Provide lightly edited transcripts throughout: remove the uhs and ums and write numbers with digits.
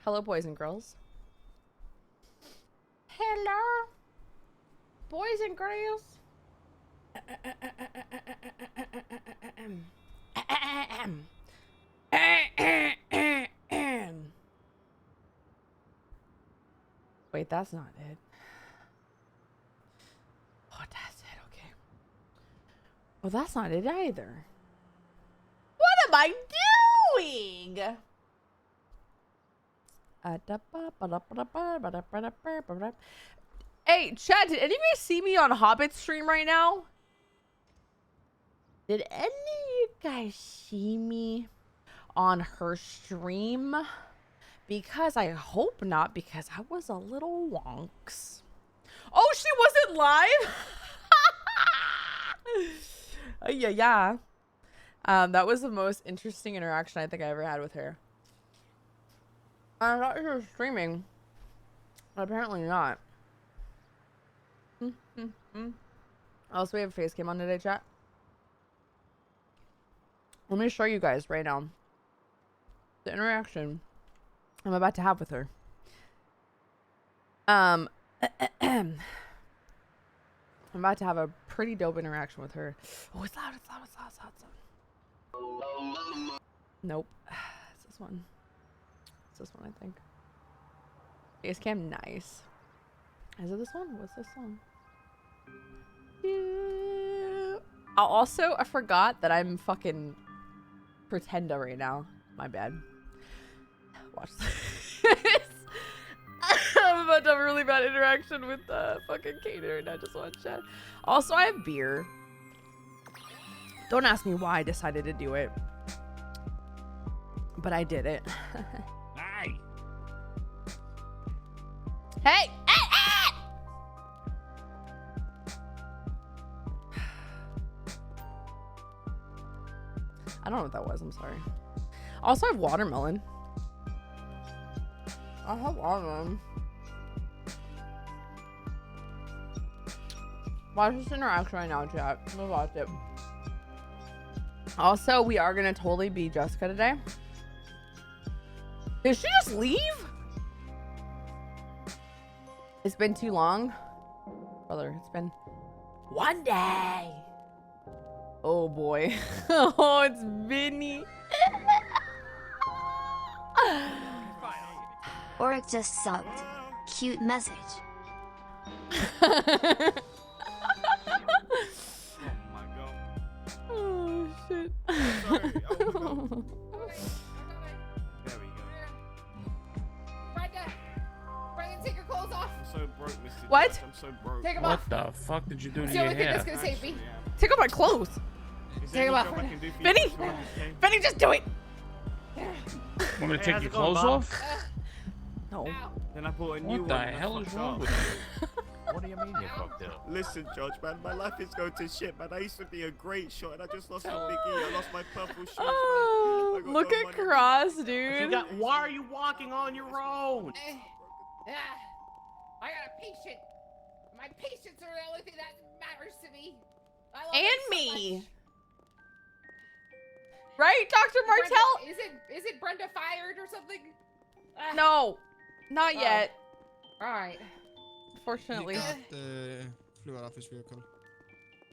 Hello, boys and girls. Hello, boys and girls. Wait, that's not it. Oh, that's it. Okay. Well, that's not it either. What am I doing? Hey, chat, did any of you guys see me on Hobbit stream right now? Did any of you guys see me on her stream? Because I hope not, because I was a little wonks. Oh, she wasn't live? Yeah. That was the most interesting interaction I think I ever had with her. I thought she was streaming. But apparently not. Also, we have a face cam on today, chat. Let me show you guys right now the interaction I'm about to have with her. I'm about to have a pretty dope interaction with her. Oh, it's loud, it's loud, it's loud, it's loud, it's loud. Nope. It's this one. It's this one, I think. Face cam, nice. Is it this one? What's this one? I forgot that I'm fucking Pretenda right now. My bad. Watch this. I'm about to have a really bad interaction with fucking Kaden right now. Just watch that. Also, I have beer. Don't ask me why I decided to do it. But I did it. Hey! Hey! I don't know what that was. I'm sorry. Also, I have watermelon. I have watermelon. Watch this interaction right now, chat. Let's watch it. Also, we are gonna totally be Jessica today. Did she just leave? It's been too long. Brother, it's been one day. Oh boy. Oh, it's Vinny. Oric just subbed. Cute message. Oh my god. Oh shit. Sorry. Oh no. There we go. Brandon, take your clothes off. I'm so broke, Mr. What? Jack. I'm so broke. Take them What off. the fuck did you do to It's the your only thing that's hair? gonna save me. Take off my clothes. Is there Take 'em any off. job I can do for you Vinny! for 200K? Benny, just do it. Want me to Hey, take how's your it going, clothes Bob? off? No. Ow. Then I bought a new What one. the and I hell is fucked wrong up. with you? What do you mean you fucked up? Listen, Judge, man, my life is going to shit, man. I used to be a great shot, and I just lost my Big E. I lost my purple shoes, man. Oh, I got look no at money. Cross, You dude. got, why are you walking on your own? Ah, I got a patient. My patients are the only thing that matters to me. I love And them so me. much. Right, Dr. Martell? Brenda, is it Brenda fired or something? Ah, No, not Oh. yet. All right. Fortunately. Flew out of his vehicle.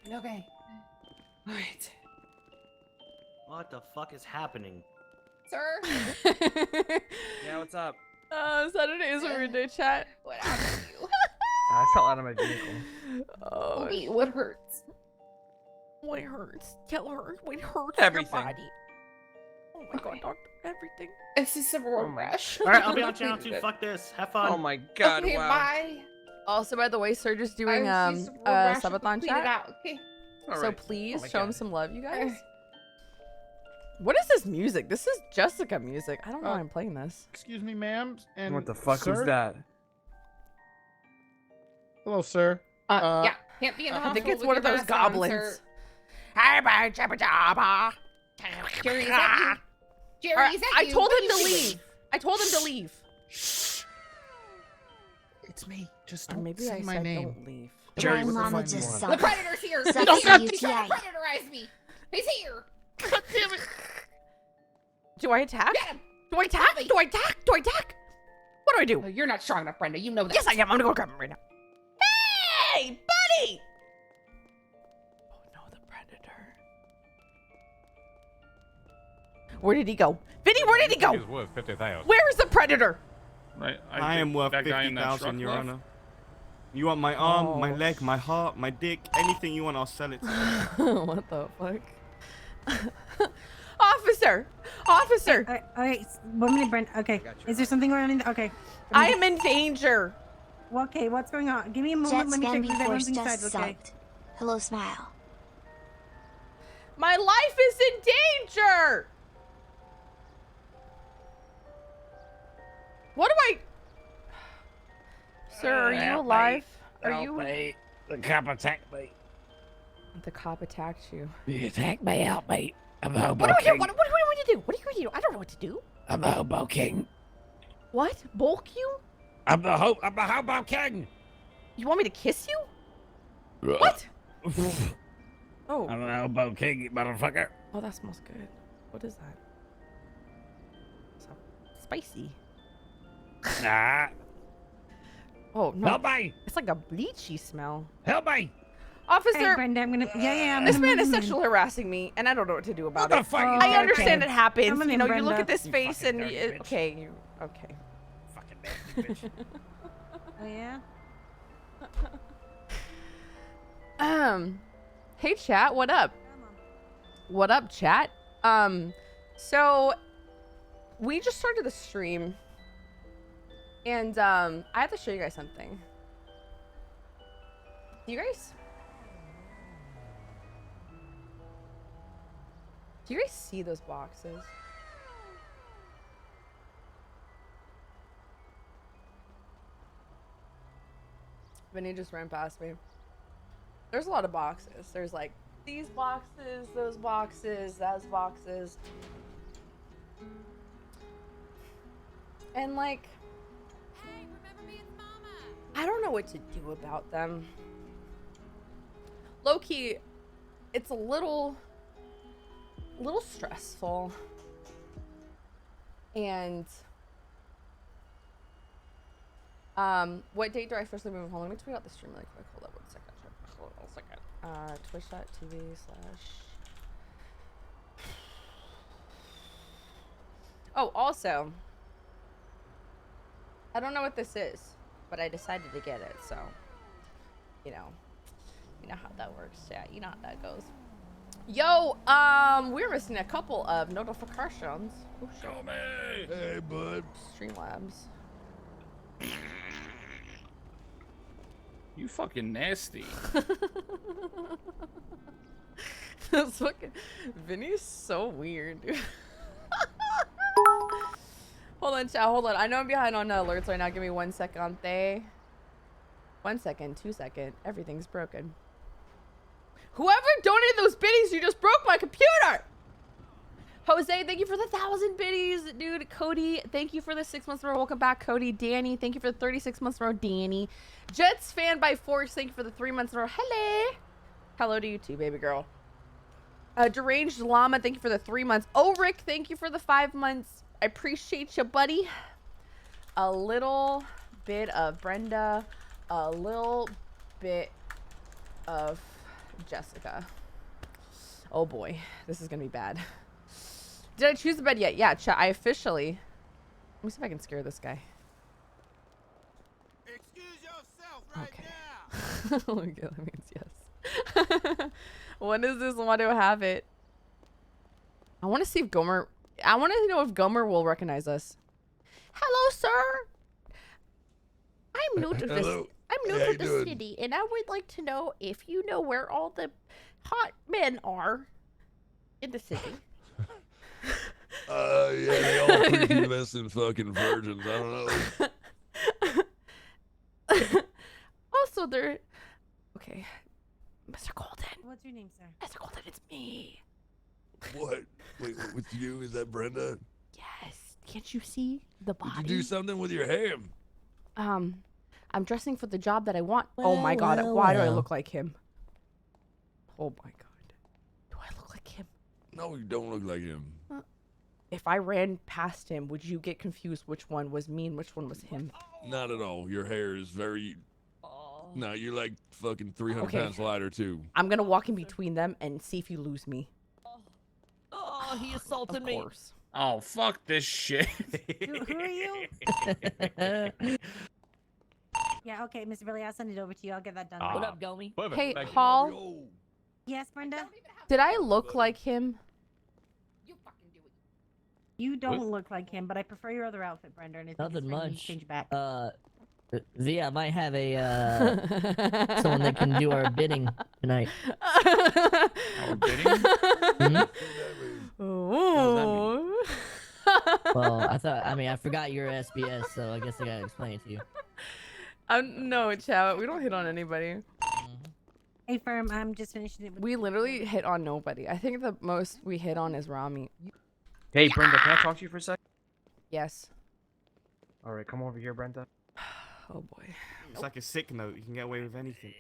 Okay. All right, What the fuck is happening? sir. Yeah, what's up? Saturday is a weird day, chat. What happened to you? I fell out of my vehicle. Oh, Me, what hurts? what hurts? Tell her what hurts Everything. your body. Oh my god, doctor, everything. It's just a Oh road my- rash. Alright, I'll be on channel 2. Fuck this. Have fun. Oh my god, Okay, wow. bye. Also, by the way, Serge is doing I was just road rash to subathon clean it chat. out, okay? So Alright. please Oh my show him God. some love, you guys. What is this music? This is Jessica music. I don't know why I'm playing this. Excuse me, ma'am. And What the fuck sir? was that? Hello, sir. Yeah, can't be in the I hospital. think it's with one of your those mask on, goblins. sir. Hey, bye, jabba jabba. Jerry, is that you? Jerry, is that I you? told What him are to you doing? leave. I told him to leave. It's me. Just Or don't maybe say I my said name. don't leave. Jerry, My what the mama fuck do you just want? The subbed. predator's here. Sucks He's to trying to UTI. predatorize me. He's here. God damn it. Do I attack? Get him. Do I attack? Do I attack? Do I attack? What do I do? Well, you're not strong enough, Brenda. You know that. Yes, I am. I'm gonna go grab him right now. Hey, buddy! Oh no, the predator. Where did he go? Vinny, where did he go? He's worth 50,000. Where is the predator? Right. I am think worth that guy in that 50,000, truck Your left. Honor. You want my arm, my Oh. leg, my heart, my dick, anything you want, I'll sell it to you. What the fuck? Officer! Officer! Okay, 1 minute, Brent. Okay, is there something going on? Okay. I am in danger. Well, okay, what's going on? Give me a moment. Jet Let me scan check if force everything's just inside. Okay. sucked. Hello, smile. My life is in danger! What do I... Sir, are you alive? Are you... Me. The cop attacked me. The cop attacked you. He attacked me. Help me. I'm a hobo What do I do? king. What do you want me to do? What do you want me to do? I don't know what to do. I'm a hobo king. What? Bulk you? I'm the hobo king. You want me to kiss you? What? Oh. I'm a hobo king, you motherfucker. Oh, that smells good. What is that? So spicy. Nah. Oh, no. Help me. It's like a bleachy smell. Help me. Officer, Hey, Brenda, I'm gonna. Yeah, I'm this gonna man is move him in. sexually harassing me, and I don't know what to do about What the it. fuck? Oh, I understand okay. it happens. Come on You in, know, you look Brenda. at this You face fucking and dirty you, bitch. okay, you okay. Fucking nasty bitch. Oh yeah. Hey chat, what up? What up, chat? So we just started the stream, and I have to show you guys something. Do you guys see those boxes? Vinny just ran past me. There's a lot of boxes. There's like these boxes, those boxes, those boxes. And like, I don't know what to do about them. Low-key, it's a little stressful. And what date do I officially move home? Let me tweet out the stream really quick. Hold up 1 second. Hold on 1 second. Twitch.tv/. Oh, also, I don't know what this is, but I decided to get it, so you know how that works. Yeah, you know how that goes. Yo, we're missing a couple of notifications. Oh, Show me. Hey, bud. Streamlabs. You fucking nasty. That's fucking Vinny's so weird, dude. Hold on, chat. Hold on. I know I'm behind on alerts right now. Give me 1 second. 1 second, 2 second. Everything's broken. Whoever donated those biddies, you just broke my computer. Jose, thank you for the 1,000 biddies, dude. Cody, thank you for the 6 months in a row. Welcome back, Cody. Danny, thank you for the 36 months in a row. Danny, Jets fan by force. Thank you for the 3 months in a row. Hello, hello to you too, baby girl. Deranged Llama, thank you for the 3 months. Oh, Rick, thank you for the 5 months. I appreciate you, buddy. A little bit of Brenda, a little bit of Jessica. Oh boy, this is gonna be bad. Did I choose the bed yet? Yeah, chat. I officially. Let me see if I can scare this guy. Excuse yourself right Okay. Okay, that means yes. When is this? Why do I have it? I want to see if Gomer. I want to know if Gomer will recognize us. Hello, sir. I'm new to this. I'm new to the city, and I would like to know if you know where all the hot men are in the city. Yeah, they all prepubescent fucking virgins. I don't know. Also, they're okay. Mr. Golden. What's your name, sir? Mr. Golden, it's me. What? Wait, with you? Is that Brenda? Yes. Can't you see the body? Did you do something with your hair? I'm dressing for the job that I want. Oh my god, why do I look like him? Oh my god. Do I look like him? No, you don't look like him. if I ran past him, would you get confused which one was me and which one was him? Not at all. Your hair is very. No, you're like fucking 300 Okay. pounds lighter too. I'm gonna walk in between them and see if you lose me. Oh, he assaulted Of me. course. Oh, fuck this shit. Who are you? Yeah, okay, Mr. Billy, I'll send it over to you. I'll get that done. What right up, Gomi? Hey, Paul, Yo. Yes, Brenda? Don't even have did I look like him? you fucking do it. You don't look like him, but I prefer your other outfit, Brenda, and it's Nothing much. Change back. Via, I might have a someone that can do our bidding tonight. Our bidding? Ooh. Well, I forgot you're SBS, so I guess I gotta explain it to you. No, chat. We don't hit on anybody. Hey, Firm, I'm just finishing it with... We literally hit on nobody. I think the most we hit on is Rami. Hey, Brenda, can I talk to you for a sec? Yes. All right, come over here, Brenda. Oh boy. It's like a sick note. You can get away with anything.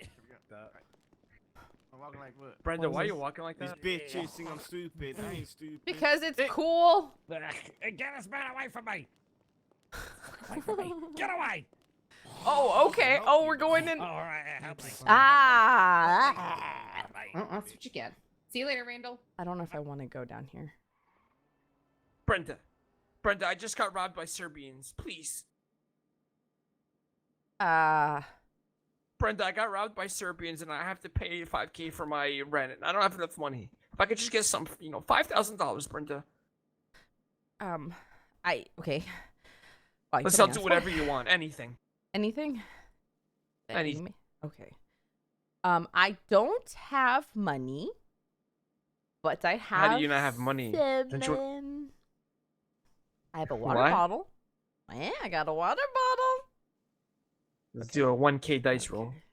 I'm walking like what? Brenda, What why are is you this? walking like These that? bitches think I'm stupid. I ain't stupid. Because it's cool. Get this man away from me! Away from me! Get away! Oh, okay. Oh, we're going in. All right, help me. Ah. Well, that's what you get. See you later, Randall. I don't know if I want to go down here. Brenda, I just got robbed by Serbians. Please. Brenda, I got robbed by Serbians and I have to pay $5K for my rent. And I don't have enough money. If I could just get some, $5,000, Brenda. Okay. Well, you Let's couldn't not do ask whatever for you want. Anything. Anything? Anything. Okay. I don't have money, but I have. How do you not have money? Don't you- 7. I have a water What? bottle. Yeah, I got a water bottle. Let's do a 1K dice roll. Okay.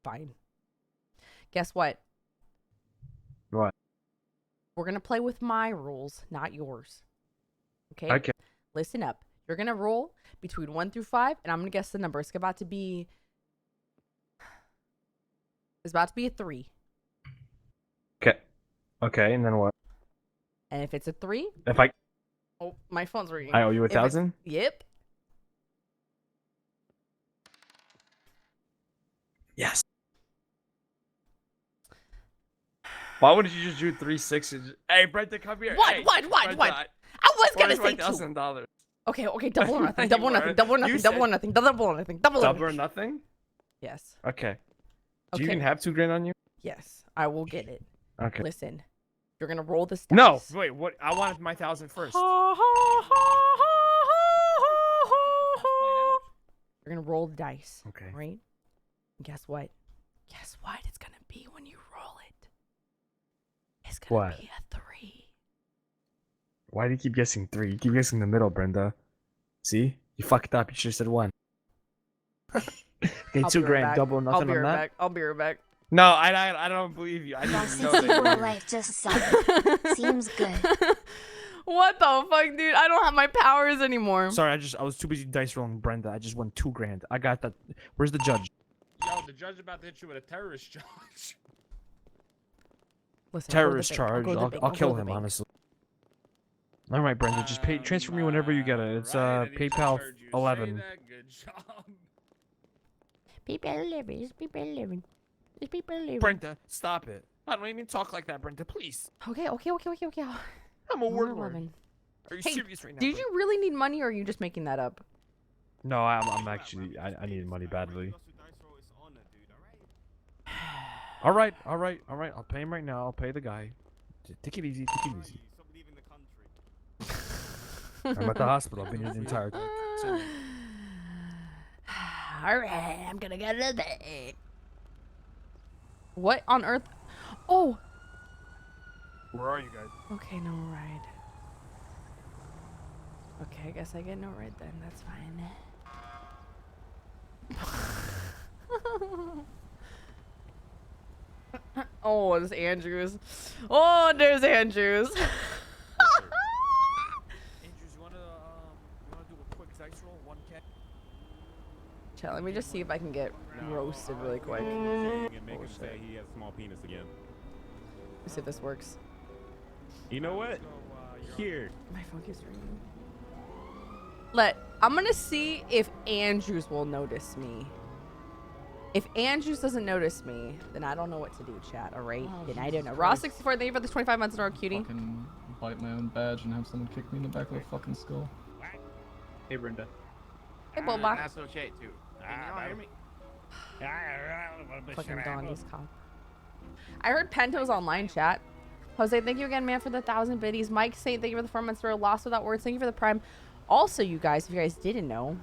Fine. Guess what? What? We're gonna play with my rules, not yours. Okay? Okay. Listen up. You're gonna roll between 1 through 5, and I'm gonna guess the number. It's about to be. It's about to be a 3. Okay. Okay, and then what? And if it's a 3, If I oh, my phone's ringing. owe you If it's- 1,000? Yep. Yes. Why wouldn't you just do 3 6s? Hey, Brenda, come here. What? Hey, What? Brenda, I was gonna where's my say 2. $1,000? Okay, double or nothing. You Double or nothing. were. Double or You nothing. said- Double or nothing. Double or nothing. Double or Double or nothing. nothing? Yes. Okay. Do you Okay. even have $2,000 on you? Yes. I will get it. Okay. Listen. You're gonna roll this No, dice. wait. What? I wanted my 1,000 first. You're gonna roll the dice. Okay. Right? And guess what? Guess what it's gonna be when you roll it? It's gonna What? be a 3. Why do you keep guessing 3? You keep guessing the middle, Brenda. See? You fucked up. You should have said 1. Okay, I'll $2,000. be right back. Double or I'll nothing be on right that? back. I'll be right back. No, I don't believe you. I didn't even know that you Narcissistic were here. life just sucks. Seems good. What the fuck, dude? I don't have my powers anymore. Sorry, I was too busy dice rolling Brenda. I just won $2,000. I got that. Where's the judge? Yo, the judge about to hit you with a terrorist charge. Listen, Terrorist I'll charge. go to the bank. I'll go kill to the him, bank. honestly. All right, Brenda, just transfer me whenever you get it. It's Right, and he just PayPal heard you say 11. that. Good job. People 11. It's people 11. It's people 11. Brenda, stop it. I don't even talk like that, Brenda. Please. Okay. I'm a Number warlord. 11. Are you Hey, serious right now? Did you really need money, or are you just making that up? No, I'm actually. I need money badly. All right. I'll pay him right now. I'll pay the guy. Take it easy. I'm at the hospital. I've been here the entire time. Alright, I'm gonna get to the bank. What on earth? Oh! Where are you guys? Okay, no ride. Okay, I guess I get no ride then. That's fine. Oh, there's Andrews. Oh, there's Andrews. Andrews, you wanna do a quick dice roll? 1K. Chat, let me just see if I can get roasted really quick. And make him say he has a small penis again. Let's see if this works. You know what? Here. My phone keeps ringing. I'm gonna see if Andrews will notice me. If Andrews doesn't notice me, then I don't know what to do, chat. All right? Then I don't know. Ross64, thank you for the 25 months in a row, cutie. Fucking bite my own badge and have someone kick me in the back of the fucking skull. Hey, Brenda. Hey, Boba. That's so chat too. Can y'all hear me? Fucking Donnie's cop. I heard Pento's online, chat. Jose, thank you again, man, for the 1,000 biddies. Mike Saint, thank you for the 4 months in a row. Lost Without Words, thank you for the prime. Also, you guys, if you guys didn't know.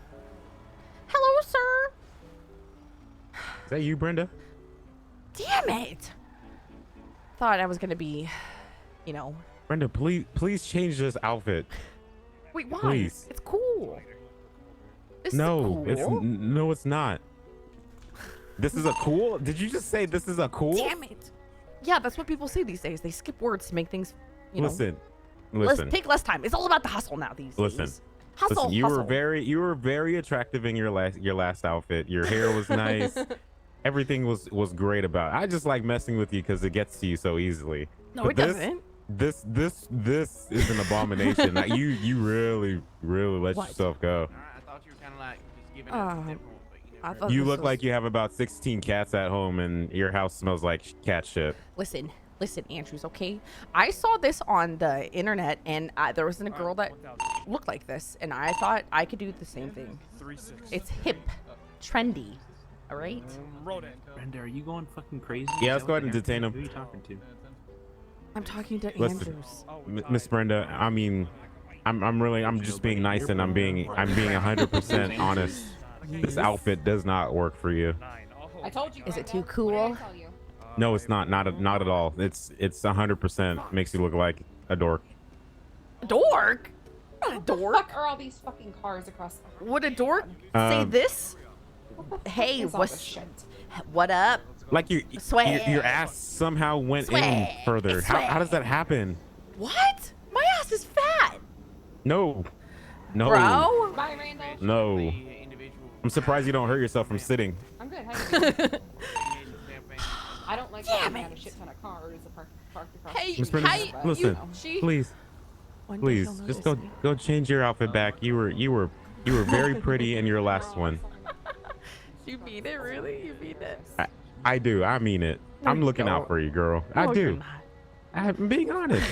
Hello, sir. Is that you, Brenda? Damn it. Thought I was going to be, you know. Brenda, please change this outfit. Wait, why? Please. It's cool. This No, is cool. no, it's not. This is a cool? Did you just say this is a cool? Damn it. Yeah, that's what people say these days. They skip words to make things, you know. Listen. Take less time. It's all about the hustle now these days. Hustle, Listen, you hustle. were very attractive in your last outfit. Your hair was nice. Everything was great about it. I just like messing with you because it gets to you so easily. No, But it doesn't. This is an abomination. Like, you really let What? yourself go. I thought you were kind of like just giving us different, but you know. I thought You this look was- like you have about 16 cats at home and your house smells like cat shit. Listen, Andrews, okay? I saw this on the internet, and there was a girl that looked like this, and I thought I could do the same thing. It's hip, trendy, all right? Brenda, are you going fucking crazy? Yeah, let's go ahead and detain him. Who are you talking to? I'm talking to Listen, Andrews. Miss Brenda, I mean, I'm just being nice and I'm being 100% honest. This outfit does not work for you. I told you. Is it too What did I cool? tell you? No, it's not at all. It's 100% makes you look like a dork. Dork? Not a dork. Fuck are all these fucking cars across the Would a dork say this? Hey, is all this what's shit? what up? Like Swag. your ass somehow went in Swag. further. It's How does swag. that happen? What? My ass is fat. No. Bro? Bye, Randall. No. Individual. I'm surprised you don't hurt yourself from sitting. I'm good. How you doing? I don't like Damn that we had a it. shit ton of cars parked across Hey, the Miss street. Brenda, Hey, but, listen, you know. She. please, One day please, she'll just notice me. go change your outfit back. You were very pretty in your last one. You mean it, really? You mean it? I do. I mean it. No, I'm you looking out don't. for you, girl. I No, you're do. not. I'm being honest.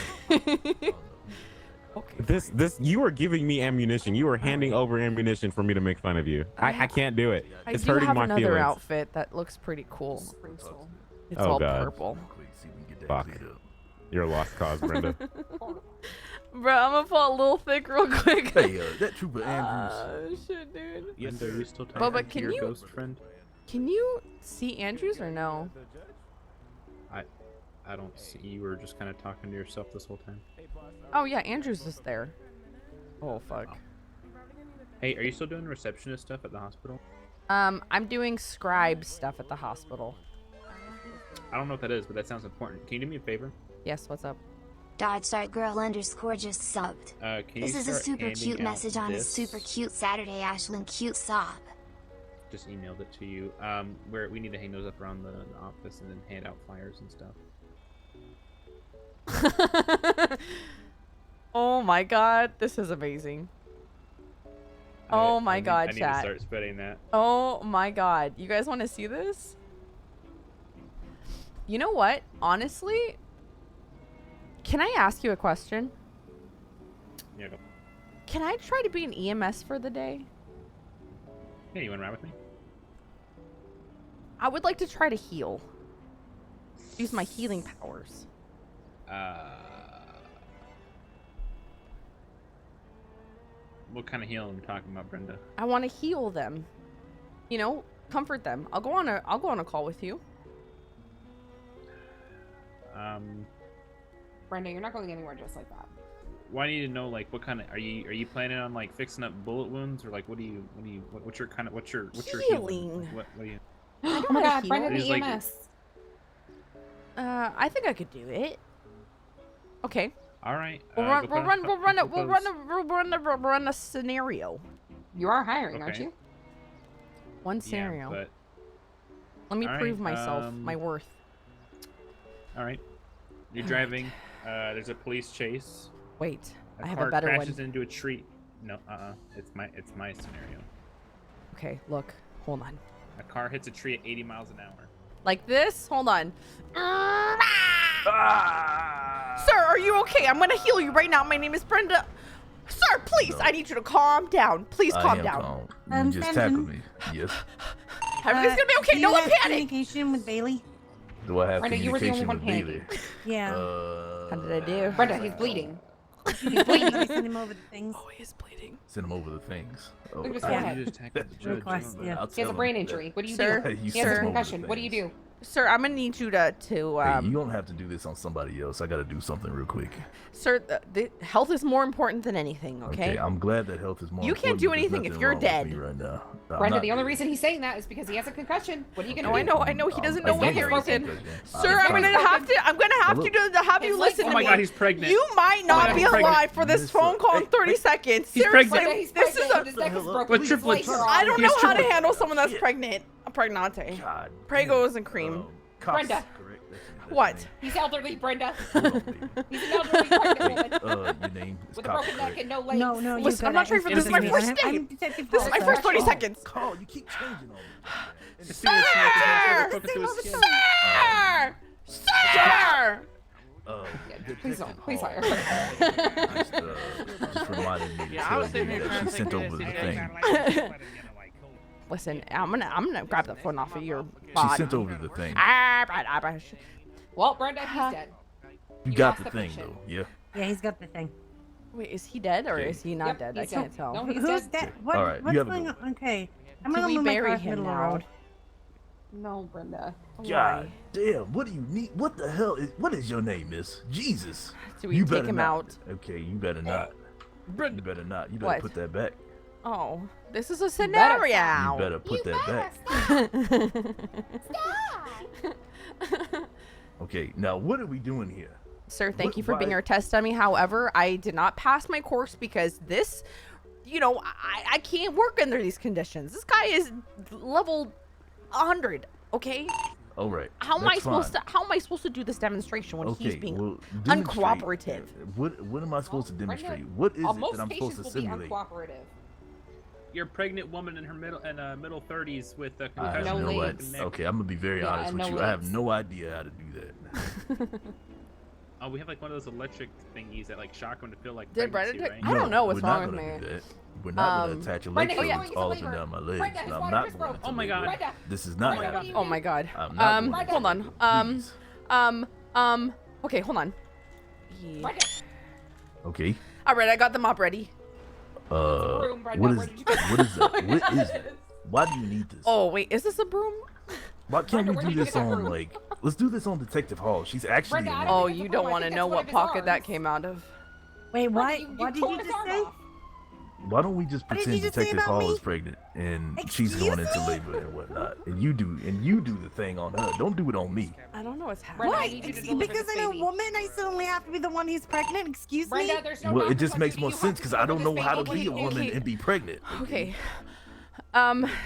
Okay. This you are giving me ammunition. You are handing over ammunition for me to make fun of you. I can't do it. I It's do hurting have my another feelings. outfit that looks pretty cool. It's Oh, all God. purple. Fuck. You're a lost cause, Brenda. Bro, I'm gonna pull a little thick real quick. Hey, that Trooper Andrews. Shit, dude. Yes, are you still Bubba, talking to can your you- ghost friend? Can you see Andrews or no? I don't see you were just kind of talking to yourself this whole time. Oh yeah, Andrews is there. Oh fuck. Hey, are you still doing receptionist stuff at the hospital? I'm doing scribe stuff at the hospital. I don't know what that is, but that sounds important. Can you do me a favor? Yes, what's up? Dodge Start Girl _ just subbed. Can This you is a start super handing cute out message on a this? super cute Saturday Ashlyn cute sob. Just emailed it to you. Where we need to hang those up around the office and then hand out flyers and stuff. Oh my god, this is amazing. Oh my god, I need chat. to start spreading that. Oh my god. You guys want to see this? You know what? Honestly, can I ask you a question? Yeah, go. Can I try to be an EMS for the day? Hey, you want to ride with me? I would like to try to heal. Use my healing powers. What kind of healing are we talking about, Brenda? I want to heal them. You know, comfort them. I'll go on a call with you. Brenda, you're not going anywhere just like that. Well, I need to know, like, what kind of are you planning on, like, fixing up bullet wounds, or like what's your Healing. What do you? I know Oh my how to god, heal. Brenda It is the like- EMS. I think I could do it. Okay. All right. We'll run a scenario. You are hiring, aren't Okay. you? One scenario. Yeah, but Let me all prove right, myself, my worth. all right. You're driving. There's a police chase. Wait. I have car a better crashes one. into a tree. No, it's my scenario. Okay, look. Hold on. A car hits a tree at 80 miles an hour. Like this? Hold on. Sir, are you okay? I'm gonna heal you right now. My name is Brenda. Sir, please, I need you to calm down. Please calm down. You just tackled me. Yes. Everything's gonna be okay. Do No you one have panic. communication with Bailey? Do I have Brenda, you were the only communication one with Bailey? Yeah. How did I do? Brenda, he's bleeding. He's bleeding. We send him over the things. Oh, he's bleeding. Send him over the things. Oh, Look at his Yeah. forehead. You just tackled the judge. Request, yeah. I'll He has a tell brain him injury. What do you Sir, do? You He has send a him over the concussion. What do you things. do? Sir, I'm gonna need you to Hey, you don't have to do this on somebody else. I gotta do something real quick. sir, the health is more important than anything, okay? I'm glad that health is more. You can't important, do but there's anything if nothing you're wrong with dead. me right now. I'm Brenda, not the only dead. reason he's saying that is because he has a concussion. What are you gonna No, do? I know he doesn't know I what do the have a reason. concussion. Sir, I'm gonna have Look. to have you His legs listen are to Oh my me. god, he's pregnant. You might not God, be he's pregnant. alive for this Miss- phone call in hey, 30 hey. seconds. He's Seriously, pregnant. He's this is pregnant. a. His neck is What broken. But His triplets- legs are I off. don't He's know how to triplets. handle someone that's Yeah. pregnant. A pregnante. God. Pregos damn. and cream. Cops, Brenda. correct? That's What? your name. He's elderly, Brenda. Hold on, baby. He's an elderly pregnant Wait, woman your name is with a Cops, broken neck correct? and no legs. No, no, you Listen, I'm got not it. trying for this. Is my Excuse first me. day. I'm Detective This is my Paul, first sir. 30 seconds. Call, you keep changing on me. As soon as he had to focus to his skin. Sir! Sir! Please don't. Please hire. Just reminded me to Yeah, I tell was sitting you here that trying she to sent think over of the this, thing. Listen, I'm gonna grab the phone off of your She body. sent over the thing. Well, Brenda, he's dead. You You got lost the the thing patient. though, yeah. Yeah, he's got the thing. Wait, is he dead or Okay. is he not Yep, dead? I he's can't dead. tell. No, he's Who's dead. that? What, All right, you what's have a going good on? Okay. I'm Do gonna we move my bury car to the him middle of the now? road. No, Brenda. God damn, what do you need? What the hell is? What is your name, Miss? Jesus. Do we You take better him not. out? Okay, you better not. You better not. You better What? put that back. Oh, this is a You scenario. better put that back. Okay, now what are we doing here? Sir, thank What- you for being why- our test dummy. However, I did not pass my course because this, I can't work under these conditions. This guy is level 100. Okay, All right. how am I that's supposed fine. to? How am I supposed to do this demonstration when he's Okay, being well, demonstrate- uncooperative? What am I supposed to Brenda, demonstrate? What is it most that I'm supposed patients to will be simulate? uncooperative. You're a pregnant woman in her middle 30s with a I have concussion. No no legs. idea. Okay, I'm gonna be very Yeah, honest and with no you. I have legs. no idea how to do that. Oh, we have like one of those electric thingies that like shock them to feel like Did pregnancy, Brenda right? I don't know what's we're not wrong with gonna do me. that. We're not Um, gonna attach Brenda, electrodes he's going into all up and labor. down my legs. Brenda, and his I'm water not is going broken. into Oh my labor. God. Brenda. This is not Brenda, happening. Oh my god. I'm not going Brenda. Hold on. Please. Okay, hold on. Brenda. Okay. All right, I got the mop ready. Broom, Brenda. What is Where did you get what is that? What is that? Why do you need this? Oh wait, is this a broom? Why can't Brenda, we where do did you this get that on broom? like? Let's do this on Detective Hall. She's actually. Brenda, a I woman. don't Oh, think you it's a don't broom. I want to think know that's one what of his pocket that arms. came out of. Wait, Brenda, what? you What did tore you his just arm say? off. Why don't we just What did pretend you just say Detective about Hall me? is pregnant and she's Excuse going into me? labor and whatnot, and you do the thing on her. Don't do it on me. I don't know what's happening. Brenda, I What? need you to deliver Because this I'm a baby. woman, I suddenly have to be the one who's pregnant? Excuse me? Brenda, there's no Well, it doctor just makes touching more you. You have sense to because I don't deliver know this how to baby. be a What do you woman do? and be pregnant. Okay.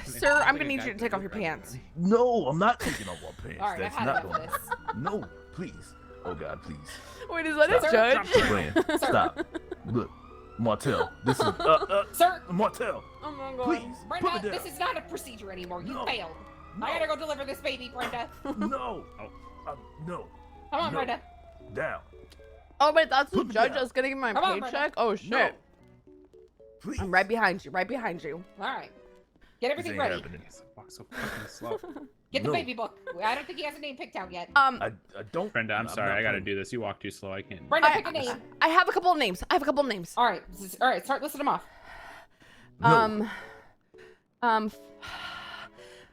Sir, I'm gonna need you to take off your pants. No, I'm not taking off my pants. All right, That's I've had not enough going. of this. No, please. Oh God, please. Wait, is that a Stop. judge? Stop playing. Stop. Look, Martell. This is Sir, Martell. Oh my god. Please, put Brenda, me this down. is not a procedure anymore. You No. failed. No. I gotta go deliver this baby, Brenda. No. No. Come on, No. Brenda. Down. Oh wait, that's the Put me judge down. that's getting my Come on, Brenda. paycheck? Oh shit. No. Please. I'm right behind you, right behind you. All right. Get This everything ain't ready. happening. Walk so fucking slow. Get the No. baby book. I don't think he has a name picked out yet. I don't. Brenda, I'm sorry, not I gotta playing. do this. You walk too slow. I can't. Brenda, I- pick a name. I have a couple of names. All right. All right. Start listing them off. No. All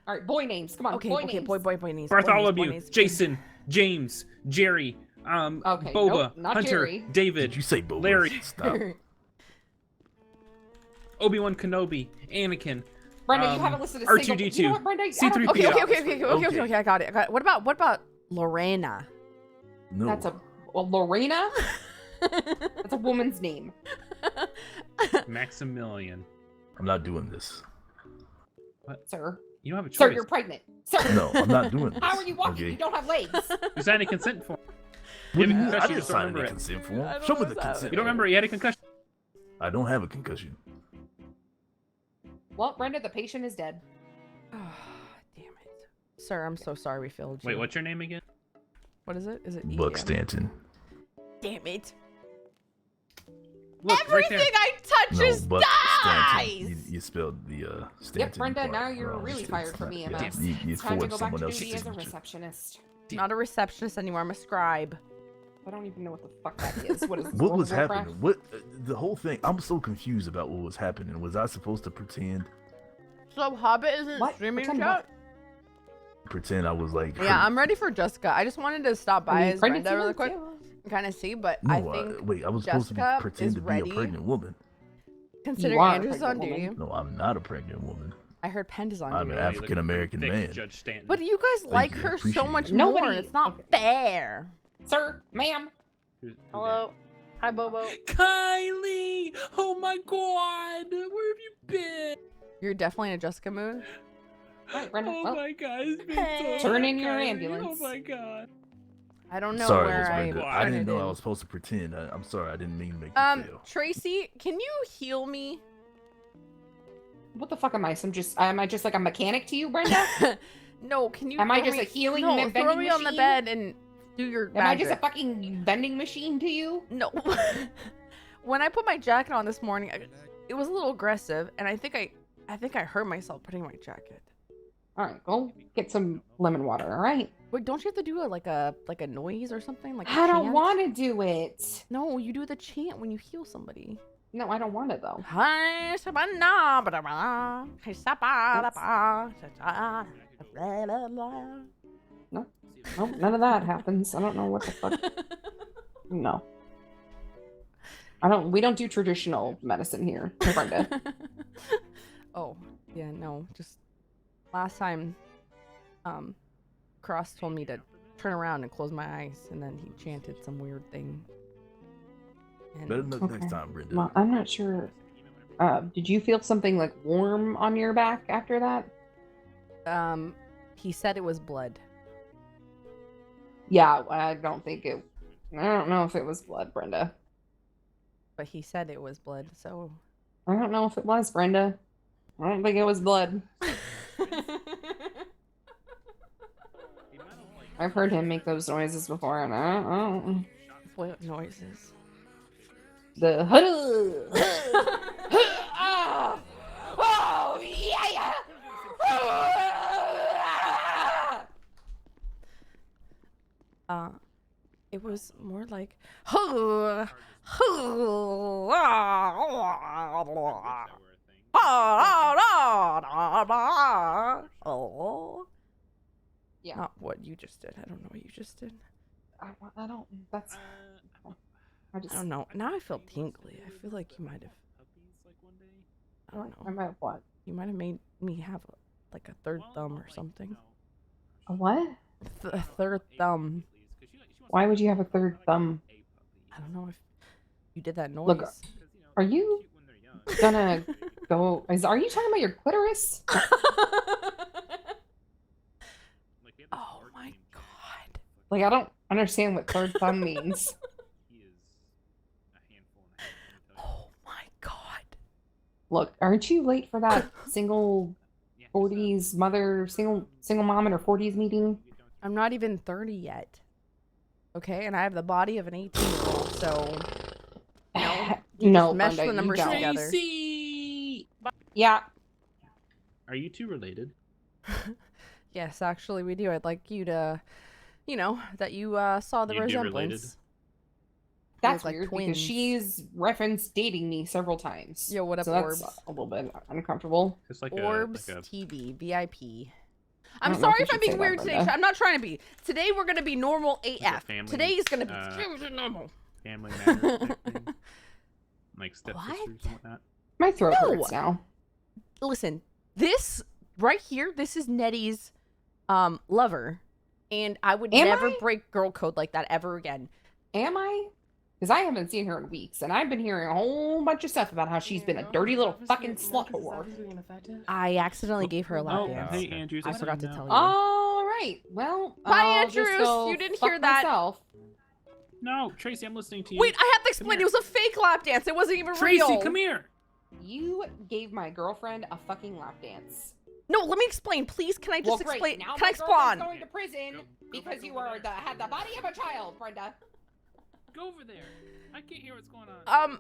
right. Boy names. Come on. Okay, boy okay, names. boy names. boy names, Bartholomew, boy names. Jason, James, Jerry, Okay, Boba, nope, not Hunter, Jerry. David, Did you say Boba? Larry. Stop. Obi-Wan Kenobi, Anakin. Brenda, you haven't listed a single. R2D2, You know what, Brenda? I don't- C3PO. Okay, okay, okay, Okay. okay, okay, okay, okay, I got it. What about Lorena? No. That's Lorena? That's a woman's name. Maximilian. I'm not doing this. Sir. You don't have a choice. Sir, you're pregnant. Sir. No, I'm not doing this. How are you walking? Okay. You don't have legs. You signed a consent form. What do you You mean? have I a concussion, didn't just don't sign remember any it. consent I form. don't Show know me the what's consent. You don't remember? He had a concussion. I don't have a concussion. Well, Brenda, the patient is dead. Damn it. Sir, I'm so sorry we failed you. Wait, what's your name again? What is it? Is it Buck EM? Stanton. Damn it. Look, Everything right I touch No, is Buck dies! Stanton. You spelled the Stanton. Yep, Brenda, part now you're wrong. really It's fired from not- EMS. You It's time to forged go back someone to else's duty as a signature. receptionist. Not a receptionist anymore. I'm a scribe. I don't even know what the fuck that is. What is this, What World was of Warcraft? happening? What the whole thing? I'm so confused about what was happening. Was I supposed to pretend So Hobbit isn't What? streaming Pretend chat? I was like? Yeah, I'm ready for Jessica. I just wanted to stop by as pregnancy Brenda really ones, quick yeah. and kind of see, but No, I think wait. I was supposed to Jessica pretend is to be ready. a pregnant woman. Considering You are a Andrew's on pregnant duty. woman. No, I'm not a pregnant woman. I heard Penda's on I'm duty. an African American Thick man. Judge Stanton. But you guys like you, I her so appreciate much it. more. Nobody- It's not fair. Sir, ma'am. Hello. Hi, Bobo. Kylie! Oh my god! Where have you been? You're definitely in a Jessica mood. Right, Brenda. Oh well, my god, it's been Hey. so Turn long, in your Kylie. ambulance. Oh my god. I don't know Sorry, where Miss I Brenda. I didn't know I was supposed to pretend. I'm sorry. I didn't mean to make you feel. Tracy, can you heal me? what the fuck am I? Am I just like a mechanic to you, Brenda? No, can you? Am I throw just me- a healing No, vending throw me on the machine? bed and do your. Am I just a magic. fucking vending machine to you? No. When I put my jacket on this morning, it was a little aggressive, and I think I hurt myself putting my jacket. All right, go get some lemon water. All right. Wait, don't you have to do like a noise or something? Like a I don't chant? want to do it. No, you do the chant when you heal somebody. No, I don't want it though. No, none of that happens. I don't know what the fuck. No. We don't do traditional medicine here, Brenda. Oh, yeah, no. Just last time, Cross told me to turn around and close my eyes, and then he chanted some weird thing. And Better luck next time, Brenda. Well, I'm not sure. Did you feel something like warm on your back after that? he said it was blood. Yeah, I don't know if it was blood, Brenda. But he said it was blood, so. I don't know if it was, Brenda. I don't think it was blood. I've heard him make those noises before, and I don't. What noises? The oh yeah. It was more like Yeah. Not what you just did. I don't know what you just did. I don't. That's. I don't know. Now I feel tingly. I feel like you might have. I don't know. I might have what? You might have made me have like a third thumb or something. A what? A third thumb. Why would you have a third thumb? I don't know if you did that noise. Look, are you gonna go? Are you talking about your clitoris? Oh my god! Like, I don't understand what third thumb means. Oh my god! Look, aren't you late for that single 40s single mom in her 40s meeting? I'm not even 30 yet. Okay, and I have the body of an 18-year-old, so No, mesh Brenda, the numbers you don't. together. Yeah. Are you two related? Yes, actually, we do. I'd like you to, that you saw the You'd be related? resemblance. That's like weird twins. because she's referenced dating me several times. Yo, what up, so that's Orbs? a little bit uncomfortable. It's like Orbs a TV VIP. I I'm don't know sorry if if you I'm should being say weird that, today. Brenda. I'm not trying to be. Today we're gonna be normal AF. family, Today's gonna be normal. family matter type thing? Like stepsisters and whatnot? My throat No. hurts now. Listen, this right here, this is Nettie's lover, and I would Am never I? break girl code like that ever again. Am I? Because I haven't seen her in weeks, and I've been hearing a whole bunch of stuff about how she's been a dirty little fucking slut whore. I accidentally gave her a lap Oh, dance. hey, Andrews. I forgot to tell you. All right. Well, Bye, I'll just Andrews. go You didn't fuck hear that. myself. No, Tracy, I'm listening to you. Wait, I have to explain. here. It was a fake lap dance. It wasn't even Tracy, real. come here. You gave my girlfriend a fucking lap dance. No, let me explain, please. Can I just Well, great. explain? Now Can I my girlfriend's explain? going to prison Go because back you over were there. had the body of a child, Brenda. Go over there. I can't hear what's going on.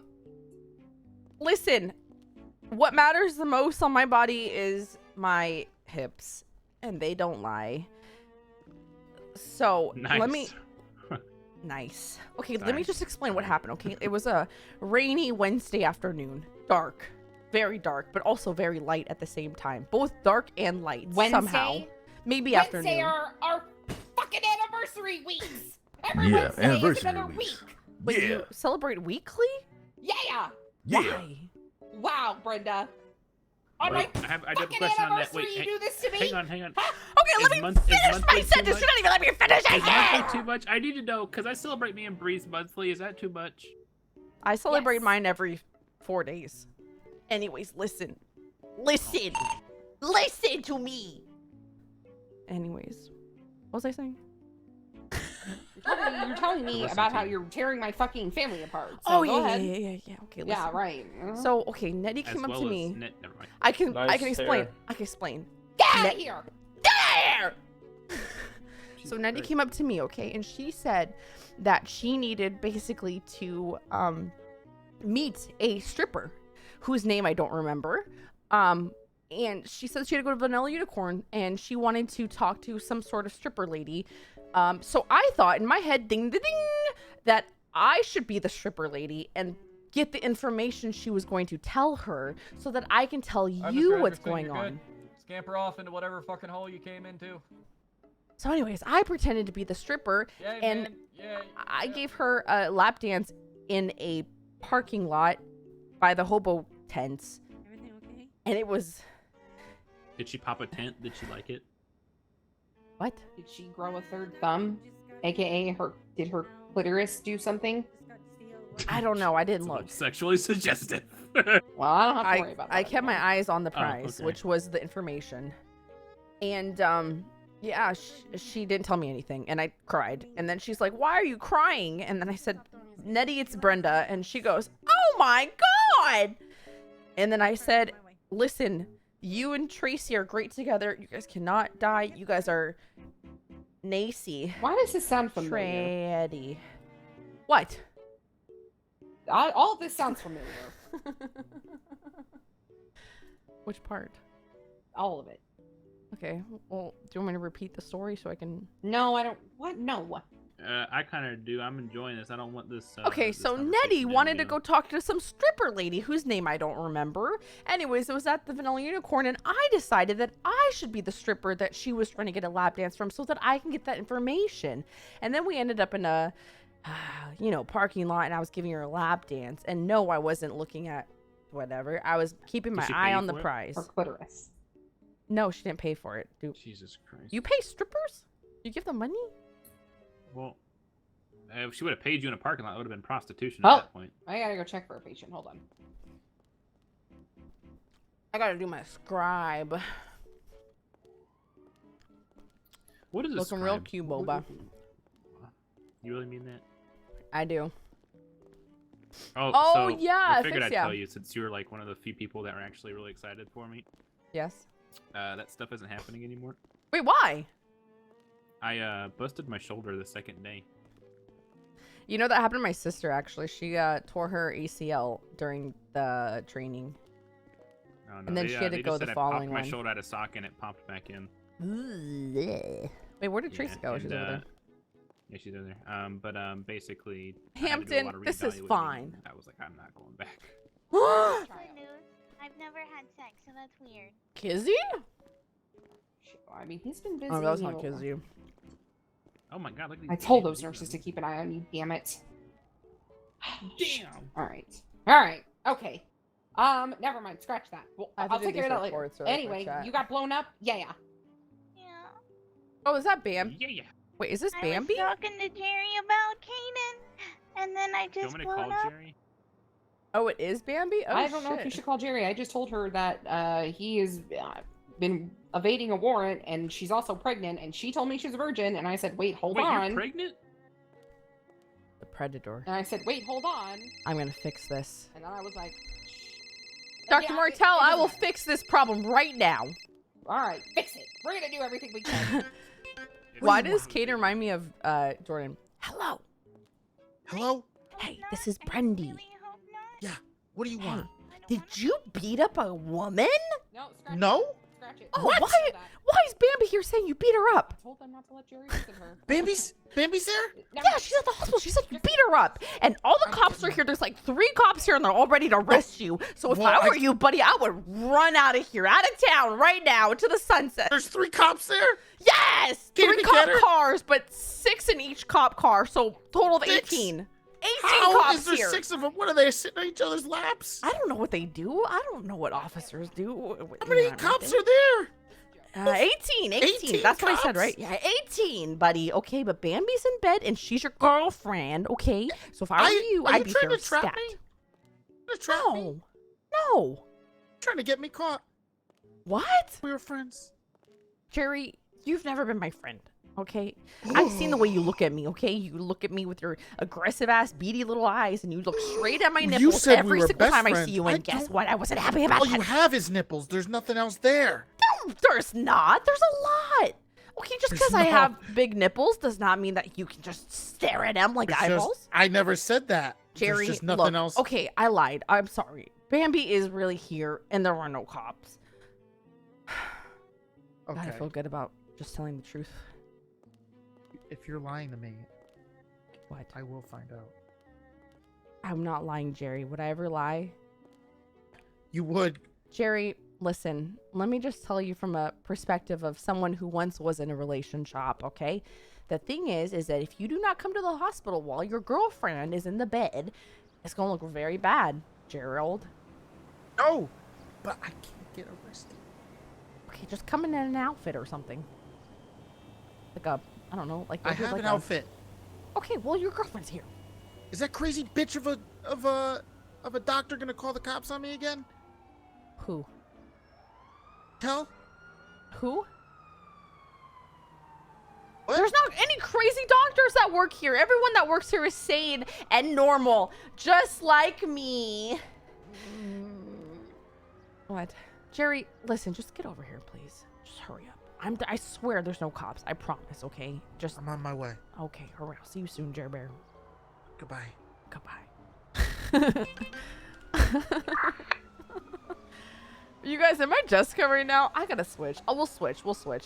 Listen. What matters the most on my body is my hips, and they don't lie. So Nice. let me. Nice. Okay, let me Sorry. just explain what happened. Okay, it was a rainy Wednesday afternoon, dark, very dark, but also very light at the same time. Both dark and light somehow. Maybe Wednesday afternoon. are our fucking anniversary weeks. Every Yeah, Wednesday anniversary is another weeks. week. Wait, Yeah. you celebrate weekly? Yeah. Yeah. Why? Wow, Brenda. On Wait, my I have a fucking question on that. anniversry, Wait, you do this to me? hang on. Okay, let Is me month- is finish my monthly too sentence. much? You don't even let me finish it Is monthly yet. too much? I need to know because I celebrate me and Breeze monthly. Is that too much? I celebrate Yes. mine every 4 days. Anyways, listen. Listen to me. Anyways, what was I saying? You're telling me Listen about to how you. you're tearing my fucking family apart. So Oh go yeah, ahead. yeah. Okay, listen. Yeah, right. So okay, Nettie As came up well to as me. never mind. I can Nice explain. hair. I can explain. Get out Net- of here. There. So Jesus Nettie Christ. came up to me, okay, and she said that she needed basically to meet a stripper whose name I don't remember. And she said she had to go to Vanilla Unicorn and she wanted to talk to some sort of stripper lady. So I thought in my head, ding, ding, ding, that I should be the stripper lady and get the information she was going to tell her so that I can tell you what's going on. Scamper off into whatever fucking hole you came into. So anyways, I pretended to be the stripper Yeah, and man. Yeah. I gave her a lap dance in a parking lot by the hobo tents. Everything okay? And it was... Did she pop a tent? Did she like it? What? Did she grow a third thumb? AKA did her clitoris do something? I don't know. I didn't It's a look. little sexually suggestive. Well, I don't have to worry about that. I kept my anymore. eyes on the Oh, prize, okay. which was the information. And, yeah, she didn't tell me anything. And I cried. And then she's like, why are you crying? And then I said, Nettie, it's Brenda. And she goes, oh my God. And then I said, listen, you and Tracy are great together. You guys cannot die. You guys are Nacy. Why does this sound familiar? Treddy. What? All of this sounds familiar. Which part? All of it. Okay. Well, do you want me to repeat the story so I can... No, I don't. What? No. I kind of do. I'm enjoying this. I don't want this. Okay, this so conversation Nettie to wanted end, to you go know. talk to some stripper lady whose name I don't remember. Anyways, it was at the Vanilla Unicorn, and I decided that I should be the stripper that she was trying to get a lap dance from so that I can get that information. And then we ended up in a, parking lot, and I was giving her a lap dance. And no, I wasn't looking at whatever. I was keeping Did my she eye pay on the for it? prize. Or clitoris. No, she didn't pay for it. Dude. Jesus Christ. You pay strippers? You give them money? Well, if she would have paid you in a parking lot, it would have been prostitution at Oh, that point. I gotta go check for a patient. Hold on. I gotta do my scribe. What is this? Looking real cute, Boba. You really mean that? I do. Oh, Oh, so yeah, I figured thanks, I'd yeah. tell you since you were like one of the few people that were actually really excited for me. Yes. That stuff isn't happening anymore. Wait, why? I busted my shoulder the second day. You know, that happened to my sister, actually. She tore her ACL during the training. Oh, no, And then she had to they go just the said following I popped my one. shoulder out of socket and it popped back in. Wait, where did Tracy go? and, She's over there. Yeah, she's over there. But basically, I had to do a Hampton, lot of this is reevaluating, fine. and I was like, I'm not going back. Good news. I've never had sex, so that's weird. Kizzy? I mean, he's been busy. Oh, that's you not know. Kizzy. Oh my god, look at I these told damn those videos. nurses to keep an eye on you. Damn it. Damn. All right. Okay. Never mind. Scratch that. Well, I have to I'll do take care of these that later. reports really quick, Anyway, chat. you got blown up. Yeah. Yeah. Oh, is that Bam? Yeah. Wait, is this I Bambi? was talking to Jerry about Kaden, and then I Do you just want me to blown call up. Jerry? Oh, it is Bambi? Oh, I don't know if you should call Jerry. I just told her that he has been evading a warrant, and she's also pregnant, and she told me she's a virgin, and I said, wait, hold Wait, on. you're pregnant? predator. And I said, wait, hold on. I'm gonna fix this. And then I was like, Dr. Yeah, Martell, it I doesn't will matter. fix this problem right now. all right, fix it. We're gonna do everything we can. Why does Kate remind me of Jordan? Hello. Hello? Hey, this is Brendy. Yeah. What do you want? Did you beat up a woman? No, scratch No? it. Scratch it. Oh, why is Bambi here saying you beat her up? I told them not to let Jerry visit her. Bambi's there? No, Yeah, she's at the hospital. She said you beat her up. And all the cops are here. There's like 3 cops here and they're all ready to arrest you. So if Well, I were you, buddy, I would run out of here, out of town right now to the sunset. There's 3 cops there? Yes! Can 3 we cop get her? cars, but 6 in each cop car. So total of 6? 18. 18 How cops is there here. 6 of them? What are they sitting on each other's laps? I don't know what they do. I don't know what officers do. How many cops are there? 18. 18 That's what I said, cops? right? Yeah, 18, buddy. Okay, but Bambi's in bed and she's your girlfriend, okay? So if I were you, are I'd you be trying here to trap stat. me? Trying to trap me? No. Trying to get me caught? What? We were friends. Jerry, you've never been my friend, okay? I've seen the way you look at me, okay? You look at me with your aggressive ass, beady little eyes, and you look straight at my You nipples said every we were single best time I friends. see you. And I guess don't- what? I wasn't happy about All that. you have is nipples. There's nothing else there. No, there's not. There's a lot. Okay, just There's because I not. have big nipples does not mean that you can just stare at them like It's eyeballs. just- I never said that. Jerry, There's just nothing look, else. Okay, I lied. I'm sorry. Bambi is really here, and there were no cops. God, I Okay. feel good about just telling the truth. If you're lying to me, What? I will find out. I'm not lying, Jerry. Would I ever lie? You would. Jerry, listen, let me just tell you from a perspective of someone who once was in a relationship, okay? The thing is that if you do not come to the hospital while your girlfriend is in the bed, it's going to look very bad, Gerald. No, but I can't get arrested. Okay, just come in an outfit or something. Like a, I don't know, like I maybe have like an a- outfit. Okay, well, your girlfriend's here. Is that crazy bitch of a doctor gonna call the cops on me again? Who? Tell? Who? What? There's not any crazy doctors that work here. Everyone that works here is sane and normal, just like me. What? Jerry, listen, just get over here, please. Just hurry up. I swear there's no cops. I promise, okay? Just I'm on my way. okay, hurry. I'll see you soon, Jerry Bear. Goodbye. Goodbye. You guys, am I Jessica right now? I gotta switch. Oh, we'll switch.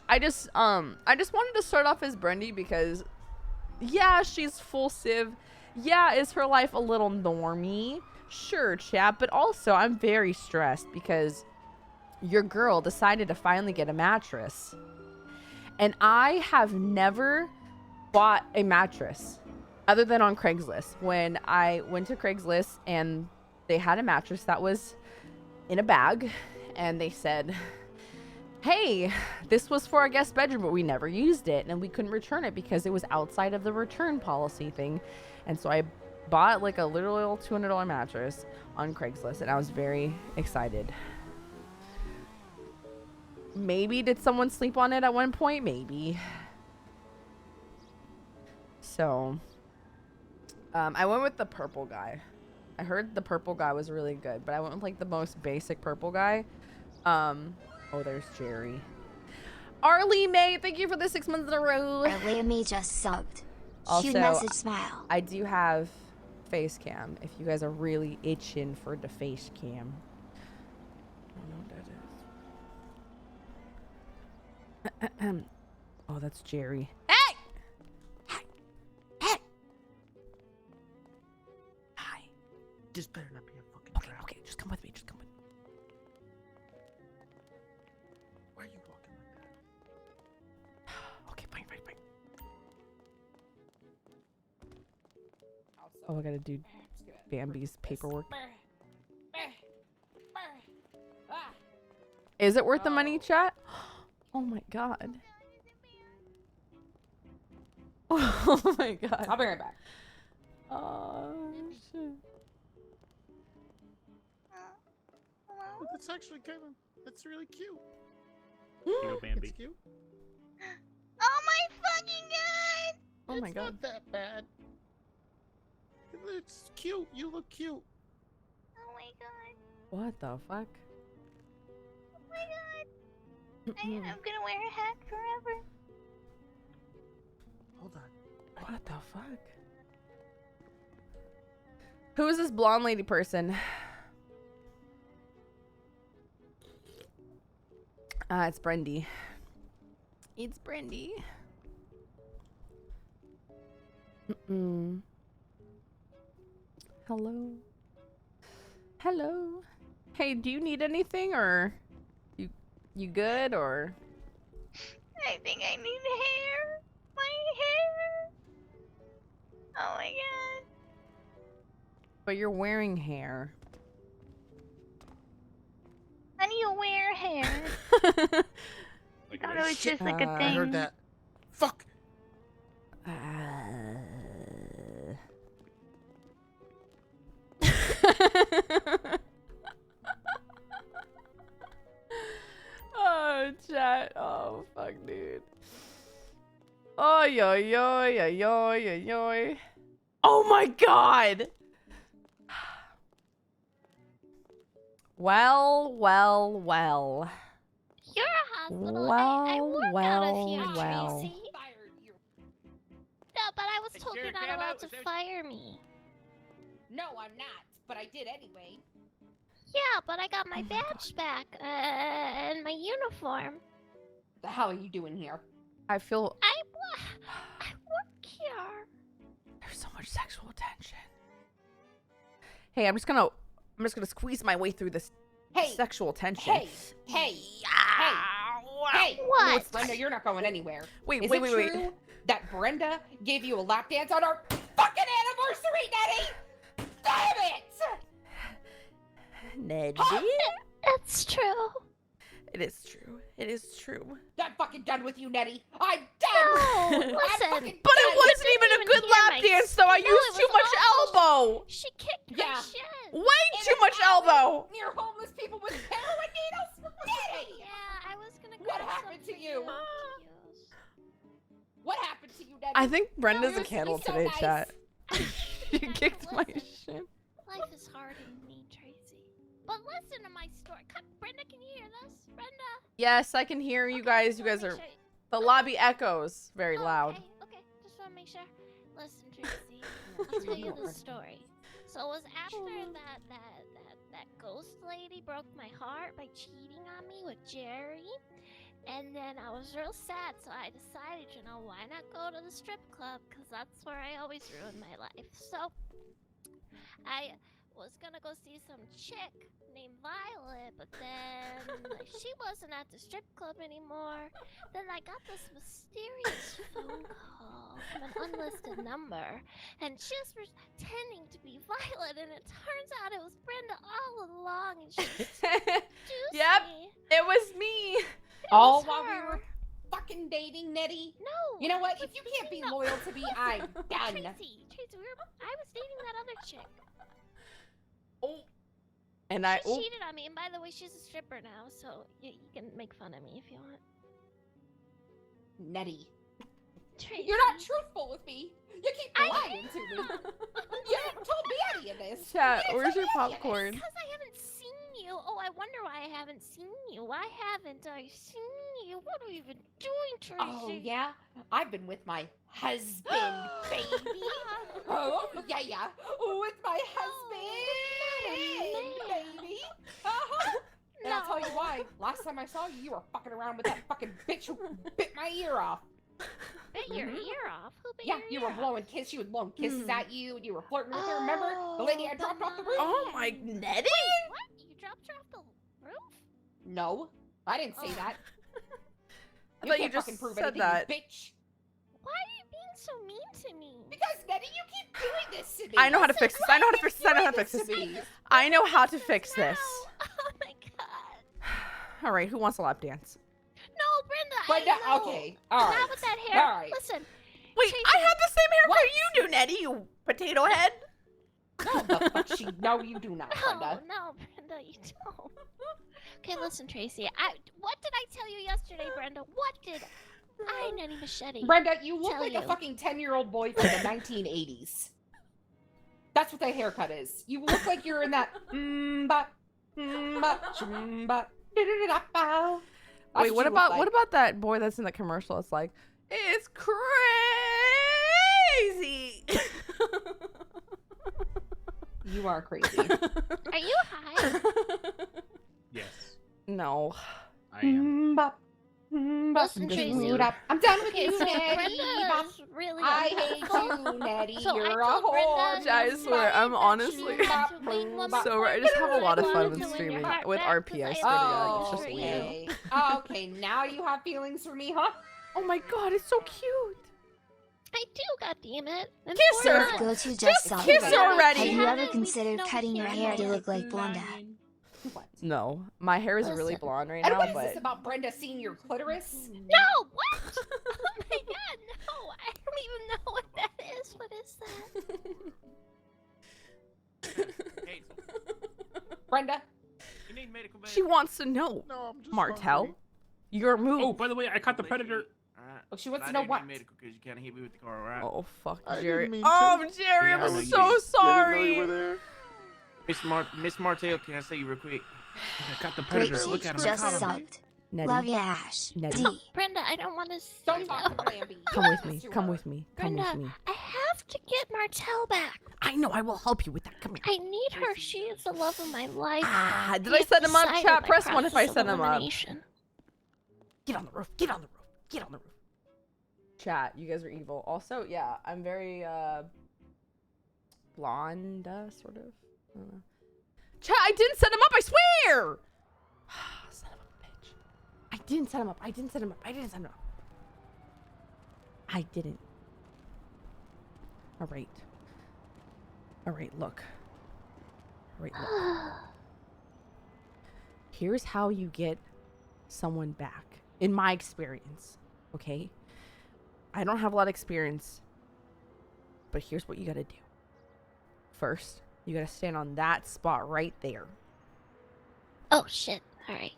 I just wanted to start off as Brendy because, yeah, she's full civ. Yeah, is her life a little normy? Sure, chat. But also, I'm very stressed because your girl decided to finally get a mattress. And I have never bought a mattress other than on Craigslist. When I went to Craigslist and they had a mattress that was in a bag and they said, hey, this was for our guest bedroom, but we never used it and we couldn't return it because it was outside of the return policy thing. And so I bought like a literal $200 mattress on Craigslist and I was very excited. Maybe did someone sleep on it at one point? Maybe. So I went with the purple guy. I heard the purple guy was really good, but I went with like the most basic purple guy. Oh, there's Jerry. Arlie May, thank you for the 6 months in a row. Arlie May just subbed. Also, Shoot message smile. I do have face cam if you guys are really itching for the face cam. I don't know what that is. Oh, that's Jerry. Hey! Hey! Hi. This better not be a fucking trap. Okay, just come with me. Why are you walking like that? Okay, fine. Oh, I gotta do Bambi's paperwork. Is it worth the money, chat? Oh my god. Oh my god. I'll be right back. Oh shit. Oh, that's actually that's really cute. Yo, Bambi. It's cute. Oh my fucking god! Oh my It's god. not that bad. It's cute. You look cute. Oh my god. What the fuck? Oh my god. I'm gonna wear a hat forever. Hold on. What the fuck? Who is this blonde lady person? It's Brendy. It's Brendy. Hello. Hello. Hey, do you need anything, or you good, or? I think I need hair. My hair. Oh my god. But you're wearing hair. How do you wear hair? I thought it was just like a thing. I heard that. Fuck. Oh, chat. Oh, fuck, dude. Oh, yo, yo, yo, yo, yo, yo. Oh my god. Well, well, well. You're a hospital. I Well, work out well, of here, well. Tracy. No, but I was told you're not allowed to fire me. No, I'm not, but I did anyway. Yeah, but I got my badge back and my uniform. The hell are you doing here? I feel I work here. there's so much sexual tension. Hey, I'm just gonna squeeze my way through this sexual tension. Hey, hey, hey! What? No, Brenda, you're not going anywhere. Wait, Is wait, it wait, true wait. that Brenda gave you a lap dance on our fucking anniversary, Nettie? Damn it! Neddy? That's true. It is true. It is true. I'm fucking done with you, Nettie. I'm done. No, I'm listen. fucking But it done. wasn't even a good lap dance, though. I No, used it too was much awful. elbow. She kicked Yeah. my shit. Way too much elbow. Near homeless people with heroin needles? Nettie! Yeah, I was gonna What grab happened to something you? to use. What happened to you, Nettie? I think Brenda's You're a candle so today, nice. chat. She Yeah, kicked my listen. shit. Life is hard in me, Tracy. But listen to my story. Brenda, can you hear this? Brenda? Yes, I can hear you guys. You guys are. The lobby echoes very loud. Okay, just want to make sure. Listen, Tracy, I'll tell you the story. So it was after that ghost lady broke my heart by cheating on me with Jerry. And then I was real sad, so I decided, you know, why not go to the strip club? Because that's where I always ruin my life. So I was gonna go see some chick named Violet, but then she wasn't at the strip club anymore. Then I got this mysterious phone call from an unlisted number, and she was pretending to be Violet, and it turns out it was Brenda all along, and she seduced Yep, me. it was me. All was while we her. were fucking dating, Nettie? No. You know what? If but you can't be no. loyal to me, I'm done. Tracy, I was dating that other chick. Oh. And I. She Oh. cheated on me, and by the way, she's a stripper now, so you can make fun of me if you want. Nettie. Tracy. You're not truthful with me. You keep lying to me. You haven't told me any of this. Chat, You didn't where's tell your me any of this. popcorn? Because I haven't seen you. Oh, I wonder why I haven't seen you. Why haven't I seen you? What are you even doing, Tracy? Oh, yeah? I've been with my husband, baby. Oh, yeah. With my husband, baby. Uh-huh. And I'll tell you why. Last time I saw you, you were fucking around with that fucking bitch who bit my ear off. Bit your ear off? Who bit Yeah, your you ear were off? blowing kisses. You were blowing kisses at you, and you were flirting with her. Remember the lady I dropped off the roof? Oh my, Nettie? What? You dropped her off the roof? No, I didn't say that. I thought you can't just fucking prove said anything, that. you bitch. Why are you being so mean to me? Because Nettie, you keep doing this to me. I know how to fix this. I know how to fix this. I know how to fix Doing this. to me. I know how to fix this. Oh my god. All right, who wants a lap dance? No, Brenda, Brenda, I know. okay, all right. Not with that hair. All right. Listen. Wait, Tracy, I have the same haircut What? you do, Nettie. You potato head. No, the fuck no, you do not, Brenda. No, Brenda, you don't. Okay, listen, Tracy. What did I tell you yesterday, Brenda? What did I, Nettie Machete? Brenda, you look Tell like you. a fucking 10-year-old boy from the 1980s. That's what that haircut is. You look like you're in that Wait, what about that boy that's in the commercial? It's like, it's crazy. You are crazy. Are you high? Yes, No. I am. Listen, Tracy. I'm done with Okay, you, so Nettie. Brenda is really I hate unhelpful. you, Nettie. So You're I a told whore. Brenda I swear, I'm honestly so so I just have a lot of fun with streaming with RP. I swear to God, it's just weird. Okay. Okay, now you have feelings for me, huh? Oh my God, it's so cute. I do, goddammit. Kiss her. Go to Just Summit. kiss her already. Have you ever considered cutting your hair to look like Blonda? No, my hair is really blonde right And now, what is but this about Brenda seeing your clitoris? No, what? Oh my God, no! I don't even know what that is. What is that? Hey, Brenda? you need medical she wants to know. No, I'm just Martel, hungry. your move. Oh, by the way, I caught the predator. Oh, she wants to know what? Medical because you kind of hit me with the car, right? Oh fuck, I didn't Jerry. mean Oh, to. Jerry, Yeah, I I'm know you so did. I didn't know sorry. you were there. Miss Martell, can I say you real quick? I got the Great predator. Look at him. just I caught him. subbed. Nettie, Love ya, Ash. Nettie. D. Brenda, I don't want to. Don't talk to Bambi. Come with me. Come with me. Come Brenda, with me. I have to get Martel back. I know. I will help you with that. Come here. I need her. She is the love of my life. Ah, did We I have set him up? decided Chat, by press one if I process set of him up. elimination. Get on the roof. Get on the roof. Get on the roof. Chat, you guys are evil. Also, yeah, I'm very blonde, sort of. I don't know. Chat, I didn't set him up. I swear. Son of a bitch. I didn't set him up. I didn't set him up. I didn't set him up. I didn't. All right. All right. Look. All right. Look. Here's how you get someone back, in my experience. Okay. I don't have a lot of experience, but here's what you gotta do. First, you gotta stand on that spot right there. Oh shit! All right.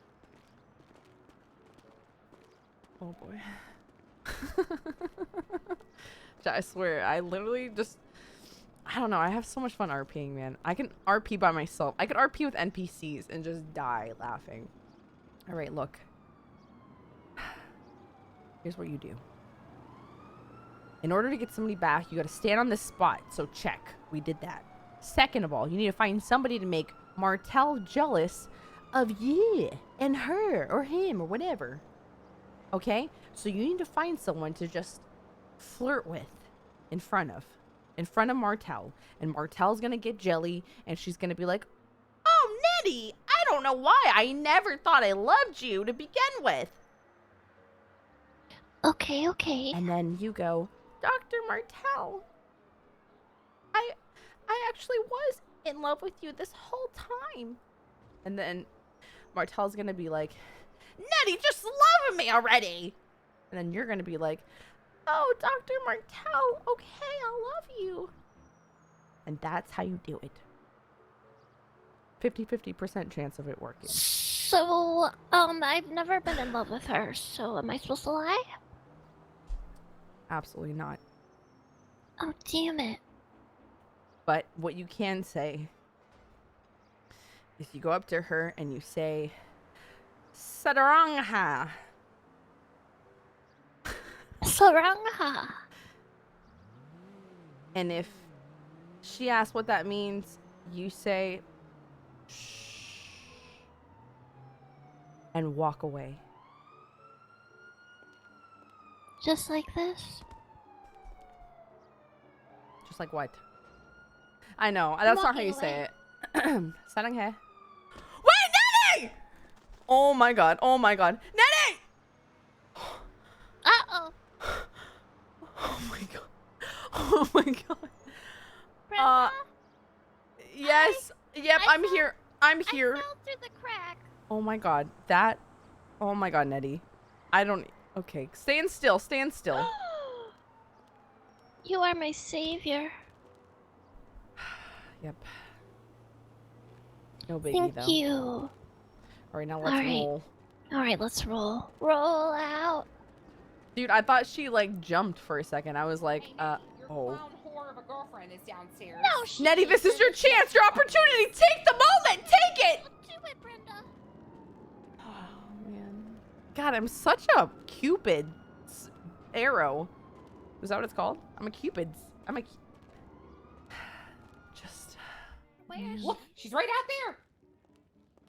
Oh boy. I swear, I literally just, I don't know. I have so much fun RPing, man. I can RP by myself. I could RP with NPCs and just die laughing. All right, look. Here's what you do. In order to get somebody back, you got to stand on this spot. So check. We did that. Second of all, you need to find somebody to make Martel jealous of you and her or him or whatever. Okay? So you need to find someone to just flirt with in front of Martel. And Martel's going to get jelly and she's going to be like, "Oh, Nettie, I don't know why. I never thought I loved you to begin with." Okay, okay. And then you go, "Dr. Martel, I actually was in love with you this whole time." And then Martel's gonna be like, "Nettie, just love me already." And then you're gonna be like, "Oh, Dr. Martel, okay, I love you." And that's how you do it. 50% chance of it working. So, I've never been in love with her. So, am I supposed to lie? Absolutely not. Oh, damn it. But what you can say is you go up to her and you say, "Sadarangha." Sarangha. And if she asks what that means, you say, "Shh," and walk away. Just like this? Just like what? I know. That's not how you walking say it. Sarangha. Wait, Nettie! Oh my god. Oh my god. Nettie! Uh-oh. Oh my god. Oh my god. Brenda? Yes. Yep, I'm here. I'm here. I fell through the crack. Oh my god. That. Oh my god, Nettie. I don't. Okay. Stand still. Stand still. You are my savior. Yep. No biggie, Thank though. you. All right, now let's All right. roll. Alright, let's roll. Roll out. Dude, I thought she, like, jumped for a second. I was like, oh. Clown whore of a girlfriend is downstairs. No, she Nettie, this is your chance, your opportunity. Take the moment. Take it. Do it, Brenda. Oh, man. God, I'm such a Cupid's arrow. Is that what it's called? I'm a Cupid's. Just. Where is Look, she's right out there.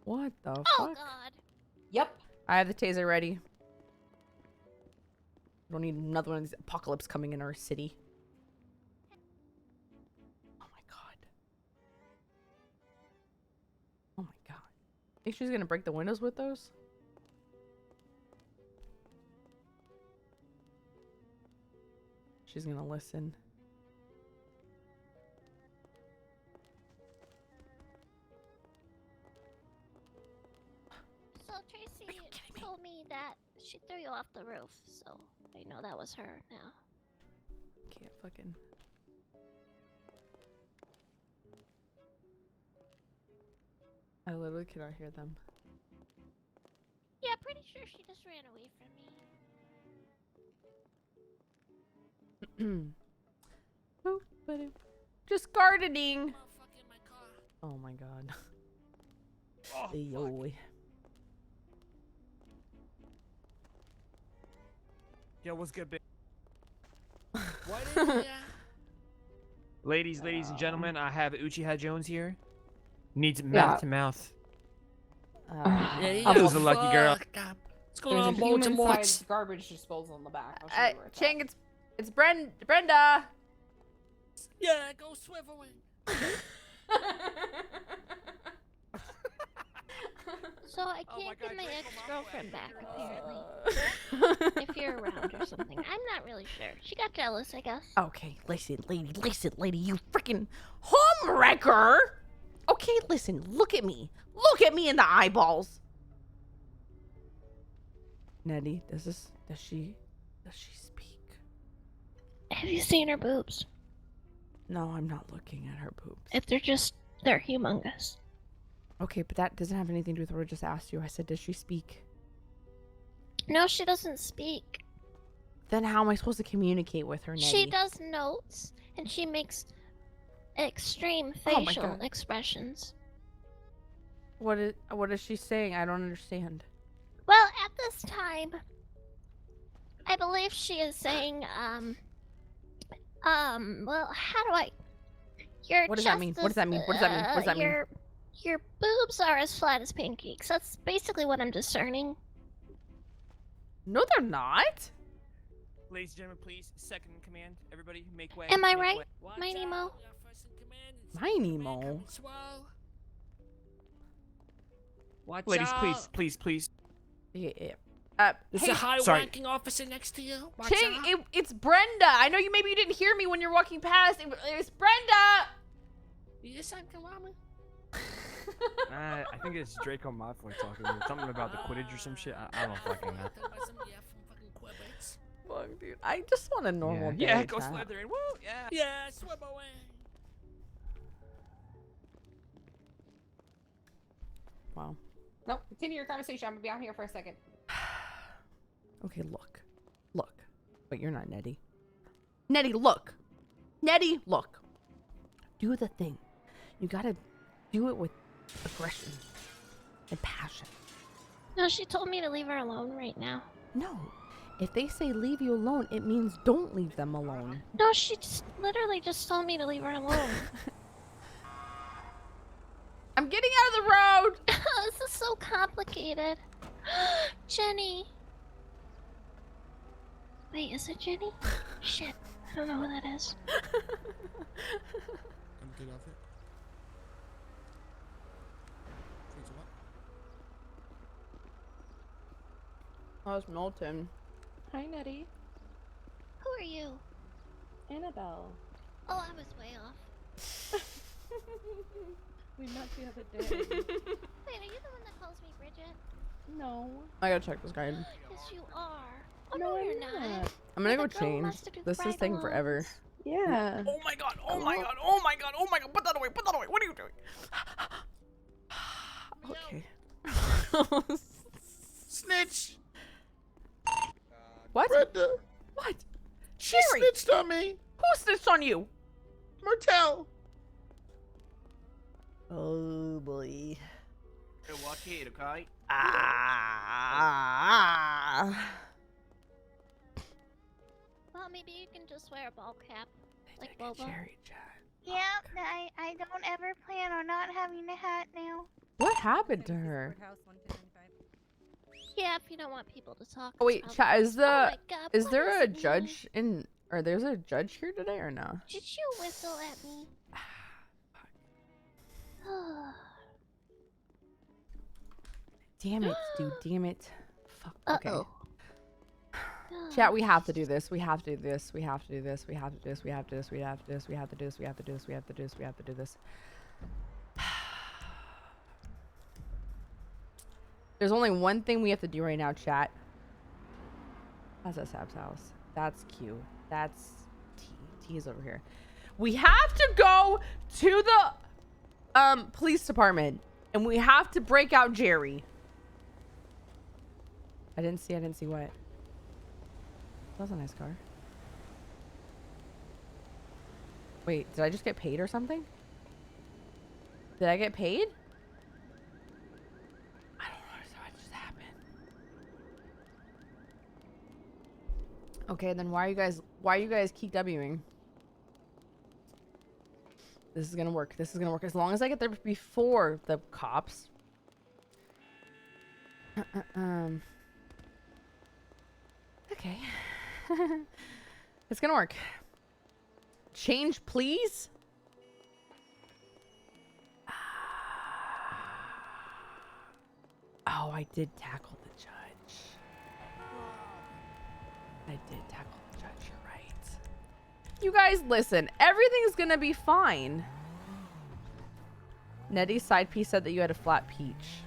What the Oh, fuck? God. Yep. I have the taser ready. Don't need another one of these apocalypse coming in our city. Oh my god. Oh my god. Think she's gonna break the windows with those? She's gonna listen. So Tracy told me that she threw you off the roof, so I know that was her now. Can't fucking. I literally cannot hear them. Yeah, pretty sure she just ran away from me. Boop, ba-doop. Just gardening. Oh my god. Yo. Yo, what's good, bitch? What is it? Ladies and gentlemen, I have Uchiha Jones here. Needs Yeah. mouth to mouth. Yeah, Who's the lucky girl? What's going on, There's a human Baltimore? sized garbage disposal in the back. I'll show you where it's Chang, it's Brenda. Yeah, go swiveling. So I can't get my ex-girlfriend back, apparently. If you're around or something. I'm not really sure. She got jealous, I guess. Okay, listen, lady, you freaking homewrecker. Okay, listen, look at me. Look at me in the eyeballs. Nettie, does she speak? Have you seen her boobs? No, I'm not looking at her boobs. If they're humongous. Okay, but that doesn't have anything to do with what I just asked you. I said, does she speak? No, she doesn't speak. Then how am I supposed to communicate with her, Nettie? She does notes, and she makes extreme Oh my facial God. expressions. What is she saying? I don't understand. Well, at this time, I believe she is saying, well, how do I... What does that mean? What does that mean? What does that mean? What does that mean? Your boobs are as flat as pancakes. That's basically what I'm discerning. No, they're not. Ladies and gentlemen, please, second in command. Everybody, make way. Am I make right, way. my Nemo? My Nemo. Watch Ladies, out. please. Yeah. There's Hey, a high sorry. ranking officer next to you. Watch Ching, out. it's Brenda. I know maybe you didn't hear me when you're walking past. It's Brenda. Yes, I'm Kalama. I think it's Draco Malfoy talking. Something about the Quidditch or some shit. I don't fucking know. Fuck, dude. I just want a normal day. Yeah, go chat. Slytherin. Woo, yeah. Yeah, swim away. Wow. Nope. Continue your conversation. I'm gonna be out here for a second. Okay, look. But you're not Nettie. Nettie, look. Do the thing. You gotta do it with aggression and passion. No, she told me to leave her alone right now. No. If they say leave you alone, it means don't leave them alone. No, she just literally just told me to leave her alone. I'm getting out of the road. This is so complicated. Jenny. Wait, is it Jenny? Shit, I don't know who that is. I'm good off it. Oh, it's Milton. Hi, Nettie. Who are you? Annabelle. Oh, I was way off. We met the other day. Wait, are you the one that calls me Bridget? No. I gotta check this guy in. Yes, you are. Oh, No, no, I'm you're not. I'm gonna You're go the girl who change. wants to do This is bridal taking forever. loans. Yeah. Oh my god, What are you doing? Okay. Snitch. What? Brenda. What? She Sherry! snitched on me. Who snitched on you? Martel. Oh boy. Watch it, okay? Well, maybe you can just wear a ball cap, like Boba. Yeah, I don't ever plan on not having a hat now. What happened to her? Yeah, if you don't want people to talk. Oh wait, about chat, it. is Oh my the God, is what there a it mean? judge in or there's a judge here today or no? Did you whistle at me? Damn it, dude, damn it. Fuck. Okay. Uh-oh. Chat, we have to do this. We have to do this. We have to do this. We have to do this. We have to do this. We have to do this. We have to do this. We have to do this. We have to do this. We have to do this. There's only one thing we have to do right now, chat. That's at Sab's house. That's Q. That's T. T is over here. We have to go to the police department and we have to break out Jerry. I didn't see what. That was a nice car. Wait, did I just get paid or something? Did I get paid? I don't know what just happened. Okay, then why are you guys keep Wing? This is gonna work. This is gonna work. As long as I get there before the cops. Okay. It's gonna work. Change, please. Oh, I did tackle the judge. I did tackle the judge. You're right. You guys, listen. Everything's gonna be fine. Nettie's side piece said that you had a flat peach.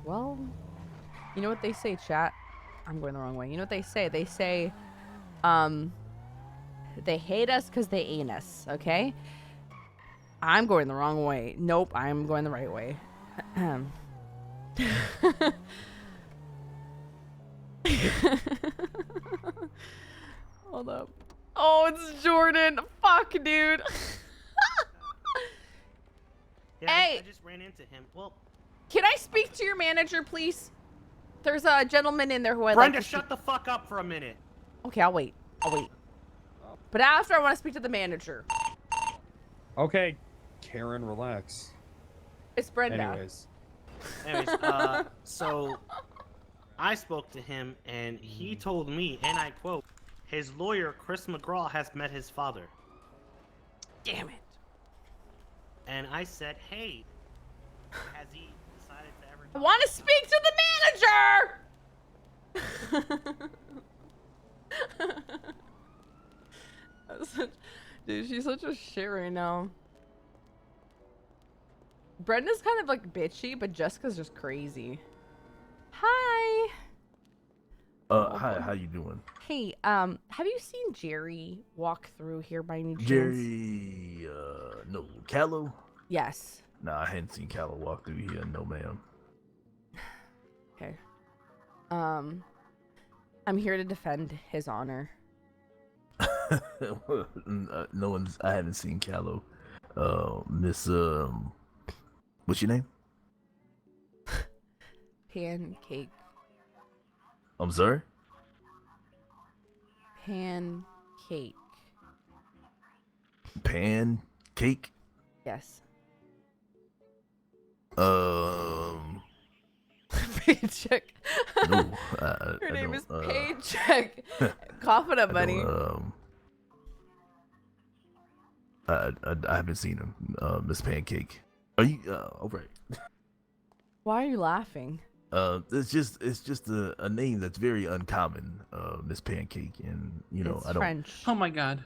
Well, you know what they say, chat? I'm going the wrong way. You know what they say? They say, they hate us because they ain't us, okay? I'm going the wrong way. Nope, I'm going the right way. Hold up. Oh, it's Jordan. Fuck, dude. Yeah, Hey. I just ran into him. Well, Can I speak to your manager, please? There's a gentleman in there who I'd Brenda, like to shut the fuck up for a minute. Okay, I'll wait. I'll wait. But after, I want to speak to the manager. Okay, Karen, relax. It's Brenda. Anyways, so I spoke to him and he told me, and I quote, his lawyer, Chris McGraw, has met his father. Damn it. And I said, hey, has he decided to ever... I want to speak to the manager! Dude, she's such a shit right now. Brenda's kind of like bitchy, but Jessica's just crazy. Hi! Hi, how you doing? Hey, have you seen Jerry walk through here by any chance? Jerry, no, Callow? Yes. Nah, I hadn't seen Callow walk through here, no ma'am. Okay. I'm here to defend his honor. No one's, I haven't seen Callow. Miss, what's your name? Pancake. I'm sorry? Pancake. Pancake? Yes. Paycheck. No, Her name is don't, Paycheck. Cough it up, buddy. I haven't seen him, Miss Pancake. Are you, alright. Why are you laughing? It's just a name that's very uncommon, Miss Pancake, and you know, It's I don't. French. Oh my god.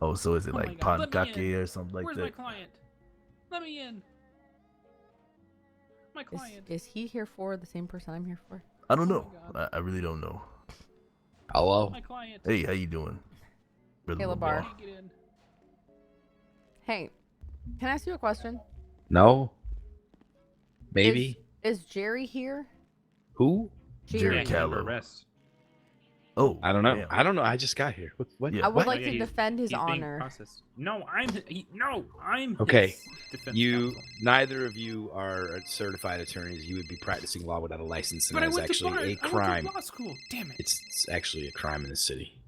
Oh, so is it Oh my like God. Let me pancake in. or something like Where's that? my client? Let me in. My client. Is he here for the same person I'm here for? I don't know. I really don't know. Hello. My client. Hey, how you doing? Brother Hey, Lamar? Labar. Hey, can I ask you a question? No. Maybe. Is Jerry here? Who? Jerry Yeah, Callow. arrest. Oh, I don't know. damn. I don't know. I just got here. What? I would what? like to defend his he's being honor. processed. No, I'm Okay, his defense you counsel. neither of you are certified attorneys. You would be practicing law without a license, and But I that is went to actually bar- a I went to crime. law school. Damn it. It's actually a crime in the city.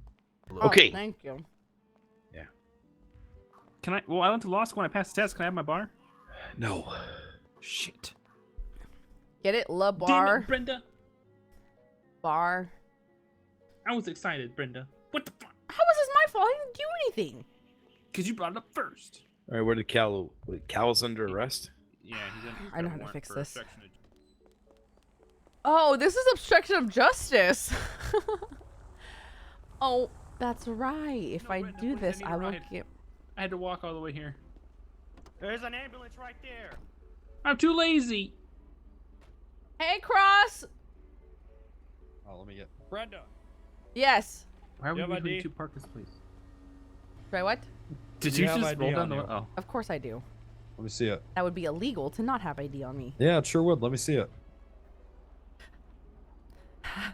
Oh, Okay. thank you. Can I? Well, I went to law school and I passed the test. Can I have my bar? No. Shit. Get it? La Damn bar. it, Brenda. Bar. I was excited, Brenda. What the fuck? How was this my fault? I didn't do anything. Because you brought it up first. All right, where did Cal? Cal's under arrest. Yeah, he's under. I know how to warrant fix for this. obstruction of- Oh, this is obstruction of justice. Oh, that's right. If I Brenda, do please, this, I need I a will ride. get. I had to walk all the way here. There's an ambulance right there. I'm too lazy. Hey, Cross. Oh, let me get Brenda. Yes. Why are we You have between ID? two parkers, please? Try what? Did You you have just ID roll down on the? you. Oh. Of course I do. Let me see it. That would be illegal to not have ID on me. Yeah, it sure would. Let me see it.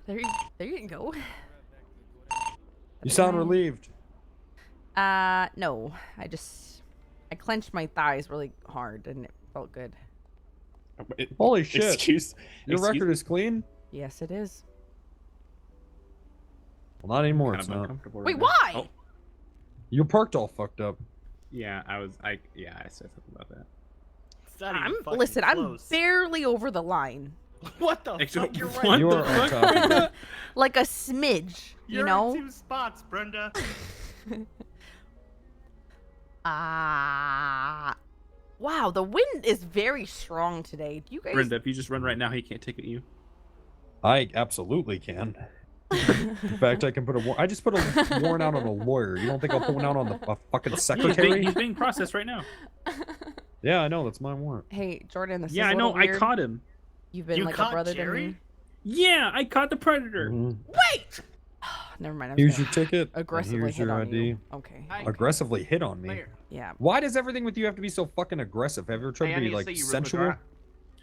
There you go. You sound relieved. No. I clenched my thighs really hard and it felt good. Holy shit. Excuse. Your record is clean? Yes, it is. Well, not anymore. Kind It's of not. uncomfortable. Wait, right now. why? Oh, You parked all fucked up. yeah, I said something about that. It's not even fucking Listen, I'm close. barely over the line. What the Actually, fuck? You're what right. You are on top of it. Like a smidge, You're you know? in 2 spots, Brenda. Wow, the wind is very strong today. Do you guys Brenda, if you just run right now, he can't ticket you. I absolutely can. In fact, I can put a I just put a warrant out on a lawyer. You don't think I'll put one out on a fucking secretary? He's being processed right now. Yeah, I know. That's my warrant. Hey, Jordan, this Yeah, is I a know. little I weird. caught him. You've been You like a caught brother Jerry? to me. Yeah, I caught the predator. Mhm. Wait! Never mind. I was Here's gonna your ticket. and aggressively here's hit your on ID. you. Okay. Aggressively hit on me. Yeah. Why does everything with you have to be so fucking aggressive? Have you ever tried to be like sensual?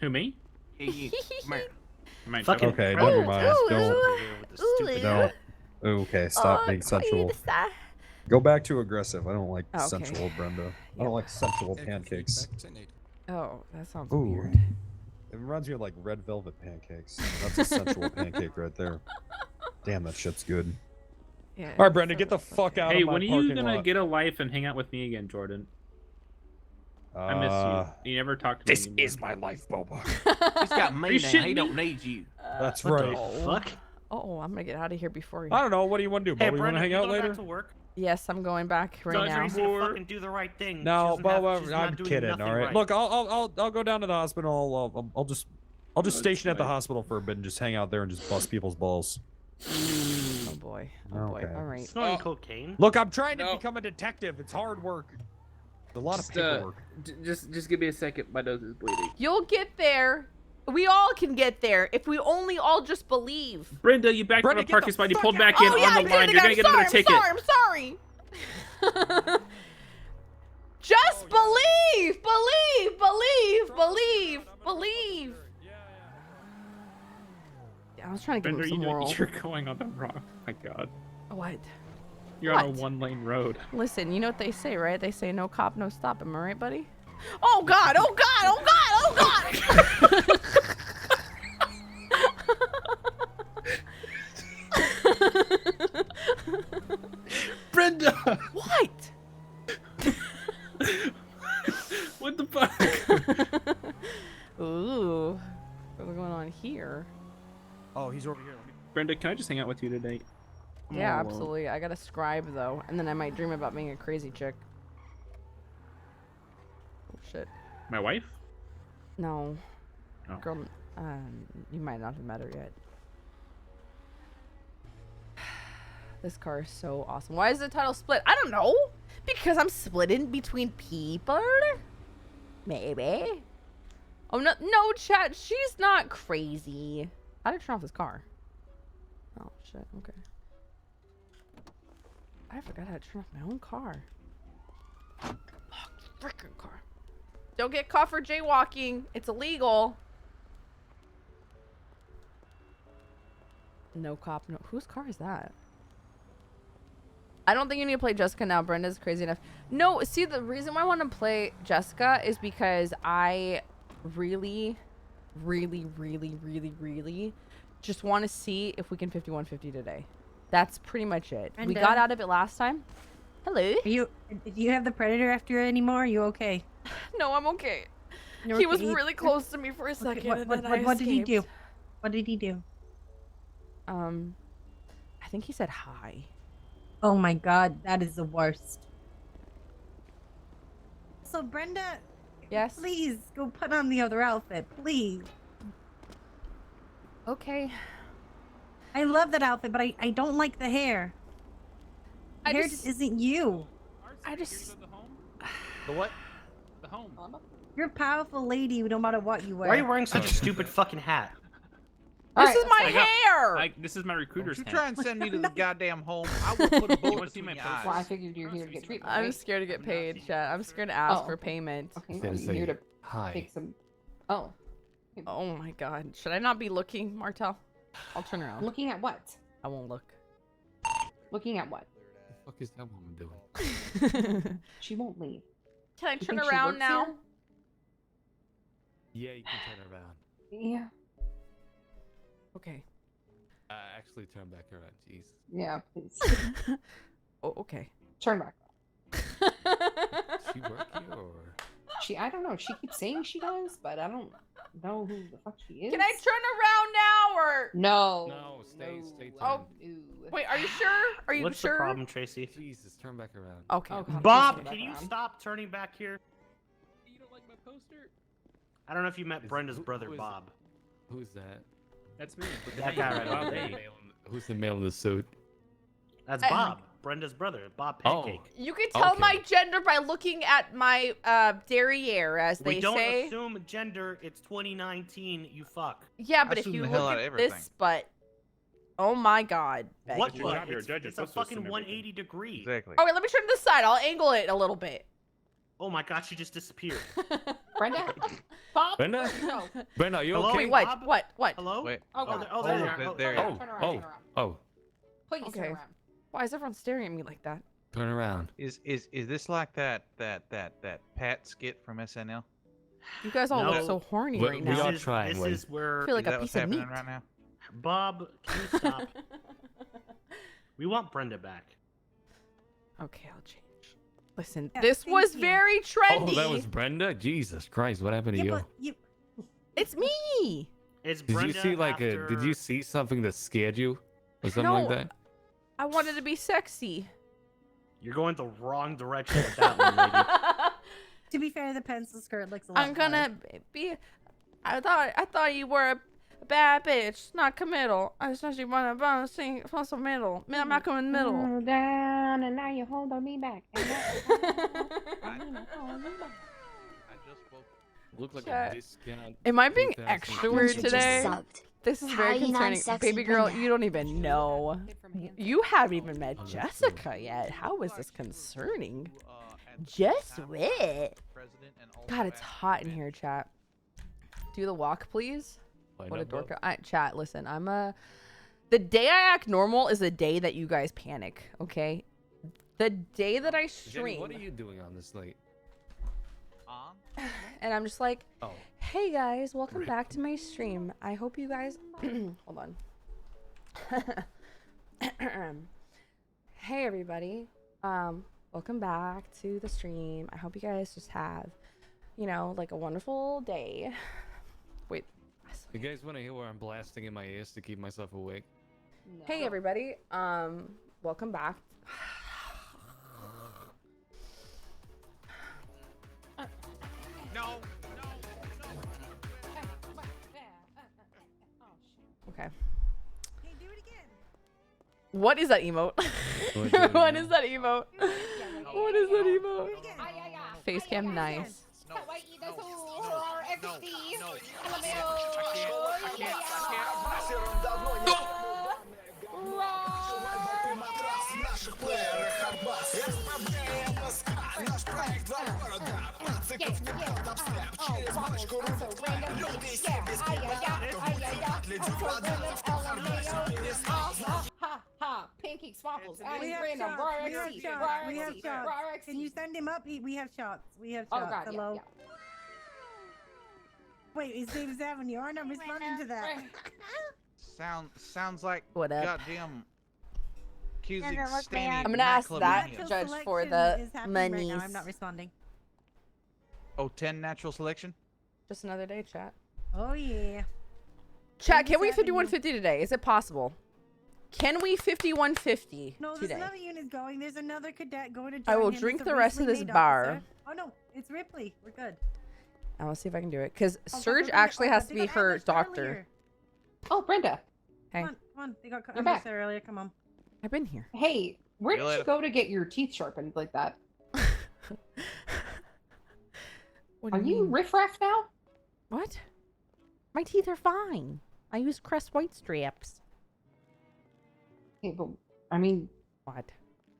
Who, me? I might Fucking Okay, predator never mind. test Don't. over here with the stupid- Don't. Okay, stop being sensual. Go back to aggressive. I don't like Okay. sensual, Brenda. I don't like sensual pancakes. Oh, that sounds Ooh. weird. It reminds me of like red velvet pancakes. That's a sensual pancake right there. Damn, that shit's good. Yeah. All right, Brenda, get the fuck out Hey, of my when are you parking gonna lot. get a life and hang out with me again, Jordan? I miss you. You never talked to This me anymore. is my life, Boba. He's got Are me you now. shitting He me? don't need you. That's What right. the fuck? Oh, I'm gonna get out of here before you. I don't know. What do you want to do, Hey, Boba? You want Brenda, to hang you out going later? back to work? Yes, I'm going back right Tell now. Tracy to fucking do the right thing. No, She doesn't have- she's Boba, not I'm doing kidding. nothing All right. right. Look, I'll go down to the hospital. I'll just station at the hospital for a bit and just hang out there and just bust people's balls. Oh boy. Oh boy. Okay. All right. Snorting cocaine. Look, I'm trying to No. become a detective. It's hard work. It's a lot of Just, paperwork. just give me a second. My nose is bleeding. You'll get there. We all can get there if we only all just believe. Brenda, you backed Brenda, out of get parking the spot. You fuck pulled out. back in Oh yeah, on the line. You're gonna get another ticket. I'm sorry. Just believe, believe. Yeah, I was trying to give Brenda, him some moral. you're going on the wrong. Oh my God. What? You're on a What? 1-lane road. Listen, you know what they say, right? They say no cop, no stop. Am I right, buddy? Oh God! Oh God! Oh God! Oh God! Brenda! What? What the fuck? Ooh, what's going on here? Oh, he's over here. Brenda, can I just hang out with you today? I'm Yeah, all alone. absolutely. I gotta scribe though, and then I might dream about being a crazy chick. Oh shit. My wife? No. Oh. Girl, you might not have met her yet. This car is so awesome. Why is the title split? I don't know. Because I'm split in between people? Maybe. Oh, no, chat. She's not crazy. How did I turn off this car? Oh, shit. Okay. I forgot how to turn off my own car. Oh, freaking car. Don't get caught for jaywalking. It's illegal. No cop. No. Whose car is that? I don't think you need to play Jessica now. Brenda's crazy enough. No, see, the reason why I want to play Jessica is because I really just want to see if we can 5150 today. That's pretty much it. We Brenda. got out of it last time. Hello. Do you have the predator after you anymore? Are you okay? No, I'm okay. You're He was okay. really close to me for a Okay, second, what, and what, then what, I what did he do? escaped. What did he do? I think he said hi. Oh my god, that is the worst. So Brenda, yes, please go put on the other outfit, please. Okay. I love that outfit, but I don't like the hair. The hair just- just isn't you. I just. The what? The home. You're a powerful lady no matter what you wear. Why are you wearing such a stupid fucking hat? This is my hair! This is my recruiter's You hat. try and send me to the goddamn home. I will put a bullet see between my your poster? eyes. Well, I figured you're here to get treatment. I'm right? scared to get paid, chat. I'm scared to ask Oh, for okay. payment. Okay, well, you're here to take some. Oh. Oh my god. Should I not be looking, Martel? I'll turn around. Looking at what? I won't look. Looking at what? What the fuck is that woman doing? She won't leave. Can I You turn think she around works now? here? Yeah, you can turn around. Yeah. Okay. Actually, turn back around. Jeez. Yeah, please. Oh, okay. Turn back. She work here or? I don't know. She keeps saying she does, but I don't know who the fuck she is. Can I turn around now or? No. No, stay. Oh, wait. Are you sure? Are you What's sure? the problem, Tracy? Jesus, turn back around. Okay. Oh, God, Bob, please can you turn back stop turning back here? You don't like my poster? I don't know if you met Brenda's brother, Bob. Who's that? That's me. That guy right over there. Who's the male in the suit? That's Bob, Brenda's brother, Bob Pancake. You can tell Okay. my gender by looking at my derriere, as they We don't say. assume gender. It's 2019. You fuck. Yeah, but if assume you the look hell out at of everything. this butt, oh my god. Becky. What? Your job here, It's, judge, you're it's a supposed to fucking assume 180 degree. Exactly. Oh wait, let me turn to the side. I'll angle it a little bit. Oh my god, she just disappeared. Brenda? Bob? Brenda? No. Brenda, are you Hello? okay? Wait, Bob? what? Hello? Wait. Oh, God. Oh, there you are. there you turn are. around, turn around, Oh, turn around. oh, Please Okay. turn around. Why is everyone staring at me like that? turn around. Is this like that Pat skit from SNL? You guys all No. look so horny We- right we now. are trying, This Wade. is where I feel like Is a that what's piece of happening meat. right now? Bob, can you stop? We want Brenda back. Okay, I'll change. Listen, Yeah, this thank was you. very trendy. Oh, that was Brenda? Jesus Christ, what happened to Yeah, you? but you. It's me. It's Did Brenda you see like after... did you see something that scared you? Or something No. like that? I wanted to be sexy. You're going the wrong direction with that one, lady. To be fair, the pencil skirt looks a lot. I'm gonna be. I thought you were a bad bitch, not committal. I just want to sing for some middle. I'm not coming middle. Oh, down, and now you're holding me back. Look like Chat. a discount. Am I being 2000. extra weird today? This is very Highly concerning. non-sexy Baby girl, Brenda. you don't even know. You haven't even met Jessica yet. How is this concerning? Just wait. God, it's hot in here, chat. Do the walk, please. Why What a not both? dork. Chat, listen, the day I act normal is the day that you guys panic, okay? The day that I Jenny, stream what are you doing on this late? and I'm just like, Oh. hey guys, welcome back to my stream. I hope you guys hold on. Hey everybody. Welcome back to the stream. I hope you guys just have, like a wonderful day. Wait. You guys want to hear where I'm blasting in my ears to keep myself awake? Hey everybody. Welcome back. No. Okay. Hey, do it again. What is that emote? What is that emote? What is that emote? Face cam nice. Ha ha! Pancake waffles. We Addie's have random. shots. Raw We have XC. shots. Raw We have XC. shots. Raw XC. Can you send him up? We have shots. We have Oh shots. god, Hello. yeah. Wait, his name is Evan. You are not responding to that. Sounds like What up? goddamn accusing Doesn't look Stanley. bad. I'm gonna ask Maclamania. that Natural judge for selection the is happening right monies. now. I'm not responding. Oh, 10 natural selection? Just another day, chat. Oh yeah. Chat, can we Avenue. 5150 today? Is it possible? Can we 5150 No, there's today? another unit going. There's another cadet going to join I will him. drink It's a the rest of recently this made bar. officer. Oh no, it's Ripley. We're good. I will see if I can do it. Because Oh, Surge they actually has to they be got her ambushed doctor. earlier. Oh, Brenda. Hey, Come on. They got You're ambushed back. there earlier. Come on. I've been here. Hey, where See you did you later. go to get your teeth sharpened like that? What do Are you mean? riffraff now? What? My teeth are fine. I use Crest White straps. Hey, but I mean, What?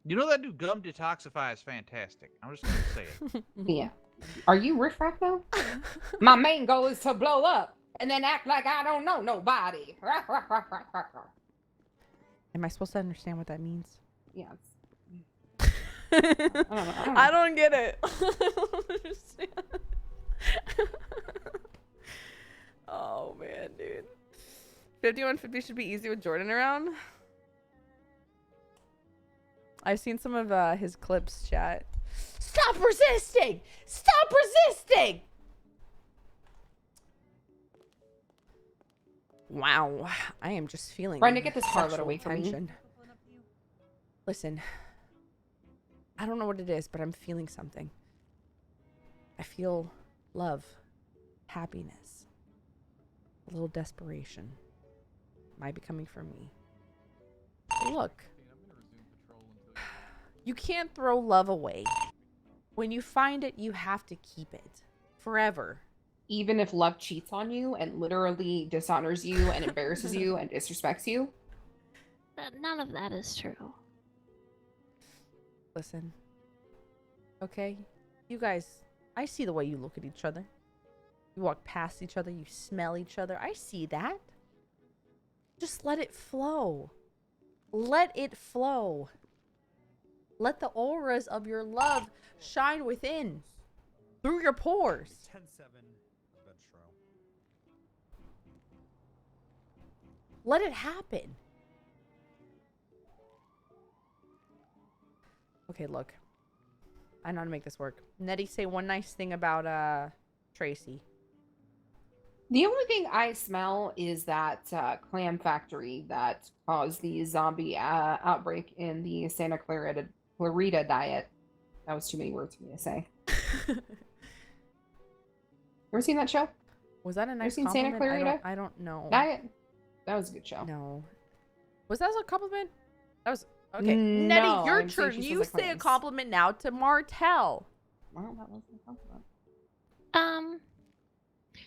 You know that new gum detoxify is fantastic. I'm just gonna say it. yeah. Are you riffraff now? My main goal is to blow up and then act like I don't know nobody. Am I supposed to understand what that means? Yeah. I don't get it. I don't understand. Oh man, dude. 5150 should be easy with Jordan around. I've seen some of his clips, chat. Stop resisting! Stop resisting! Wow, I am just feeling Brenda, get this harlot sexual away from me. tension. Listen, I don't know what it is, but I'm feeling something. I feel love, happiness, a little desperation. Might be coming from me. Look, you can't throw love away. When you find it, you have to keep it forever. Even if love cheats on you and literally dishonors you and embarrasses you and disrespects you. None of that is true. Listen, okay? You guys, I see the way you look at each other. You walk past each other, you smell each other. I see that. Just let it flow. Let it flow. Let the auras of your love shine within, through your pores. 10-7. Let it happen. Okay, look. I know how to make this work. Nettie, say one nice thing about Tracy. The only thing I smell is that clam factory that caused the zombie outbreak in the Santa Clarita diet. That was too many words for me to say. Ever seen that show? Was that a nice seen Santa compliment? Clarita? I don't know. Diet? That was a good show. No. Was that a compliment? That was okay. No, Nettie, your I'm saying turn. she You says the say a clams. compliment now to Martell. Well, that wasn't a compliment.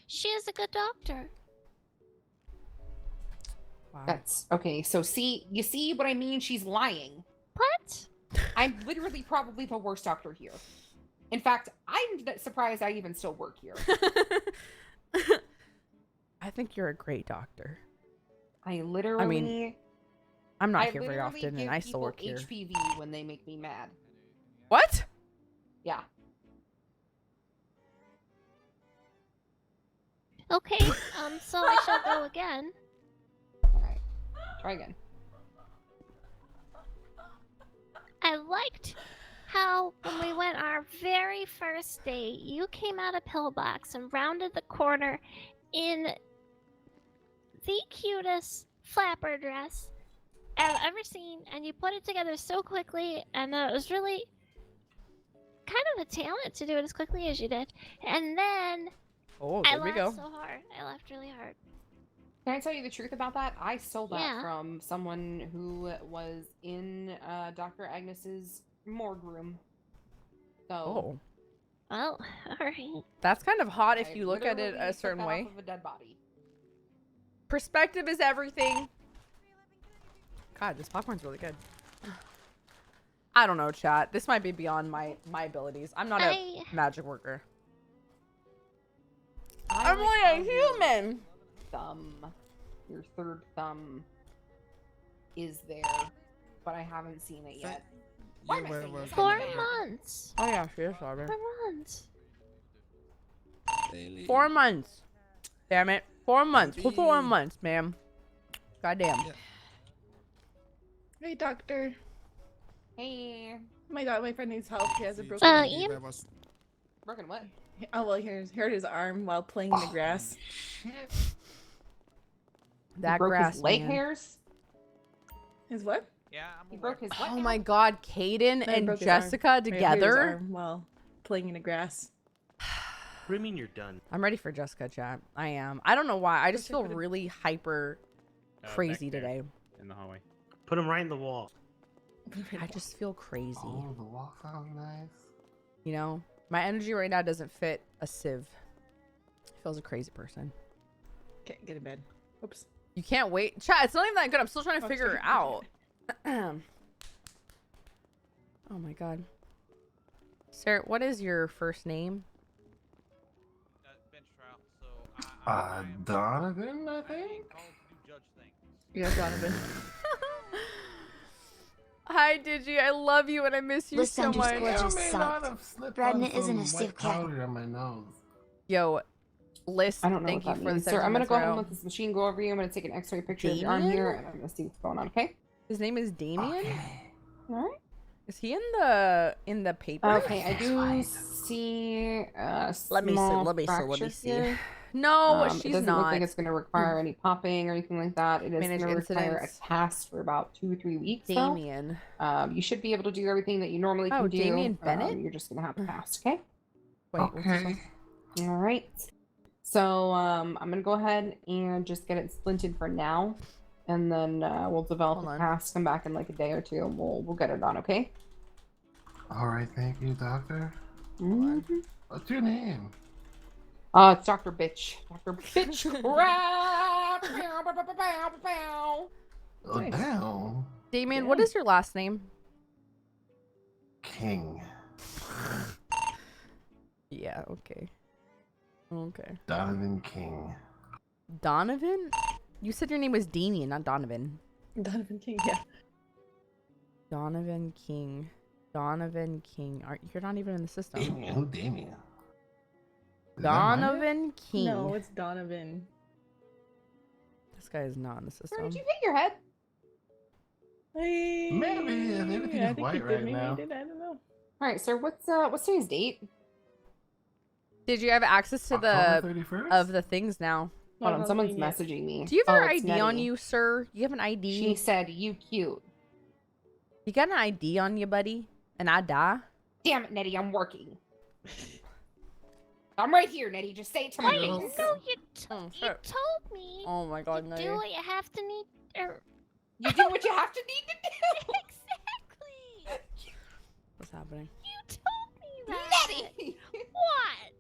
She is a good doctor. Wow. That's okay. So you see what I mean? She's lying. What? I'm literally probably the worst doctor here. In fact, I'm surprised I even still work here. I think you're a great doctor. I literally. I'm not I here very literally often, give and I still people work here. HPV when they make me mad. What? Yeah. Okay, so I shall go again. Alright. Try again. I liked how when we went our very first date, you came out of Pillbox and rounded the corner in the cutest flapper dress I've ever seen, and you put it together so quickly, and it was really kind of a talent to do it as quickly as you did. And then Oh, I there we laughed go. so hard. I laughed really hard. Can I tell you the truth about that? I stole that Yeah. from someone who was in Dr. Agnes's morgue room. So Oh, Well, alright. that's kind of hot if I you look at it literally a took certain that way. off of a dead body. Perspective is everything. God, this popcorn's really good. I don't know, chat. This might be beyond my abilities. I'm not a magic worker. I I'm like only how a your human. Thumb, your third thumb, is there, but I haven't seen it yet. Why am I saying this? 4 months. Oh yeah, she is sorry. 4 months. 4 months. Damn it. 4 months. For 4 months, ma'am. Goddamn. Hey, doctor. Hey. Oh my god, my friend needs help. He has a broken. Ian? Broken what? Oh well, he hurt his arm while playing in the grass. That broke grass, his leg man. hairs. His what? Yeah, He broke his what? Oh my god, Caden No, he and broke his arm. Jessica Or he hurt his together? arm while playing in the grass. What do you mean you're done? I'm ready for Jessica, chat. I am. I don't know why. I just feel Jessica. really hyper Back crazy there, today. in the hallway. Put him right in the wall. I just feel crazy. Oh, the wall sounds nice. You know? My energy right now doesn't fit a sieve. Feels a crazy person. Can't get in bed. Oops. You can't wait. Chat, it's not even that good. I'm still trying to figure it out. Oh my god. Sir, what is your first name? Bench trial. So Donovan, I think. Yeah, Donovan. Hi, Digi. I love you and I miss you so much. Rednut isn't a stiff cat. On my nose. Yo, Liz, I don't know thank what you that for means. the Sir, I'm gonna go ahead and throw. let this machine go over you. I'm gonna take an X-ray picture of your arm here, and I'm gonna see what's going on. Okay? His name is Damien. All right. Is he in the paper? Okay, I do see a Let me see, small let me see, let me fracture see. here. No, It she's doesn't not. look like it's going to require any popping or anything like that. It is Manage going to require a incidents. cast for about 2-3 weeks. though. Damien. You should be able to do everything that you normally Oh, can do. Damien Bennett? You're just going to have to cast, okay? Wait, what's this one? All right. So I'm going to go ahead and just get it splinted for now. And then we'll develop a cast, come back in like a day or two, and we'll get it on, okay? All right, thank you, doctor. Mhm. What's your name? It's Dr. Bitch. Dr. Bitch. Oh, down. Damien, what is your last name? King. Yeah, okay. Okay. Donovan King. Donovan? You said your name was Damien, not Donovan. Donovan King, yeah. Donovan King. Donovan King. You're not even in the system. Damien? Who Damien? Is that mine? Donovan King. No, it's Donovan. This guy is not in the system. Did you hit your head? Maybe. Everything is white right now. I don't know. All right, sir. What's today's date? Did you have access to October the 31st? of the things now? Hold on, someone's messaging me. Do you have your it's ID on Nettie. you, sir? You have an ID? She said, "You cute." You got an ID on you, buddy? And I die? Damn it, Nettie, I'm working. I'm right here, Nettie. Just say it to my Wait, face. no, you told me Oh my god, to no. do what you have to need. You do what you have to need to do. Exactly. What's happening? You told me that. Nettie. What?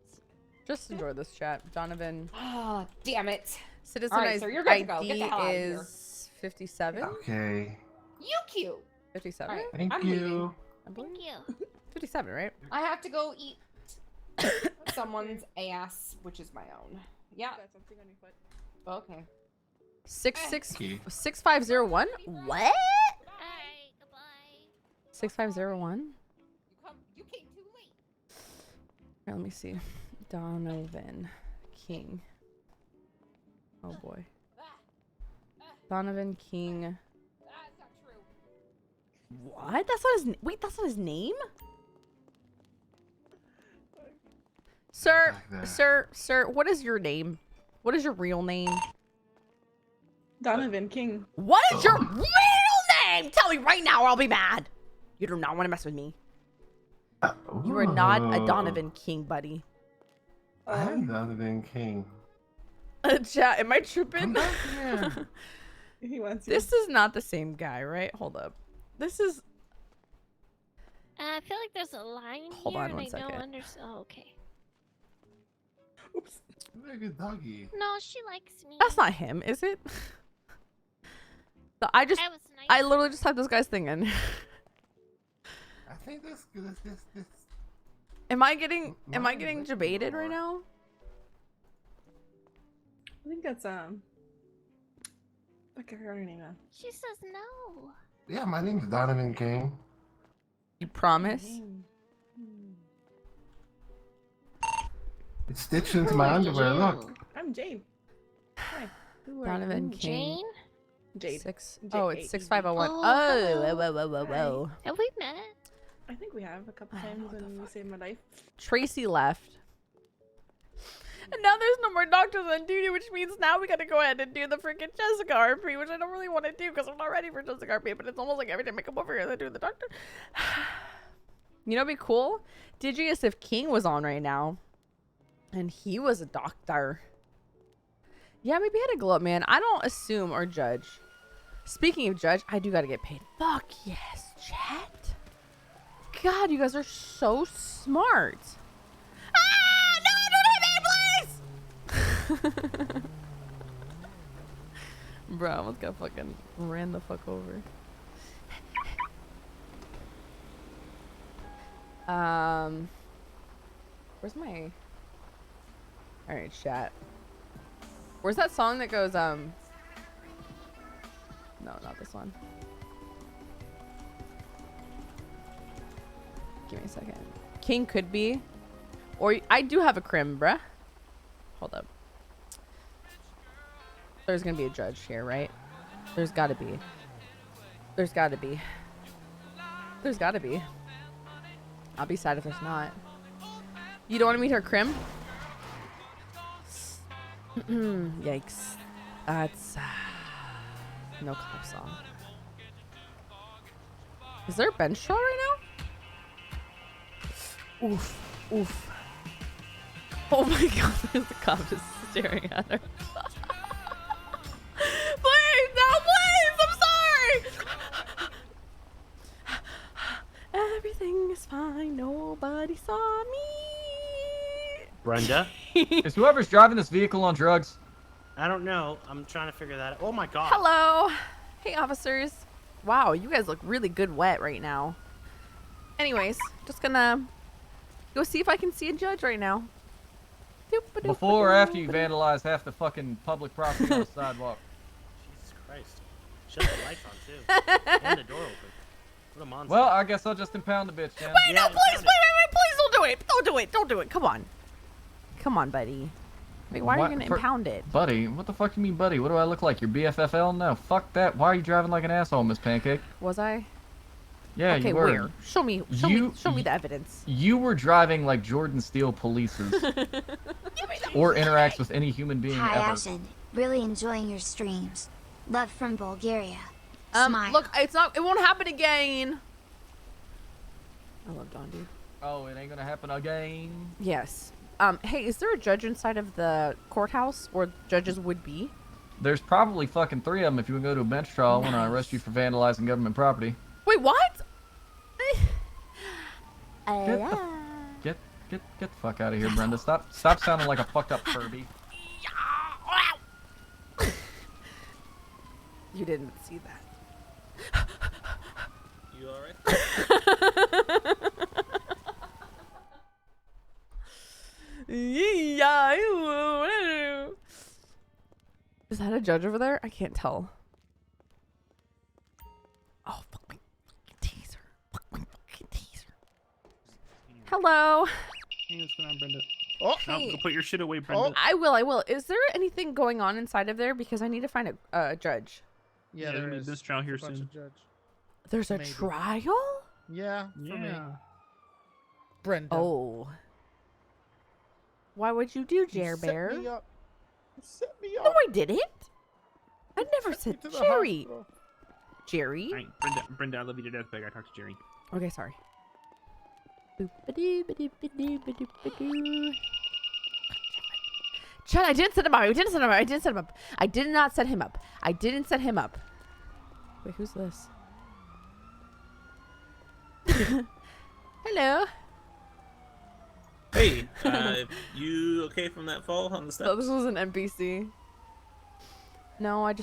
Just enjoy this chat. Donovan. Ah, damn it. Citizen All right, sir, you're good to go. Get ID the hell out of here. is 57? Okay. You cute. 57? All right, Thank I'm you. leaving. Thank you. 57, right? I have to go eat someone's ass, which is my own. Yeah. Okay. 6501? What? Alright, goodbye. 6501? You came too late. Here, let me see. Donovan King. Oh boy. Donovan King. That's not true. What? That's not his. Wait, that's not his name. Sir, sir, what is your name? What is your real name? Donovan King. What is your real name? Tell me right now, or I'll be mad. You do not want to mess with me. You are not a Donovan King, buddy. I'm Donovan King. Chat, am I tripping? He wants This is not the same guy, right? Hold up. This is. I feel like there's a line Hold here on and one I second. don't understand. Oh, okay. Oops. Very good doggy. No, she likes me. That's not him, is it? So I was nice. I literally just typed this guy's thing in. I think this. Am I getting debated right now? I think that's I forgot her name now. She says no. Yeah, my name's Donovan King. You promise? It's stitched into my underwear. Look. I'm Jane. Hi. Who are Donovan you? King. Jade. Oh, it's 6501. Oh, Oh, hello. whoa, whoa, whoa, whoa. Have we met? I think we have a couple times when you saved my life. Tracy left. And now there's no more doctors on duty, which means now we gotta go ahead and do the freaking Jessica RP, which I don't really want to do because I'm not ready for Jessica RP, but it's almost like every time I come over here, they do the doctor. You know what'd be cool? Digius if King was on right now. And he was a doctor. Yeah, maybe he had a glow up, man. I don't assume or judge. Speaking of judge, I do gotta get paid. Fuck yes, chat. God, you guys are so smart. Ah, no, don't hit me, please! Bro, I almost got fucking ran the fuck over. Where's my... Alright, chat. Where's that song that goes, No, not this one. Give me a second. King could be. Or I do have a crim, bruh. Hold up. There's gonna be a judge here, right? There's gotta be. There's gotta be. There's gotta be. I'll be sad if there's not. You don't want to meet her crim? Yikes. That's no cop song. Is there a bench trial right now? Oof. Oof. Oh my god, there's a cop just staring at her. Please, no, please! I'm sorry! Everything is fine. Nobody saw me. Brenda? Is whoever's driving this vehicle on drugs? I don't know. I'm trying to figure that out. Oh my god. Hello. Hey, officers. Wow, you guys look really good wet right now. Anyways, just gonna go see if I can see a judge right now. Before or after you vandalize half the fucking public property on the sidewalk? Jesus Christ. Shut the lights on, too. And the door open. What a monster. Well, I guess I'll just impound the bitch, then. Wait, no, please, wait, please don't do it. Don't do it. Don't do it. Come on. Come on, buddy. Wait, why are you gonna impound it? Buddy? What the fuck you mean, buddy? What do I look like? Your BFFL? No, fuck that. Why are you driving like an asshole, Miss Pancake? Was I? Yeah, okay, you were. where? Show me the evidence. You were driving like Jordan Steele polices. Or interacts with any human being Hi, ever. Ashen. Really enjoying your streams. Love from Bulgaria. Smile. Look, it won't happen again. I love Don, dude. Oh, it ain't gonna happen again. Yes. Hey, is there a judge inside of the courthouse, or judges would be? There's probably fucking 3 of them if you would go to a bench trial when I arrest you for vandalizing government property. Wait, what? Get the fuck out of here, Brenda. Stop sounding like a fucked up Furby. You didn't see that. You alright? Is that a judge over there? I can't tell. Oh, fucking teaser. Fucking teaser. Hello. Hey, what's going on, Brenda? Oh, no, hey. go put your shit away, Brenda. I will. Is there anything going on inside of there? Because I need to find a judge. Yeah, there's there gonna be is. this trial here Bunch soon. of judge. There's a Maybe. trial? Yeah, for me. Yeah. Brenda. Oh. Why would you do, Jer Set Bear? me up. Set me up. No, I didn't. I never said to the Jerry. hospital. Jerry? All right, Brenda, I love you to death, but I gotta talk to Jerry. Okay, sorry. Boop-a-doo-ba-doo-ba-doo-ba-doo-ba-doo. Chad, I didn't set him up. I didn't set him up. I didn't set him up. I did not set him up. I didn't set him up. Wait, who's this? Hello. Hey, you okay from that fall on the steps? Oh, this was an NPC. No, I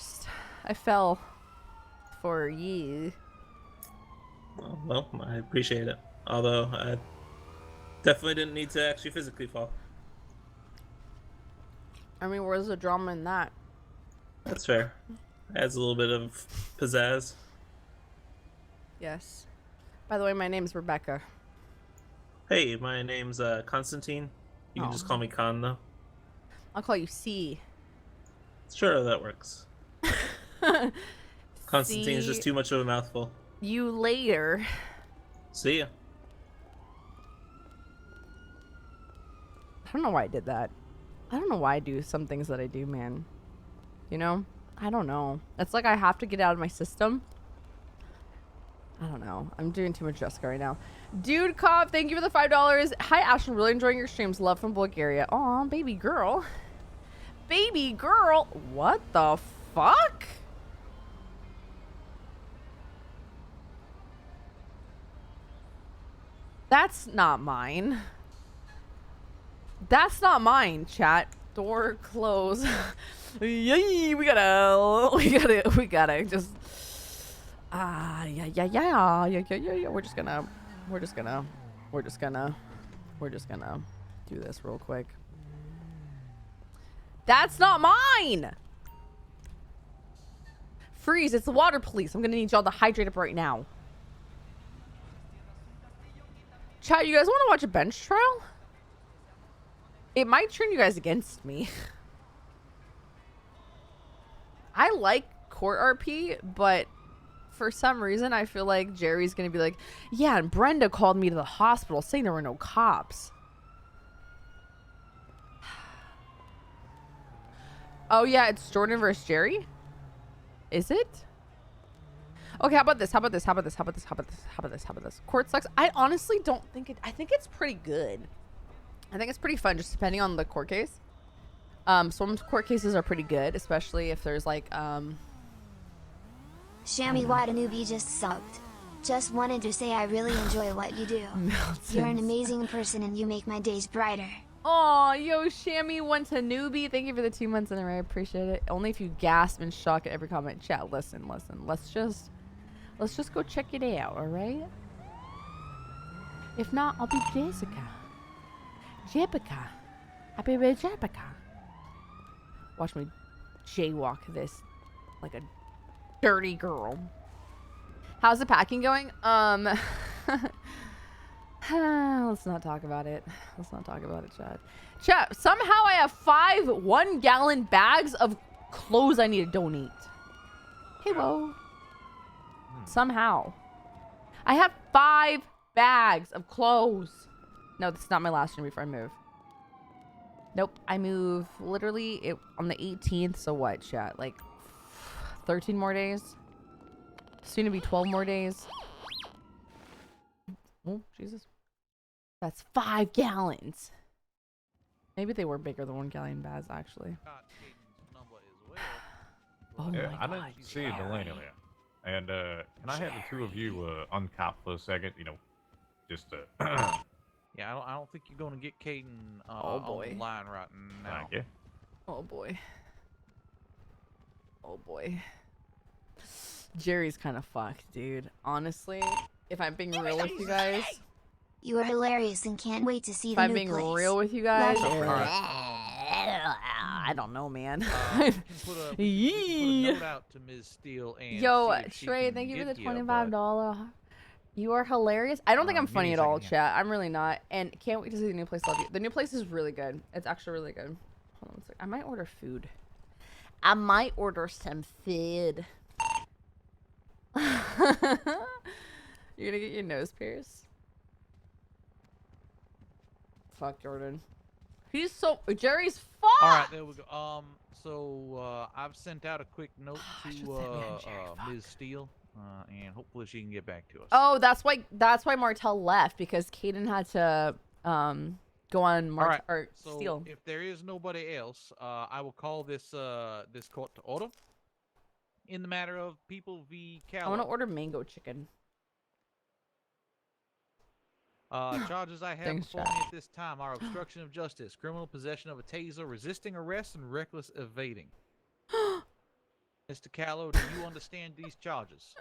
fell for you. Oh, well, I appreciate it. Although I definitely didn't need to actually physically fall. I mean, where's the drama in that? That's fair. Adds a little bit of pizzazz. Yes. By the way, my name's Rebecca. Hey, my name's Constantine. You can just call me Con though. I'll call you C. Sure, that works. Constantine's See just too much of a mouthful. you later. See ya. I don't know why I did that. I don't know why I do some things that I do, man. You know? I don't know. It's like I have to get out of my system. I don't know. I'm doing too much Jessica right now. Dude Cop, thank you for the $5. Hi, Ashton. Really enjoying your streams. Love from Bulgaria. Aw, baby girl. Baby girl. What the fuck? That's not mine. That's not mine, chat. Door close. Yay, we gotta just yeah. We're just gonna do this real quick. That's not mine. Freeze, it's the water police. I'm gonna need y'all to hydrate up right now. Chat, you guys want to watch a bench trial? It might turn you guys against me. I like court RP, but for some reason I feel like Jerry's gonna be like, yeah, and Brenda called me to the hospital saying there were no cops. Oh yeah, it's Jordan versus Jerry? Is it? Okay, how about this? Court sucks. I honestly don't think it... I think it's pretty good. I think it's pretty fun, just depending on the court case. Some court cases are pretty good, especially if there's like, Shammy Wadanubi just subbed. Just wanted to say I really enjoy what you do. You're an amazing person and you make my days brighter. Oh, yo, Shammy went to newbie. Thank you for the 2 months in a row. I appreciate it. Only if you gasp and shock at every comment. Chat, listen. Let's just go check it out, all right? If not, I'll be Jessica. I'll be with Jessica. Watch me jaywalk this like a dirty girl. How's the packing going? Let's not talk about it. Chat. Chat, somehow I have 5 1-gallon bags of clothes I need to donate. Hey, whoa. Somehow. I have 5 bags of clothes. No, this is not my last stream before I move. Nope, I move literally on the 18th, so what, chat? Like 13 more days? Soon to be 12 more days. Oh, Jesus. That's 5 gallons. Maybe they were bigger than 1-gallon bags, actually. Oh Yeah, my I God, didn't see Delana there. And can I have the two of you uncop for a second? You know, just Yeah, I don't think you're gonna get Caden Oh, on boy. the line right now. Thank you. Oh boy. Oh boy. Jerry's kind of fucked, dude. Honestly, if I'm being real with you guys. You are hilarious and can't wait to see If the I'm new being place. real with you guys. Love it. I don't know, man. We can put a note out to Ms. Steele and Yo, see if she Trey, can thank you for the get you, $25. You are hilarious. I don't think I'm give me funny a at all, second chat. I'm really not. And can't wait to see the new place. Love you. The new place is really good. It's actually really good. Hold on one sec. I might order food. I might order some food. You're gonna get your nose pierced? Fuck Jordan. He's so... Jerry's fucked! Alright, there we go. So I've sent out a quick note to Ms. Steele, and hopefully she can get back to us. Oh, that's why Martel left, because Caden had to go on Alright, or so Steele. if there is nobody else, I will call this this court to order. In the matter of People v. I Callow. want to order mango chicken. Charges I have Thanks, before chat. me at this time are obstruction of justice, criminal possession of a taser, resisting arrest, and reckless evading. Mr. Callow, do you understand these charges?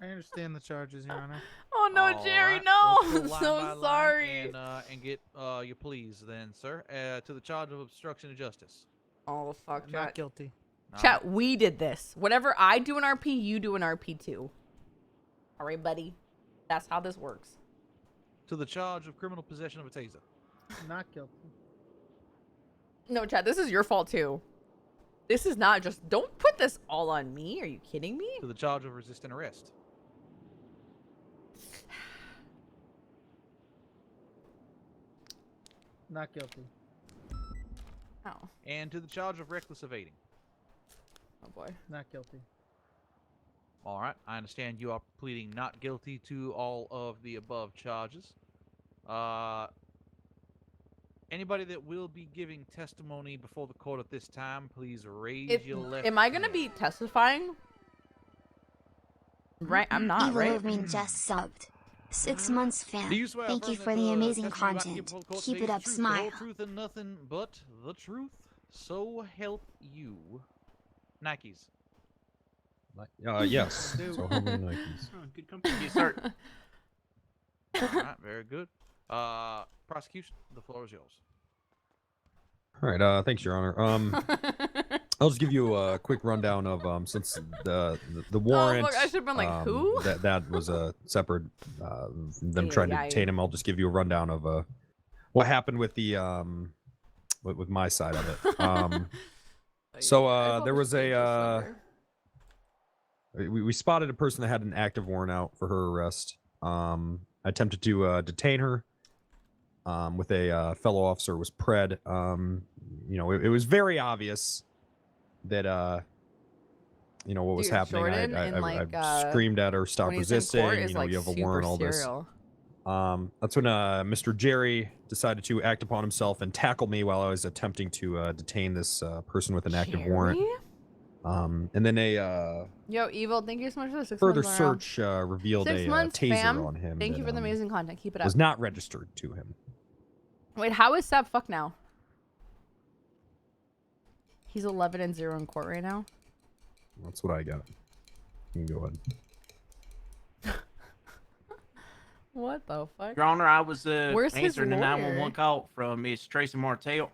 I understand the charges, Your Honor. Oh no, All Jerry, right, no! let's go I'm line so by line sorry. And get your pleas then, sir, to the charge of obstruction of justice. Oh fuck, I'm chat. not guilty. Chat, we did this. Whatever I do in RP, you do in RP too. All right, buddy. That's how this works. To the charge of criminal possession of a taser. Not guilty. No, Chad, this is your fault too. This is not just. Don't put this all on me. Are you kidding me? To the charge of resisting arrest. Not guilty. Oh. And to the charge of reckless evading. Oh boy. Not guilty. All right. I understand you are pleading not guilty to all of the above charges. Anybody that will be giving testimony before the court at this time, please raise your left Am I gonna be testifying? Right, I'm not, Evil right? of Me just subbed. 6 months, fam. Do you swear Thank you affirm for that the amazing testimony about to give content. before the court Keep today it is up, the truth, the whole smile. truth and nothing but the truth. So help you. Nikes. Yes. So how many Nikes? Oh, good company. You start. All right, very good. Prosecution, the floor is yours. All right. Thanks, Your Honor. I'll just give you a quick rundown of since the warrant. fuck, I should've been like, who? That was a separate them Yeah, trying to yeah, detain him. I'll just give you a rundown of what happened with the with my side of it. So there was we spotted a person that had an active warrant out for her arrest. I attempted to detain her. With a fellow officer was Pred. It was very obvious that what was Dude, happening. Jordan I in, like, screamed at her, stop when he's in resisting. court is, like, you have a super warrant, all this. serial. That's when Mr. Jerry decided to act upon himself and tackle me while I was attempting to detain this person with an active warrant. And then a Yo, Evil, thank you so much for the 6 further months in a row. search revealed 6 a months, taser fam. on him. Thank you that, for the amazing content. Keep it up. was not registered to him. Wait, how is Seb fuck now? He's 11-0 in court right now. That's what I got. You can go ahead. What the fuck? Your Honor, I was Where's his answering the lawyer? 911 call from Miss Tracy Martell.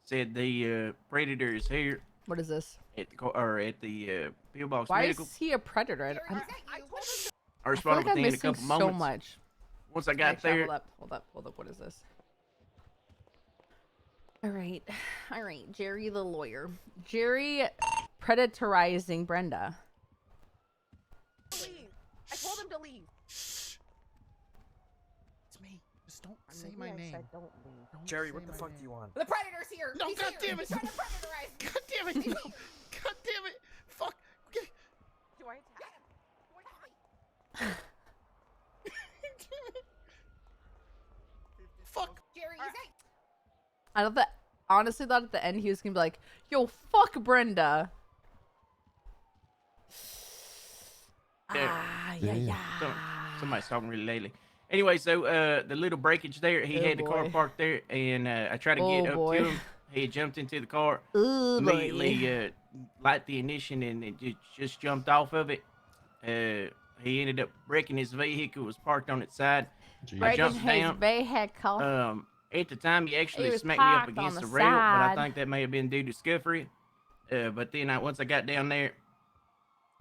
Said the predator is here What is this? at the Pillbox Why Medical. is he a predator? I I feel responded like I'm within a missing couple so moments. much. Once I got Actually, there, Hold up. What is this? All right. Jerry the lawyer. Jerry predatorizing Brenda. Leave. I told him to leave. It's me. Just don't say my name. Don't Jerry, say what the my fuck name. do you want? The predator's here. No, God damn it. God damn it. No. God damn it. Fuck. Okay. Do I attack? Fuck. Jerry, I honestly thought at the end he was gonna be like, "Yo, fuck Brenda." Somebody's talking really lately. Anyway, so the little breakage there, he Oh, had the car boy. parked there, and I tried to Oh, get up boy. to him. He had jumped into the car, Ooh, boy. immediately light the ignition, and it just jumped off of it. He ended up wrecking his vehicle. It was parked on its side. I Breaking jumped his down. vehicle. At the time, he actually was smacked me up parked on against the the rail, but I side. think that may have been due to scuffery. But then once I got down there,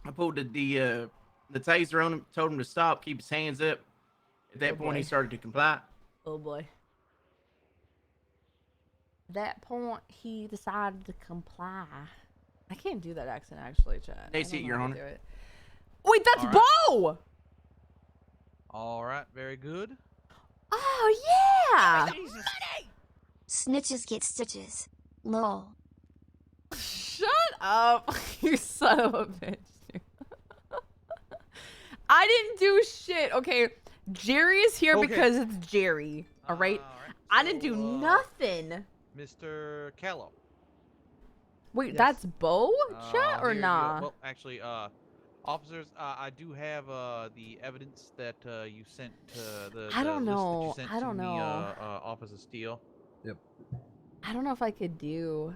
I pulled the taser on him, told him to stop, keep his hands up. At that Oh, point, he boy. started to comply. Oh boy. At that point, he decided to comply. I can't do that accent actually, chat. That's I it, don't Your know how to Honor. do it. Wait, that's All Bo! All right, very good. Oh yeah! Snitches get stitches. Lol. Shut up, you son of a bitch. Dude. I didn't do shit. Okay, Jerry is here Okay. because it's Jerry. All right. I didn't do nothing. Mr. Callow. Wait, Yes. that's Bo? Chat or Here you go. nah? Well, actually, officers, I do have the evidence that you sent the I don't list that know. you sent I don't to know. me, Officer Steele. Yep. I don't know if I could do.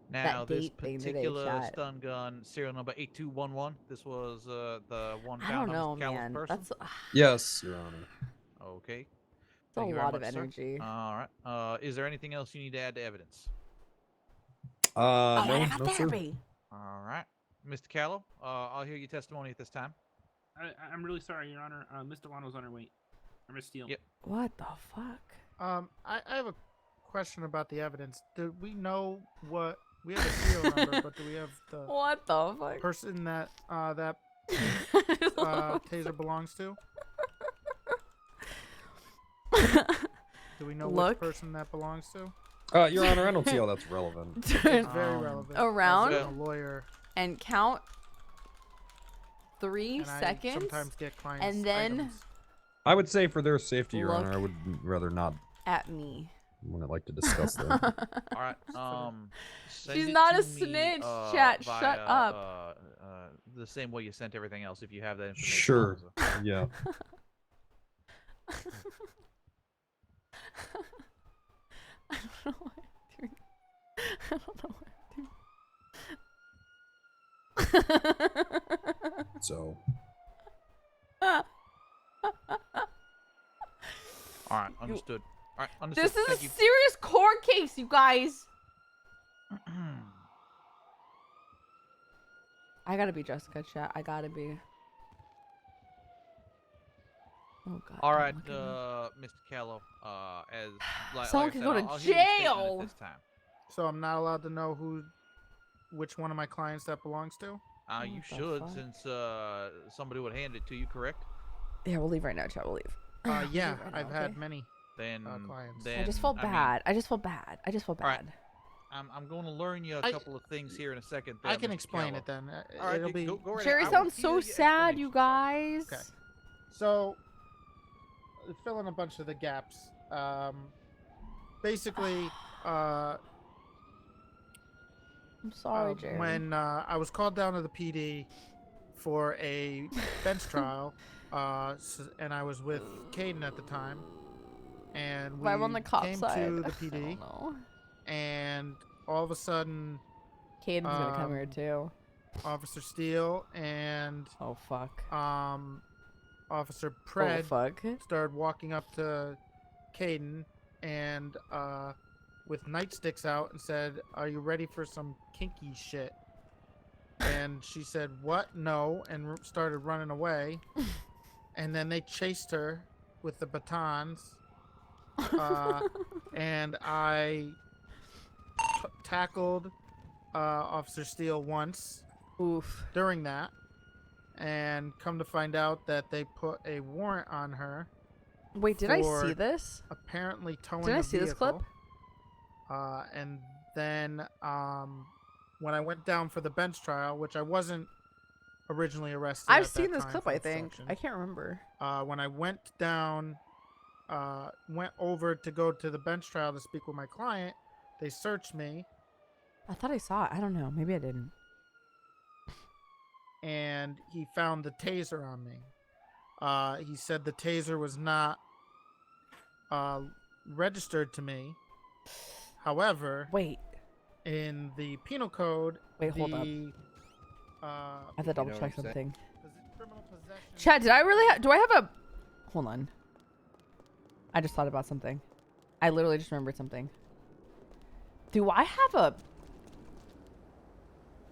Now, that this date thing that they particular shot. stun gun, serial number 8211, this was the one I found don't know, on Mr. Callow's man. person? That's Yes, Your Honor. Okay. a Thank you very lot of much, sir. energy. All right. Is there anything else you need to add to evidence? Oh, No, I got no, sir. therapy. All right. Mr. Callow, I'll hear your testimony at this time. I'm really sorry, Your Honor. Miss Delano's on her way. Or Miss Steele. Yep. What the fuck? I have a question about the evidence. Do we know what we have a serial number, but do we have the What the fuck? person that taser belongs to? Do we know Look. which person that belongs to? Your Honor, I don't see how that's relevant. It's very relevant. Around As a lawyer, and count 3 and I seconds, sometimes get clients and then items. I would say for their safety, Your Look. Honor, I would rather not. at me. Wouldn't like to discuss them. All right. Send She's it not to a me, snitch, chat. Shut via, up. The same way you sent everything else, if you have that information. Sure. also. Yeah. I don't know what I'm doing. I don't know what I'm doing. So. All right, understood. All right, understood. This is Thank a you. serious court case, you guys. I gotta be Jessica, chat. I gotta be. Oh god. All don't right, look at me. Mr. Callow. As like, Someone like I could said, go to I'll hear your statement jail. at this time. So I'm not allowed to know which one of my clients that belongs to? You What the should, fuck? since somebody would hand it to you, correct? Yeah, we'll leave right now, chat. We'll leave. Yeah, Leave right now, I've had okay? many Then, clients. then I just felt I mean, bad. I just felt bad. I just felt All right. bad. I'm going to learn you a I- couple of things here in a second. I can Mr. explain Callow. it then. All right, It'll be. go right Jerry ahead. I will sounds hear so your sad, you guys. Okay. So, fill in a bunch of the gaps. Basically, I'm sorry, Jerry. when I was called down to the PD for a bench trial, and I was with Caden at the time, and we I'm on the cop came side. to the I PD, don't know. and all of a sudden, Caden's gonna come here too. Officer Steele and Oh fuck. Officer Oh Pred fuck. started walking up to Caden and with nightsticks out and said, "Are you ready for some kinky shit?" And she said, "What? No," and started running away. And then they chased her with the batons, and I tackled Officer Steele once. Oof. During that, and come to find out that they put a warrant on her. Wait, did I for see this? Apparently towing Did I a see this clip? vehicle. And then when I went down for the bench trial, which I wasn't originally arrested. I've at that seen this time clip, for I think. obstruction. I can't remember. When I went down, went over to go to the bench trial to speak with my client, they searched me. I thought I saw it. I don't know. Maybe I didn't. And he found the taser on me. He said the taser was not registered to me. However, wait, in the penal code, Wait, hold up. I I have to double check something. Criminal possession. Chad, did I really do I have a hold on. I just thought about something. I literally just remembered something. Do I have a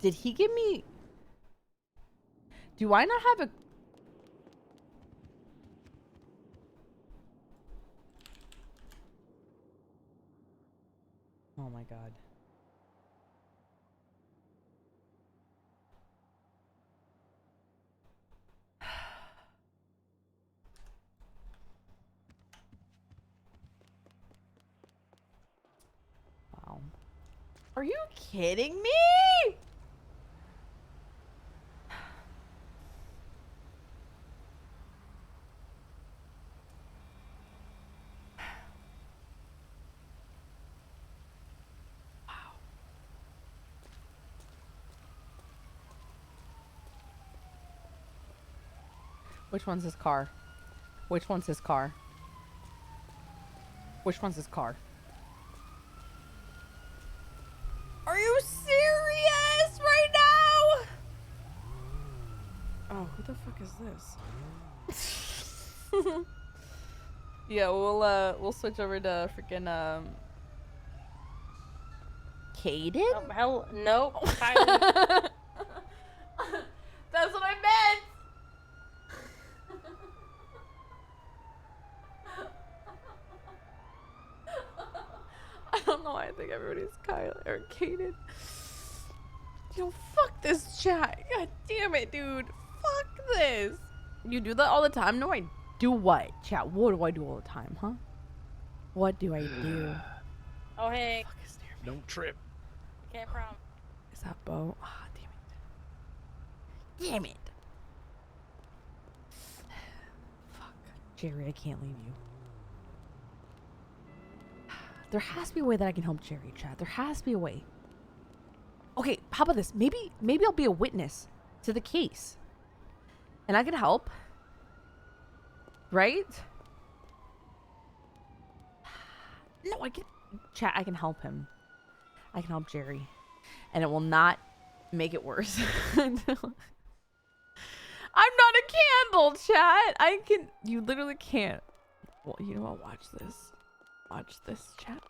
Did he give me Do I not have a Oh my god. Wow. Are you kidding me? Which one's his car? Which one's his car? Which one's his car? Are you serious right now? Oh, who the fuck is this? Yeah, we'll switch over to freaking Caden? Hell, nope. That's what I meant. think everybody's Kyle or Kaden. Yo, fuck this chat. God damn it, dude. Fuck this. You do that all the time? No, I do what? Chat, what do I do all the time, huh? What do I do? Oh, hey. Don't trip. Can't prom. Is that Bo? Ah, damn it. Damn it. Fuck. Jerry, I can't leave you. There has to be a way that I can help Jerry, chat. There has to be a way. Okay, how about this? Maybe I'll be a witness to the case. And I can help. Right? No, I can... Chat, I can help him. I can help Jerry. And it will not make it worse. I'm not a candle, chat. I can... You literally can't. Well, you know what? Watch this. Watch this, chat.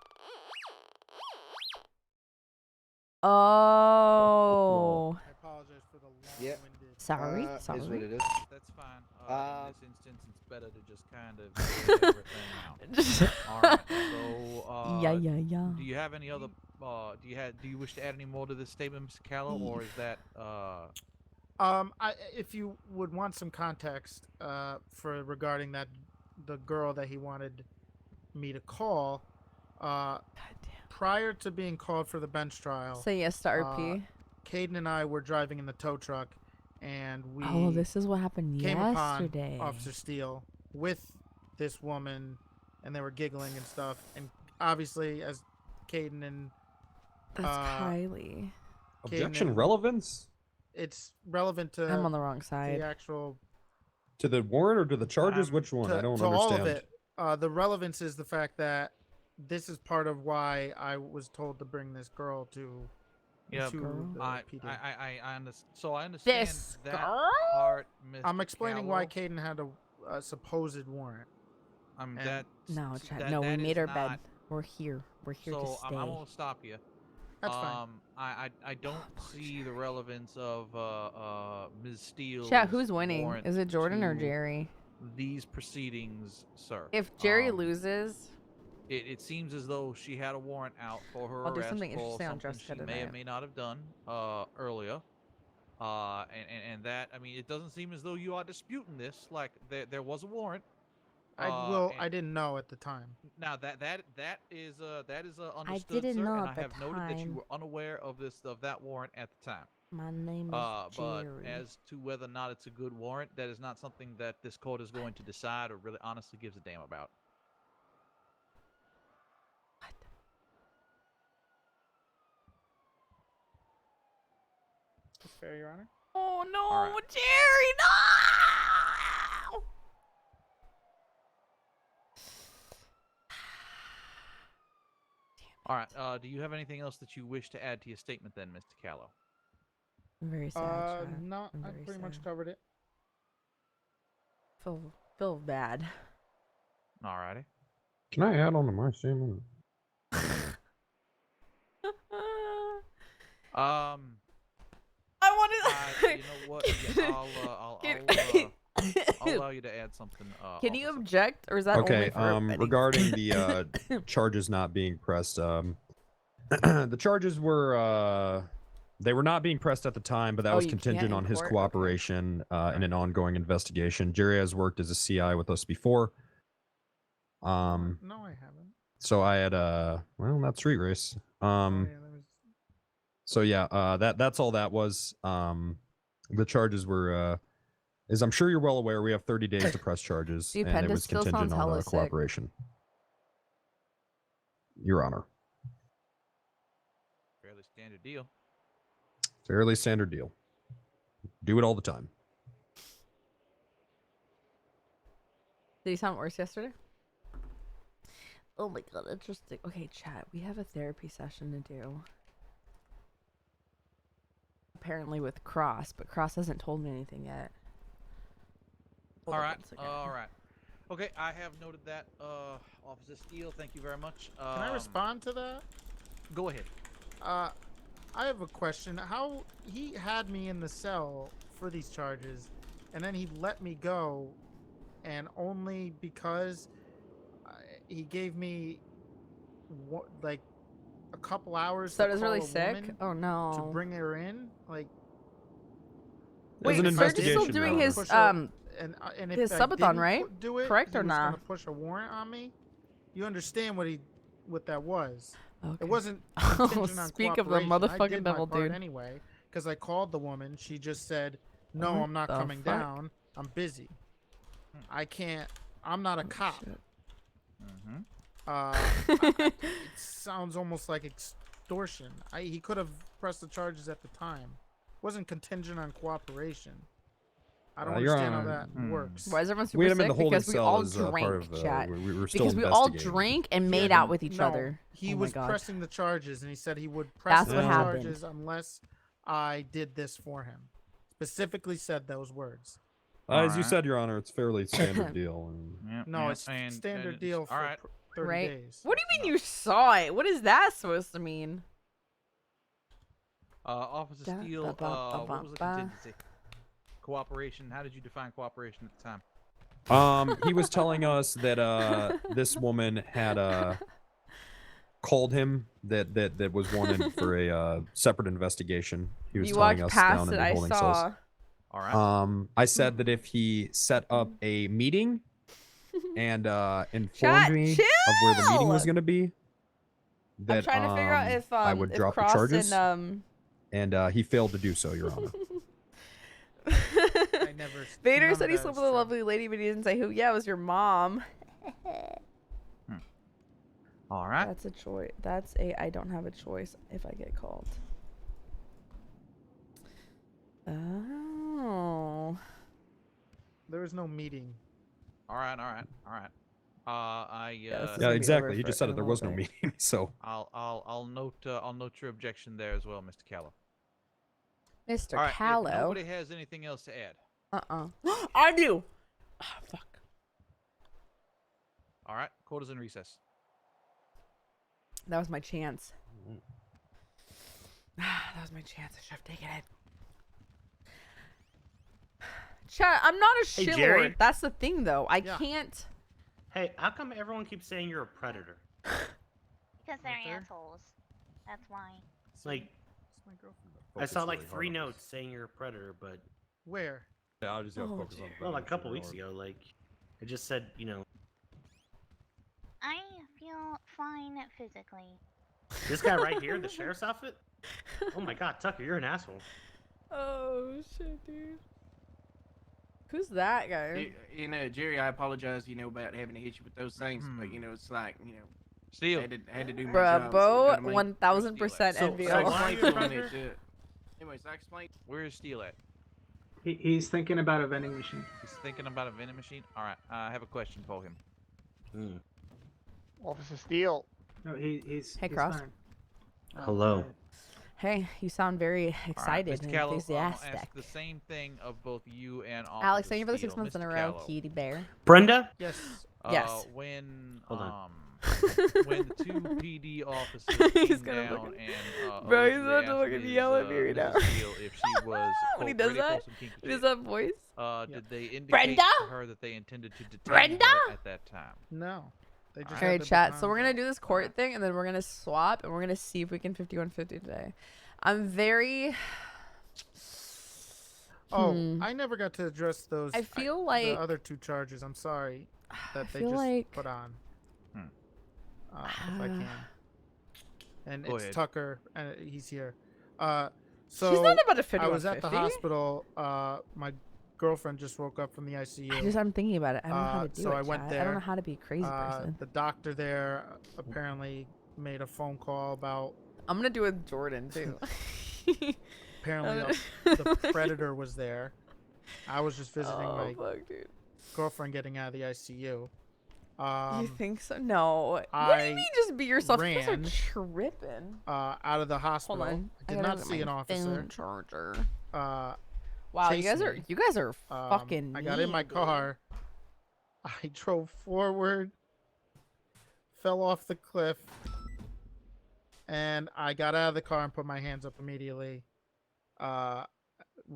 Oh. I apologize for the Yeah. long-winded. Sorry. Is what it is. That's fine. In this instance, it's better to just kind of figure everything out. All right. So, Yeah. Do you have any other? Do you wish to add any more to this statement, Mr. Callow, or is that? If you would want some context, for regarding the girl that he wanted me to call, prior to being called for the bench trial. Say yes to RP. Caden and I were driving in the tow truck, and we Oh, this is what happened came yesterday. upon Officer Steele with this woman, and they were giggling and stuff. And obviously, as Caden and That's Kylie. Objection relevance It's relevant to. I'm on the wrong side. The actual to the warrant or to the charges? Which one? I don't to understand. all of it. The relevance is the fact that this is part of why I was told to bring this girl to. Yeah, to the PD. I understand. So I understand This that girl? part, Mr. I'm explaining why Callow. Caden had a supposed warrant. I'm And- that. No, chat. that- No, we that made is our not- bed. We're here. We're here to So stay. I'm gonna stop you. That's fine. I don't see the relevance of Ms. Steele. Chat, who's winning? Is it Jordan or to Jerry? These proceedings, sir. If Jerry loses, It seems as though she had a warrant out for her I'll do arrest something for interesting on something Jessica she may tonight. or may not have done earlier. And that, I mean, it doesn't seem as though you are disputing this. Like there was a warrant. I didn't know at the time. Now that is understood, I didn't sir, know and at I the have noted that you time. were unaware of that warrant at the time. My name is But Jerry. as to whether or not it's a good warrant, that is not something that this court is going to decide or really honestly gives a damn about. That's fair, Your Honor. Oh no, All right. Jerry, no! All right. Do you have anything else that you wish to add to your statement, then, Mr. Callow? I'm very sad. chat. No, I'm I very pretty much sad. covered it. Feel bad. Alrighty. Can I add on to my statement? I wanted. You know what? Yeah, I'll allow you to add something. Can you object, or is that Okay, only for Betty? regarding the charges not being pressed, the charges were they were not being pressed at the time, but that Oh, was you can't contingent in on his court? cooperation in an ongoing investigation. Jerry has worked as a CI with us before. No, I haven't. So I had well, that's Street Race. So yeah, that's all that was. The charges were as I'm sure you're well aware, we have 30 days to press charges, and it Stupendous was still contingent sounds on hella our sick. cooperation. Your Honor. Fairly standard deal. Fairly standard deal. Do it all the time. Did he sound worse yesterday? Oh my god, interesting. Okay, chat. We have a therapy session to do. Apparently with Cross, but Cross hasn't told me anything yet. Hold All on right. one second. All right. Okay, I have noted that. Officer Steele, thank you very much. Can I respond to that? Go ahead. I have a question. How he had me in the cell for these charges, and then he let me go, and only because he gave me like a couple hours. So to it's really call a sick? woman Oh, no. To bring her in, like. It was an Wait, Surge is still investigation, doing Your his Honor. And his if I subathon, didn't right? Do it, Correct he or was not? gonna push a warrant on me. You understand what that was? Okay. It wasn't. Oh, contingent on speak of the cooperation. I motherfucking did my devil, part dude. Anyway, because I called the woman, she just said, "No, What I'm not the coming fuck? down. I'm busy. I can't. I'm not a cop." It sounds almost like extortion. He could have pressed the charges at the time. Wasn't contingent on cooperation. I don't Your understand how Honor, that works. Why is everyone super We had him in sick? the holding Because we cell all as, part drank, of, chat. we were still Because we all investigating. drank and made out with each No, other. He Oh my was God. pressing the charges, and he said he would press That's the what happened. charges unless I did this for him. Specifically said those words. As you said, Your Honor, it's fairly standard deal. And... No, it's standard deal for 30 Right? days. What do you mean you saw it? What is that supposed to mean? Officer Da, Steele, ba, ba, ba, what was the ba. contingency? Cooperation. How did you define cooperation at the time? He was telling us that this woman had called him that was wanted for a separate investigation. He was You telling walked us past down in it, the I holding saw. cells. All right. I said that if he set up a meeting and informed Chat, me of where the meeting was chill! going to be, that I'm trying to figure out if I would if drop the Cross charges. and And he failed to do so, Your Honor. Vader none said of he that slept is with a lovely lady, but he didn't say who. Yeah, it was your mom. All right. That's a choice. That's a I don't have a choice if I get called. Oh. There was no meeting. All right. Yeah, exactly. You just said it. There was no meeting, so. I'll note your objection there as well, Mr. Callow. Mr. All right, if Callow. nobody has anything else to add. I do. Oh, fuck. All right. Court is in recess. That was my chance. That was my chance. I should have taken it. Chat, I'm not a Hey, shitlord. Jerry? That's the thing, though. I Yeah. can't. Hey, how come everyone keeps saying you're a predator? Because they're assholes. That's why. Like, my girlfriend. I saw like really 3 hard on notes saying you're a predator, but Where? Yeah, I just gotta Oh, focus on. well, a Predator couple really weeks hard. ago, like it just said, you know, I feel fine physically. this guy right here, the sheriff's outfit. Oh my God, Tucker, you're an asshole. Oh, shit, dude. Who's that guy? You know, Jerry, I apologize, about having to hit you with those things, but it's like, Steele. had to do my Bruh, job. Bo, so you gotta make- 1000% So- envy. so I why are explained you a to him predator? anyways, I explained. Where is Steele at? He's thinking about a vending machine. He's thinking about a vending machine. All right. I have a question for him. Officer Steele. No, he's. Hey, he's Cross. fine. Hello. Hey, you sound very excited Mr. and Callow, enthusiastic. I'll ask the same thing of both you and Officer Alex, thank you for the 6 Steele. months in a Mr. row, Callow, kitty bear. Brenda? Yes. Yes. When Hold on. when the 2 PD officers He's came gonna down fucking- and Bro, he's allegedly about to asked fucking Ms., yell at me right Mrs. now. Steele if she was When he quote, does ready that, for some kinky what is shit. that voice? Did they indicate Brenda? to her that they intended to detain Brenda? her at that time? No. They just All right, had the chat. So baton we're gonna drop. do this court thing, and then we're gonna swap, and we're gonna see if we can 5150 today. I'm very. Oh, I never got to address those. I feel like- the other 2 charges. I'm sorry that they feel just like- put on. If I can. And Go it's ahead. Tucker, and he's here. So She's not about to I was at the 5150. hospital. My girlfriend just woke up from the ICU. I'm thinking about it. I don't know how to do so it. I went chat. there. I don't know how to be a crazy person. The doctor there apparently made a phone call about. I'm gonna do it with Jordan too. Apparently, the predator was there. I was just visiting Oh, my fuck, dude. girlfriend getting out of the ICU. You think so? No. What do I you mean? Just be yourself. You guys are ran, tripping. out of the hospital. on. I did gotta not look at see my an officer. phone charger. Wow, Wow, you guys are fucking. I got in my mean, dude. car. I drove forward, fell off the cliff, and I got out of the car and put my hands up immediately.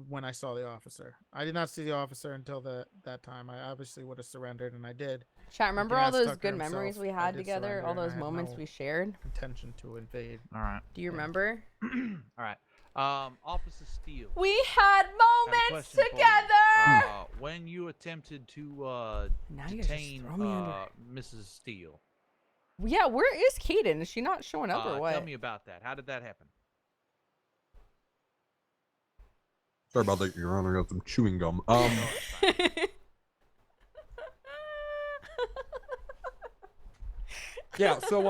when I saw the officer. I did not see the officer until that time. I obviously would have surrendered, and I did. Chat, You remember can all ask those Tucker good memories himself. we I had did together? surrender, All and I those had moments no we shared? Intention to invade. All right. Do you remember? All right. Officer Steele. We had I have a moments question for you. together! When you attempted to Now you guys just detain throw me under. Mrs. Steele, Yeah, where is Kaden? Is she not showing up or what? tell me about that. How did that happen? Sorry about that, Your Honor. I got some chewing gum. Yeah. So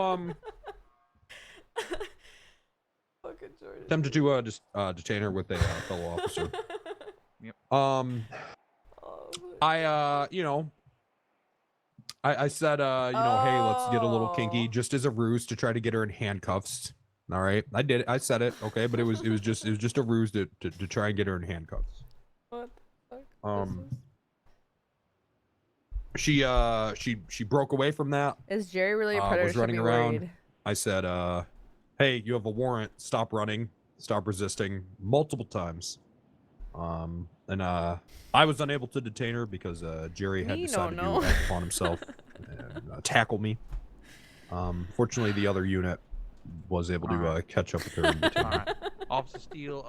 Fucking Jordan. attempted to just detain her with a fellow officer. Yep. I I said hey, let's get a little kinky, just as a ruse to try to get her in handcuffs. All right, I did it. I said it. Okay, but it was just a ruse to try and get her in handcuffs. What the fuck? She broke away from that. Is Jerry really a predator? Was running Should be around. worried. I said, hey, you have a warrant. Stop running. Stop resisting, multiple times. And I was unable to detain her because Jerry had decided to act upon himself and tackle me. Fortunately, the other unit was able to catch up with her and detain her. Officer Steele,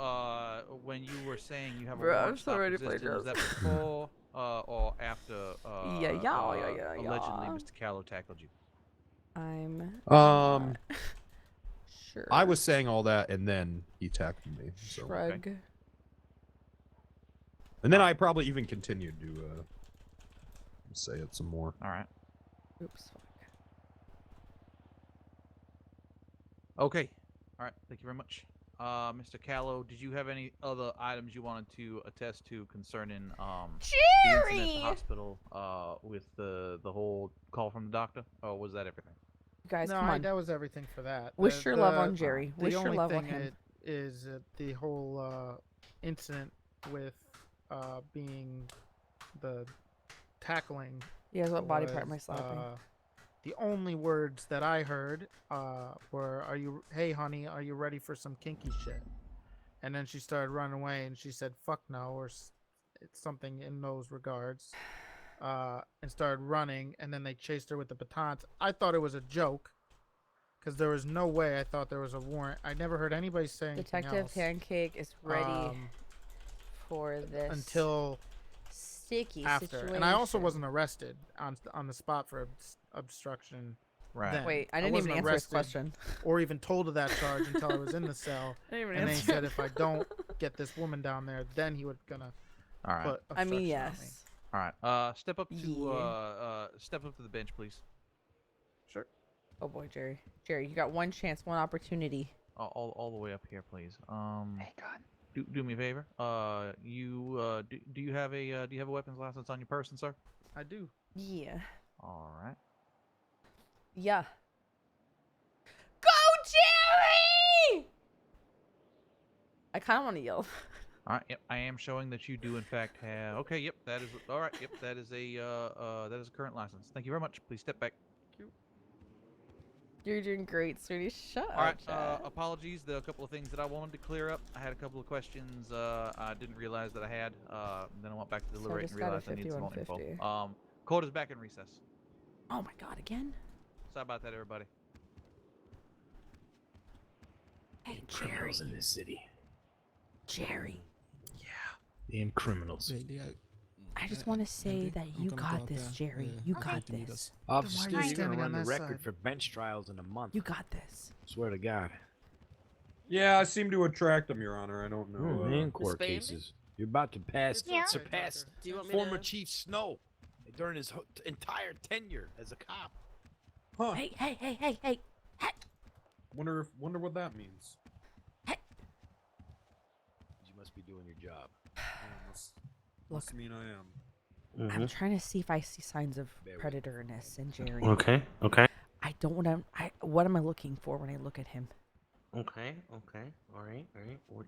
when you were saying you have a Bro, I'm warrant so stop ready to play resisting, was that Joust. before or after Yeah. allegedly Mr. Callow tackled you? I'm sure. I was saying all that, and then he tackled me. So. Shrug. And then I probably even continued to say it some more. All right. Oops. Okay. All right. Thank you very much. Mr. Callow, did you have any other items you wanted to attest to concerning the incident at the hospital with the whole call from the doctor? Or was that everything? You guys, no, come on. that was everything for that. Wish your love on Jerry. Wish your only love on thing him. is the whole incident with being the tackling. Yeah, what body part am I slapping? The only words that I heard were, hey honey, are you ready for some kinky shit? And then she started running away and she said, fuck no, or it's something in those regards. And started running, and then they chased her with the batons. I thought it was a joke, because there was no way I thought there was a warrant. I never heard anybody say anything Detective else. Pancake is ready for this until sticky after. situation. And I also wasn't arrested on the spot for obstruction. Right. then. Wait, I didn't even wasn't answer his arrested question. Or even told of that charge until I was in the cell. I didn't even and they answer said it. if I don't get this woman down there, then he would gonna All right. put I mean, obstruction on me. yes. All right. Step up to Yeah. step up to the bench, please. Sure. Oh boy, Jerry. Jerry, you got one chance, one opportunity. All the way up here, please. Hey God. Do me a favor. Do you have a weapons license on your person, sir? I do. Yeah. All right. Yeah. Go, Jerry! I kind of want to yell. All right. Yep. I am showing that you do in fact have. Okay. Yep. That is all right. Yep. That is a current license. Thank you very much. Please step back. You're doing great, sweetie. Shut All right. up, Chad. Apologies. There are a couple of things that I wanted to clear up. I had a couple of questions I didn't realize that I had. Then I went back to deliberate and just got a realized I needed some more info. 5150. Court is back in recess. Oh my God, again? Sorry about that, everybody. Hey, Criminals in this city. Jerry. Damn criminals. I just want to say that you got this, Jerry. You got this. Officer Don't worry. Steele, you're gonna run the that record side. for bench trials in a month. You got this. Swear to God. Yeah, I seem to attract them, Your Honor. I don't know. In court cases. You're about to surpass Do you want me former to- Chief Snow during his entire tenure as a cop. Huh. Hey. Wonder what that means. You must be doing your job. Must mean I am. I'm trying to see if I see signs of predatorness in Jerry. Okay. I don't want to. What am I looking for when I look at him? Okay. All right. What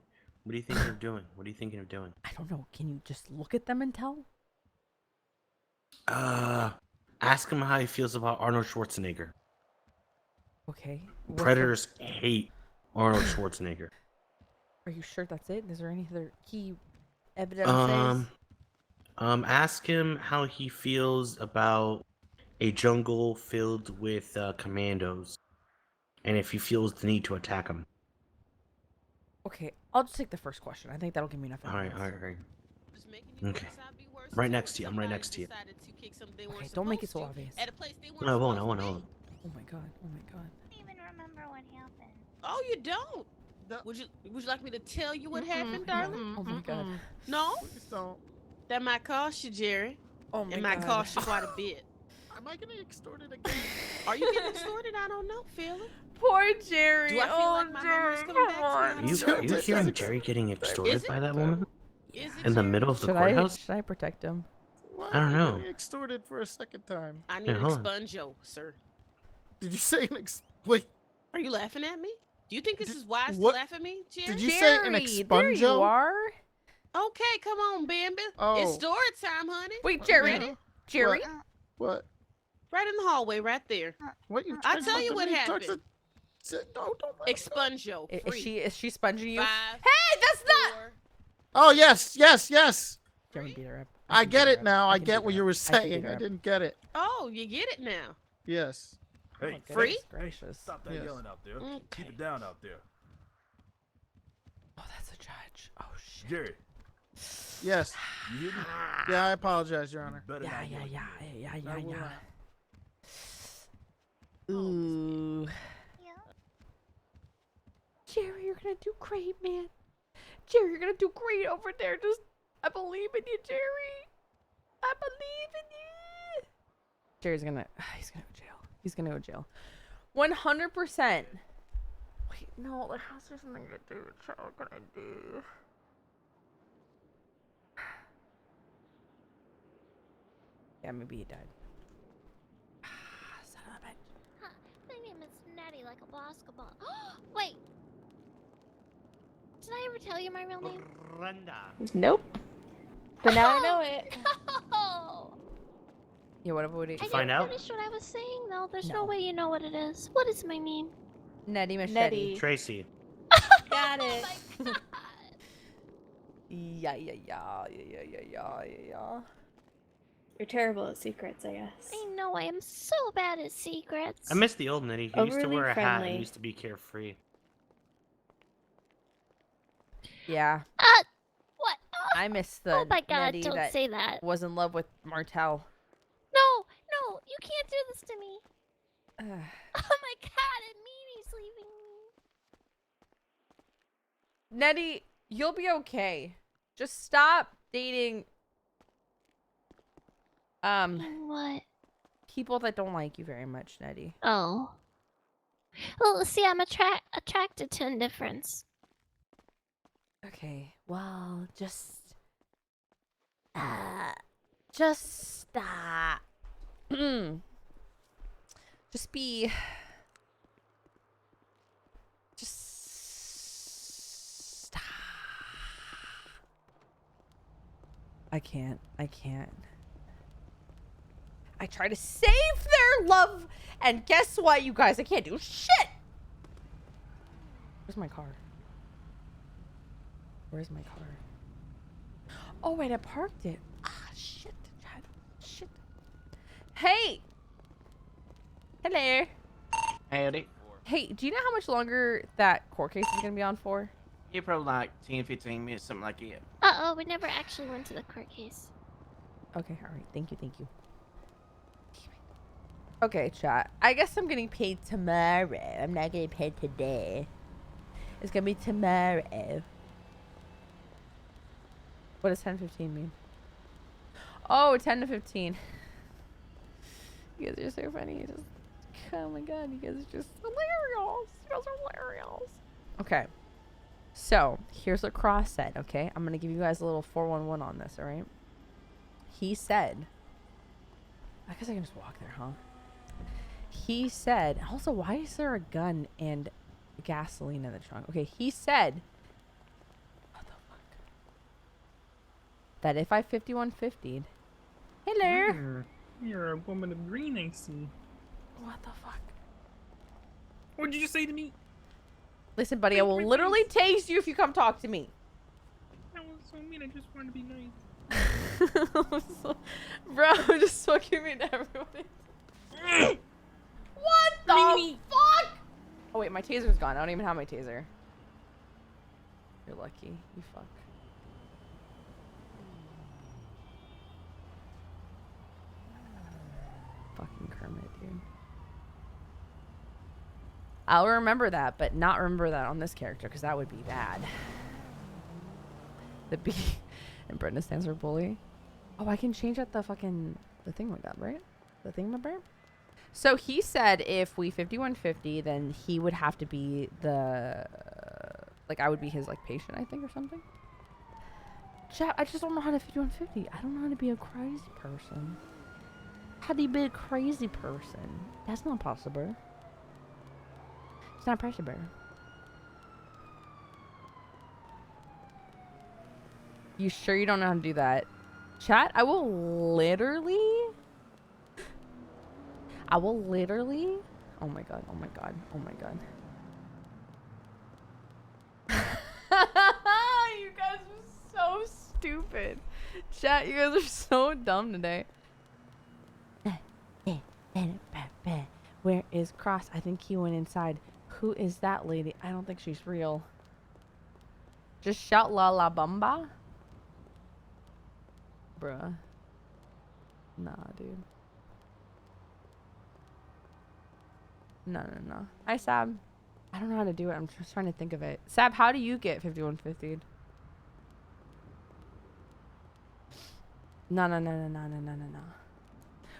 are you thinking of doing? What are you thinking of doing? I don't know. Can you just look at them and tell? Ask him how he feels about Arnold Schwarzenegger. Okay. What's the- Predators hate Arnold Schwarzenegger. Are you sure that's it? Is there any other key Evidences. Ask him how he feels about a jungle filled with commandos, and if he feels the need to attack them. Okay, I'll just take the first question. I think that'll give me enough. All right, evidence. all right, all right. Okay. Right next to you. I'm right next to you. Okay, don't make it so obvious. No, I won't. I won't. Oh my god. Oh my god. I don't even remember what happened. Oh, you don't? Would you like me to tell you what happened, darling? Oh my god. No? Please don't. That might cost you, Jerry. Oh my It might god. cost you quite a bit. Am I getting extorted again? Are you getting extorted? I don't know, Philip. Poor Jerry. Do I feel like my memory's coming back to me? Are you hearing Jerry getting extorted by that woman? In the middle of the Should courthouse? I protect him? Why I don't am know. getting extorted for a second time. I need Yeah, an hold on. expunjo, sir. Did you say an wait? Are you laughing at me? Do you think this is wise what- to laugh at me, Jerry? Did you say an There expunjo? you are. Okay, come on, Bambi. Oh. It's story time, honey. Wait, Jerry. Ready? Jerry. What? Right in the hallway, right there. What you? I'll trying tell to you do? what Talk happened. No, don't. Expunjo. Is she sponging you? 5, Hey, that's not. 4. Oh yes, yes, yes. Jeremy beat her up. I get it now. I can get beat what her you up. were I can beat saying. her I up. didn't get it. Oh, you get it now. Yes. Hey, Free? Gracious. Stop that Yes. yelling out there. Okay. Keep it down out there. Oh, that's a judge. Oh shit. Jerry, Yes. you hear me? Yeah, I apologize, Your Honor. Better Yeah, not yeah, yell yeah, again. yeah, I yeah, will yeah. not. Ooh. Yeah. Jerry, you're gonna do great, man. Jerry, you're gonna do great over there. Just, I believe in you, Jerry. I believe in you. Jerry's gonna, he's gonna go to jail. He's gonna go to jail. 100%. Wait, no, there has to be something to do. What can I do? Yeah, maybe he died. Son of a bitch. Huh, my name is Natty like a basketball. Wait. Did I ever tell you my real name? Brenda. Nope. But now I know it. Oh, Yeah, what would he? I find didn't out? finish what I was saying though. There's No. no way you know what it is. What is my name? Nettie Machete. Nettie. Tracy. Got it. Oh my god. Yeah, yeah, yeah, yeah, yeah, yeah, yeah, yeah. You're terrible at secrets, I guess. I know I am so bad at secrets. I miss the old Nettie. He used to Overly wear a hat friendly. and used to be carefree. Yeah, What? I miss the Oh my god, Nettie don't that say that. was in love with Martell. No, no, you can't do this to me. Ugh. Oh my god, and Mimi's leaving me. Nettie, you'll be okay. Just stop dating What? people that don't like you very much, Nettie. Oh. Well, see, I'm attracted to indifference. Okay, well, just stop. Just stop. I can't. I try to save their love, and guess what, you guys? I can't do shit. Where's my car? Where's my car? Oh, wait, I parked it. Ah, shit. Chad. Shit. Hey! Hello. Howdy. Hey, do you know how much longer that court case is going to be on for? Yeah, probably like 10, 15 minutes, something like that. Uh-oh, we never actually went to the court case. Okay, alright. Thank you. Okay, chat. I guess I'm getting paid tomorrow. I'm not getting paid today. It's going to be tomorrow. What does 10:15 mean? Oh, 10 to 15. You guys are so funny. You just, oh my god, you guys are just hilarious. You guys are hilarious. Okay. So, here's what Cross said, okay? I'm going to give you guys a little 411 on this, alright? He said, I guess I can just walk there, huh? He said, also, why is there a gun and gasoline in the trunk? Okay, he said, what the fuck? That if I 5150'd, hello? You're a woman of green, I see. What the fuck? What did you say to me? Listen, buddy, I will literally tase you if you come talk to me. That was so mean. I just wanted to be nice. Bro, just fucking mean to everybody. What the fuck? Oh wait, my taser's gone. I don't even have my taser. You're lucky. You fuck. Fucking Kermit, dude. I'll remember that, but not remember that on this character, because that would be bad. The B and Brenda stands for bully. Oh, I can change out the fucking the thing like that, right? The thing, remember? So he said if we 5150, then he would have to be the like I would be his like patient, I think, or something. Chat, I just don't know how to 5150. I don't know how to be a crazy person. How do you be a crazy person? That's not possible. It's not possible. You sure you don't know how to do that? Chat, I will literally... Oh my god, oh my god, oh my god. You guys are so stupid. Chat, you guys are so dumb today. Where is Cross? I think he went inside. Who is that lady? I don't think she's real. Just shout La La Bamba. Bruh. Nah, dude. No. Hi, Sab. I don't know how to do it. I'm just trying to think of it. Sab, how do you get 5150'd? No.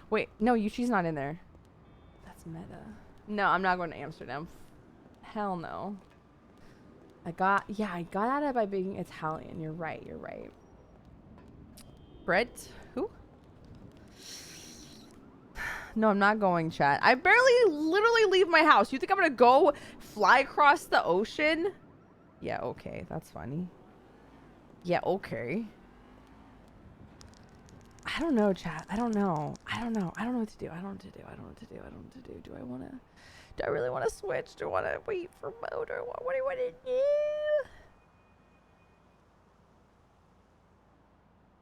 Wait, no, she's not in there. That's meta. No, I'm not going to Amsterdam. Hell no. I got out of it by being Italian. You're right. Brett? Who? No, I'm not going, chat. I literally leave my house. You think I'm gonna go fly across the ocean? Yeah, okay. That's funny. Yeah, okay. I don't know, chat. I don't know what to do. I don't know what to do. Do I really want to switch? Do I want to wait for mode or what? What do I want to do?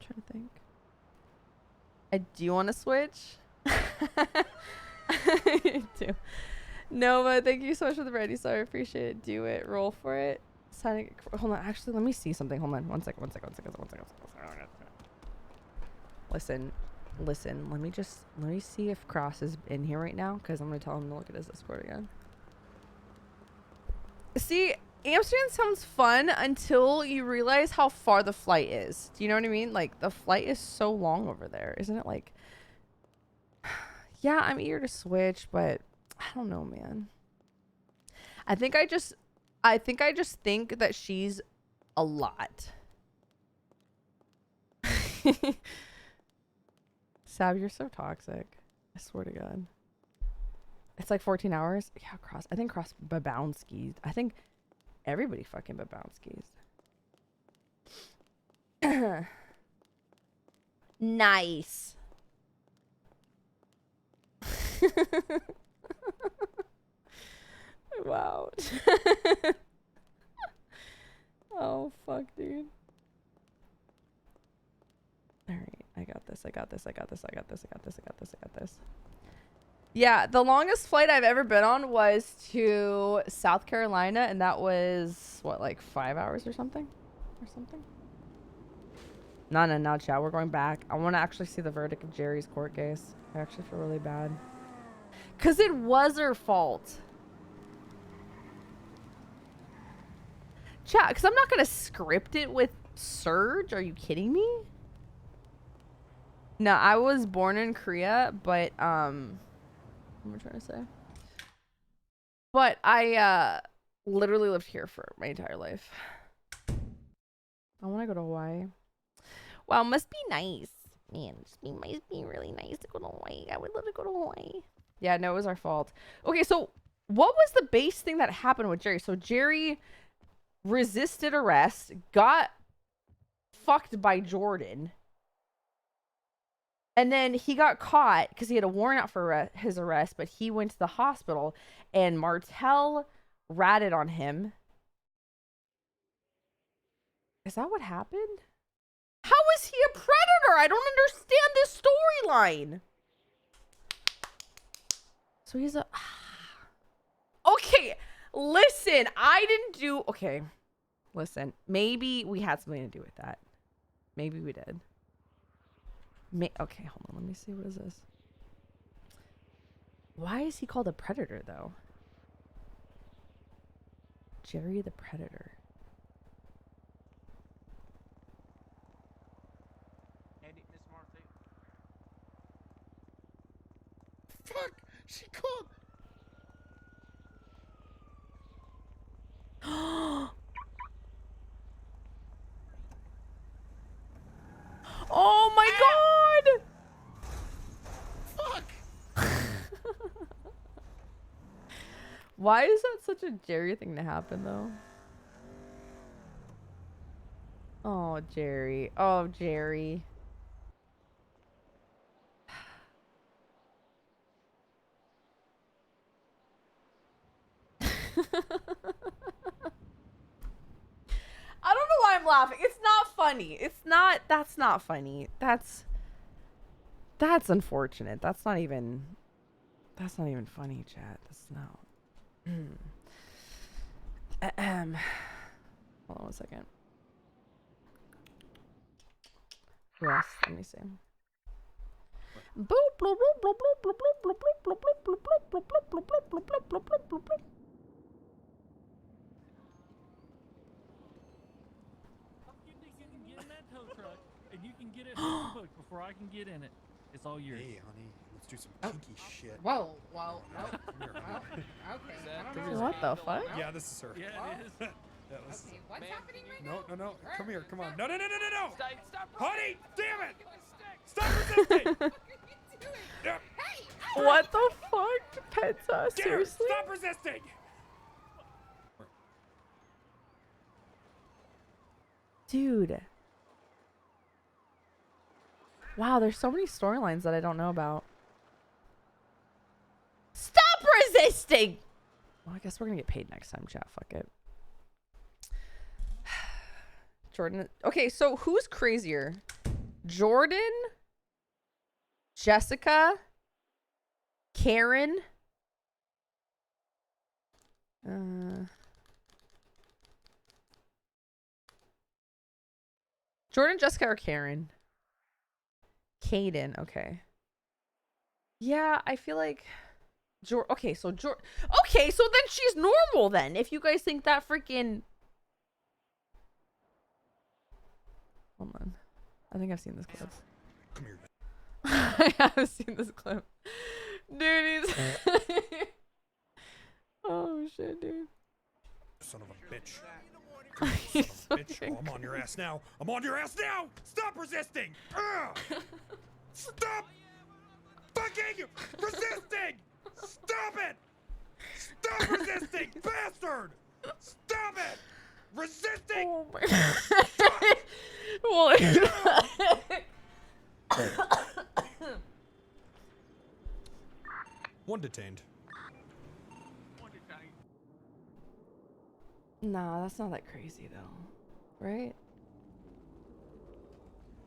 I'm trying to think. I do want to switch. I do. Nova, thank you so much for the ready. Sorry, appreciate it. Do it. Roll for it. Signing. Hold on. Actually, let me see something. Hold on. One second. Listen. Let me see if Cross is in here right now, because I'm gonna tell him to look at his Discord again. See, Amsterdam sounds fun until you realize how far the flight is. Do you know what I mean? Like, the flight is so long over there, isn't it? Like, yeah, I'm eager to switch, but I don't know, man. I think I just think that she's a lot. Sab, you're so toxic. I swear to God. It's like 14 hours. Yeah, Cross. I think Cross Babowski's. I think everybody fucking Babowski's. Nice. Wow. Oh, fuck, dude. Alright, I got this. Yeah, the longest flight I've ever been on was to South Carolina, and that was, what, like 5 hours or something? No, chat, we're going back. I want to actually see the verdict of Jerry's court case. I actually feel really bad. Because it was her fault. Chat, because I'm not going to script it with Surge. Are you kidding me? No, I was born in Korea, but, what am I trying to say? But I, literally lived here for my entire life. I want to go to Hawaii. Wow, must be nice. Man, it must be really nice to go to Hawaii. I would love to go to Hawaii. Yeah, no, it was our fault. Okay, so what was the base thing that happened with Jerry? So Jerry resisted arrest, got fucked by Jordan, and then he got caught because he had a warrant out for his arrest, but he went to the hospital, and Martel ratted on him. Is that what happened? How is he a predator? I don't understand this storyline. So he's a... Okay, listen, I didn't do... Okay, listen. Maybe we had something to do with that. Maybe we did. Okay, hold on. Let me see. What is this? Why is he called a predator, though? Jerry the Predator. Andy, Miss Martha. Fuck! She called. Oh my god! Fuck! Why is that such a Jerry thing to happen, though? Oh, Jerry. Oh, Jerry. I don't know why I'm laughing. It's not funny. It's not. That's not funny. That's unfortunate. That's not even funny, chat. That's not. Hold on one second. Yes, let me see. Boop, bloop, bloop, bloop, bloop, bloop, bloop, bloop, bloop, bloop, bloop, bloop, bloop, bloop, bloop, bloop, bloop, bloop, bloop, bloop. And you can get it hooked before I can get in it. It's all yours. Hey, honey, let's do some kinky shit. Whoa, well, Come here, well, honey. okay. I don't Come know here. What the fuck? Yeah, this is her. Yeah, it is. That was... Okay, what's happening right now? No, no, no. Come here, come on. No, no, no, no, no, no! Stop! Honey, damn it! Stop resisting! Yep. What the fuck, Pizza? There, Seriously? stop resisting! Dude. Wow, there's so many storylines that I don't know about. Stop resisting! Well, I guess we're gonna get paid next time, chat. Fuck it. Jordan. Okay, so who's crazier? Jordan? Jessica? Karen? Jordan, Jessica, or Karen? Caden, okay. Yeah, I feel like okay, so okay, so then she's normal then. If you guys think that freaking hold on. I think I've seen this clip. Come here. I have seen this clip. Dude, he's oh shit, dude. Son of a bitch. Come here, son of a bitch. Oh, I'm on your ass now. I'm on your ass now! Stop resisting! Stop fucking resisting! Stop it! Stop resisting, bastard! Stop it! Resisting! Oh my well, One detained. nah, that's not that crazy though. Right?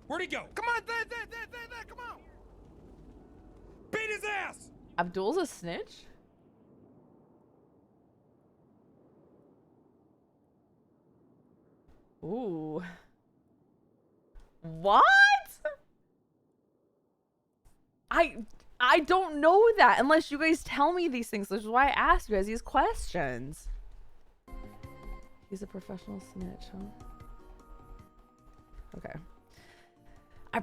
Where'd he go? Come on, there, come on! Beat his ass! Abdul's a snitch? Ooh. What? I don't know that unless you guys tell me these things. Which is why I asked you guys these questions. He's a professional snitch, huh? Okay. All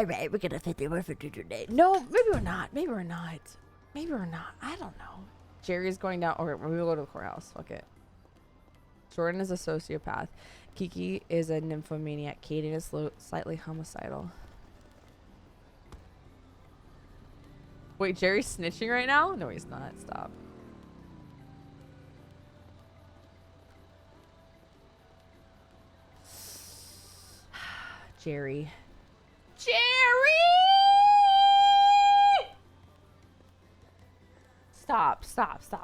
right, we're gonna fit the word for today. No, maybe we're not. Maybe we're not. Maybe we're not. I don't know. Jerry's going down. Okay, we'll go to the courthouse. Fuck it. Jordan is a sociopath. Kiki is a nymphomaniac. Kaden is slightly homicidal. Wait, Jerry's snitching right now? No, he's not. Stop. Jerry. Jerry! Stop, Chad. Stop.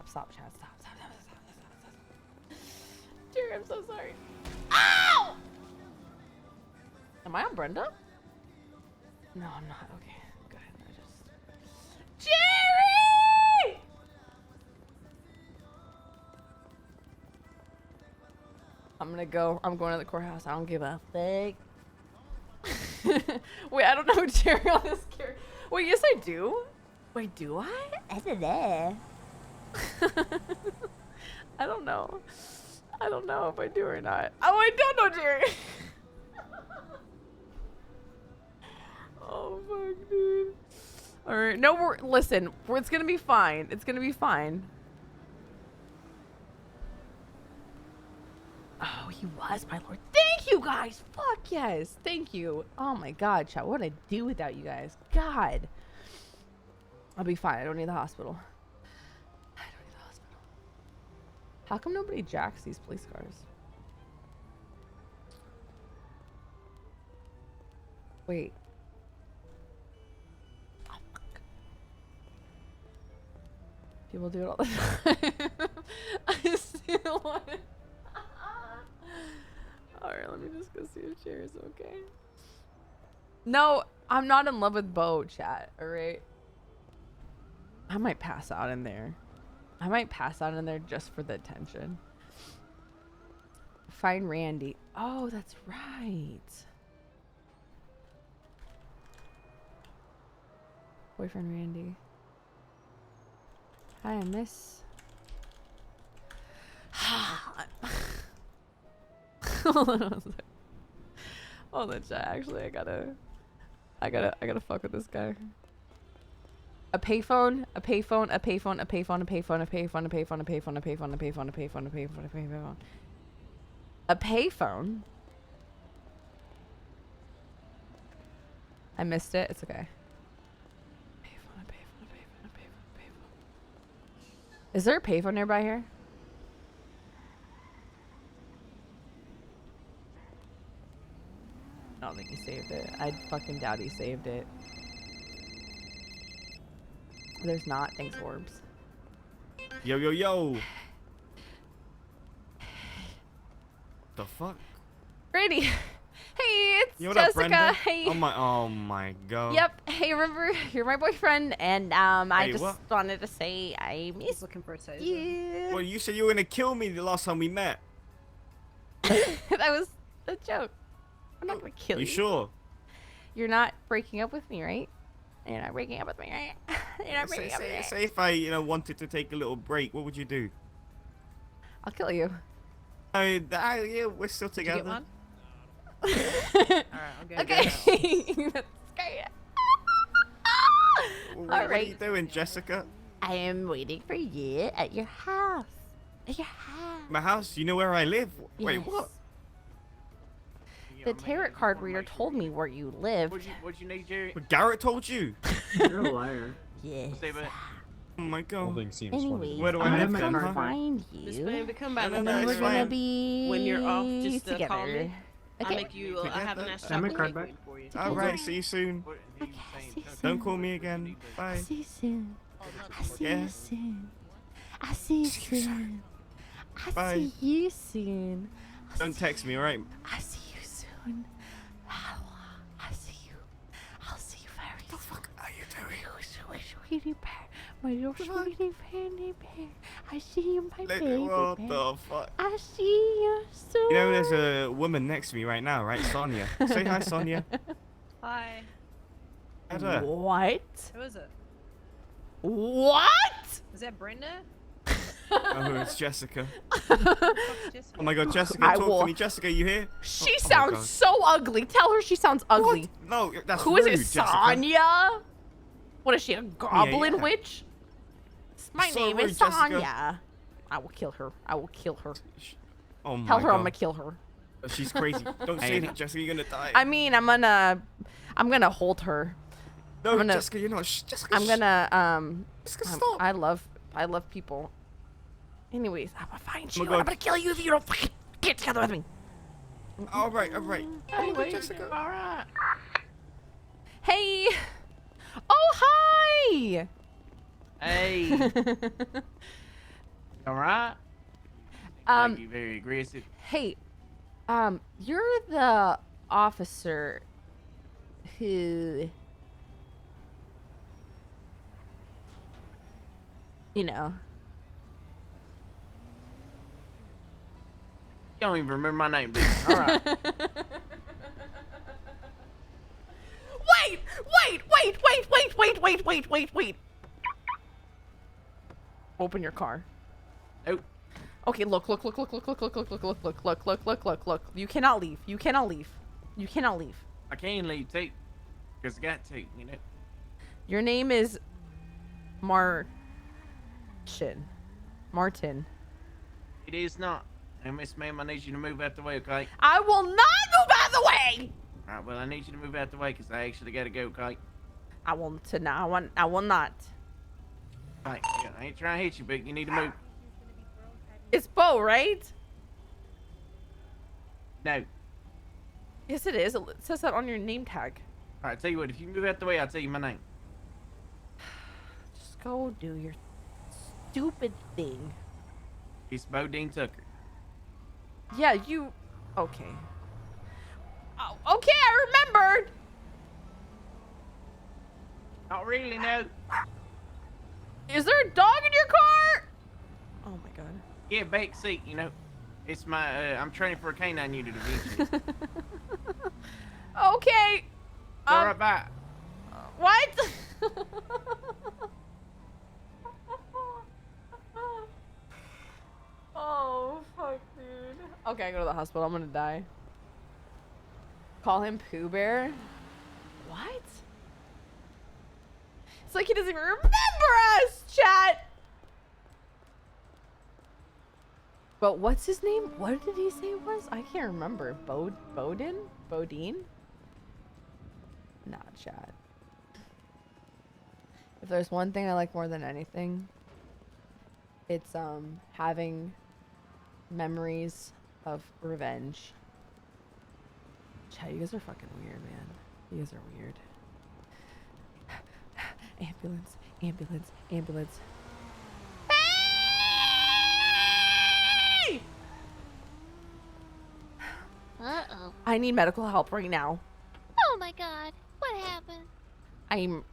Jerry, I'm so sorry. Ow! Am I on Brenda? No, I'm not. Okay, good. Jerry! I'm going to the courthouse. I don't give a fuck. Wait, I don't know Jerry on this character. Wait, yes I do. Wait, do I? I don't know. I don't know. I don't know if I do or not. Oh, I don't know Jerry. Oh fuck, dude. All right, no, listen. It's gonna be fine. It's gonna be fine. Oh, he was my lord. Thank you guys. Fuck yes. Thank you. Oh my god, chat. What would I do without you guys? God. I'll be fine. I don't need the hospital. I don't need the hospital. How come nobody jacks these police cars? Wait. Oh, fuck. People do it all the time. I still want it. Alright, let me just go see if Jerry's okay. No, I'm not in love with Bo, chat, alright? I might pass out in there. I might pass out in there just for the attention. Find Randy. Oh, that's right. Boyfriend Randy. Hi, I miss. Hold on, chat. Actually, I gotta fuck with this guy. A payphone, a payphone, a payphone, a payphone, a payphone, a payphone, a payphone, a payphone, a payphone, a payphone, a payphone, a payphone, a payphone. A payphone. I missed it. It's okay. Payphone, a payphone, a payphone, a payphone, a payphone. Is there a payphone nearby here? I don't think he saved it. I fucking doubt he saved it. There's not. Thanks, Orbs. Yo, yo, yo. The fuck? Brady. Hey, it's Yo, what Jessica. up, Brenda? Hey. Oh my god. Yep. Hey, remember, you're my boyfriend, and I Hey, just what? wanted to say I miss looking for a you. Well, you said you were gonna kill me the last time we met. That was a joke. I'm not gonna kill you. You sure? You're not breaking up with me, right? You're not breaking up with me, right? You're not breaking up with me. Say if I, wanted to take a little break, what would you do? I'll kill you. Yeah, we're still Did you get together. one? Alright, I'm gonna Okay. go now. That's great. What are you doing, Jessica? I am waiting for you at your house. At your house. My house? You know where I live? Wait, Yes. what? The tarot card reader told me where you lived. What'd you need, Jerry? But Garrett told you. You're a liar. Yes. Oh my god. Holding seems Anyways, Where do I I'm live gonna then, come huh? find Miss you. Babe, come by No, the no, And it's we're gonna fine. be when you're off, just together. call me. I'll Okay. make you. I have a nice Am I chocolate card cake back? waiting for you. Alright, see you soon. Okay, see you Don't soon. call me again. Bye. See you soon. I see Yeah. you soon. I see you soon. I Bye. see you soon. Don't text me, alright? I see you soon. I see you. I'll see you very soon. What the fuck are you doing? Sweetie bear. My little sweetie Fanny bear. I see you, my baby What bear. the fuck? I see you soon. You know, there's a woman next to me right now, right? Sonia. Say hi, Sonia. Hi. How's her? What? Who is it? What? Is that Brenda? Oh, it's Jessica. Oh my god, Jessica, I talk will- to me. Jessica, you here? She Oh my sounds God. so ugly. Tell her she sounds ugly. No, that's Who is rude, it, Jessica. Sonya? What is she, a goblin yeah. witch? My So name rude, is Jessica. Sonya. I will kill her. I will kill her. Oh my Tell her god. I'm gonna kill her. She's crazy. Don't say that, Jessica. You're gonna die. I mean, I'm gonna hold her. No, I'm gonna, Jessica, you're not. Jessica, I'm gonna Jessica, stop. I love people. Anyways, I'm gonna find Oh my you. God. I'm gonna kill you if you don't fucking get together with me. All right, all right. Anyway, Jessica. all right. Hey. Oh hi. Hey. All right. Um. You very aggressive. Hey. You're the officer who, you know. You don't even remember my name, dude. All right. Wait. Open your car. Nope. Okay, look. You cannot leave. You cannot leave. I can't leave, too. Because I got to, you know. Your name is Martin. It is not. And Miss Ma'am, I need you to move out the way, okay? I will not move out of the way! Alright, well, I need you to move out the way because I actually gotta go, okay? I will not. Right, yeah, I ain't trying to hit you, but you need to move. It's Bo, right? No. Yes, it is. It says that on your name tag. Alright, tell you what, if you move out the way, I'll tell you my name. Just go do your stupid thing. It's Bodine Tucker. Yeah, you... Okay. Oh, okay, I remembered! Not really, no. Is there a dog in your car? Oh my god. Yeah, back seat, you know. It's my, I'm training for a canine unit eventually. Okay. Alright, bye. What? Oh, fuck, dude. Okay, I go to the hospital. I'm gonna die. Call him Pooh Bear? What? It's like he doesn't even remember us, chat! But what's his name? What did he say it was? I can't remember. Bodine? Nah, chat. If there's one thing I like more than anything, it's having memories of revenge. Chat, you guys are fucking weird, man. You guys are weird. Ambulance. Hey! Uh-oh. I need medical help right now. Oh my god. What happened?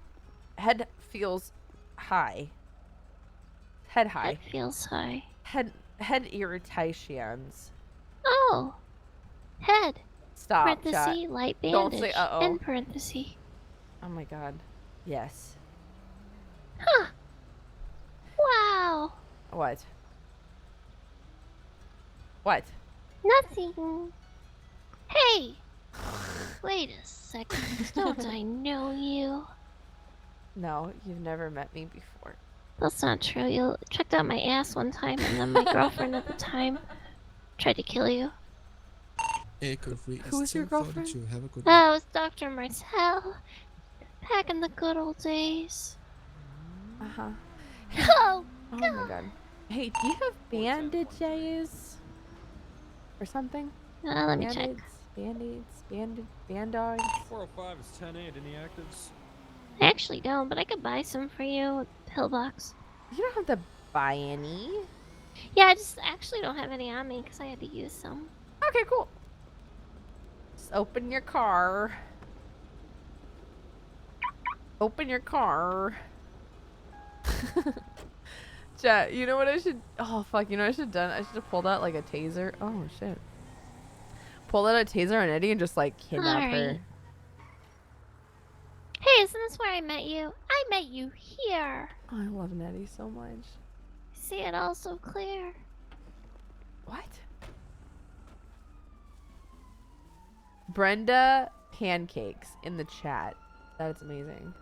Head feels high. Head high. Head feels high. Head irritations. Oh. Head. Stop, Parenthesis, chat. light Don't bandage. say uh-oh. In parenthesis. Oh my god. Yes. Huh. Wow. What? Nothing. Hey. Wait a second. Don't I know you? No, you've never met me before. That's not true. You checked out my ass one time, and then my girlfriend at the time tried to kill you. Who's your girlfriend? That was Dr. Martell. Back in the good old days. Uh-huh. Oh, Oh my god. Hey, do you have bandages? Or something? Let me check. Bandages? 405 is 10-8. Any actives? I actually don't, but I could buy some for you. A pillbox. You don't have to buy any. Yeah, I just actually don't have any on me because I had to use some. Okay, cool. Just open your car. Open your car. Chat, you know what I should... Oh, fuck. You know what I should have done? I should have pulled out, like, a taser. Oh, shit. Pulled out a taser on Eddie and just, like, kidnap her. Hey, isn't this where I met you? I met you here. Oh, I love Nettie so much. See it all so clear. What? Brenda Pancakes in the chat. That is amazing.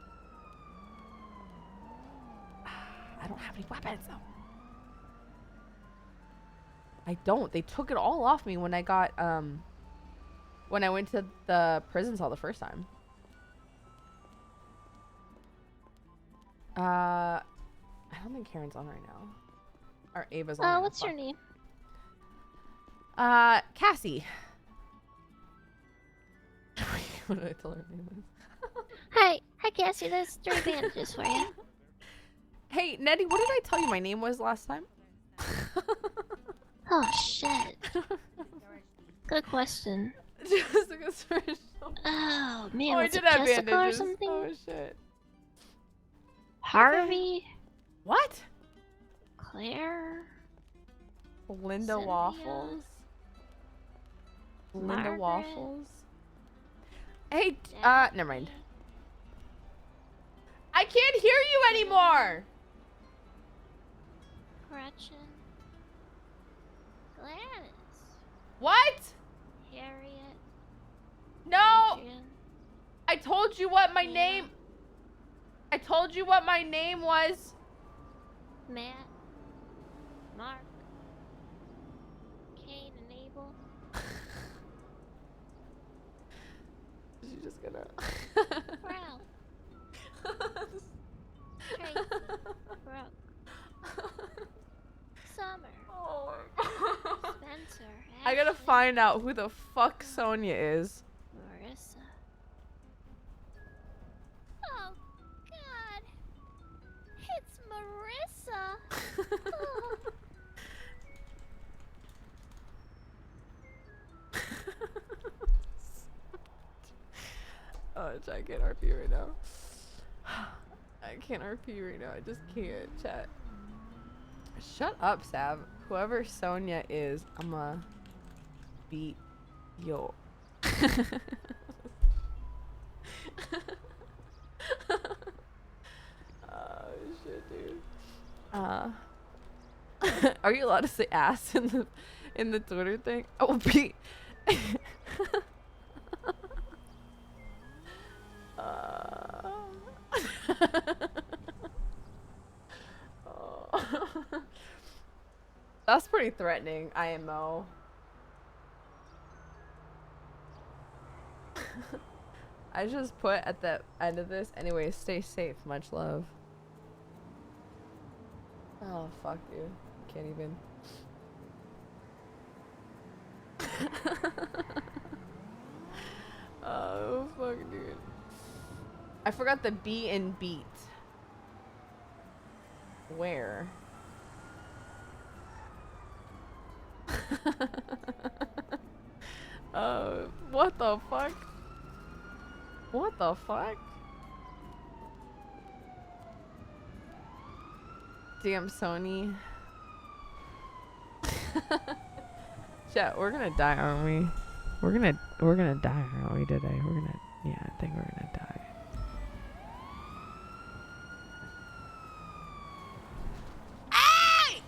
I don't have any weapons though. I don't. They took it all off me when I got when I went to the prison cell the first time. I don't think Karen's on right now. Or Ava's on. Right What's now. your name? Cassie. What did I tell her name was? Hi, Cassie. There's 3 bandages for you. Hey, Nettie, what did I tell you my name was last time? Oh shit. Good question. Jessica's first. Oh man, Oh, I was did it have Jessica or bandages. something? Oh shit. Harvey, What? Claire, Linda Cynthia, Waffles. Linda Margaret, Waffles. Hey, never mind. I can't hear you anymore. Gretchen, Gladys, What? Harriet, No. Adrian, I told you what my name. I told you what my name was. Matt, Mark, Cain, and Abel. She's just gonna. Ralph, Tracy, Brooke, Summer, Oh my god. Spencer, I gotta Ashley, find out who the fuck Sonia is. Marissa. Oh God, it's Marissa. Oh. Oh, I can't RP right now. I can't RP right now. I just can't, chat. Shut up, Sav. Whoever Sonia is, I'ma beat yo. Oh shit, dude. Are you allowed to say ass in the Twitter thing? Oh, beat. Oh. That's pretty threatening, IMO. I just put at the end of this, anyway, stay safe, much love. Oh, fuck, dude. Can't even. Oh, fuck, dude. I forgot the B in beat. Where? What the fuck? What the fuck? Damn, Sony. Chat, we're gonna die, aren't we? We're gonna die, aren't we, today? Yeah, I think we're gonna die. Hey!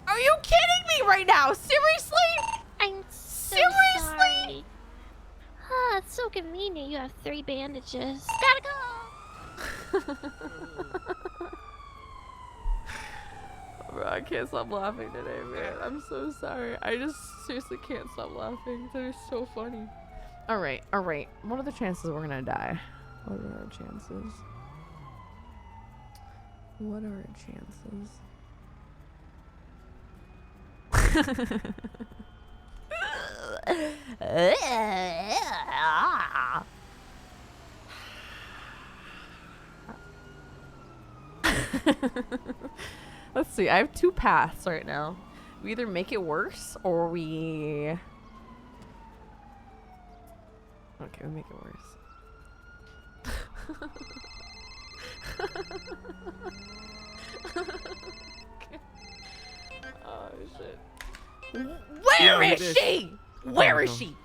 Are you kidding me right now? Seriously? I'm so Seriously? sorry. Ah, it's so convenient. You have 3 bandages. Gotta go. Bro, I can't stop laughing today, man. I'm so sorry. I just seriously can't stop laughing. They're so funny. Alright, alright. What are the chances we're gonna die? What are our chances? What are our chances? Let's see, I have 2 paths right now. We either make it worse or we... Okay, we make it worse. Oh shit. Where Yeah, is it is. she? Where is she?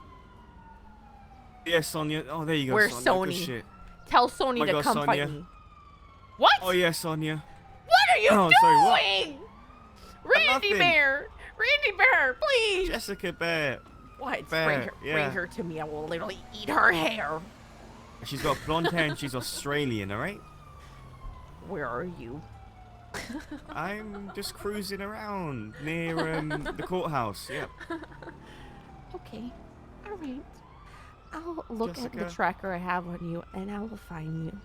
Yeah, Sonia. Oh, there you go. Where's Sonia. Good Sony? shit. Tell Sony My to God, come Sonia. fight me. What? Oh yeah, Sonia. What are you Oh, doing? sorry, what? Randy Nothing. Bear! Randy Bear, please! Jessica Bear. What? Bear, Bring her to me. I will literally eat her hair. She's got blonde hair and she's Australian, alright? Where are you? I'm just cruising around near the courthouse. Yep. Okay. Alright. I'll look at the Jessica. tracker I have on you and I will find you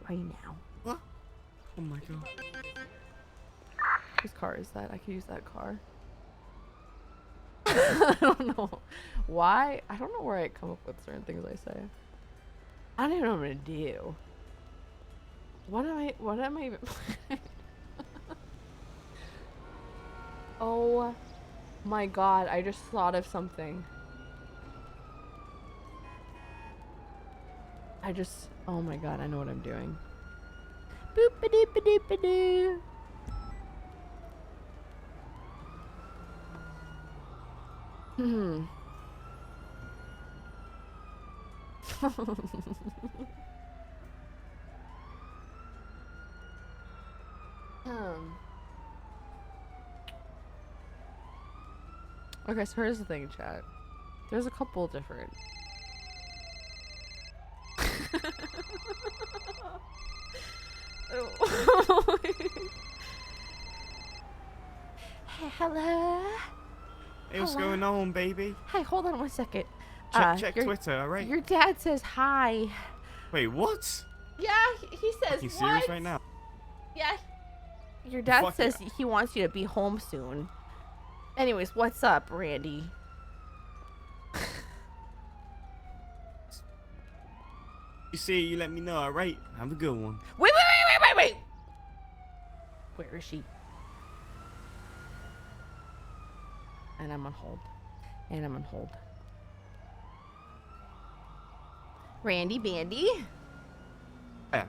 right now. What? Oh my god. Whose car is that? I could use that car. I don't know why. I don't know where I come up with certain things I say. I don't even know what I'm gonna do. What am I even planning? Oh my god, I just thought of something. I just, oh my god, I know what I'm doing. Boop-a-doop-a-doop-a-doo. Hmm. Okay, so here's the thing, chat. There's a couple different. Oh. Hey, hello. Hey, what's Hello? going on, baby? Hey, hold on 1 second. Check your- Twitter, alright? Your dad says hi. Wait, what? Yeah, he says You what? serious right now? Yeah. Your dad Fuck says he wants you to be home soon. Anyways, what's up, Randy? You see, you let me know, alright? Have a good one. Wait. Where is she? And I'm on hold. And I'm on hold. Randy Bandy? Yeah.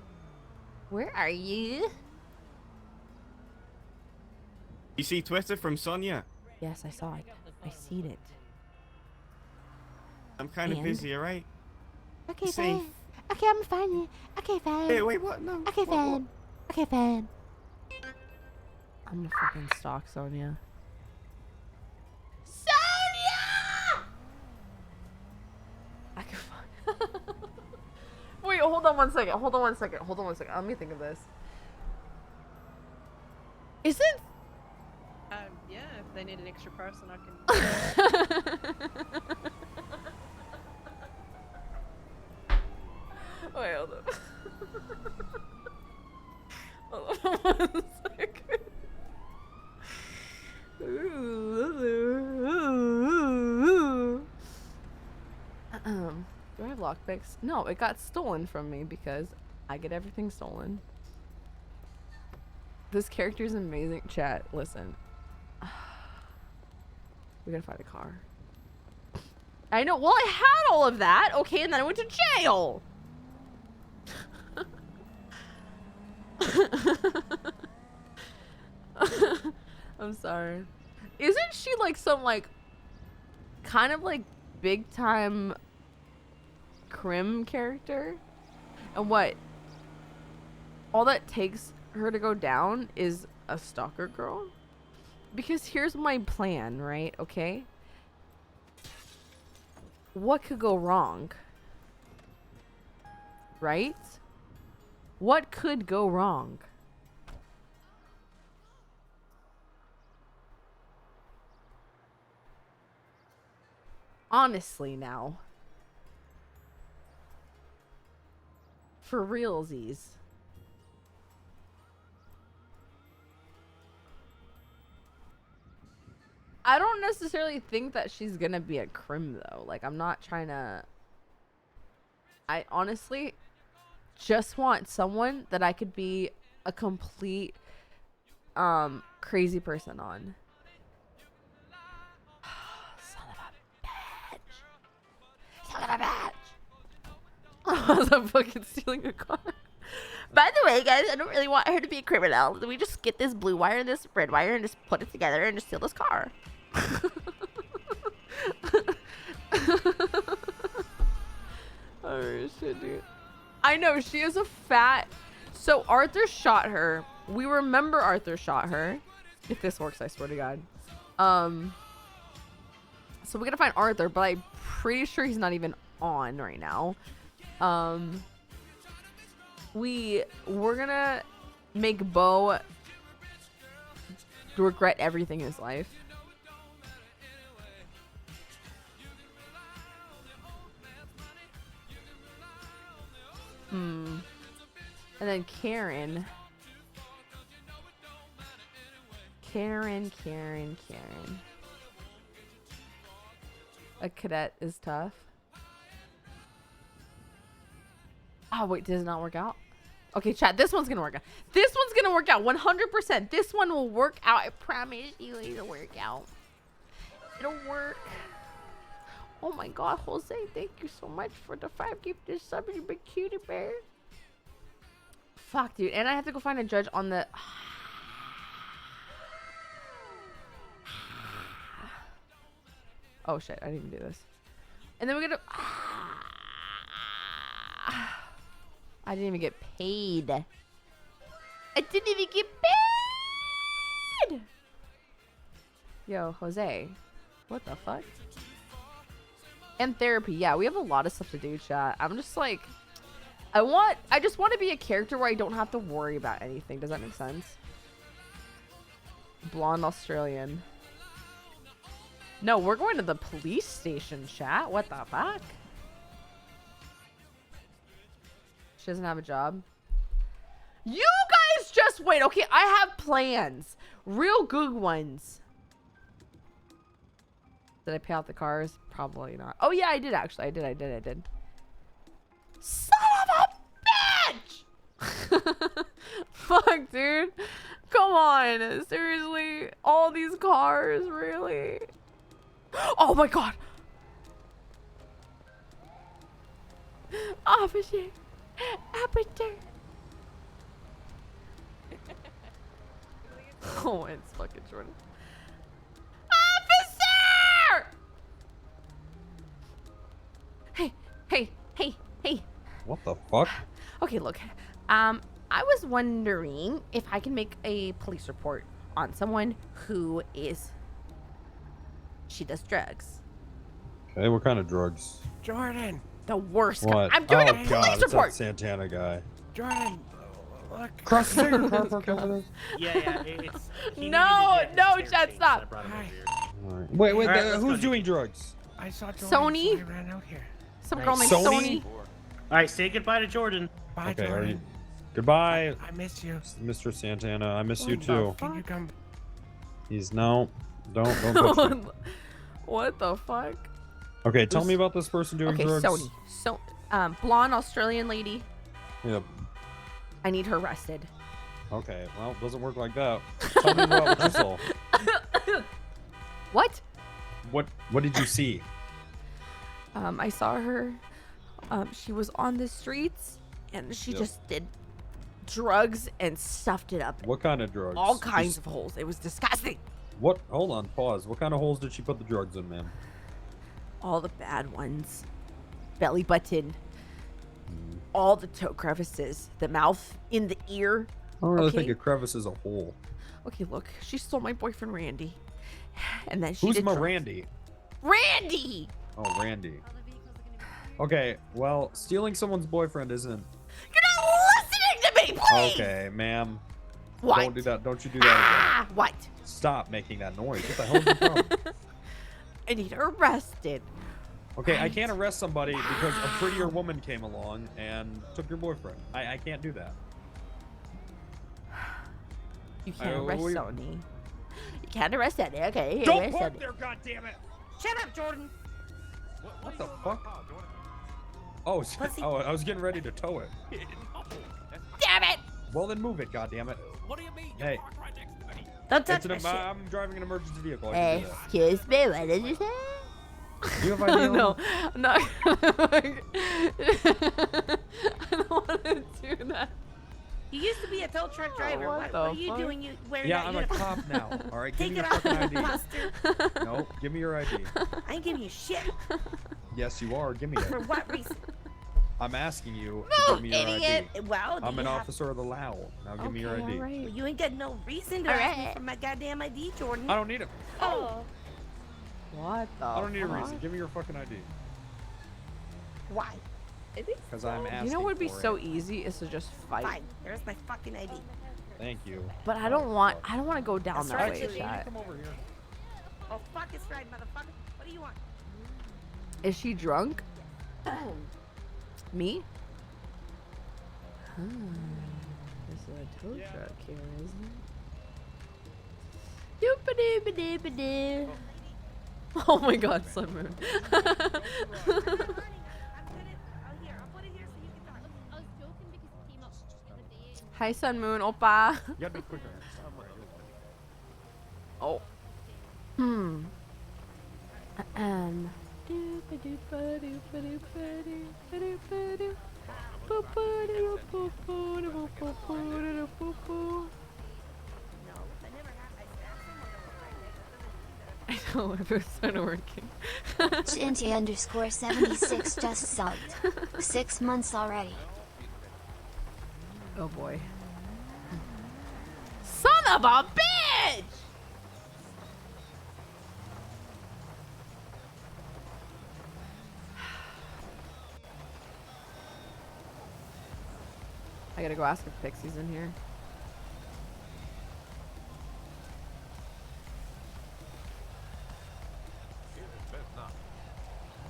Where are you? You see Twitter from Sonia? Yes, I saw it. I seen it. I'm kind of And? busy, alright? Okay, Safe. fine. Okay, I'm fine. Okay, fine. Hey, wait, what? No. Okay, what? fine. Okay, fine. I'm gonna fucking stalk Sonia. Sonia! I can fuck. Wait, hold on 1 second. Hold on 1 second. Hold on 1 second. Let me think of this. Isn't Yeah, if they need an extra person, I can. Wait, hold on. Hold on 1 second. Do I have lockpicks? No, it got stolen from me because I get everything stolen. This character is amazing. Chat, listen. We gotta find a car. I know. Well, I had all of that. Okay, and then I went to jail. I'm sorry. Isn't she like some like kind of like big time crim character? And what? All that takes her to go down is a stalker girl? Because here's my plan, right? Okay? What could go wrong? Right? What could go wrong? Honestly now. For realsies. I don't necessarily think that she's gonna be a crim though. Like, I'm not trying to... I honestly just want someone that I could be a complete crazy person on. Son of a bitch. I was fucking stealing a car. By the way, guys, I don't really want her to be a criminal. We just get this blue wire and this red wire and just put it together and just steal this car. Oh shit, dude. I know, she is a fat... So Arthur shot her. We remember Arthur shot her. If this works, I swear to God. So we gotta find Arthur, but I'm pretty sure he's not even on right now. We're gonna make Bo regret everything in his life. And then Karen. Karen. A cadet is tough. Oh, wait, does it not work out? Okay, chat, this one's gonna work out. This one's gonna work out 100%. This one will work out. I promise you it'll work out. It'll work. Oh my god, Jose, thank you so much for the 5 gifted sub, you big cutie bear. Fuck, dude. And I have to go find a judge on the... Oh shit, I didn't even do this. And then we're gonna... I didn't even get paid. I didn't even get paid! Yo, Jose. What the fuck? And therapy. Yeah, we have a lot of stuff to do, chat. I'm just like... I just want to be a character where I don't have to worry about anything. Does that make sense? Blonde Australian. No, we're going to the police station, chat. What the fuck? She doesn't have a job. You guys just wait. Okay, I have plans. Real good ones. Did I pay out the cars? Probably not. Oh yeah, I did actually. I did. Son of a bitch! Fuck, dude. Come on. Seriously? All these cars? Really? Oh my god. Officer. Officer. Oh, it's fucking Jordan. Officer! Hey. What the fuck? Okay, look. I was wondering if I can make a police report on someone who is... She does drugs. Okay, what kind of drugs? Jordan. The worst. What? I'm doing a Oh, police God, it's report. that Santana guy. Jordan, look. Cross the finger, car park over there. Yeah, it's. No, Chad, stop. Alright. Wait, All right, let's who's go. doing drugs? I saw Jordan. Sony? So I ran out here. Some girl named Sony? Sony. All right, say goodbye to Jordan. Bye, Okay, Jordan. are you... Goodbye, I miss you. Mr. Santana. I miss you too. Can you come? He's no. Don't touch me. What the fuck? Okay, tell me about this person doing Okay, drugs. Sony. So, blonde Australian lady. Yep. I need her arrested. Okay, well, it doesn't work like that. Tell me about what you saw. What? What did you see? I saw her. She was on the streets, and she Yep. just did drugs and stuffed it up. What kind of drugs? All kinds Just- of holes. It was disgusting. What? Hold on, pause. What kind of holes did she put the drugs in, ma'am? All the bad ones. Belly button. Hmm. All the toe crevices. The mouth. In the ear. I don't really Okay. think a crevice is a hole. Okay, look. She stole my boyfriend, Randy. And then she Who's did my drugs. Randy? Randy! Oh, Randy. Okay, well, stealing someone's boyfriend isn't... You're not listening to me, please! Okay, ma'am. What? Don't do that. Don't you do that again. What? Stop making that noise. What the hell is your problem? I need her arrested. Okay, I can't arrest somebody because a prettier woman came along and took your boyfriend. I can't do that. You can't I- arrest we- Sony. You can't arrest Sony. Okay, Don't arrest park Sony. there, goddammit! Shut up, Jordan. What the fuck? Oh, I was getting ready to tow it. Damn it! Well, then move it, goddammit. What do you mean? Hey, Don't touch it's my shit. I'm driving an emergency vehicle. I can do that. Excuse me, what did you say? Do you have ID? No, I'm not. I don't want to do that. You used to be a tow truck driver. what What the are you fuck? doing? You wearing Yeah, that I'm a uniform? cop now. All right, give Take me your it off, fucking ID. imposter. No, give me your ID. I ain't giving you shit. Yes, you are. Give me For it. what reason? I'm asking you No, to give me your idiot. ID. Well, do I'm you an have- officer of the law. Now give me your Okay, ID. alright. Well, you ain't got no reason to All ask me right. for my goddamn ID, Jordan. I don't need it. Oh, What the I don't need a fuck? reason. Give me your fucking ID. why? Because I'm asking. You know what would be for so it. easy is to just fight. Fine. There's my fucking ID. Thank you. But I don't want to go down That's that right, way, Julie. chat. Come over here. Oh, fuck, it's right, motherfucker. What do you want? Is she drunk? Me? There's a tow truck here, isn't it? Doop-a-doop-a-doop-a-doo. Oh my god, Sun Moon. Hi, Sun Moon, oppa. You gotta be quicker. Oh. Hmm. Do, I know, it started working. Shinty_76 just subbed. 6 months already. Oh boy. Son of a bitch! I gotta go ask if Pixie's in here.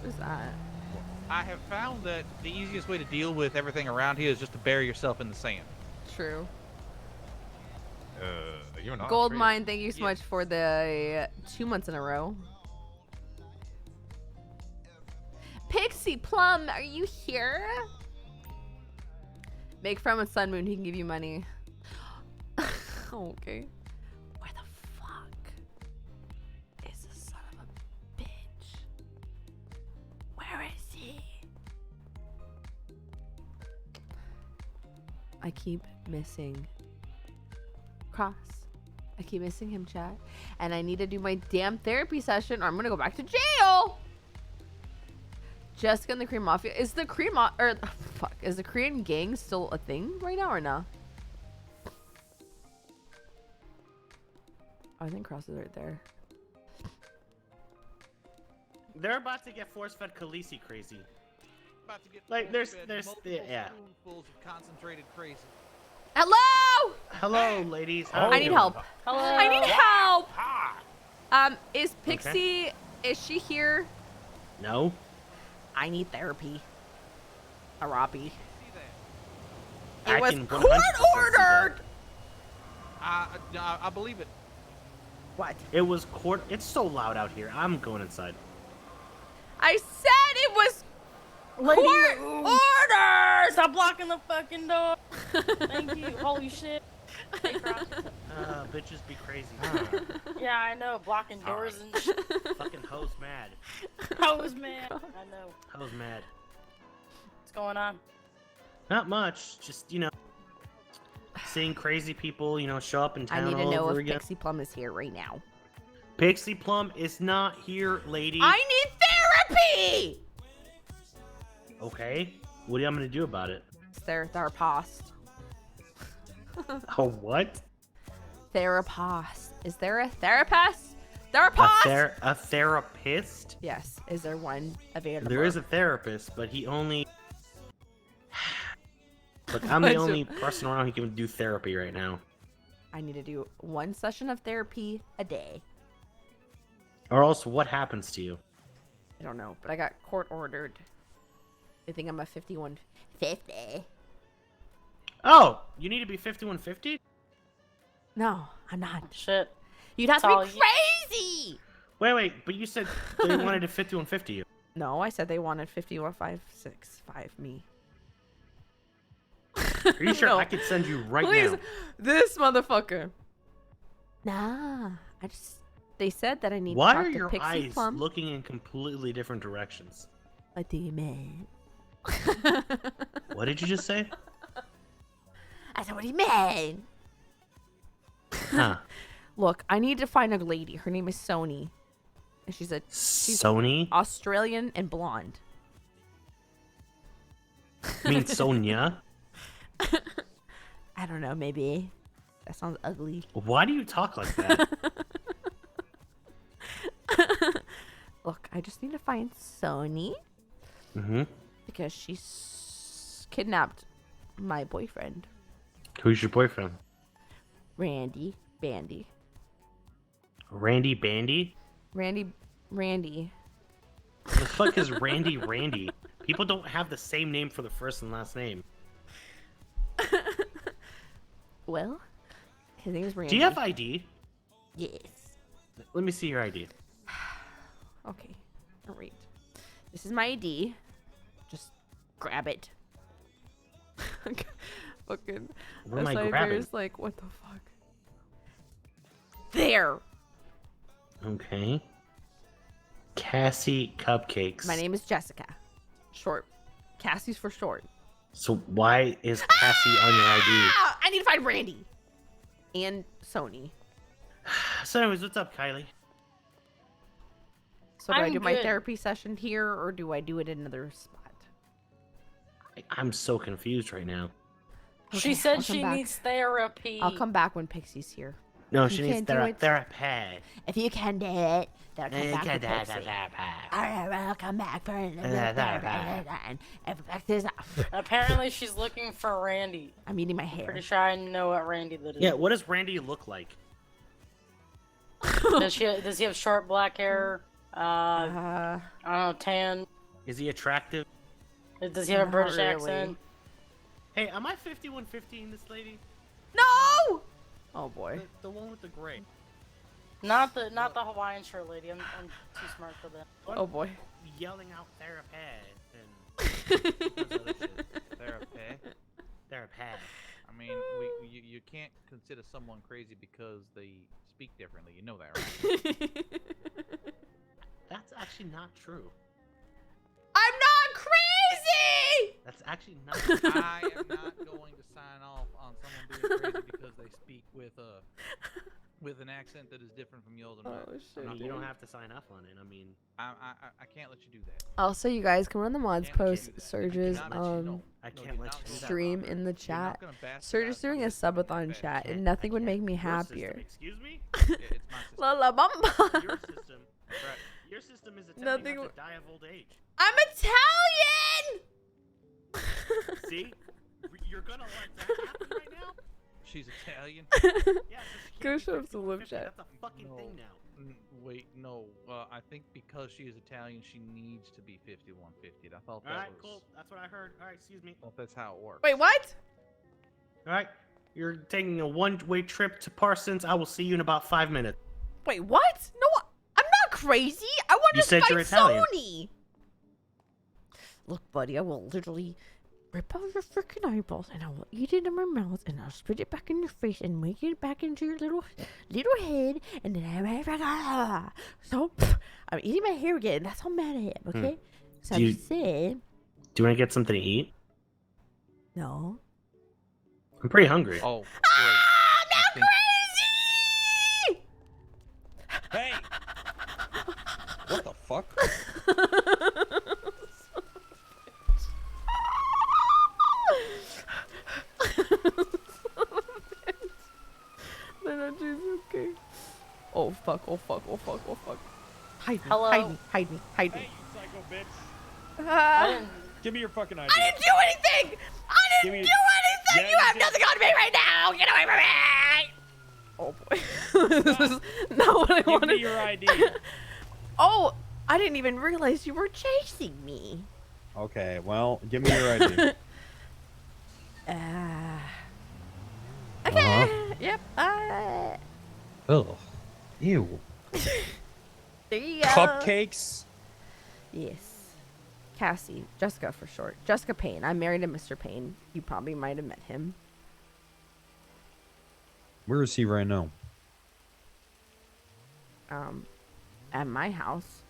Who's that? I have found that the easiest way to deal with everything around here is just to bury yourself in the sand. True. You're not Gold Mine, thank you so much for the 2 months in a row. Pixie Plum, are you here? Make friend with Sun Moon, he can give you money. Okay. Where the fuck is the son of a bitch? Where is he? I keep missing Cross. I keep missing him, chat. And I need to do my damn therapy session or I'm gonna go back to jail. Jessica and the Korean Mafia. Is the Korean is the Korean gang still a thing right now or no? Oh, I think Cross is right there. They're about to get force-fed Khaleesi crazy. About to get Like, there's, multiple yeah. spoonfuls of concentrated crazy. Hello! Hello, ladies. How I are need you? help. Hello. I need help. Is Pixie, is she here? No. I need therapy. Arabi. I It was can court 100% see ordered. I believe it. What? It was court. It's so loud out here. I'm going inside. I said it was court ordered. Stop blocking the fucking door. Thank you. Holy shit. Hey, Cross. Bitches be crazy. Yeah, I know. Blocking doors and shit. Fucking hoes mad. I was mad. I know. Hoes mad. What's going on? Not much. Just, seeing crazy people, show up in I town need to all know over if again. Pixie Plum is here right now. Pixie Plum is not here, lady. I need therapy. Okay. What am I gonna do about it? It's therapist. Oh, what? Therapist. Is there a therapist? Therapist? A therapist? Yes. Is there one available? There is a therapist, but he only... Look, I'm the only person around who can do therapy right now. I need to do 1 session of therapy a day. Or else, what happens to you? I don't know, but I got court ordered. They think I'm a 5150. Oh, you need to be 5150? No, I'm not. Shit. You'd have That's to all be you- crazy. Wait, but you said they wanted a 5150 you. No, I said they wanted 51565 me. Are you sure No. I could send you right Please, now? this motherfucker. Nah, they said that I need Why to talk are to your Pixie eyes Plum. looking in completely different directions? What do you mean? What did you just say? I said, what do you mean? Huh. Look, I need to find a lady. Her name is Sony. And she's Sony? Australian and blonde. You mean Sonia? I don't know, maybe. That sounds ugly. Why do you talk like that? Look, I just need to find Sony Mm-hmm. because she's kidnapped my boyfriend, Who's your boyfriend? Randy Bandy. Randy Bandy? Randy. The fuck is Randy Randy? People don't have the same name for the first and last name. Well, his name is Randy. Do you have ID? Yes. Let me see your ID. Okay. All right. This is my ID. Just grab it. Fucking. What am I SI grabbing? Bear's like, what the fuck? There. Okay. Cassie Cupcakes. My name is Jessica. Short. Cassie's for short. So why is Cassie on your ID? Ah! I need to find Randy. And Sony. So anyways, what's up, Kylie? So do I I'm do my good. therapy session here, or do I do it in another spot? I'm so confused right now. Okay, She said I'll come she back. needs therapy. I'll come back when Pixie's here. No, If she you needs can't do it- therapy. If you can do it, then I'll come back with Therapy. Pixie. Alright, I'll come back for another Therapy. and if Pixie's Apparently, she's looking for Randy. I'm eating my hair. Pretty sure I know what Randy that is. Yeah, what does Randy look like? Does he have short black hair? I don't know, tan. Is he attractive? Does he have a Not British really. accent? Hey, am I 5150 in this lady? No! Oh boy. The one with the gray. Not the Hawaiian shirt lady. I'm too smart for that. Oh boy. Yelling out therapy and Therapy. therapy. I mean, you can't consider someone crazy because they speak differently. You know that, right? That's actually not true. I'm not crazy! That's actually not. I am not going to sign off on someone being crazy because they speak with an accent that is different from yours. And mine. shit. I mean, you don't have to sign off on it. I mean, I can't let you do that. Also, you guys can run the mods post Surge's I can't let you do that. stream in the chat. gonna bash Surge is doing a subathon chat, and nothing would make me happier. Excuse me? La la bamba. Your system. Your system is attempting Nothing not to die of old age. I'm Italian. See? You're gonna let that happen right now? She's Italian. Yeah, Go show up some live chat. That's a fucking thing now. Wait, no. I think because she is Italian, she needs to be 5150. I thought that Alright, was. cool. That's what I heard. Alright, excuse me. I thought that's how it works. Wait, what? Alright. You're taking a one-way trip to Parsons. I will see you in about 5 minutes. Wait, what? No, I'm not crazy. I want You to said fight you're Italian. Sony. Look, buddy, I will literally rip out your freaking eyeballs and I will eat it in my mouth and I'll spit it back in your face and make it back into your little head and then so I'm eating my hair again. That's how mad I am. Okay. So Do I you- said Do you want to get something to eat? no. I'm pretty hungry. Oh, I'm not crazy. Hey! What the fuck? No, no, Jesus, okay. Oh fuck, oh fuck, oh fuck, oh fuck. Hide me, Hello? hide me, hide me, hide me. Hey, you psycho bitch. I didn't. Give me your fucking ID. I didn't do anything! I Give didn't me- do anything! Yeah, You you have did. nothing on me right now! Get away from me! Oh boy. This is not what I Give wanted. me your ID. Oh, I didn't even realize you were chasing me. Okay, well, give me your ID. Okay. Uh-huh. Yep. Ugh. Ew. There you go. Cupcakes? Yes. Cassie. Jessica for short. Jessica Payne. I'm married to Mr. Payne. You probably might have met him. Where is he right now? At my house.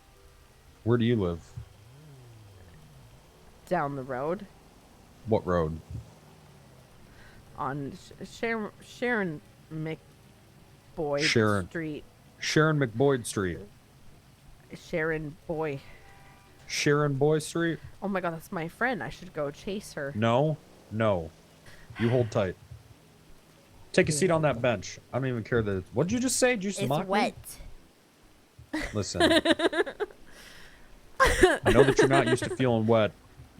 Where do you live? Down the road. What road? On Sharon McBoyd Sharon. Street. Sharon McBoyd Street. Sharon Boy. Sharon Boy Street? Oh my god, that's my friend. I should go chase her. No. No. You hold tight. Take a seat on that bench. I don't even care that. What did you just say? Did you just It's mock me? wet. Listen. I know that you're not used to feeling wet,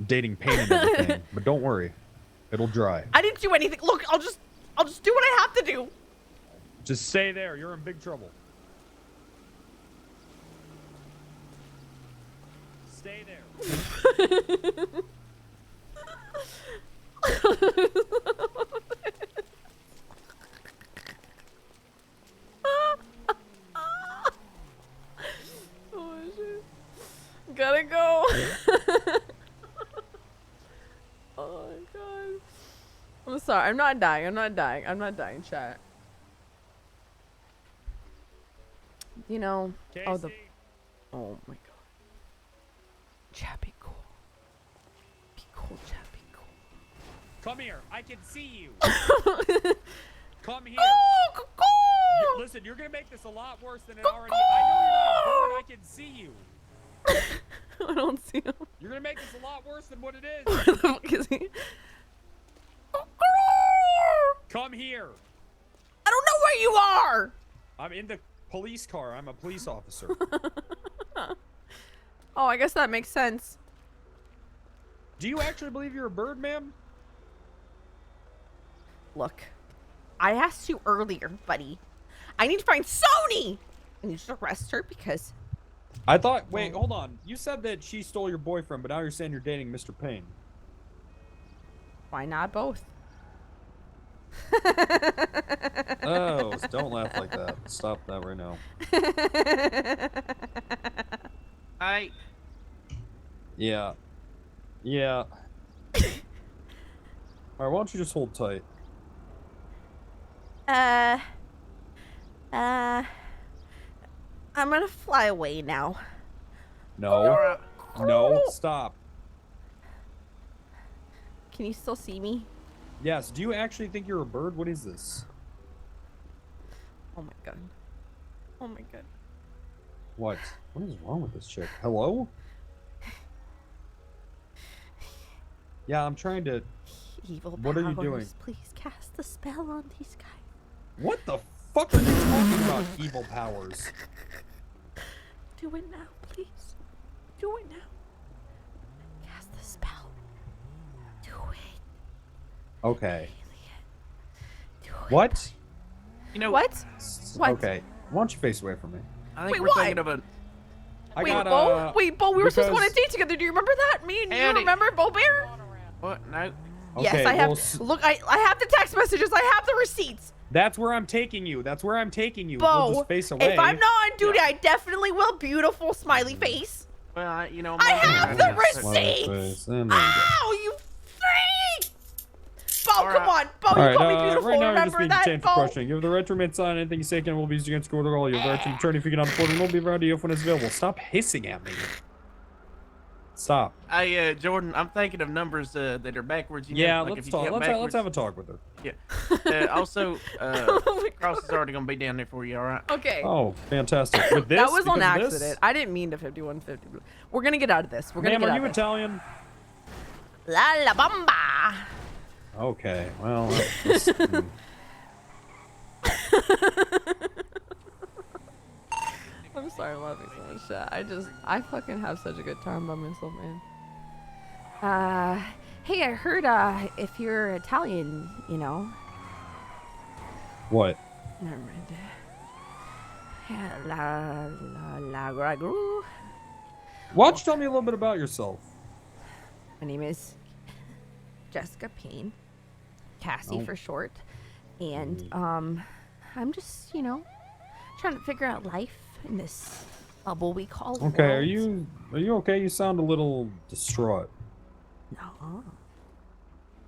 dating pain and everything, but don't worry. It'll dry. I didn't do anything. Look, I'll just do what I have to do. Just stay there. You're in big trouble. Stay there. Oh shit. Gotta go. Oh my god. I'm sorry. I'm not dying. I'm not dying. I'm not dying, chat. You know. Oh, the. Oh my god. Chat, be cool. Be cool, chat, be cool. Come here. I can see you. Come here. Listen, you're gonna make this a lot worse than it already. I know you're not a bird. I can see you. I don't see him. You're gonna make this a lot worse than what it is. Where the fuck is he? Come here. I don't know where you are. I'm in the police car. I'm a police officer. Oh, I guess that makes sense. Do you actually believe you're a bird, ma'am? Look, I asked you earlier, buddy. I need to find Sony. I need to arrest her because... I thought, wait, hold on. You said that she stole your boyfriend, but now you're saying you're dating Mr. Payne. Why not both? Oh, don't laugh like that. Stop that right now. Yeah. Yeah. Alright, why don't you just hold tight? I'm gonna fly away now. No. No, stop. Can you still see me? Yes, do you actually think you're a bird? What is this? Oh my god. Oh my god. What? What is wrong with this chick? Hello? Yeah, I'm trying to... Evil What are you powers, doing? Please cast the spell on these guys. What the fuck are you talking about, evil powers? Do it now, please. Do it now. Cast the spell. Do it. Okay. What? You know what? What? Okay. Why don't you face away from me? I think Wait, we're why? thinking of a. I Wait, got, Bo? Wait, Bo, we were supposed to go on a because- date together. Do you remember that? Me and you Andy. remember, Bo Bear? What? No. Yes, Okay, I have. well, Look, I have the text messages. I have the receipts. That's where I'm taking you. That's where I'm taking you. Bo, We'll just face away. if I'm not on duty, I definitely will. Beautiful smiley face. Well, you know. I have the Smiley receipts. face, and there you go. Ow, you freak! Bo, All come on. Bo, All you right, call me beautiful. right now you're just Remember being that, detained for Bo? questioning. You have the right to remain silent. Anything you say can will be used against court or all. You have the right to an attorney if you cannot afford it. Will be provided to you when it's available. Stop hissing at me. Stop. Hey, Jordan, I'm thinking of numbers that are backwards. You know, Yeah, like let's if you talk. count Let's backwards. have a talk with her. Yeah. Also, Cross is already gonna be down there for you. All right. Okay. Oh, fantastic. With this, That was on because of this? accident. I didn't mean to 5150. We're gonna get out of this. We're gonna Ma'am, get are out you of this. Italian? La la bamba. Okay, well, that's, I'm sorry, I'm laughing so much. I fucking have such a good time by myself, man. Hey, I heard, if you're Italian, you know. What? Never mind. La ragu. Why don't you tell me a little bit about yourself? My name is Jessica Payne, Cassie Oh. for short, and I'm just, you know, trying to figure out life in this bubble we call Okay, are world. you okay? You sound a little distraught. No.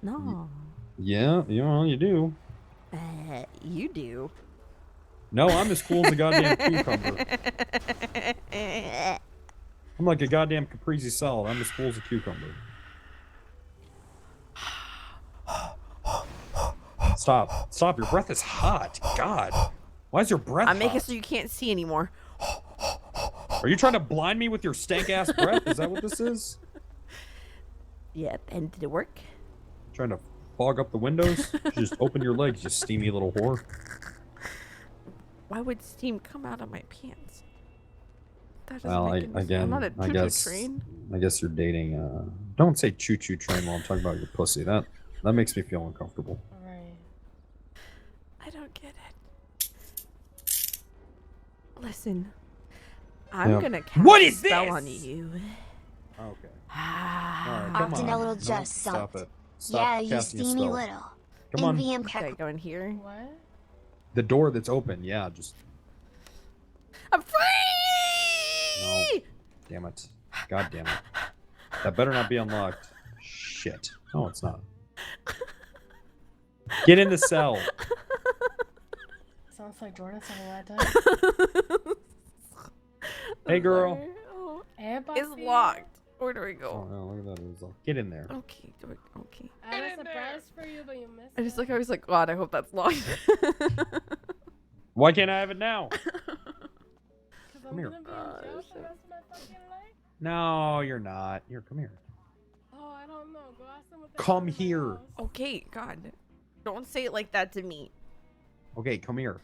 No. Yeah, you do. You do. No, I'm as cool as a goddamn cucumber. I'm like a goddamn caprese salad. I'm as cool as a cucumber. Stop. Stop. Your breath is hot. God. Why is your breath I'm making hot? it so you can't see anymore. Are you trying to blind me with your stank ass breath? Is that what this is? Yep, and did it work? Trying to fog up the windows? Just open your legs, you steamy little whore. Why would steam come out of my pants? That doesn't Well, make any sense. I'm not a I choo-choo guess train. I guess you're dating. Don't say choo-choo train while I'm talking about your pussy. That makes me feel uncomfortable. I don't get it. Listen, I'm Yeah. gonna cast What a is spell this? on you. Okay. Ah. Come Often on. a little No, just stop sucked. it. Stop Yeah, you casting a steamy spell. little. Come on. Envy Okay, going here. What? The door that's open. Yeah, just I'm free! no. Damn it. God damn it. That better not be unlocked. Shit. No, it's not. Get in the cell. Sounds like Jordan said a lot of Hey, girl. Hey, It's Buffy. locked. Where do we Oh, go? no, look at that result. Get in there. Okay, okay. I had a surprise for you, but you missed I just like I was like, God, I hope that's locked. Why can't I have it now? I'm here. gonna be in jail for the rest of my fucking life. No, you're not. Here, come here. Oh, I don't know. Go ask them what they Come have in my here. house. Okay, God. Don't say it like that to me. Okay, come here.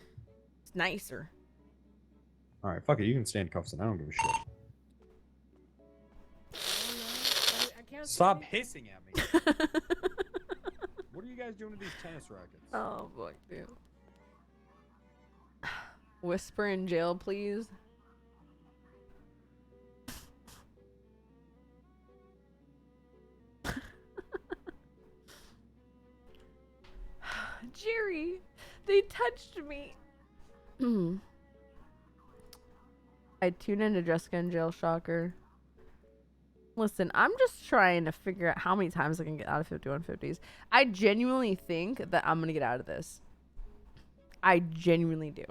It's nicer. All right, fuck it. You can stand cuffs and I don't give a shit. I can't Stop hissing at me. What are you guys doing to these tennis rackets? Oh, fuck, dude. Whisper in jail, please. Jerry, they touched me. I tune into Jessica in jail, shocker. Listen, I'm just trying to figure out how many times I can get out of 5150s. I genuinely think that I'm going to get out of this. I genuinely do.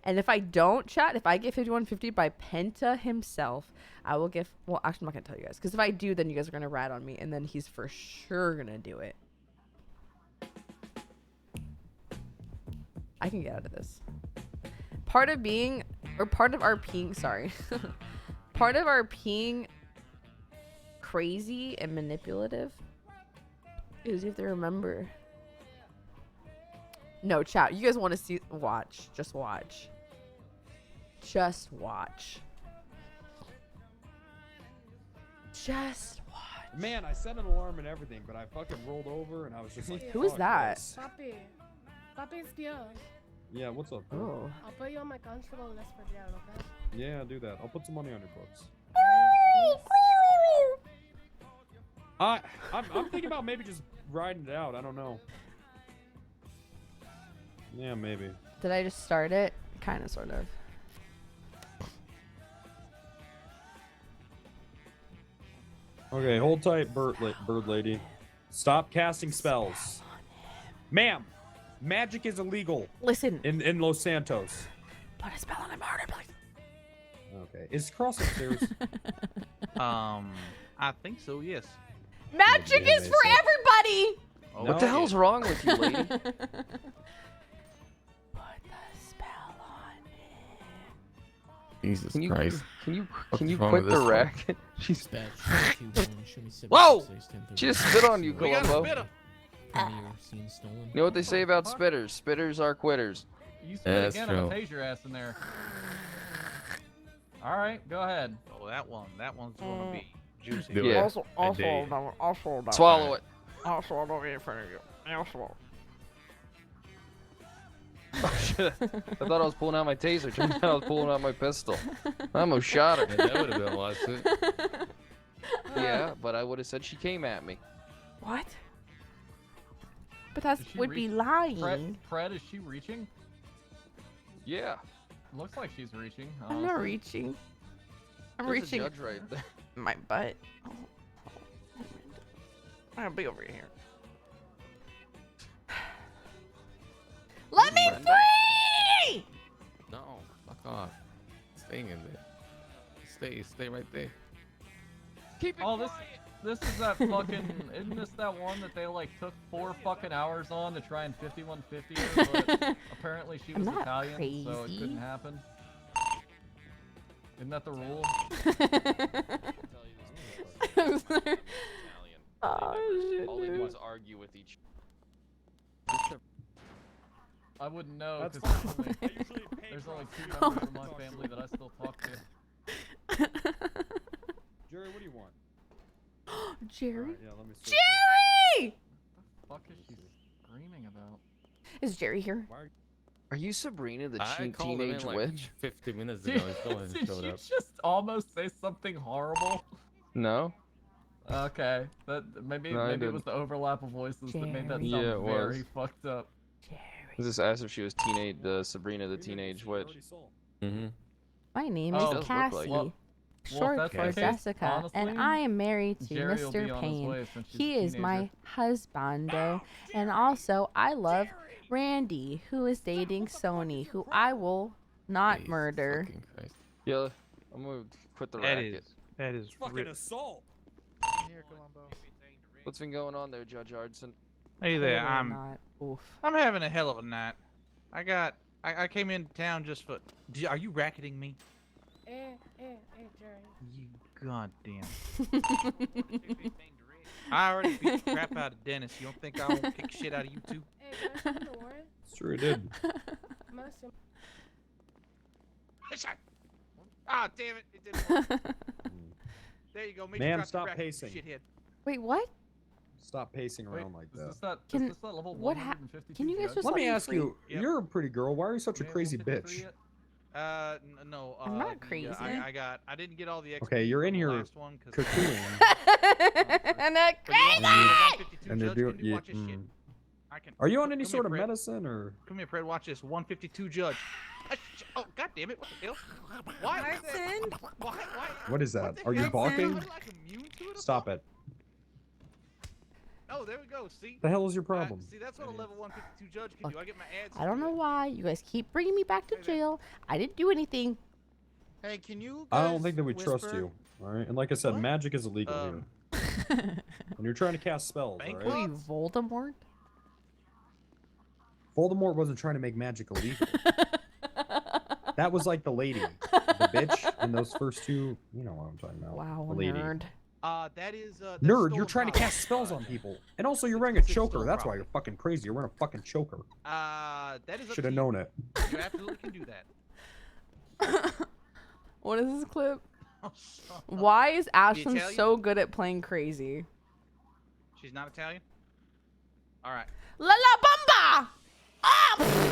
And if I don't, chat, if I get 5150 by Penta himself, I will give... Well, actually, I'm not going to tell you guys. Because if I do, then you guys are going to rat on me. And then he's for sure going to do it. I can get out of this. Part of being... Or part of our being... Sorry. Part of our being crazy and manipulative is you have to remember... No, chat. You guys want to see... Watch. Just watch. Just watch. Just watch. Man, I set an alarm and everything, but I fucking rolled over and I was just like, Who is fuck that? this. Papi. Papi's jail. Yeah, what's up? Oh. I'll put you on my constable list for jail, okay? Yeah, do that. I'll put some money on your books. I'm thinking about maybe just riding it out. I don't know. Yeah, maybe. Did I just start it? Kind of, sort of. Okay, hold tight, bird lady. Stop casting spells. Ma'am, magic is illegal. Listen. In Los Santos. Put a spell on him harder, please. Okay. Is Cross upstairs? I think so, yes. Magic is for everybody! Oh, What the hell's wrong with you, lady? Jesus Can you, Christ. Can you What's wrong quit with the this racket? She's Whoa! Whoa! She just spit on you, We gotta Columbo. spit 'em. You know what they say about spitters? Spitters are quitters. You spit Yeah, that's again, I'm true. gonna tase your ass in there. All right, go ahead. Oh, that one's gonna be juicy. Do it. Also, I dare you. also, Swallow it. Also, I don't eat in front of you. Also. Oh shit! I thought I was pulling out my taser. Turned out I was pulling out my pistol. I almost shot her. Yeah, that would have been a lawsuit. Yeah, but I would have said she came at me. What? But that Is she would be reach- lying. Fred, is she reaching? Yeah. Looks like she's reaching. I'm not reaching. I'm There's reaching a judge right there. my butt. I'll be over here. Let me Brenda? free! No, fuck off. Staying in there. Stay right there. Keep it Oh, this is that fucking. Isn't this that one that they like took 4 fucking hours on to try and 5150 her, but apparently she I'm was not Italian, so it crazy. couldn't happen. Isn't that the rule? Oh, shit, All they do dude. is argue with each. I wouldn't know That's because fine. there's only 2 members of my family that I still talk to. Jerry, what do you want? Jerry? Alright, yeah, let me see. Jerry! Fuck is she screaming about? Is Jerry here? Are you Sabrina the I called him teenage in like witch? 50 minutes ago. He still hasn't Did showed you up. just almost say something horrible? No. Okay, that maybe No, I maybe it was didn't. the overlap of voices that made that sound Yeah, it very was. fucked up. I just asked if she was Sabrina the teenage witch. Mm-hmm. My name Oh, is does look like Cassie. it. Well, if Short that's for the case, Jessica, and honestly, I am married to Jerry will be Mr. on his Payne. way since she's He a is my teenager. husbando, and also I love Randy, who is dating Sony, who I will not murder. Yeah, I'm gonna quit the That racket. is Fucking assault. here, Columbo. What's been going on there, Judge Ardson? Hey there, Totally I'm not. Oof. I'm having a hell of a night. I came into town just for. Are you racketing me? Jerry. You goddamn. I already beat the crap out of Dennis. You don't think I won't kick shit out of you too? Hey, can I see the warrant? Sure did. Ah, damn it! It didn't work. There you go. Make Ma'am, sure stop racket, you pacing. shithead. Wait, what? Stop pacing around like that. Can Is this that level what Can you guys just Let me me ask free? you, you're a pretty girl. Why are you such a crazy bitch? No. I'm not crazy. I didn't get all the XP Okay, you're in from the here last one 'cause- cocooning. I'm not crazy. And they're doing. Yeah, Are you on any sort of medicine or? Come here, Fred. Watch this. 152 judge. Oh, god damn it! What the hell? Why? Why? What is that? Are you balking? Stop it. Oh, there we go. See? The hell is your problem? See, that's what a level 152 judge can do. I get my ads. I don't know why you guys keep bringing me back to jail. I didn't do anything. Hey, can you? I Guys don't think that we trust whisper? you. All right, and like I said, magic is illegal here. When you're trying to cast spells, all Were right? you Voldemort? Voldemort wasn't trying to make magic illegal. That was like the lady, the bitch, and those first two. You know what I'm talking about. Wow, the lady. nerd. That is. That's Nerd, you're stolen trying to property. cast spells on people, and also you're wearing a choker. That's why you're fucking crazy. You're wearing a fucking choker. That is. up Should to have you. known it. You absolutely can do that. What is this clip? Oh, shut up. Why is Ashlyn Italian? so good at playing crazy? She's not Italian. All right. La La Bamba!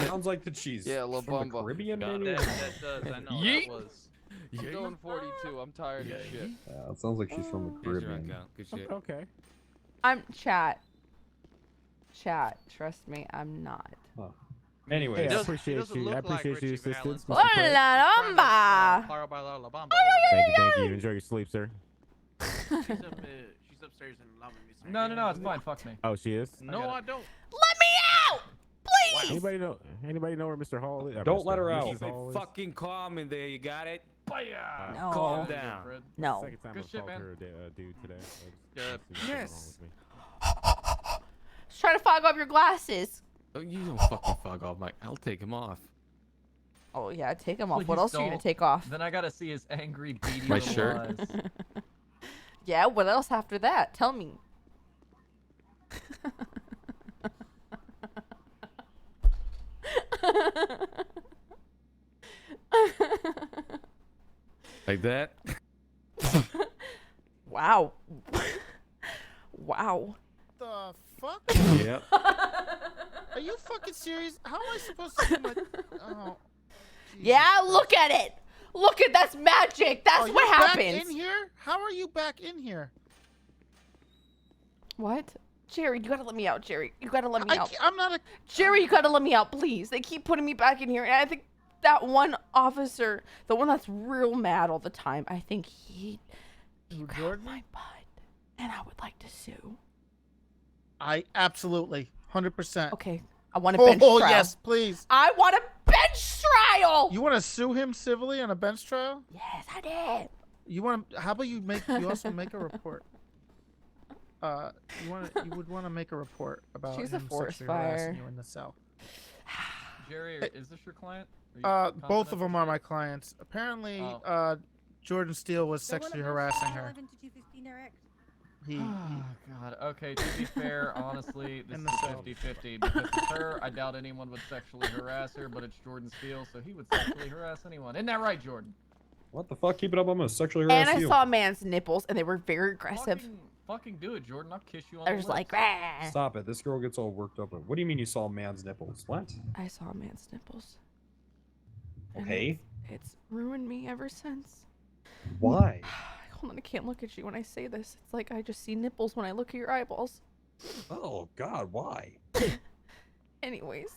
Sounds like that she's from the Bamba. Caribbean, Got maybe. it. That does. I know. Yeet. That was. I'm going 42. I'm tired of shit. Yeah, it sounds like she's from the Caribbean. Good shit. Okay. I'm chat. Trust me, I'm not. Huh. Anyway, Hey, I appreciate you. I appreciate your assistance. Mr. Quick. La Bamba! Thank you. Enjoy your sleep, sir. She's upstairs and loving me. Sir. No, it's fine. Fuck me. Oh, she is. No, I don't. Let me out! Please! Anybody know where Mr. Hall is? Don't let her out. Keep it fucking calm in there. You got it. No. Calm down. No. Second time Good I've shit, called man. her a dude today. Yes. Just trying to fog off your glasses. Oh, you don't fucking fuck off, Mike. I'll take him off. Oh yeah, take them off. Please What else are you gonna don't. take off? Then I gotta see his angry, beady My little shirt. eyes. Yeah, what else after that? Tell me. Like that? Wow. Wow. The fuck? Yep. Are you fucking serious? How am I supposed to do my? Oh. Yeah, look at it. Look at that's magic. That's Are what you back happens. in here? How are you back in here? What? Jerry, you gotta let me out, Jerry. You gotta let me out. I'm not a. Jerry, you gotta let me out, please. They keep putting me back in here, and I think that one officer, the one that's real mad all the time, I think he grabbed my butt, and I would like to sue. I absolutely 100%. Okay, I want a bench trial. Yes, please. I want a bench trial. You want to sue him civilly on a bench trial? Yes, I did. You want to? How about you make? You also make a report. You would want to make a report about She's a him forest sexually harassing fire. you in the cell. Jerry, is this your client? Are you Both of confident? them are my clients. Apparently, Jordan Steele was sexually harassing her. He, Oh, God. Okay, to be fair, honestly, this In is the cell. 50-50. Because it's her, I doubt anyone would sexually harass her, but it's Jordan Steele, so he would sexually harass anyone. Isn't that right, Jordan? What the fuck? Keep it up. I'm gonna sexually And harass I you. saw a man's nipples, and they were very aggressive. Fucking do it, Jordan. I'll kiss you on I the was lips. like, "Rah." Stop it. This girl gets all worked up. What do you mean you saw a man's nipples? What? I saw a man's nipples. And Okay. It's ruined me ever since. Why? Hold on, I can't look at you when I say this. It's like I just see nipples when I look at your eyeballs. Oh God, why? Anyways,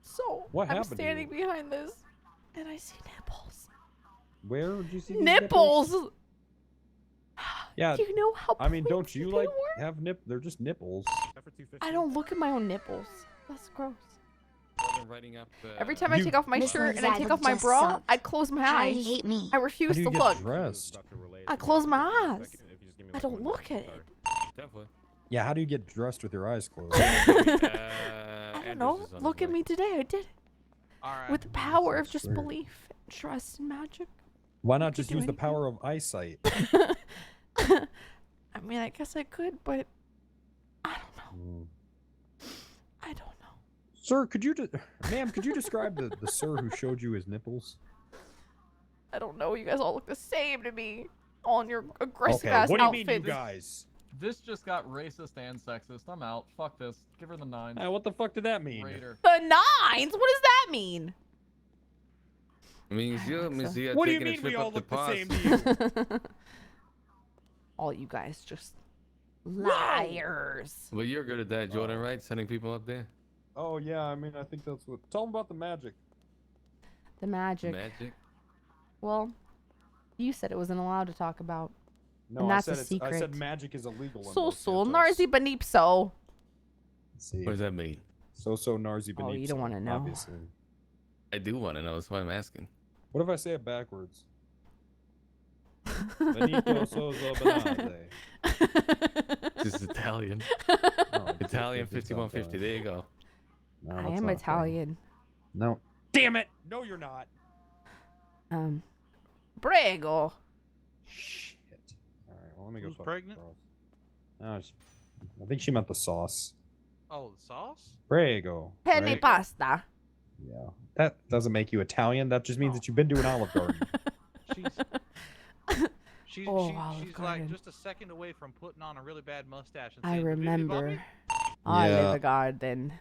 so What I'm happened to standing you? behind this, and I see nipples. Where did you see these Nipples. Yeah. Do you know how? I mean, don't you they like were? have nip? They're just nipples. I don't look at my own nipples. That's gross. Writing up, Every time I take off my This shirt one's and I take I've off my just bra, sucked. I close my How eyes. do you hate me? I refuse How do to you look. get dressed? I close my eyes. I don't look at it. definitely. Yeah, how do you get dressed with your eyes closed? I don't know. Look at me today. I did it. Alright. With the power of just Swear. belief, and trust, and magic. Why not could just do use the anything. power of eyesight? I mean, I guess I could, but I don't know. I don't know. Sir, could you, ma'am, could you describe the sir who showed you his nipples? I don't know. You guys all look the same to me. All in your aggressive Okay, ass what do you outfits. mean, you guys? This just got racist and sexist. I'm out. Fuck this. Give her the 9. What the fuck did that mean? Raider. The 9s? What does that mean? Means you, What do you mean we all look the same to you? All you guys just liars. Well, you're good at that, Jordan, right? Sending people up there. Oh yeah, I mean, I think that's what. Tell them about the magic. The magic. Magic. Well, you said it wasn't allowed to talk about. No, and that's I a said secret. I said magic is illegal. in So Los Narzi Benipso. See. What does that mean? So Narzi Oh, you Benipso, don't want to know. Obviously. I do want to know. That's why I'm asking. What if I say it backwards? Benito Sozo Benazze. This is Italian. Italian 5150. There you go. No, I that's am not Italian. No. Damn it! No, you're not. Prego. Shit. All right. Well, let me go. Who's fuck pregnant? across. No, I think she meant the sauce. Oh, the sauce? Prego. Penny right? pasta. Yeah. That doesn't make you Italian. That just means that you've been to an Olive Garden. She's Oh, she's Olive like Garden. just a second away from putting on a really bad mustache. And I saying, "Vivi Bobby?" remember. Olive Yeah. Garden.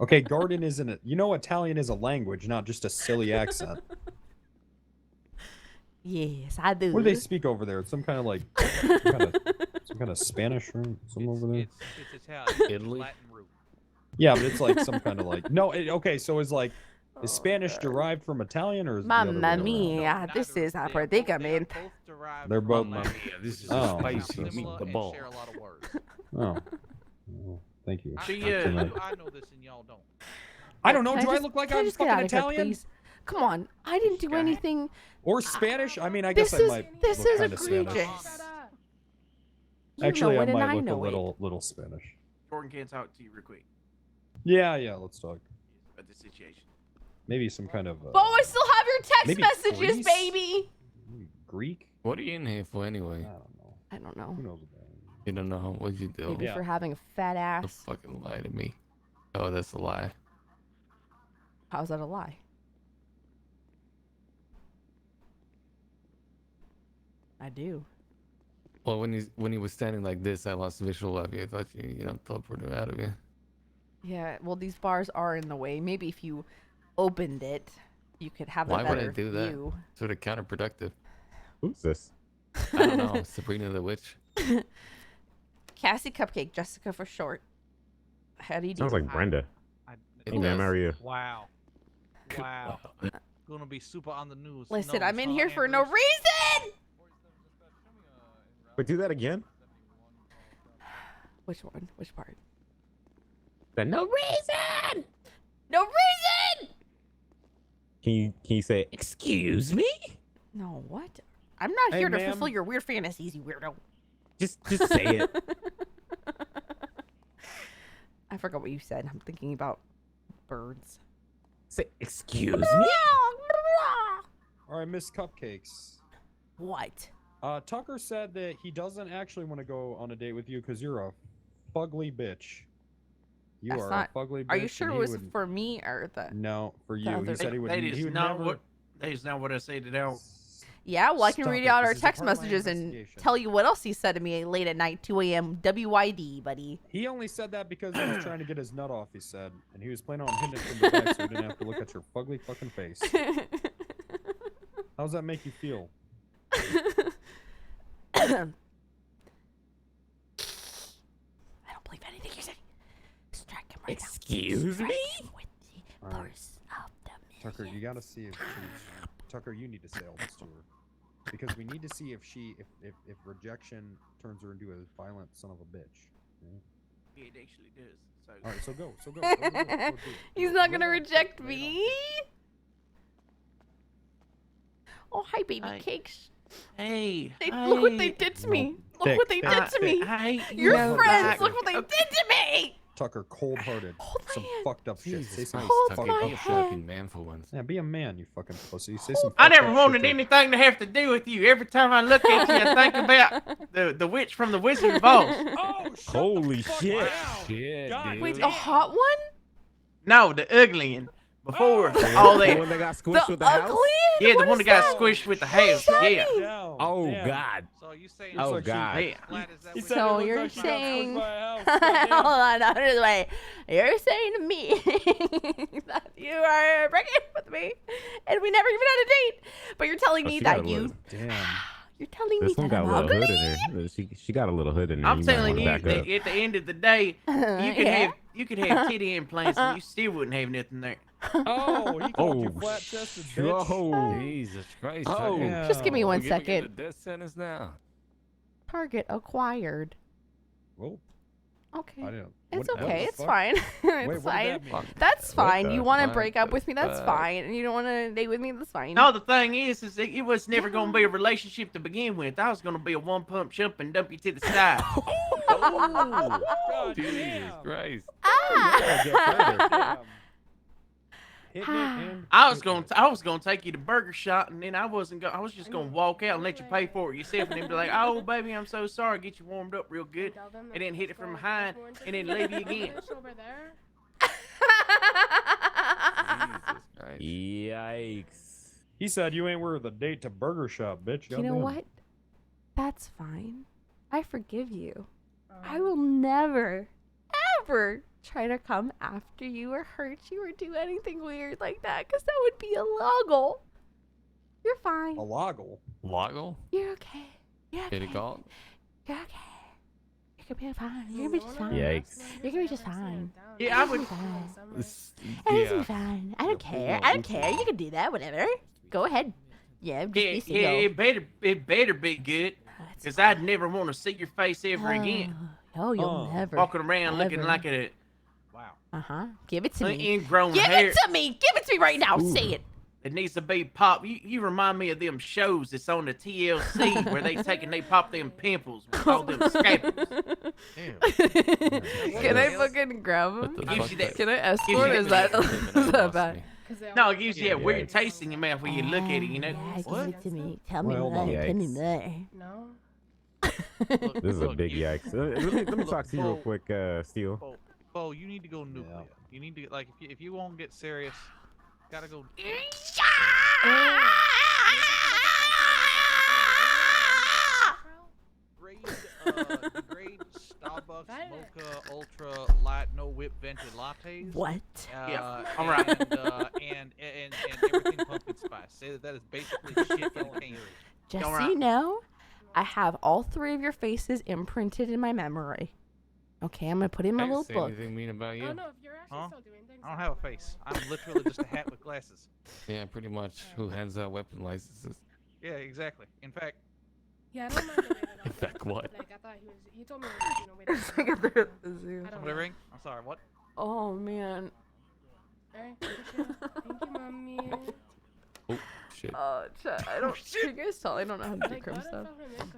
Okay, garden isn't it? You know, Italian is a language, not just a silly accent. Yes, I do. What do they speak over there? Some kind of like, some kind of Spanish or something over there. It's Italian. Italy? Latin root. Yeah, but it's like some kind of like. No, okay, so is like, is Spanish derived from Italian or is it the other way Mamma around? mia, this is a predicament. They're both. Mamma mia, this is Oh, spicy okay. meatball. Share a lot of words. Oh. Well, thank you. I know this and y'all don't. I don't know. Can Do I just- look like can I I'm just get fucking out of here, Italian? please? Come on, I didn't do anything. Or Spanish? I mean, I This guess I is might this look is kind of Spanish. egregious. You Actually, know I it, and might I look a know it. little Spanish. Jordan can't talk to you real quick Yeah, let's talk. about the situation. Maybe some kind of Oh, I still have your text maybe messages, Greece? baby. Greek. What are you in here for anyway? I don't know. Who knows about it? You don't know. What'd you do? Maybe for having a fat Don't ass. fucking lie to me. Oh, that's a lie. How's that a lie? I do. Well, when he was standing like this, I lost visual of you. I thought you teleported out of you. Yeah, well, these bars are in the way. Maybe if you opened it, you could have a Why would better I do that? view. Sort of counterproductive. Who's this? I don't know. Sabrina the Witch. Cassie Cupcake, Jessica for short. How do you do? Sounds like Brenda. It Damn, are you? Wow. Wow. Gonna be super on the news. Listen, No, I'm in saw here for no Amber's- reason. Wait, do that again? Which one? Which part? The no reason. No reason. Can you say excuse me? No, what? I'm not Hey, here to ma'am. fulfill your weird fantasies, you weirdo. Just say it. I forgot what you said. I'm thinking about birds. Say excuse me. All right, Miss Cupcakes. What? Tucker said that he doesn't actually want to go on a date with you because you're a fugly bitch. You That's are not. a fugly bitch. Are you sure and it he was would- for me or the? No, for the you. other- He said he would. That He is would not never. what. That is not what I said it out. Yeah, well, I can Stop read it. out This our is a text part of my messages and investigation. tell you what else he said to me late at night, 2 a.m. WYD, buddy. He only said that because he was trying to get his nut off. He said, and he was planning on hitting it from the back, so he didn't have to look at your fugly fucking face. How does that make you feel? I don't believe anything you're saying. Strike him right Excuse now. me? Strike him with the All right. force of the Tucker, you gotta see if she's. Tucker, you need to say all this to her, because we need to see if she, if rejection turns her into a violent son of a bitch. Yeah? It actually does. So. All right, so go, go do it. He's not gonna reject me. Oh, hi, baby cakes. Hey, Look what they did to me. Look Thick, what they thick, did to me. Hey, Your know, friends, Tucker. look what they did to me. Tucker, cold-hearted. Some fucked up shit. Say some Hold fucking my up head. shit. Fucking man for once. Yeah, be a man, you fucking pussy. Say some. I fucked never up wanted shit. anything to have to do with you. Every time I look at you, I think about the witch from the Wizard of Oz. Oh, Holy shit! Shit, dude. Wait, the hot one? No, the ugly one. Before all The that. one that got squished The with the house? ugly? Yeah, the What one is that got that? squished with the What house. does that Yeah. mean? Oh Damn. God. So you saying? Oh God. Yeah. So you're saying, Hold hold on, another way. You're saying to me that you are breaking up with me, and we never even had a date. But you're telling me that you, Damn. you're telling me This one that got a I'm little ugly. hood in her. She got a little hood in there. I'm you might telling wanna you back that up. at the end of the day, you could Yeah. have titty implants and you still wouldn't have nothing there. Oh, he called you Oh, flat-chested, bitch. Whoa. Jesus Christ. Oh. Tucker. Just give me one We're gonna get a second. death sentence now. Target acquired. Whoa. Okay. I didn't. It's what- what okay. the It's fuck? fine. Wait, It's what did fine. that mean? That's What fine. the You want to fuck? break up with me? That's Fuck. fine. And you don't want to date with me? That's fine. No, the thing is that it was never going to be a relationship to begin with. I was going to be a one-pump jump and dump you to the side. God Jesus damn. Christ. Ah! Hitting it and I was gonna take you to Burger Shot, and then I was just gonna walk out and let you pay for it yourself, and then be like, "Oh, baby, I'm so sorry." Get you warmed up real good, and then hit it from behind, and then leave you again. Jesus Christ. Yikes. He said you ain't worth a date to Burger Shop, bitch. You know Goddamn. what? That's fine. I forgive you. I will never, ever try to come after you or hurt you or do anything weird like that, because that would be illegal. You're fine. A loggle. Loggle? You're okay. You're okay. Did he call? You're okay. You're gonna be fine. You're gonna be just fine. Yikes. You're gonna be just fine. Yeah, I would. Everything's fine. I don't care. I don't care. You can do that. Whatever. Go ahead. Yeah, just be single. It better be good, because I'd never want to see your face ever again. Oh, you'll never. Walking around looking ever. like a Uh-huh. Give it to me. ingrown Give hair. it to me. Give it to me right now. Say it. It needs to be pop. You remind me of them shows that's on the TLC where they take and they pop them pimples with all them scalpels. Can I fucking grab him? the Gives you that- Can I gives you escort? Is that, is that bad? No, it gives you that weird taste in your mouth when you look at it, you know? Yeah, give it to me. Tell me Well, more. Tell me yikes. more. This is a big yikes. Let me talk to you real quick, Steel. Bo, you need to go nuclear. You need to like if you won't get serious, gotta go. Grade Starbucks Mocha Ultra Light No Whip Vented Lattes. What? Yeah, all right. And everything pumpkin spice. Say that is basically shit in a can. Just All so right. you know, I have all three of your faces imprinted in my memory. Okay, I'm gonna put it in my I didn't little say book. anything mean about you. Huh? I don't have a face. I'm literally just a hat with glasses. Yeah, pretty much. Who hands out weapon licenses? Yeah, exactly. In fact, Yeah, I don't mind the way that In fact, what? Like, I thought he told me, wait At the zoo. somebody ring. I'm sorry. What? Oh man. Alright, thank you, mommy. Oh, shit. I don't. Can you guys tell? I don't know how to do crib stuff.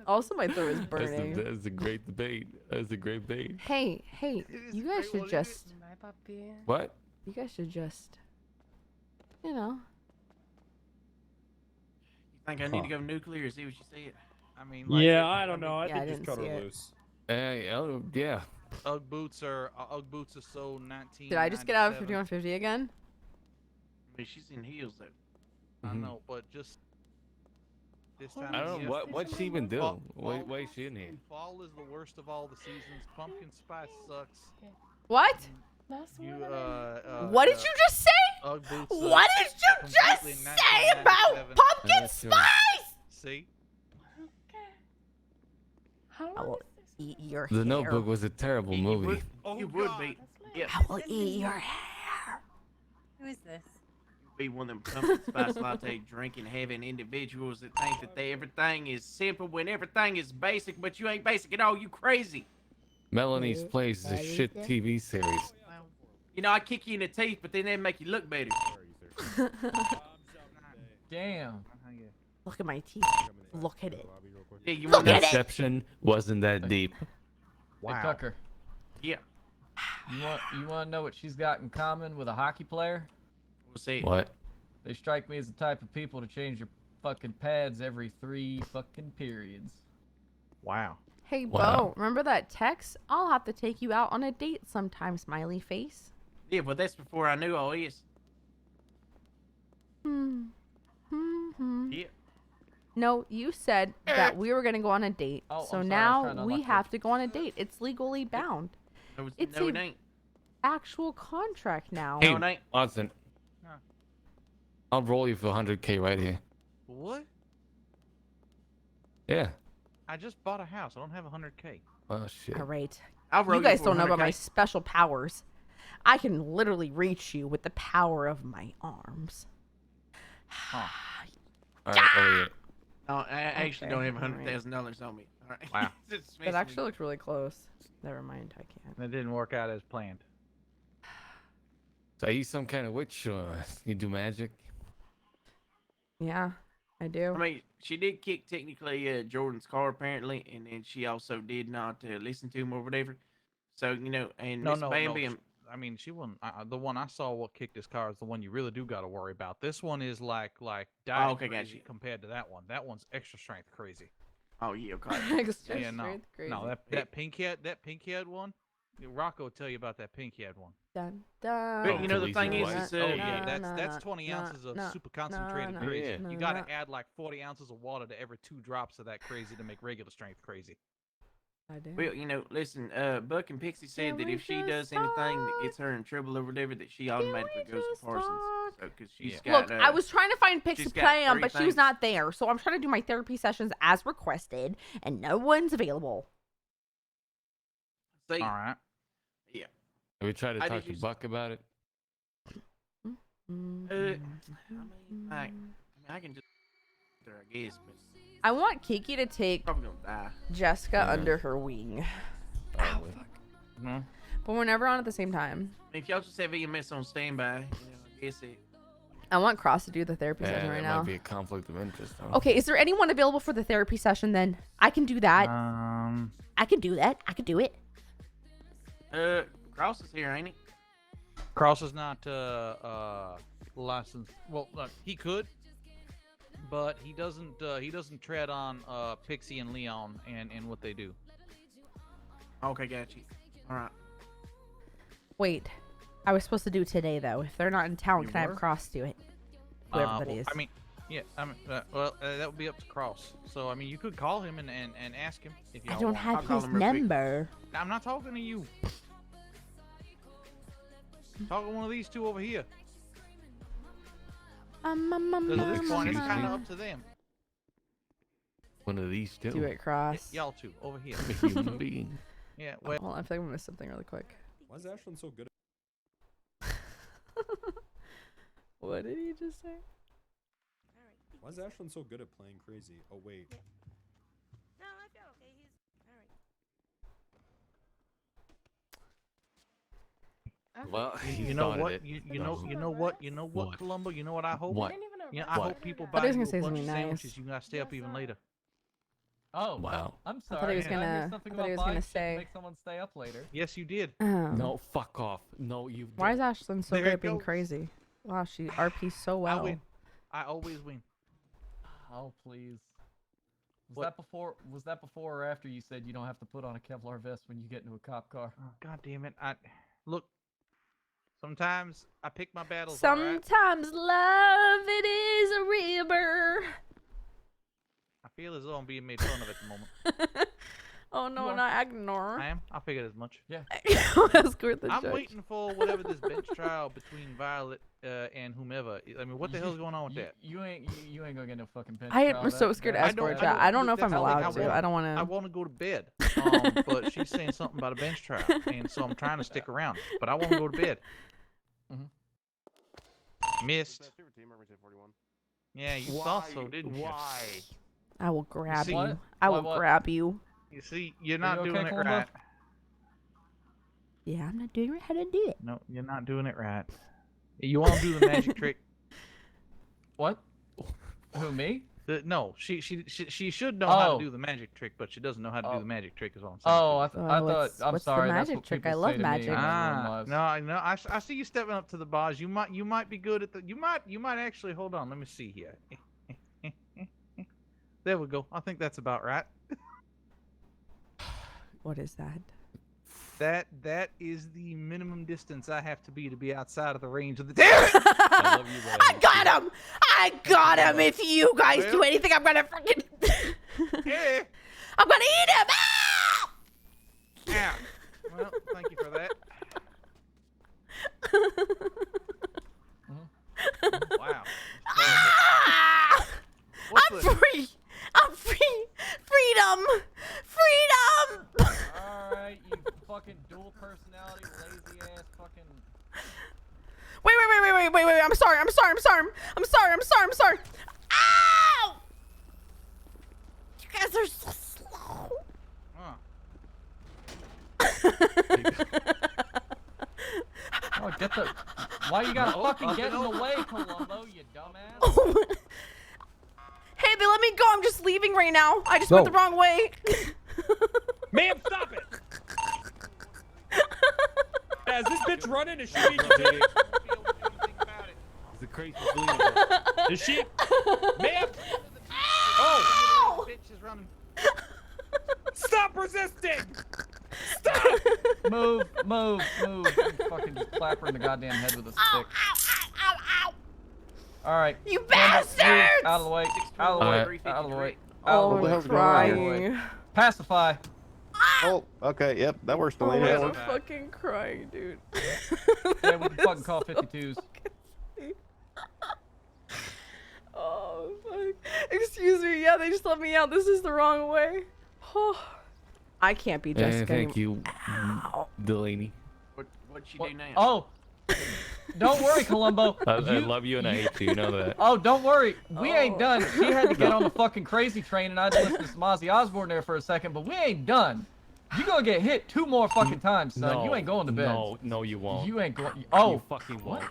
Also, my throat is burning. That's a great debate. That's a great debate. Hey, you guys should just. Bye, puppy. What? You guys should just. You know. Think I need to go nuclear? See what you said? I mean, Yeah, I don't know. I Yeah, I think just didn't cut her see it. loose. Yeah. Ugg boots are so 19. Did I just get out of 5150 again? I mean, she's in heels though. I know, but just this time. I of don't year- know what'd she even do. Fall- Why is she in here? Fall is the worst of all the seasons. Pumpkin spice sucks. What? You What did you just say? Ugg boots. What did you just completely say about 1997. pumpkin That's true. spice? See? I will eat your The hair. Notebook was a terrible movie. You would be. Yeah. I will eat your hair. Who is this? Be one of them pumpkin spice latte drinking having individuals that think that everything is simple when everything is basic, but you ain't basic at all. You crazy. Melanie's Place is a shit TV series. You know, I kick you in the teeth, but then they make you look better. Damn. Look at my teeth. Look at it. Yeah, you Look want at it. Deception wasn't that deep. Hey, Tucker. Yeah. You want to know what she's got in common with a hockey player? We'll see. What? They strike me as the type of people to change your fucking pads every 3 fucking periods. Wow. Hey, Wow. Bo, remember that text? I'll have to take you out on a date sometime, smiley face. Yeah, but that's before I knew all this. Hmm. Yeah. No, you said that we were going to go on a date. Oh, so I'm sorry, I was trying now to we unlock have to go on a date. It's legally bound. It's No, a it ain't. actual contract now. Hey, it ain't. Watson. I'll roll you for 100K right here. What? Yeah. I just bought a house. I don't have 100K. Oh shit. All right. I'll roll You guys for don't know about 100K. my special powers. I can literally reach you with the power of my arms. All right, Elliot. No, I actually Okay, don't have alright. $100,000 on me. All right. Wow. Just That actually looked really close. Never mind, I can't. That didn't work out as planned. So are you some kind of witch or you do magic? Yeah, I do. I mean, she did kick technically Jordan's car apparently, and then she also did not listen to him or whatever. So and No, Miss no, Bambi. no. I mean, she wasn't. The one I saw what kicked his car is the one you really do got to worry about. This one is like die okay, crazy gotcha. compared to that one. That one's extra strength crazy. Oh yeah, okay. Extra Yeah, no, strength crazy. no, that pink head one. Rocco will tell you about that pink head one. Dun, dun, But you know the thing is, Oh yeah, that's 20 ounces of super concentrated no, crazy. no, You no, gotta no. add like 40 ounces of water to every 2 drops of that crazy to make regular strength crazy. I do. Well, listen, Buck and Pixie said that we if she just does anything that gets her in trouble or whatever, that she automatically goes to Parsons. So, because she's got. Look, I was trying to find Pixie she's got Pam, 3 but she was things. not there. So I'm trying to do my therapy sessions as requested, and no one's available. See, All right. yeah. Have we tried to I talk did to use- Buck about it? I can just. I guess, but I want Kiki to take probably gonna die. Jessica Yeah. under her wing. Probably. But we're never on at the same time. If y'all just have EMS on standby, I guess it. I want Cross to do the therapy Yeah, session that right might now. be a conflict of interest. Huh? Okay, is there anyone available for the therapy session then? I can do that. I can do that. I can do it. Cross is here, ain't he? Cross is not licensed. Well, look, he could, but he doesn't. He doesn't tread on Pixie and Leon and what they do. Okay, got you. All right. Wait, I was supposed to do it today though. If they're not in town, You can I have were? Cross do it? Whoever that Well, is. I mean, yeah. I mean, that would be up to Cross. So I mean, you could call him and ask him if you I don't want. have his number. I'm not talking to you. I'm talking to one of these two over here. Because at this point, it's kind of up to them. One of these two. Do it, Cross. Y'all two over here. A human being. Yeah. Well, Hold on, I feel like I missed something really quick. Why is Ashlyn so good What did he just say? Why is Ashlyn so good at playing crazy? Oh wait. No, I feel okay. He's all right. Well, you know what? You know what, Columbo? You know what I hope? What? Yeah, I hope people I thought buy he you was a gonna say bunch of something nice. sandwiches. You gotta stay up even later. Oh, Wow. I'm I sorry. thought he was Did I gonna- hear something I thought he about was gonna buying shit to say- make someone stay up later. Yes, you did. No, fuck off. No, you. Why is don't. Ashlyn so There good it at being goes. crazy? Wow, she RP's so I well. win. I always win. Oh, please. Was What? that before or after you said you don't have to put on a Kevlar vest when you get into a cop car? Oh, God damn it! Look. Sometimes I pick my battles. all right? Sometimes love it is a river. I feel as though I'm being made fun of at the moment. Oh no, You are. not ignore. I am. I figured as much. Yeah. Screw the I'm judge. waiting for whatever this bench trial between Violet and whomever. I mean, what the hell's going on with that? You ain't gonna get no fucking bench I trial. am so scared to I ask for don't- a chat. I don't know if I'm that's the thing, allowed to. want- I don't want I to. want to go to bed, but she's saying something about a bench trial, and so I'm trying to stick around. But I want to go to bed. Missed. Yeah, you thought so, didn't you? Why? I will grab see- you. What? I Why will what? grab you. You see, you're Are not you doing okay, it Columbo? right. Yeah, I'm not doing how to do it. No, you're not doing it right. You want to do the magic trick? What? Who, me? No, she should know how Oh. to do the magic trick, but she doesn't know how to do Oh. the magic trick. Is all I'm saying. Oh, I thought. what's- I'm what's the sorry. That's magic what trick? people I love say to me magic. in my real Ah, lives. no, I see you stepping up to the bars. You might be good at the. You might actually. Hold on, let me see here. There we go. I think that's about right. What is that? That is the minimum distance I have to be outside of the range of the. Damn it! I love you, I got him! I got him! If you guys do anything, I'm gonna freaking. Yeah. I'm gonna eat him! Ah! Yeah. Well, thank you for that. Wow. Ah! I'm free! I'm free! Freedom! Freedom! Alright, you fucking dual personality, lazy ass fucking. Wait! I'm sorry! Ow! You guys are so slow. Oh, get the. Why you gotta fucking get in the way, Columbo, you dumbass? Hey, they let me go. I'm just leaving right now. I just No. went the wrong way. Ma'am, stop it! Yeah, is this bitch running? Is she being continued? It's a crazy feeling. Is she? Ma'am! Oh! Bitch is running. Stop resisting! Move. You fucking just clap her in the goddamn head with a stick. Alright. You Move bastards! out of the way. Out of the way. Alright. Out of the way. Oh, Out of the way. I'm crying. Pacify. Oh, okay, yep, that works the way Oh, it I'm works. fucking crying, dude. Yeah, we can fucking call 52s. Oh, fuck. Excuse me. Yeah, they just let me out. This is the wrong way. I can't be Jessica Thank anymore. you, Delaney. What'd she do now? Oh! Don't worry, Columbo. I love you and I hate you. You know that. Oh, don't worry. We ain't done. She had to get on the fucking crazy train, and I had to listen to some Ozzy Osbourne there for a second, but we ain't done. You gonna get hit 2 more fucking times, son. You ain't going to bed. No, you won't. You ain't going. Oh, You fucking won't.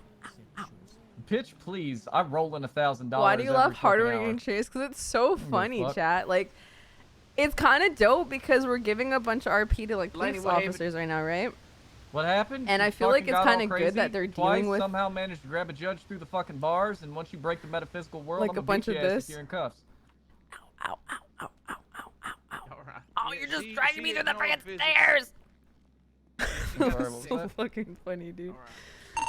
pitch, please. I'm rolling $1,000. Why do you laugh every harder fucking when you're hour. getting chased? Because it's so give a funny, fuck. chat. Like, it's kind of dope because we're giving a bunch of RP to like Lady, police what happened? officers right now, right? What happened? And You I feel like fucking it's got all kinda good crazy, that they're twice dealing with- somehow managed to grab a judge through the fucking bars, and once you break the metaphysical world, Like I'm a gonna bunch beat of your ass this? if you're in cuffs. Oh, you're just dragging me through the freaking stairs! Sorry, what was so that? fucking funny, dude.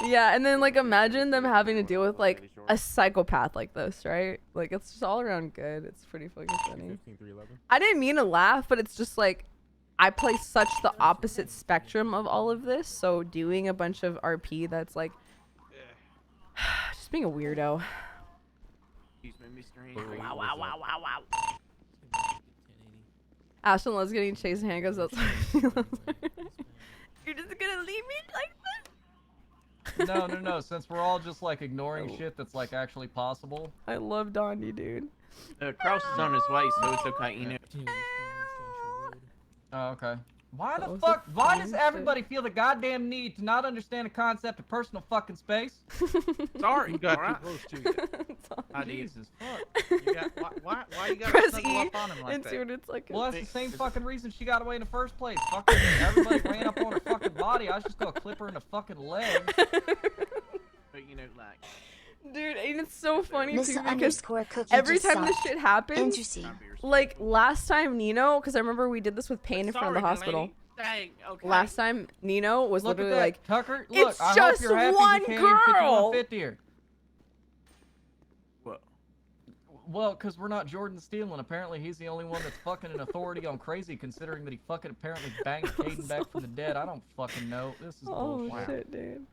Yeah, and then like imagine them having to deal with like a psychopath like this, right? Like it's just all around good. It's pretty fucking funny. I didn't mean to laugh, but it's just like I play such the opposite spectrum of all of this. So doing a bunch of RP that's like just being a weirdo. Excuse me, Mr. Henry. Wow. Ashton loves getting chased and handcuffs outside. You're just gonna leave me like this? No. Since we're all just like ignoring shit that's like actually possible. I love Donnie, dude. Cross is on his way, so it's okay, you know. Oh, okay. Why That the was fuck? the Why does funniest everybody feel the goddamn need to not understand the concept of personal fucking space? Sorry, You got alright? too close to you. I did. Jesus fuck. You got, why you got Press to snuggle E up on him like and see that? what it's like. Well, that's the same fucking reason she got away in the first place. Fucking everybody ran up on her fucking body. I was just gonna clip her in the fucking leg. But you know, like, Dude, and it's so funny too Mr. because underscore cookie every just time this sucked. shit happens, Interesting. like last time Nino, because I remember we did this with Payne in front of the sorry, hospital. lady. Dang, okay. Last time Nino was Look at literally that, like, Tucker. Look, it's I hope just you're happy one you came girl. 5150 here. What? Well, because we're not Jordan Steele, and apparently he's the only one that's fucking an authority on crazy, considering that he fucking apparently banged Caden back from the dead. I don't fucking know. This is oh bullshit. shit, dude.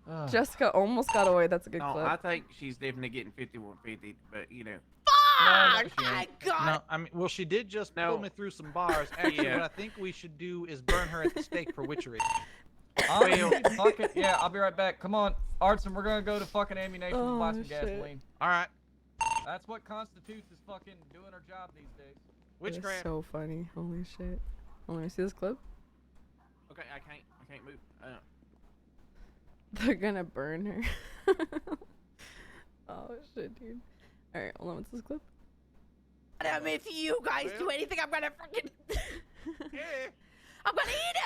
Ugh. Jessica almost got away. That's a good No, clip. I think she's definitely getting 5150, but you know. Fuck! she ain't. No, I mean, well, she did just pull me through some bars. Actually, Yeah. what I think we should do is burn her at the stake for witchery. Fuck it. Yeah, I'll be right back. Come on, Artson, we're gonna go to fucking ammunition and buy Oh, some shit. gasoline. All right. That's what constitutes as fucking doing our job these days. It's Witchcraft. so funny. Holy shit. Oh, let me see this clip. Okay, I can't move. They're gonna burn her. Oh shit, dude. Alright, hold on. What's this clip? him. If you guys do anything, I'm gonna freaking. I'm gonna eat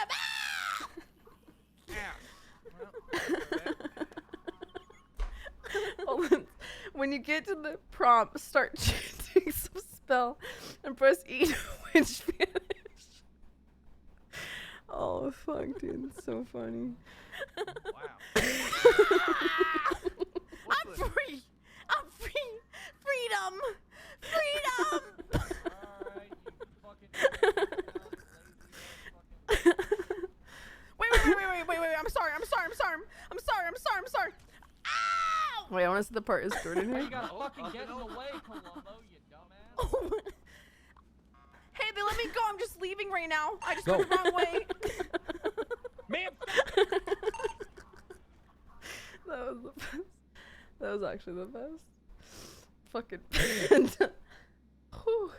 him. When you get to the prompt, start chanting some spell and press E to witch vanish. Oh fuck, dude, it's so funny. Wow. I'm free. I'm free. Freedom. Freedom. Wait. I'm sorry. Ow! Wait, I want to see the part is Jordan here. You gotta fucking get in the way, Columbo, you dumbass. Hey, they let me go. I'm just leaving right now. I just Go. went the wrong way. Ma'am. That was the best. That was actually the best. Fucking. Whew.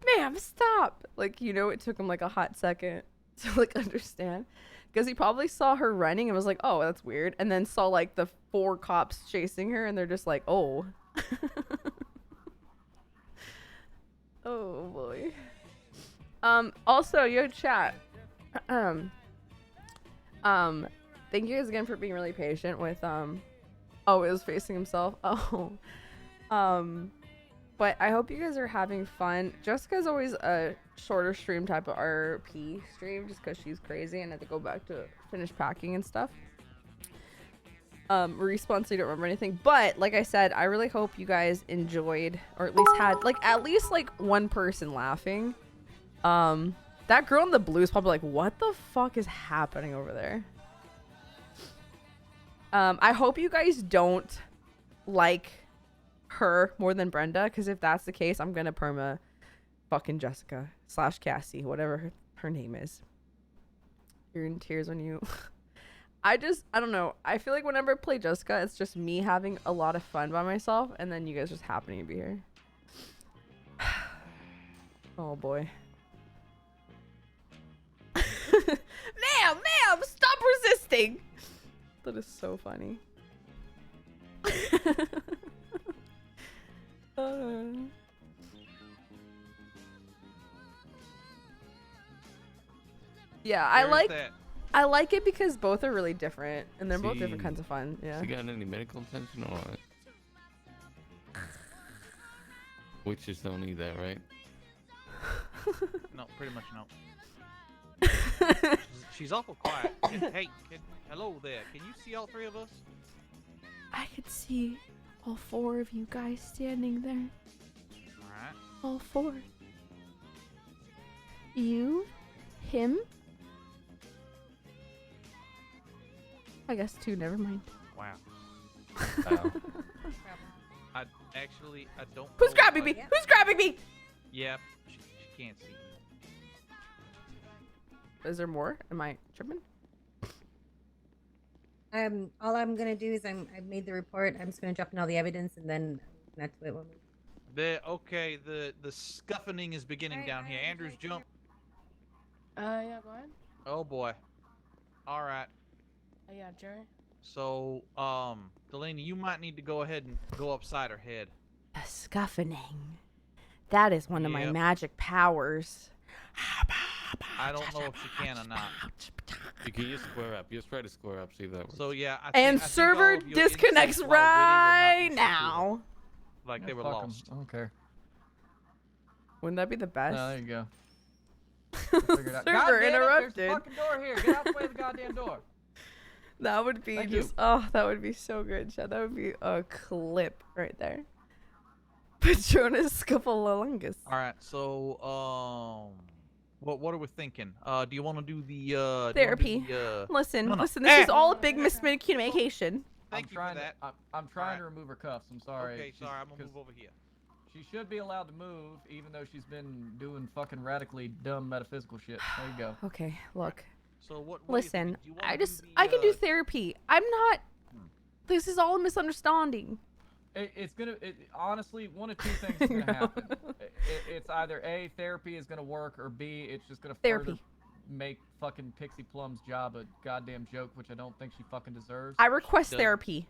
Ma'am, stop! Like, you know, it took him like a hot second to like understand. Because he probably saw her running and was like, oh, that's weird. And then saw like the 4 cops chasing her and they're just like, oh. Oh boy. Also, yo, chat. Thank you guys again for being really patient with oh, it was facing himself. Oh. But I hope you guys are having fun. Jessica's always a shorter stream type of RP stream just because she's crazy and had to go back to finish packing and stuff. Respawn, so you don't remember anything. But like I said, I really hope you guys enjoyed, or at least had at least one person laughing. That girl in the blue is probably like, what the fuck is happening over there? I hope you guys don't like her more than Brenda, because if that's the case, I'm gonna perma fucking Jessica / Cassie, whatever her name is. You're in tears when you I don't know, I feel like whenever I play Jessica, it's just me having a lot of fun by myself and then you guys just happening to be here. Oh boy. Ma'am, stop resisting. That is so funny. Yeah, I like it because both are really different and they're both different kinds of fun. Yeah. Has he gotten any medical attention or what? Witches don't need that, right? No, pretty much no. She's awful quiet. Hey, hello there. Can you see all 3 of us? I could see all 4 of you guys standing there. Alright. All 4. You, him. I guess 2, never mind. Wow. I don't. Who's grabbing me? Who's grabbing me? Yep, she can't see. Is there more? Am I tripping? All I'm gonna do is I've made the report. I'm just gonna drop in all the evidence and then that's it. Okay, the scuffling is beginning down here. Andrews, jump. Yeah, go ahead. Oh boy. All right. Yeah, Jerry. So, Delaney, you might need to go ahead and go upside her head. A scuffling. That is one of my magic powers. I don't know if she can or not. You can just square up. Just try to square up, see if that works. So yeah, And server disconnects right now. Like they were lost. I don't care. Wouldn't that be the best? There you go. Figure it out. God Server damn it, interrupted. there's a fucking door here. Get out the way of the goddamn door. That would be Thank just you. oh, that would be so good, Chad. That would be a clip right there. Patronus Scuffalungus. All right, so what are we thinking? Do you want to do the Therapy. Listen, listen. This is all a big miscommunication. Thank you for that. I'm trying to remove her cuffs. I'm sorry. Okay, sorry. I'm gonna move over here. She should be allowed to move, even though she's been doing fucking radically dumb metaphysical shit. There you go. Okay, look. So what? Listen, I can do therapy. I'm not. This is all a misunderstanding. It's gonna. Honestly, one of 2 things is gonna happen. It's either A, therapy is gonna work, or B, it's just gonna further make fucking Pixie Plum's job a goddamn joke, which I don't think she fucking deserves. I request therapy.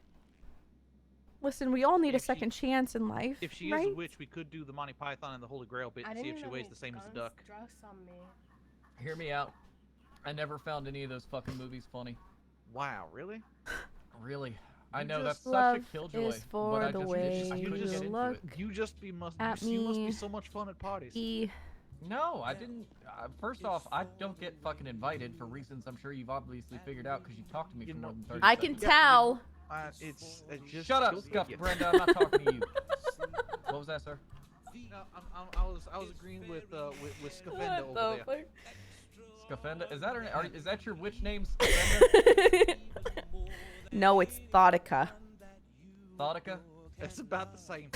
Listen, we all need a second chance in life, If she right? is a witch, we could do the Monty Python and the Holy Grail bit I and see didn't if she know weighs any the same as a guns, duck. drugs on me. Hear me out. I never found any of those fucking movies funny. Wow, really? Really? I You know that's just such Love a killjoy. is for but I the just, way I couldn't you get into look it. You just be must at you must be me. so much fun at parties. No, I didn't. First off, I don't get fucking invited for reasons I'm sure you've obviously figured out because you talked to me for more than 30 I seconds. can tell. It's just Shut up, you'll Scuff get- Brenda. I'm not talking to you. What was that, sir? No, I was agreeing with Scafenda over there. Scafenda? Is that is that your witch name, Scafenda? No, it's Thoughtica. Thoughtica? It's about the same.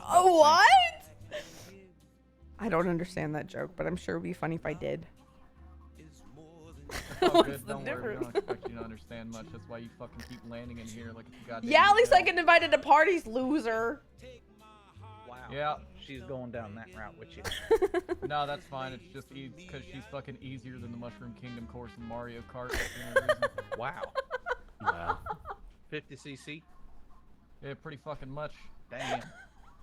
Oh, what? I don't understand that joke, but I'm sure it would be funny if I did. Oh, What's good. the Don't worry. We difference? don't expect you to understand much. That's why you fucking keep landing in here like a goddamn. Yeah, at least I hotel. get invited to parties, loser. Wow. Yeah. She's going down that route with you. No, that's fine. It's just because she's fucking easier than the Mushroom Kingdom course in Mario Kart. That's the only reason. Wow. Wow. 50cc. Yeah, pretty fucking much. Damn.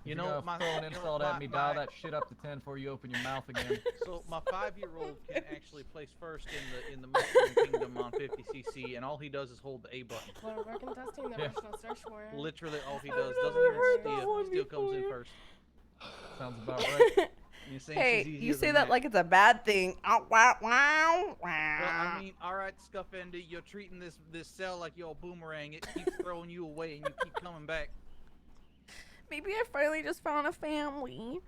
You know, throw an insult at me, dial that shit up to 10 before you open your mouth again. So my 5-year-old can actually place first in the Mushroom Kingdom on 50cc, and all he does is hold the A button. Well, we're contesting the Yeah. national search warrant. Literally all he does. Doesn't even steal. Steal comes in first. Sounds about right. You're saying Hey, she's you easier say than that like it's a bad thing. Wow, wow, wow. Well, I mean, all right, Scuffendy, you're treating this cell like you're a boomerang. It keeps throwing you away, and you keep coming back. Maybe I finally just found a family.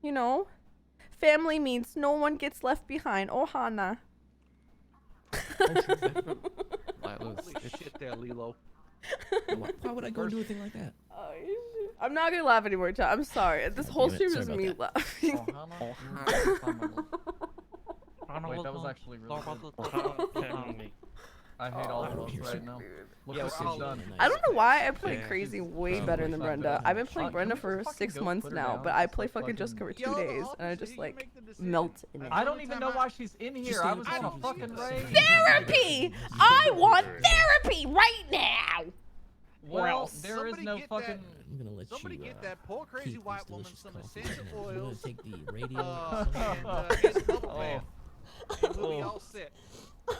You know, family means no one gets left behind. Oh, Hana. Holy shit there, Lilo. Why would I go and do a thing like that? I'm not gonna laugh anymore, Chad. I'm sorry. This whole damn it, stream is sorry me about laughing. Wait, that was actually really good. I hate all of those right now. Look Yeah, what we're she's done. I don't know why I play Yeah. Crazy way Yeah, better we than fucked it Brenda. up. I've been playing Can Brenda we for just fucking 6 go months put her now, down? but I Just play like fucking Jessica for 2 Yo, the days, and I officer, just you like make the decision. melt in it. I don't even know why she's in here. I was on a fucking raid. Therapy! I want therapy right now! Well, there is Somebody no get fucking. I'm gonna let Somebody you get that poor crazy keep white this woman delicious some coffee. essential We're gonna oils. take the radio. And get a bubble bath. And we'll be all set.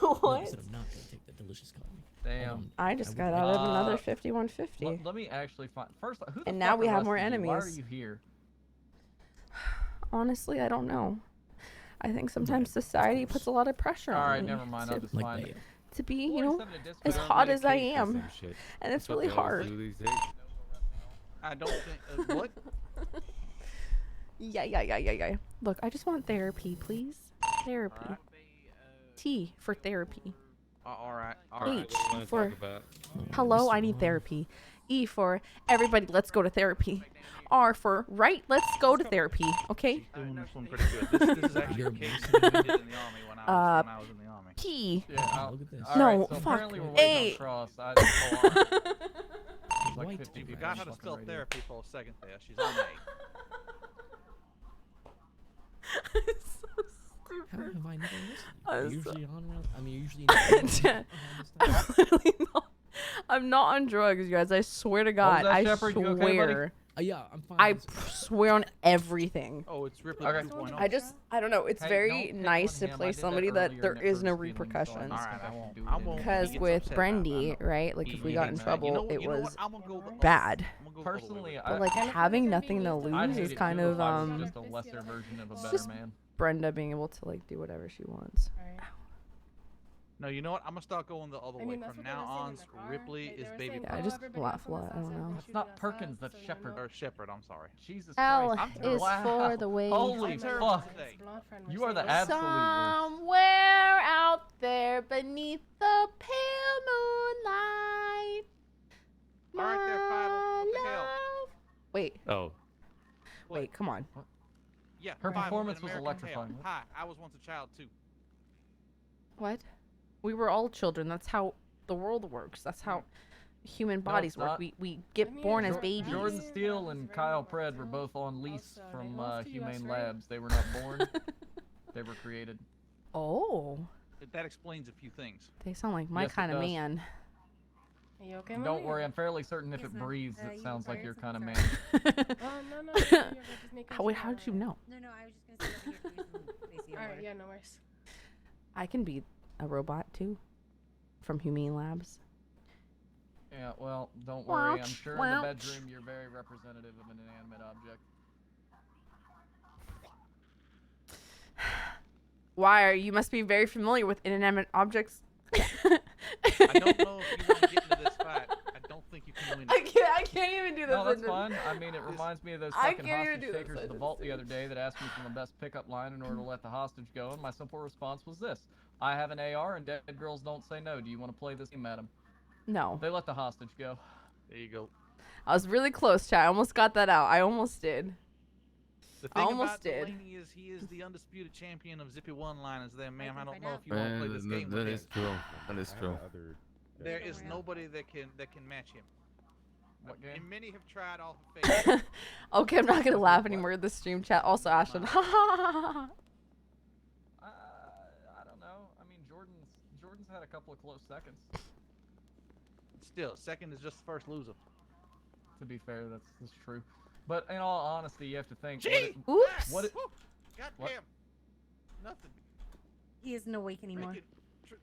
What? I said I'm not gonna take the delicious coffee. Damn. I just got out of another Uh, 5150. Let me actually find. First, who the And now fuck we have more arrested you? Why are enemies. you here? Honestly, I don't know. I think sometimes society puts a lot of pressure All on right, me never mind. I'll just Like find bail. it. to be, you know, 47 to as discipline hot as I medication or am. some shit. And it's That's what really they always hard. do these days. I don't think. What? Yeah. Look, I just want therapy, please. Therapy. T for therapy. All right. H for hello, I need therapy. E for everybody, let's go to therapy. R for right, let's go to therapy. Okay. Doing this one pretty good. This is actually a case that we did in the army when I was in the army. P. Yeah. Look at this. No, Alright, so fuck. apparently we're waiting A. on Cross. I don't know why. There's like White 50 You people forgot on how to fucking spell radio. therapy for a second there. She's on A. How have I never listened? I'm You're so- usually on around. I mean, you're usually. I'm literally not. I'm not on drugs, you guys. I swear to God. that, I Shepard? You okay, buddy? swear. Yeah, I'm fine. I swear on everything. Oh, it's Ripley Okay. 2.0. I don't know. It's Hey, very don't pick nice on to him. I play did that somebody that earlier there and it is no hurts feelings, so I repercussions. just Alright, don't I won't. do it I anymore. won't. Because He gets with upset about Brandy, that. right? Like if He we gets got in mad. trouble, You know what- it you know what? was I'm gonna go the other- bad. I'm gonna go the other way Personally, with I But like And if having it's nothing to gonna be I'd lose hate is it kind too of if I was just a It's lesser just- version of a better just- man. Brenda being able to like do whatever she wants. Right. No, you know what? I'm gonna start going the other I way. mean, that's From what they now were saying on, in the car. Ripley They is were baby saying, Yeah, I "Oh, Papa. just everybody laugh else a on the lot. I south don't side know. was That's shooting not us Perkins, up, that's so, you Shepard. know. Or Shepherd, I'm sorry. Jesus L Christ. is Wow. for the way. Holy I'm fuck. His blonde friend You was are the saying- absolute worst. Somewhere out there beneath the pale moonlight. All right, there, Five. What the hell? love. Wait, Oh. wait, come on. Yeah, Her Five, performance an was American Tale. electrifying. Hi, I was once a child too. What? We were all children. That's how the world works. That's how human bodies it's work. not. We get born as babies. Jordan Steele and Kyle Pred were both on lease Also, from they moved to US, Humane right? Labs. They were not born. They were created. Oh, That explains a few things. they sound like my Yes, it kind of does. man. Are you okay, Don't Molly? worry, I'm fairly certain if Yes, it ma'am. breathes, You it sounds like fire you're something, kind of sorry. man. Oh, no, just making Wait, sure. how did you know? No, I was just gonna sit over here for you some Macy Alright, water. yeah, no worries. I can be a robot too, from Humane Labs. Yeah, well, don't worry. I'm Ouch, sure in the ouch. bedroom you're very representative of an inanimate object. Why? You must be very familiar with inanimate objects. I don't know if you want to get into this fight. I don't think you can win. I can't even do this. No, that's sentence. fine. I mean, it reminds me of those I fucking can't even hostage do this takers at the sentence, vault the dude. other day that asked me for the best pickup line in order to let the hostage go, and my simple response was this: I have an AR, and dead girls don't say no. Do you want to play this game, madam? No. They let the hostage go. There you go. I was really close, chat. I almost got that out. I almost did. The I thing almost about did. Delaney is he is the undisputed champion of Zippy one-liners there, ma'am. I don't know if you want to play this game with That him. is true. That is true. There is nobody that can match him. What game? And many have tried all the fake. Okay, I'm not gonna laugh anymore at the stream chat. Also, Ashton. I don't know. I mean, Jordan's had a couple of close seconds. Still, second is just the first loser. To be fair, that's true. But in all honesty, you have to think. Gee! Oops. What it, God What? damn. Nothing. He isn't awake anymore.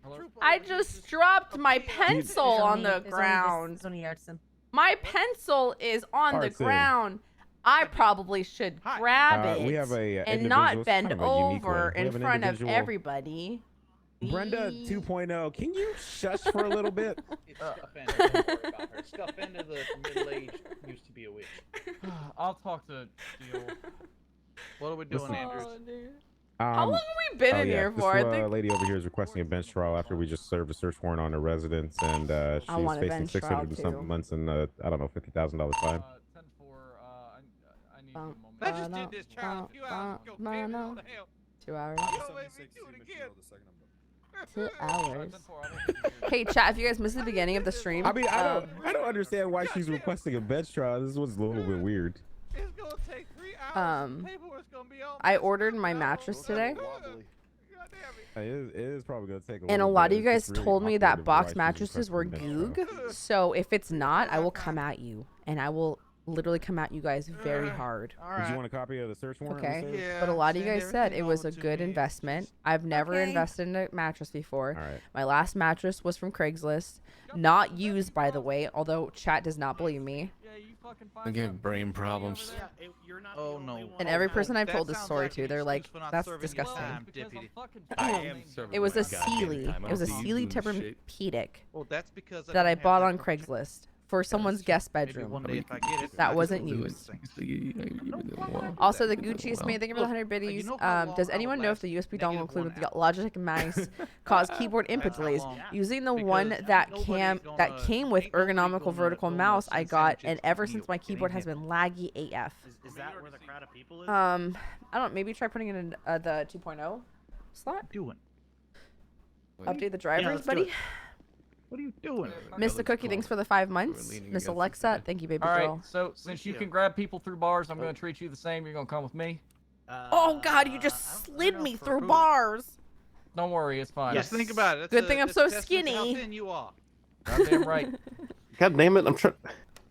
Hello? I just dropped my pencil on the ground. There's only Artisan. My pencil is on the Arson. ground. I probably should grab it we have a and individual. not It's bend kind of a unique over one. We in have an front of individual. everybody. Brenda 2.0. Can you shush for a little bit? It's Scuffender. Don't worry about her. Scuffender, the middle-aged, used to be a witch. I'll talk to Steel. What are we doing, Listen. Andrews? How long have we been in here for? I This think lady over here is requesting a bench trial after we just served a search warrant on her residence, and she's want a facing bench 600 trial, and too. something months and I don't know, $50,000 fine. 10-4. I need a moment. I just did this trial a few hours ago. Damn, what the hell? 2 hours. You don't make me do it again. 2 hours. Hey, chat, if you guys missed the beginning of the stream. I mean, I don't understand why she's requesting a bench trial. This was a little bit weird. It's gonna take 3 hours. Paperwork's gonna be on. I ordered my mattress today. It is probably gonna take a And a little lot bit. of you It's guys just really told me awkward that of box why she's mattresses were requesting a bench goog. trial. So if it's not, I will come at you. And I will literally come at you guys very hard. Did you want a copy of the search warrant? Okay. Miss Sarah? But a lot of you guys said it was a good investment. I've never Okay. invested in a mattress before. All right. My last mattress was from Craigslist. Not used, by the way, although chat does not believe me. I get brain problems. Oh no. And every person I've That told this sounds story like to, an they're like, excuse for not that's serving your disgusting. time, deputy. I am serving It was my a goddamn Sealy. time. It was a I'm Sealy using shit. Tempur-Pedic Well, that's because that I don't have bought that on function. Craigslist for someone's guest Maybe bedroom. one day if I get it, I That can wasn't do it. used. Well, Also, the Gucci is made. Thank you for the 100 you biddies. know how long Does I anyone would know if last the USB dongle negative included 1 with the Logitech mouse cause keyboard input That's how delays? long. Using the one Because that nobody's gonna- came with ain't nobody ergonomical gonna vertical go mouse and I send got, sandwiches and to ever you. since my It keyboard ain't has been laggy AF. Is that where the crowd of people is? I don't. Maybe try putting it in the 2.0 slot. Doing. Update the drivers, let's do buddy. it. What are you doing? Mr. Cookie, thanks for the 5 months. leaning Miss against Alexa, thank you, baby All right, girl. so since you can grab people through bars, I'm going to treat you the same. You're going to come with me. Oh God, you just slid me through bars. Don't worry, it's fine. Just think about it. Good thing I'm That's so a testament to How skinny. thin you are. Goddamn right. God damn it! I'm trying.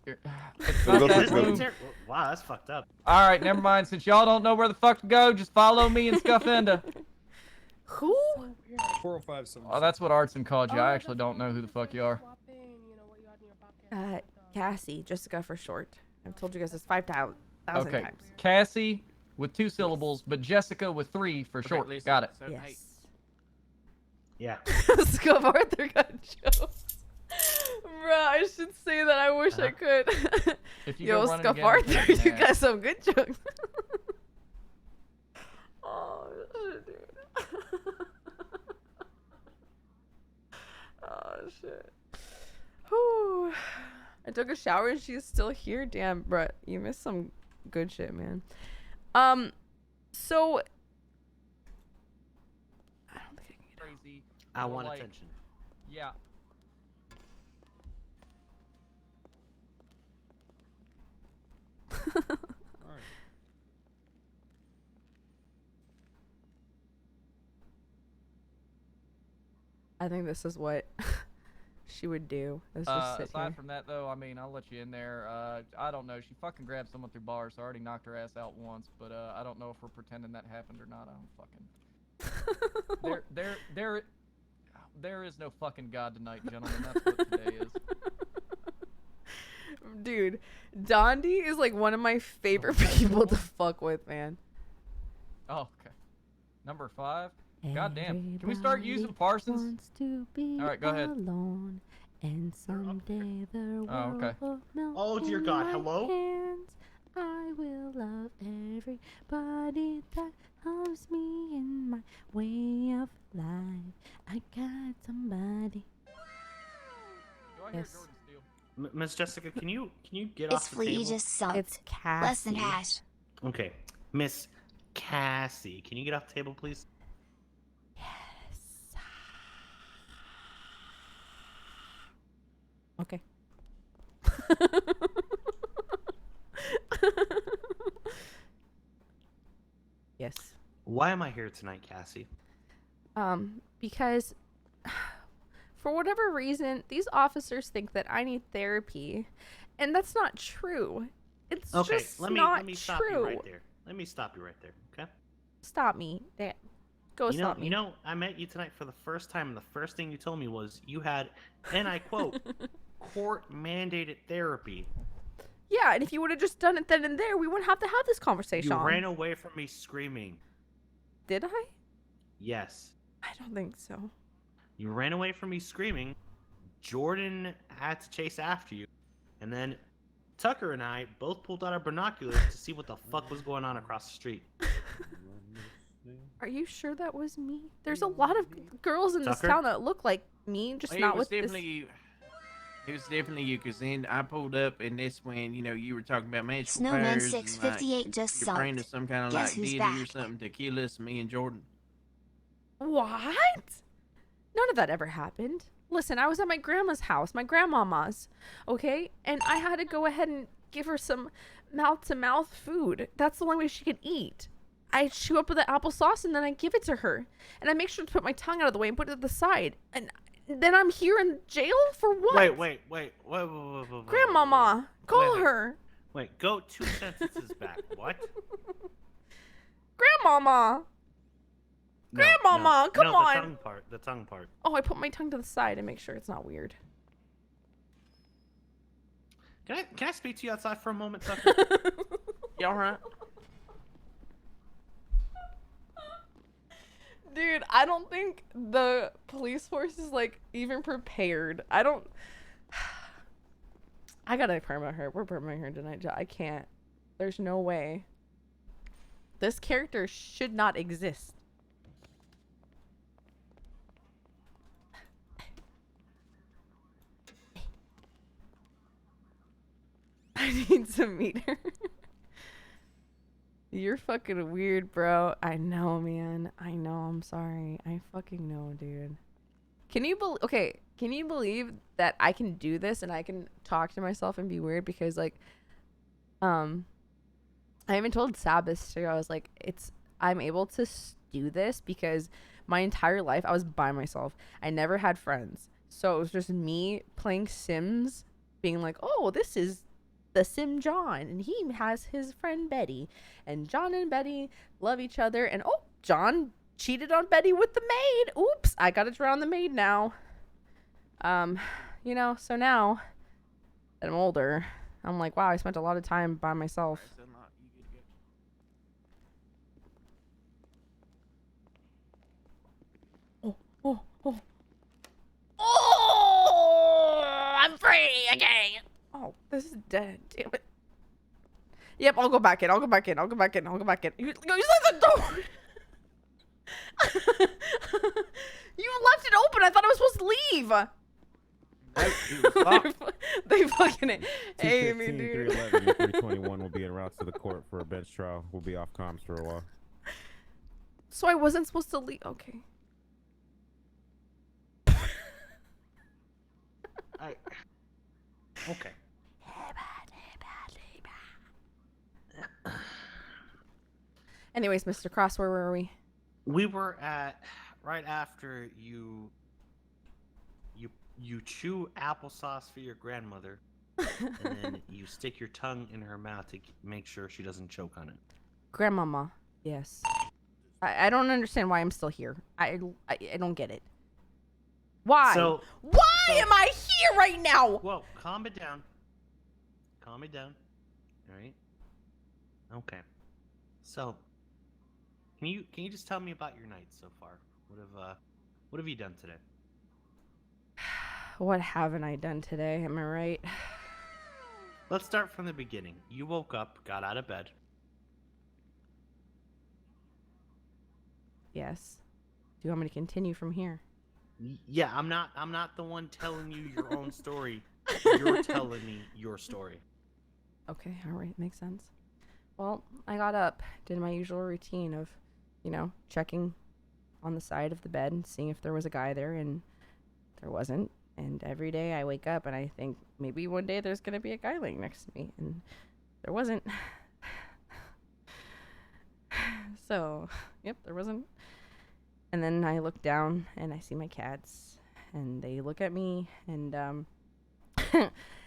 It's Go not that through- room. Wow, that's fucked up. All right, never mind. Since y'all don't know where the fuck to go, just follow me and Scuffenda. Who? 405. Oh, that's what Artson called you. I actually don't know who the fuck you are. Cassie, Jessica for short. I've told you guys this 5,000 Okay, times. Cassie with 2 syllables, but Jessica with 3 for short. Lisa, Got it. so, hey, Yes. Yeah. Scuff Arthur got jokes. Bruh, I should say that. I wish I could. If you Yo, go running Scuff again, I'm Arthur, taking you an got ass. some good jokes. Oh, shit, dude. Oh, shit. Whew. I took a shower and she's still here. Damn, bruh. You missed some good shit, man. So... I don't think I can get Crazy. I Well, want like, attention. Yeah. I think this is what she would do is just sit aside here. from that, though, I mean, I'll let you in there. I don't know. She fucking grabbed someone through bars, so I already knocked her ass out once. But I don't know if we're pretending that happened or not. I don't fucking. There is no fucking God tonight, gentlemen. That's what today is. Dude, Dondi is like one of my favorite people to fuck with, man. Oh, okay. Number 5. God damn. Can we start using Parsons? All right, go ahead. Alone, and someday the Oh, okay. world will melt Oh, dear in God, my hello? hands. I will love everybody that loves me in my way of life. I got somebody. Yes. Miss Jessica, can you get It's off the Flea, you table? just sucked. It's Cassie. Less than hash. Okay, Miss Cassie, can you get off the table, please? Okay. Yes. Why am I here tonight, Cassie? Because for whatever reason, these officers think that I need therapy, and that's not true. It's Okay, just let me not stop true. you right there. Let me stop you right there, okay? Stop me. Go stop me. You know, I met you tonight for the first time, and the first thing you told me was you had, and I quote, court-mandated therapy. Yeah, and if you would have just done it then and there, we wouldn't have to have this conversation. You ran away from me screaming. Did I? Yes. I don't think so. You ran away from me screaming. Jordan had to chase after you. And then Tucker and I both pulled out our binoculars to see what the fuck was going on across the street. Are you sure that was me? There's a lot of girls in this Tucker? town that look like me, just Well, not it was with this. definitely you. It was definitely you, because then I pulled up, and that's when, you were talking about magical Snowman powers. 658 and, just your brain sucked. is some kind of Guess like who's deity back? or something to kill us, me and Jordan. What? None of that ever happened. Listen, I was at my grandma's house, my grandmama's, okay? And I had to go ahead and give her some mouth-to-mouth food. That's the only way she could eat. I chew up with the applesauce and then I give it to her. And I make sure to put my tongue out of the way and put it to the side. And then I'm here in jail for what? Wait. Grandmama, call Wait. her. Wait, go 2 sentences back. What? Grandmama. No, Grandmama, come no, on. The tongue part. Oh, I put my tongue to the side and make sure it's not weird. Can I speak to you outside for a moment, Tucker? You alright? Dude, I don't think the police force is like even prepared. I gotta permit her. We're permitting her tonight. I can't. There's no way. This character should not exist. I need to meet her. You're fucking weird, bro. I know, man. I know. I'm sorry. I fucking know, dude. Can you can you believe that I can do this and I can talk to myself and be weird? Because like I even told Sabbath too. I was like, I'm able to do this because my entire life I was by myself. I never had friends. So it was just me playing Sims, being like, oh, this is the Sim John, and he has his friend Betty, and John and Betty love each other, and oh, John cheated on Betty with the maid. Oops, I gotta drown the maid now. So now that I'm older, I'm like, wow, I spent a lot of time by myself. Oh, I'm free again. Oh, this is dead. Damn it. Yep, I'll go back in. You left the door. You left it open. I thought I was supposed to leave. They fucking hate me, 215, dude. 311, and 321 will be en route to the court for a bench trial. We'll be off comms for a while. So I wasn't supposed to leave. Okay. Okay. Anyways, Mr. Cross, where were we? We were at right after you you chew applesauce for your grandmother, and then you stick your tongue in her mouth to make sure she doesn't choke on it. Grandmama, yes. I don't understand why I'm still here. I don't get it. Why? Why am I here right now? Whoa, calm it down. Calm it down. All right. Okay. So, can you just tell me about your night so far? What have you done today? What haven't I done today? Am I right? Let's start from the beginning. You woke up, got out of bed. Yes. Do you want me to continue from here? Yeah, I'm not the one telling you your own story. You're telling me your story. Okay, all right, makes sense. Well, I got up, did my usual routine of, checking on the side of the bed and seeing if there was a guy there, and there wasn't. And every day I wake up and I think maybe one day there's going to be a guy laying next to me, and there wasn't. So, yep, there wasn't. And then I look down and I see my cats, and they look at me, and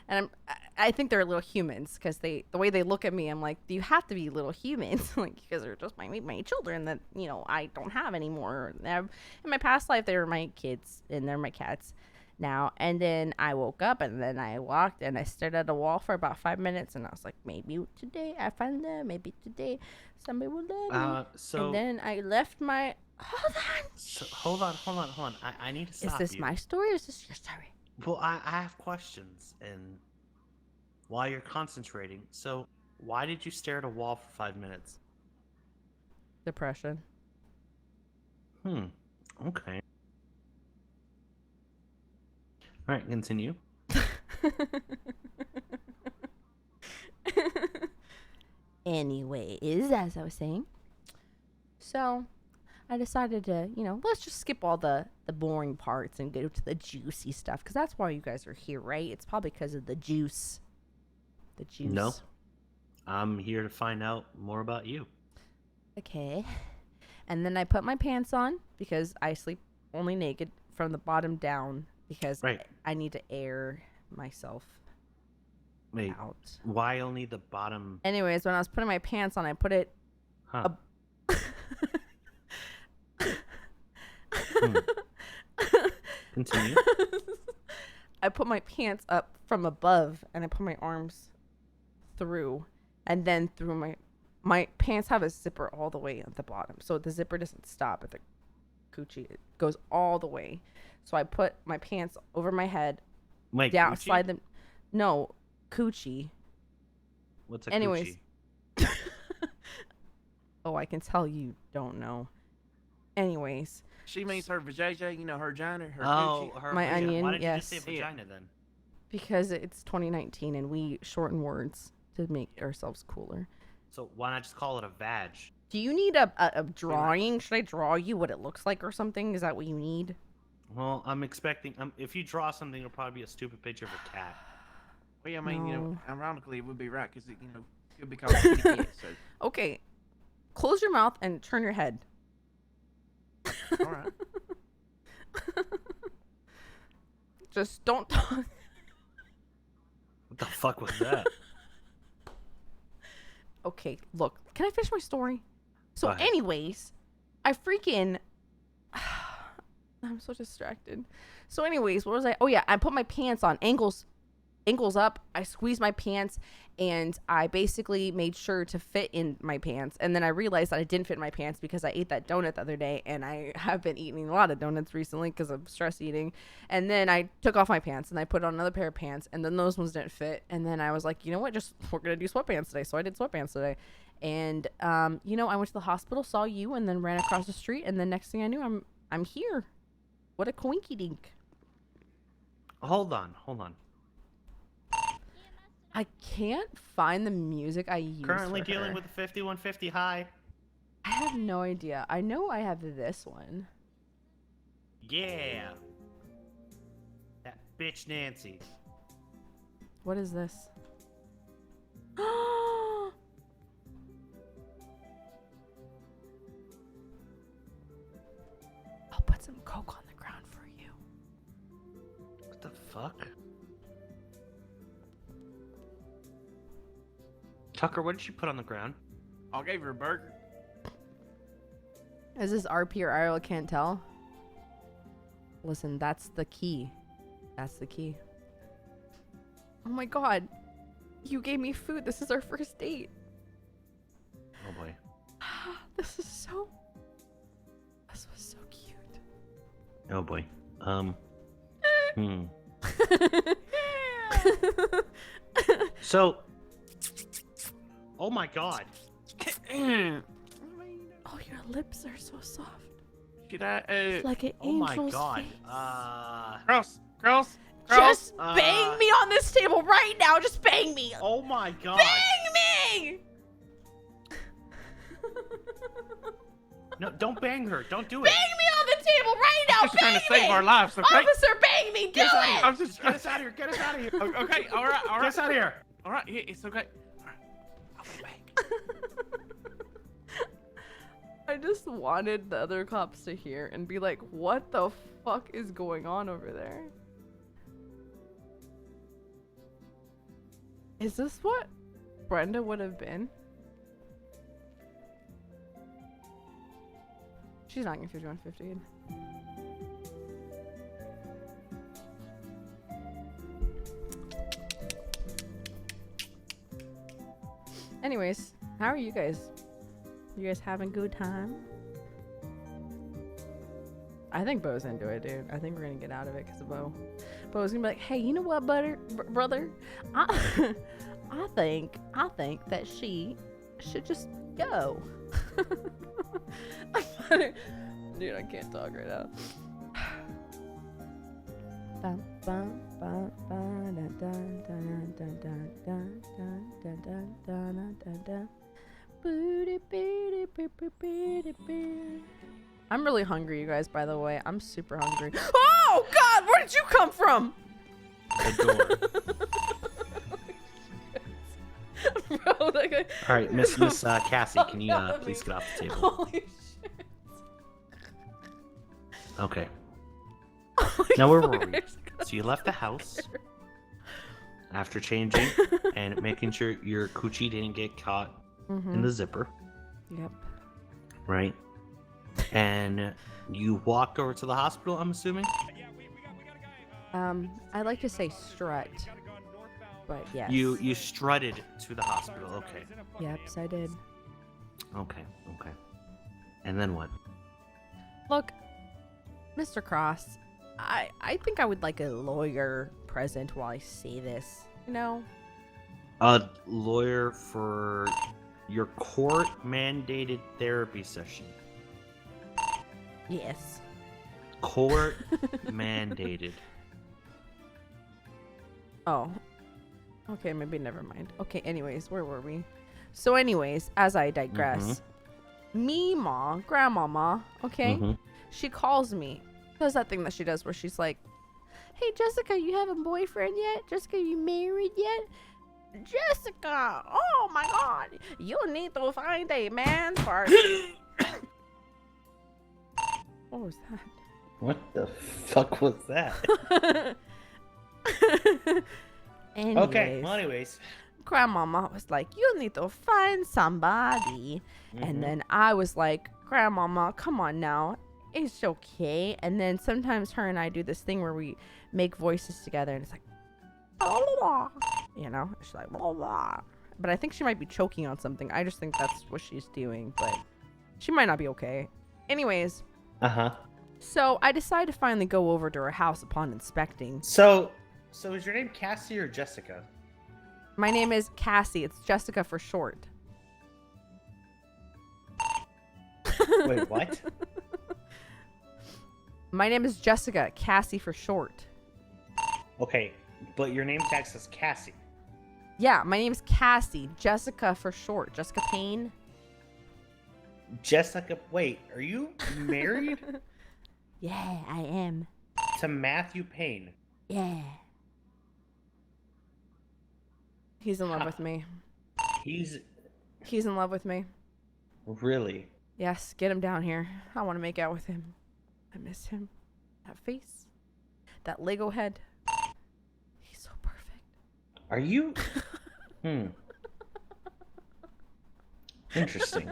and I think they're little humans, because the way they look at me, I'm like, you have to be little humans, like, because they're just my children that I don't have anymore. In my past life, they were my kids, and they're my cats now. And then I woke up, and then I walked, and I stared at a wall for about 5 minutes, and I was like, maybe today I find them, maybe today somebody will love me. And then I left my. Hold on. Hold on. I need to stop Is this you. my story or is this your story? Well, I have questions, and while you're concentrating, so why did you stare at a wall for 5 minutes? Depression. Okay. All right, continue. Anyways, as I was saying, so I decided to, let's just skip all the boring parts and go to the juicy stuff, because that's why you guys are here, right? It's probably because of the juice. The juice. No. I'm here to find out more about you. Okay. And then I put my pants on, because I sleep only naked from the bottom down, because I need to air myself out. Why only the bottom? Anyways, when I was putting my pants on, I put it Continue. I put my pants up from above, and I put my arms through, and then through my pants have a zipper all the way at the bottom, so the zipper doesn't stop at the coochie. It goes all the way. So I put my pants over my head, down, coochie? slide them. No, coochie. What's a Anyways. coochie? Oh, I can tell you don't know. Anyways. She means her vajayjay, her vagina, her Oh, coochie. her My vagina. onion, Why did yes. you just say vagina then? Because it's 2019 and we shorten words to make ourselves cooler. So why not just call it a vag? Do you need a drawing? Should I draw you what it looks like or something? Is that what you need? Well, I'm expecting. If you draw something, it'll probably be a stupid picture of a cat. Well, yeah, I mean, No. ironically, it would be right, because, it could be called a kitty cat, so. Okay. Close your mouth and turn your head. All right. Just don't talk. What the fuck was that? Okay, look. Can I finish my story? So Go ahead. anyways, I freaking... I'm so distracted. So anyways, what was I... Oh yeah, I put my pants on, ankles up. I squeezed my pants, and I basically made sure to fit in my pants. And then I realized that I didn't fit in my pants because I ate that donut the other day, and I have been eating a lot of donuts recently because of stress eating. And then I took off my pants, and I put on another pair of pants, and then those ones didn't fit. And then I was like, you know what? We're gonna do sweatpants today. So I did sweatpants today. And I went to the hospital, saw you, and then ran across the street. And then next thing I knew, I'm here. What a coinky dink. Hold on. I can't find the music I used. Currently for dealing her. with the 5150 high. I have no idea. I know I have this one. Yeah. That bitch Nancy. What is this? I'll put some coke on the ground for you. What the fuck? Tucker, what did she put on the ground? I gave her a burger. Is this RP or IRL? Can't tell. Listen, that's the key. That's the key. Oh my god. You gave me food. This is our first date. Oh boy. This was so cute. Oh boy. So. Oh my god. Oh, your lips are so soft. Should I, It's like an Oh my angel's god. face. Girls. Just bang me on this table right now. Just bang me. Oh my god. Bang me! No, don't bang her. Don't do it. Bang me on the table right now. I'm just trying to save our lives, okay? Officer, bang me. Do Get us out of here. it. I'm just Get us out of here. Get us out of here. Okay, all right. Get us out of here. All right, it's okay. I just wanted the other cops to hear and be like, what the fuck is going on over there? Is this what Brenda would have been? She's not gonna 5150. Anyways, how are you guys? You guys having a good time? I think Bo's into it, dude. I think we're gonna get out of it because of Bo. Bo's gonna be like, hey, you know what, brother? I think that she should just go. Dude, I can't talk right now. I'm really hungry, you guys, by the way. I'm super hungry. Oh, God! Where did you come from? The door. Bro, that guy... All right, Miss Cassie, can you please get off the table? Holy shit. Okay. Now where were we? So you left the house after changing and making sure your coochie didn't get caught in the zipper. Yep. Right. And you walked over to the hospital, I'm assuming? I like to say strut, but yes. You strutted to the hospital, okay. Yep, I did. Okay. And then what? Look, Mr. Cross, I think I would like a lawyer present while I say this, you know? A lawyer for your court-mandated therapy session. Yes. Court-mandated. Oh. Okay, maybe never mind. Okay, anyways, where were we? So anyways, as I digress, Meemaw, grandmama, okay? She calls me. Does that thing that she does where she's like, hey, Jessica, you have a boyfriend yet? Jessica, you married yet? Jessica, oh my god, you need to find a man for... What was that? What the fuck was that? Okay, well, anyways. Grandmama was like, you need to find somebody. And then I was like, Grandmama, come on now. It's okay. And then sometimes her and I do this thing where we make voices together and it's like, blah, blah, blah. You know, she's like, blah, blah. But I think she might be choking on something. I just think that's what she's doing, but she might not be okay. Anyways. So I decided to finally go over to her house upon inspecting. So is your name Cassie or Jessica? My name is Cassie. It's Jessica for short. Wait, what? My name is Jessica. Cassie for short. Okay, but your name tag says Cassie. Yeah, my name's Cassie. Jessica for short. Jessica Payne. Jessica, wait, are you married? Yeah, I am. To Matthew Payne. Yeah. He's in love with me. He's in love with me. Really? Yes, get him down here. I want to make out with him. I miss him. That face. That Lego head. Are you? Interesting.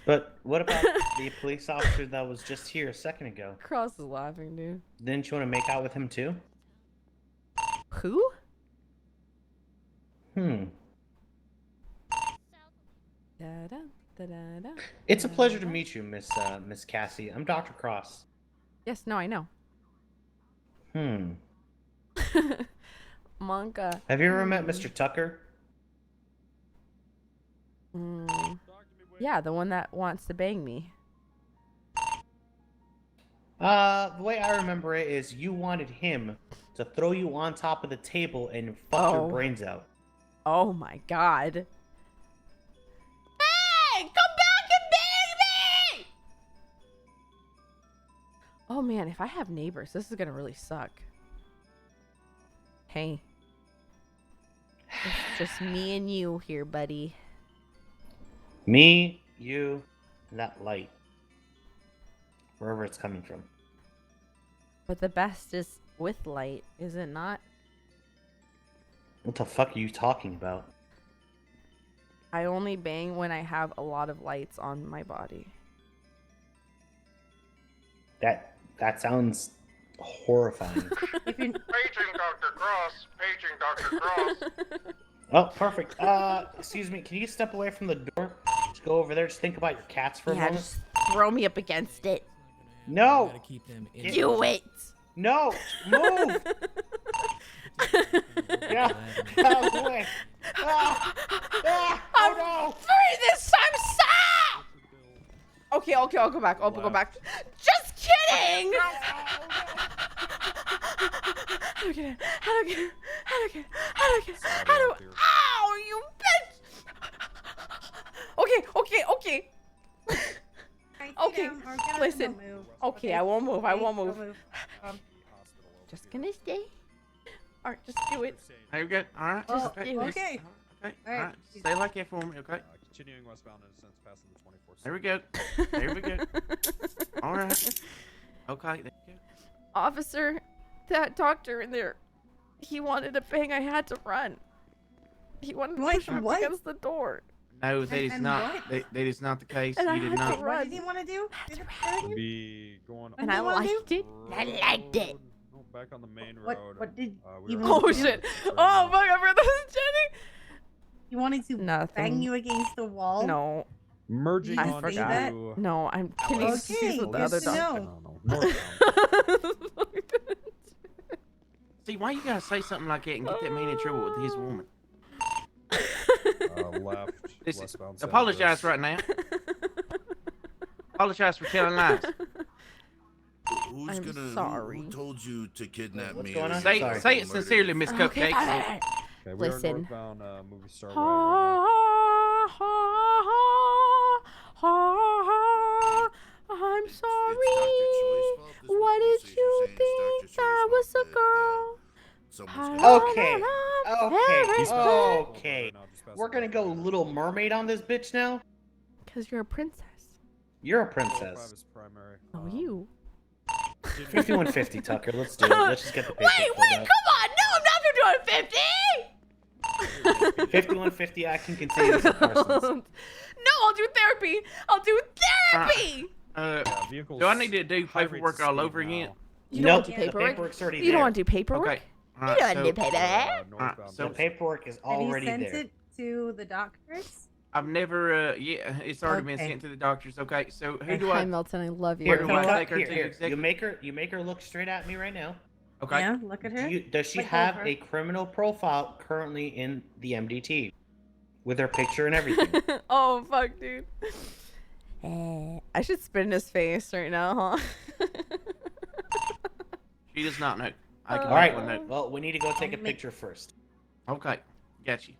But what about the police officer that was just here a second ago? Cross is laughing, dude. Didn't you want to make out with him too? Who? Da-da, da-da-da. It's a pleasure to meet you, Miss Cassie. I'm Dr. Cross. Yes, no, I know. Monka. Have you ever met Mr. Tucker? Yeah, the one that wants to bang me. The way I remember it is you wanted him to throw you on top of the table and fuck your brains out. Oh my god. Hey! Come back and bang me! Oh man, if I have neighbors, this is gonna really suck. Hey. It's just me and you here, buddy. Me, you, and that light. Wherever it's coming from. But the best is with light, is it not? What the fuck are you talking about? I only bang when I have a lot of lights on my body. That sounds horrifying. Paging Dr. Cross. Paging Dr. Cross. Oh, perfect. Excuse me, can you step away from the door? Just go over there, just think about your cats for a moment. Just throw me up against it. No! Do it! No! Move! Yeah, out of the way. Oh no! Free this time, stop! Okay, I'll go back. I'll go back. Just kidding! How do I get in? How do I get in? How do I get in? How do I... Ow, you bitch! Okay. Okay, listen. Okay, I won't move. I won't move. Just gonna stay. Alright, just do it. Are you good? Alright. Just Okay. do it. Okay. Alright. Stay like that for me, okay? Continuing westbound in a sense passing the 24. There we go. There we go. Alright. Okay, there you go. Officer, that doctor in there, he wanted to bang. I had to run. He wanted to push me up against the door. No, that is not. That is not the case. And I You did had to not. run. What did he want to do? Be going. And I liked it. I liked it. Back on the main road. What did we you were- want Oh to do? shit! Oh fuck! I forgot that was Jenny. You wanted to bang you against the wall? No. Merging Did you onto. say that? No, I'm getting confused with the other good to doctor. know. See, why you gotta say something like that and get that man in trouble with his woman? Left. Listen, westbound south apologize west. right now. Apologize for telling lies. Who's gonna? sorry. Who told you to kidnap me? going on? Say Sorry. it sincerely, Miss Okay, Cupcake. Okay, we are Listen. northbound movie star way Ha, ha, ha, ha, I'm sorry. What did you think? That was a girl. Okay. Okay. We're gonna go Little Mermaid on this bitch now? Because you're a princess. You're a princess. is primary. Oh, you. 5150, Tucker. Let's do it. Let's just get the paper. Wait, come on. No, I'm not gonna do it 50. 5150, I can continue this at Parsons. No, I'll do therapy. I'll do therapy. Do I need to do paperwork all over again? You don't want to Nope, do the paperwork? paperwork's already You there. don't want to do paperwork? Okay. You don't want to do paperwork? The paperwork is Have you already sent there. it to the doctors? I've never, it's already been Okay. sent to the doctors. Okay, so who do Hi, I? Milton. I love you. Where do I take her Here, to? here. Executive? You make her look straight at me right now. Okay. Yeah, look at her. Does she Look have over. a criminal profile currently in the MDT? With her picture and everything. Oh, fuck, dude. I should spit in his face right now, huh? She does not know. I can All right. make one note. Well, we need to go take a picture first. Okay. Got you.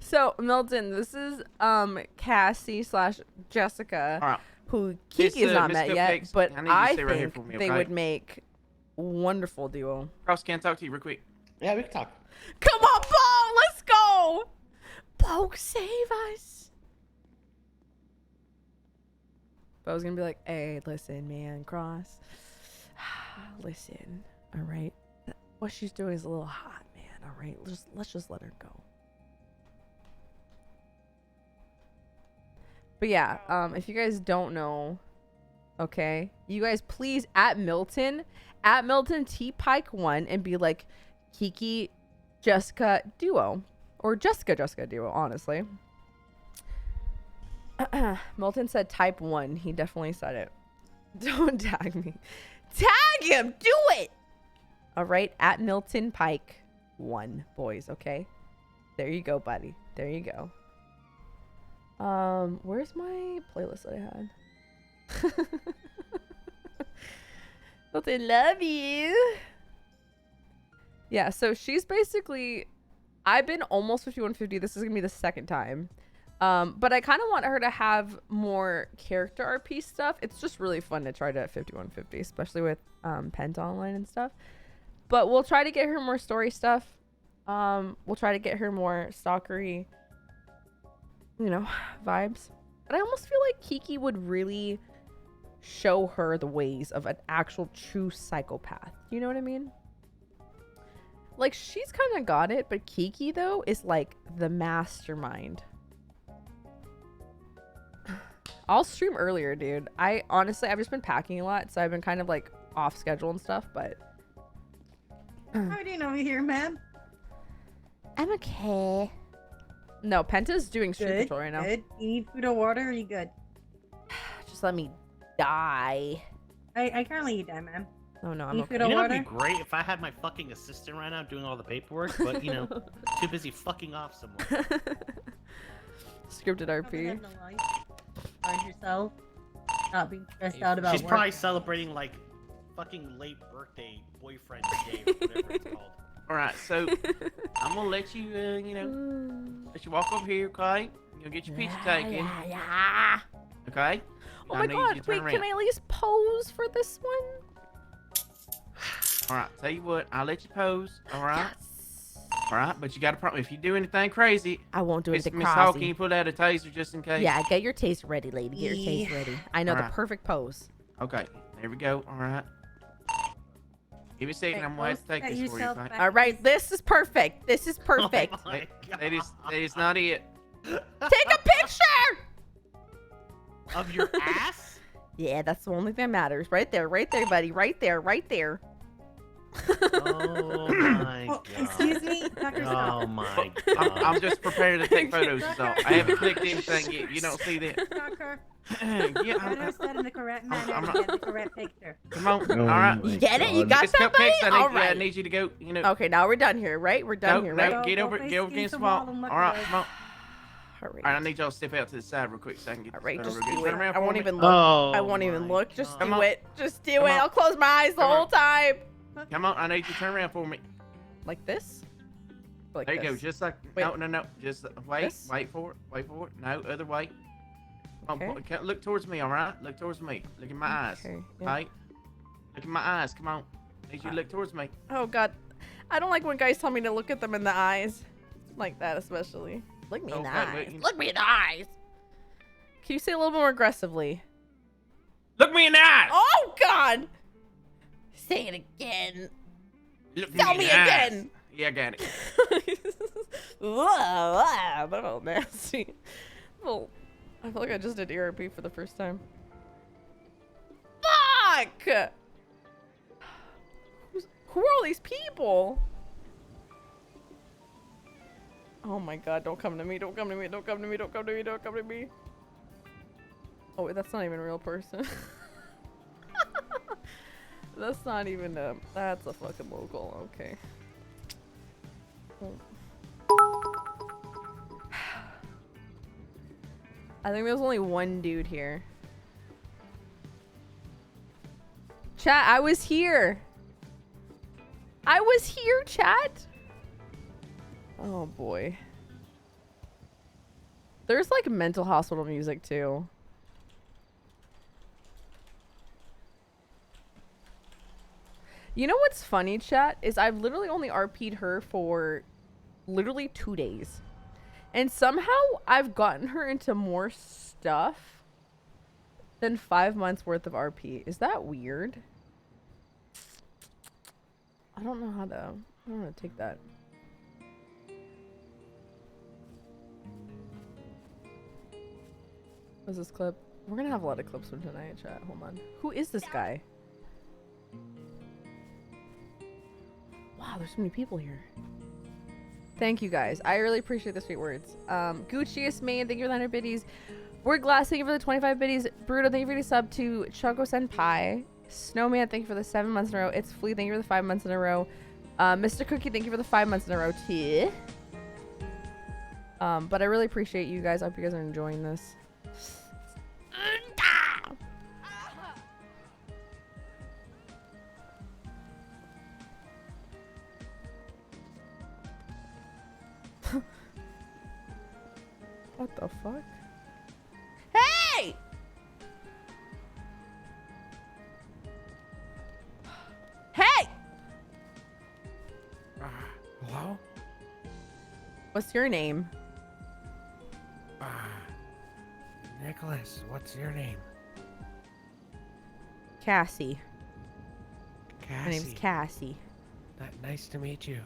So, Milton, this is Cassie / Jessica, All right. who Miss, Kiki's not Miss met yet, Cupcakes, but I need you to I stay right here think for me, they okay? would make a wonderful duo. Cross, can I talk to you real quick? Yeah, we can talk. Come on, Bo, let's go! Bo, save us! But I was gonna be like, hey, listen, man, Cross. Listen, all right. What she's doing is a little hot, man. All right, let's just let her go. But yeah, if you guys don't know, okay, you guys please at Milton T Pike 1 and be like Kiki Jessica duo or Jessica duo, honestly. Milton said type 1. He definitely said it. Don't tag me. Tag him. Do it. All right, at Milton Pike 1, boys, okay? There you go, buddy. There you go. Where's my playlist that I had? Milton, love you. Yeah, so she's basically, I've been almost 5150. This is gonna be the second time. But I kind of want her to have more character RP stuff. It's just really fun to try to 5150, especially with Pent Online and stuff. But we'll try to get her more story stuff. We'll try to get her more stalkery, you know, vibes. But I almost feel like Kiki would really show her the ways of an actual true psychopath. You know what I mean? Like, she's kind of got it, but Kiki, though, is like the mastermind. I'll stream earlier, dude. I've just been packing a lot, so I've been kind of like off schedule and stuff, but How are you doing over here, ma'am? I'm okay. No, Penta's doing stream Good, control right now. good. You need food or water, or are you good? Just let me die. I can't let you die, ma'am. Oh no, I'm Need okay. food or You know, water? it'd be great if I had my fucking assistant right now doing all the paperwork, but you know, too busy fucking off somewhere. Scripted Probably RP. have no life. Find yourself. Not being stressed out about She's work. probably celebrating like fucking late birthday boyfriend day or whatever it's called. All right, so I'm gonna let you, you know, let you walk over here, okay? You'll get your picture taken. Yeah. Okay. Oh I my need you god, to turn wait, can around. I at least pose for this one? All right, tell you what, I'll let you pose. All right. All right, but you got to promise if you do anything crazy, I won't do Miss anything Hawk, crazy. can you pull out a taser just in case? Yeah, get your taste ready, lady. Get your taste Yeah. ready. I know the Alright. perfect pose. Okay, there we go. All right. Give me a second. Okay, I'm gonna have to close take this for you. yourself Okay? back. All right, this is perfect. This is perfect. Oh my That is not it. Take a picture. Of your ass? Yeah, that's the only thing that matters. Right there, buddy. Right there, right there. Oh my Oh, god. excuse me, Dr. Scott. Oh my I'm god. just prepared to take photos. So I haven't clicked anything yet. You don't see that? Doctor, Yeah. put us that in the correct manner I'm to not- get the correct picture. Come on. Oh All right. my You get it? You got It's that, buddy? cupcakes. I All need, yeah, I right. need you to go. You know. Okay, now we're done here, right? We're done No, here, no, right? Go- get go over face against against the the wall. wall and look All right, at us. come on. All All right, I need y'all to step out to the side real quick so I can get All this right, photo just real good. do Turn it. around I for won't me. even look. Oh I won't even my look. Just God. do Come on. it. Just do Come it. on. I'll close my eyes the Come on. whole time. Come on, I need you to turn around for me. Like this? Like There you go, this? just like Wait. no. Just wait, This? wait for it. No, other way. Come on, Okay. look towards me, all right? Look towards me. Look in my eyes. Okay, yeah. Right? Look in my eyes. Come on. Need you to look towards me. Oh god, I don't like when guys tell me to look at them in the eyes, like that especially. Look me in the Okay, eyes. wait. Look me in the eyes. Can you say it a little more aggressively? Look me in the eyes. Oh god! Say it again. Look Tell in me the eyes. again. Yeah, I got it. That felt nasty. Well, I feel like I just did ERP for the first time. Fuck! Who are all these people? Oh my god, don't come to me, don't come to me, don't come to me, don't come to me, don't come to me. Oh wait, that's not even a real person. That's not even a, that's a fucking local, okay. I think there's only one dude here. Chat, I was here. I was here, chat. Oh boy. There's like mental hospital music too. You know what's funny, chat? Is I've literally only RP'd her for literally 2 days. And somehow I've gotten her into more stuff Then 5 months worth of RP. Is that weird? I don't know how to take that. What's this clip? We're gonna have a lot of clips from tonight, chat. Hold on. Who is this guy? Wow, there's so many people here. Thank you guys. I really appreciate the sweet words. Gucciest Main, thank you for the 100 biddies. Word Glass, thank you for the 25 biddies. Bruto, thank you for the sub to Choco Senpai. Snowman, thank you for the 7 months in a row. It's Flea, thank you for the 5 months in a row. Mr. Cookie, thank you for the 5 months in a row too. But I really appreciate you guys. I hope you guys are enjoying this. What the fuck? Hey! Hey! Hello? What's your name? Nicholas, what's your name? Cassie. Cassie. My name's Cassie. Nice to meet you.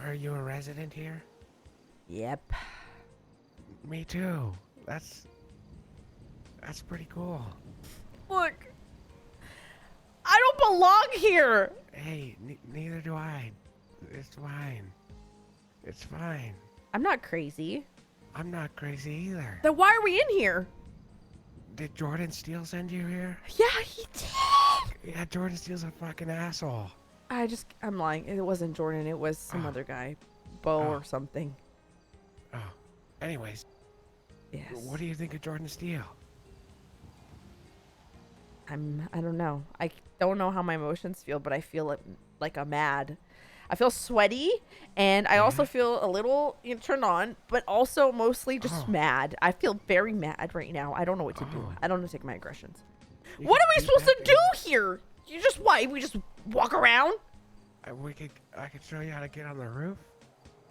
Are you a resident here? Yep. Me too. That's pretty cool. Look. I don't belong here. Hey, neither do I. It's fine. It's fine. I'm not crazy. I'm not crazy either. Then why are we in here? Did Jordan Steele send you here? Yeah, he did. Yeah, Jordan Steele's a fucking asshole. I'm lying. It wasn't Jordan. It was some other guy. Bo or something. Oh. Anyways. Yes. What do you think of Jordan Steele? I don't know. I don't know how my emotions feel, but I feel like I'm mad. I feel sweaty, and I also feel a little turned on, but also mostly just mad. I feel very mad right now. I don't know what to do. I don't know how to take my aggressions. What are we supposed to do here? You just what? We just walk around? I could show you how to get on the roof,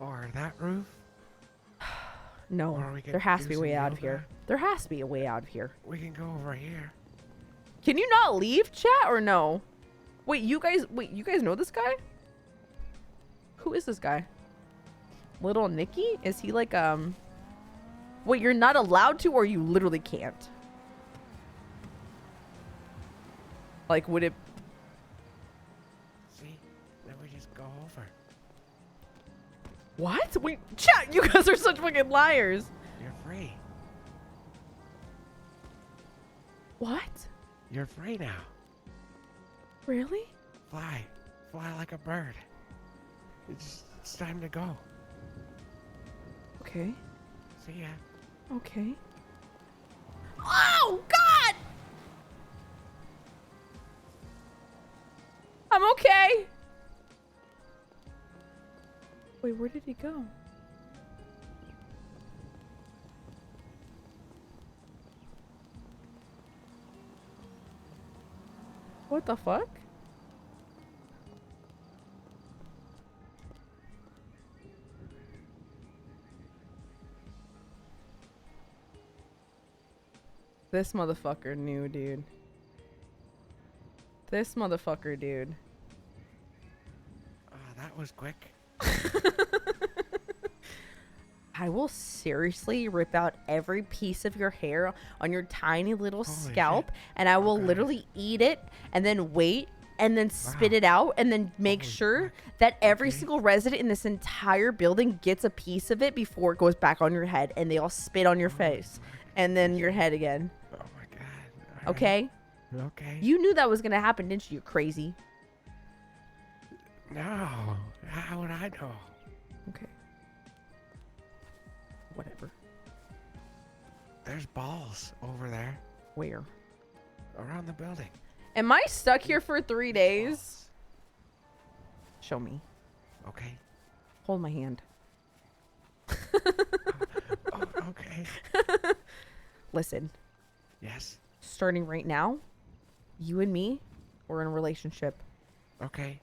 or that roof. No, there has to be a way out of here. There has to be a way out of here. We can go over here. Can you not leave, chat, or no? Wait, you guys know this guy? Who is this guy? Little Nicky? Is he like, wait, you're not allowed to, or you literally can't? Like, would it... See? Then we just go over. What? Wait, chat, you guys are such fucking liars. You're free. What? You're free now. Really? Fly. Fly like a bird. It's time to go. Okay. See ya. Okay. Oh, God! I'm okay. Wait, where did he go? What the fuck? This motherfucker knew, dude. This motherfucker, dude. That was quick. I will seriously rip out every piece of your hair on your tiny little scalp, and I will literally eat it and then wait and then spit it out and then make sure that every single resident in this entire building gets a piece of it before it goes back on your head, and they all spit on your face and then your head again. Oh my God. Okay? Okay. You knew that was gonna happen, didn't you, crazy? No. How would I know? Okay. Whatever. There's balls over there. Where? Around the building. Am I stuck here for 3 days? Show me. Okay. Hold my hand. Okay. Listen. Yes. Starting right now, you and me, we're in a relationship. Okay.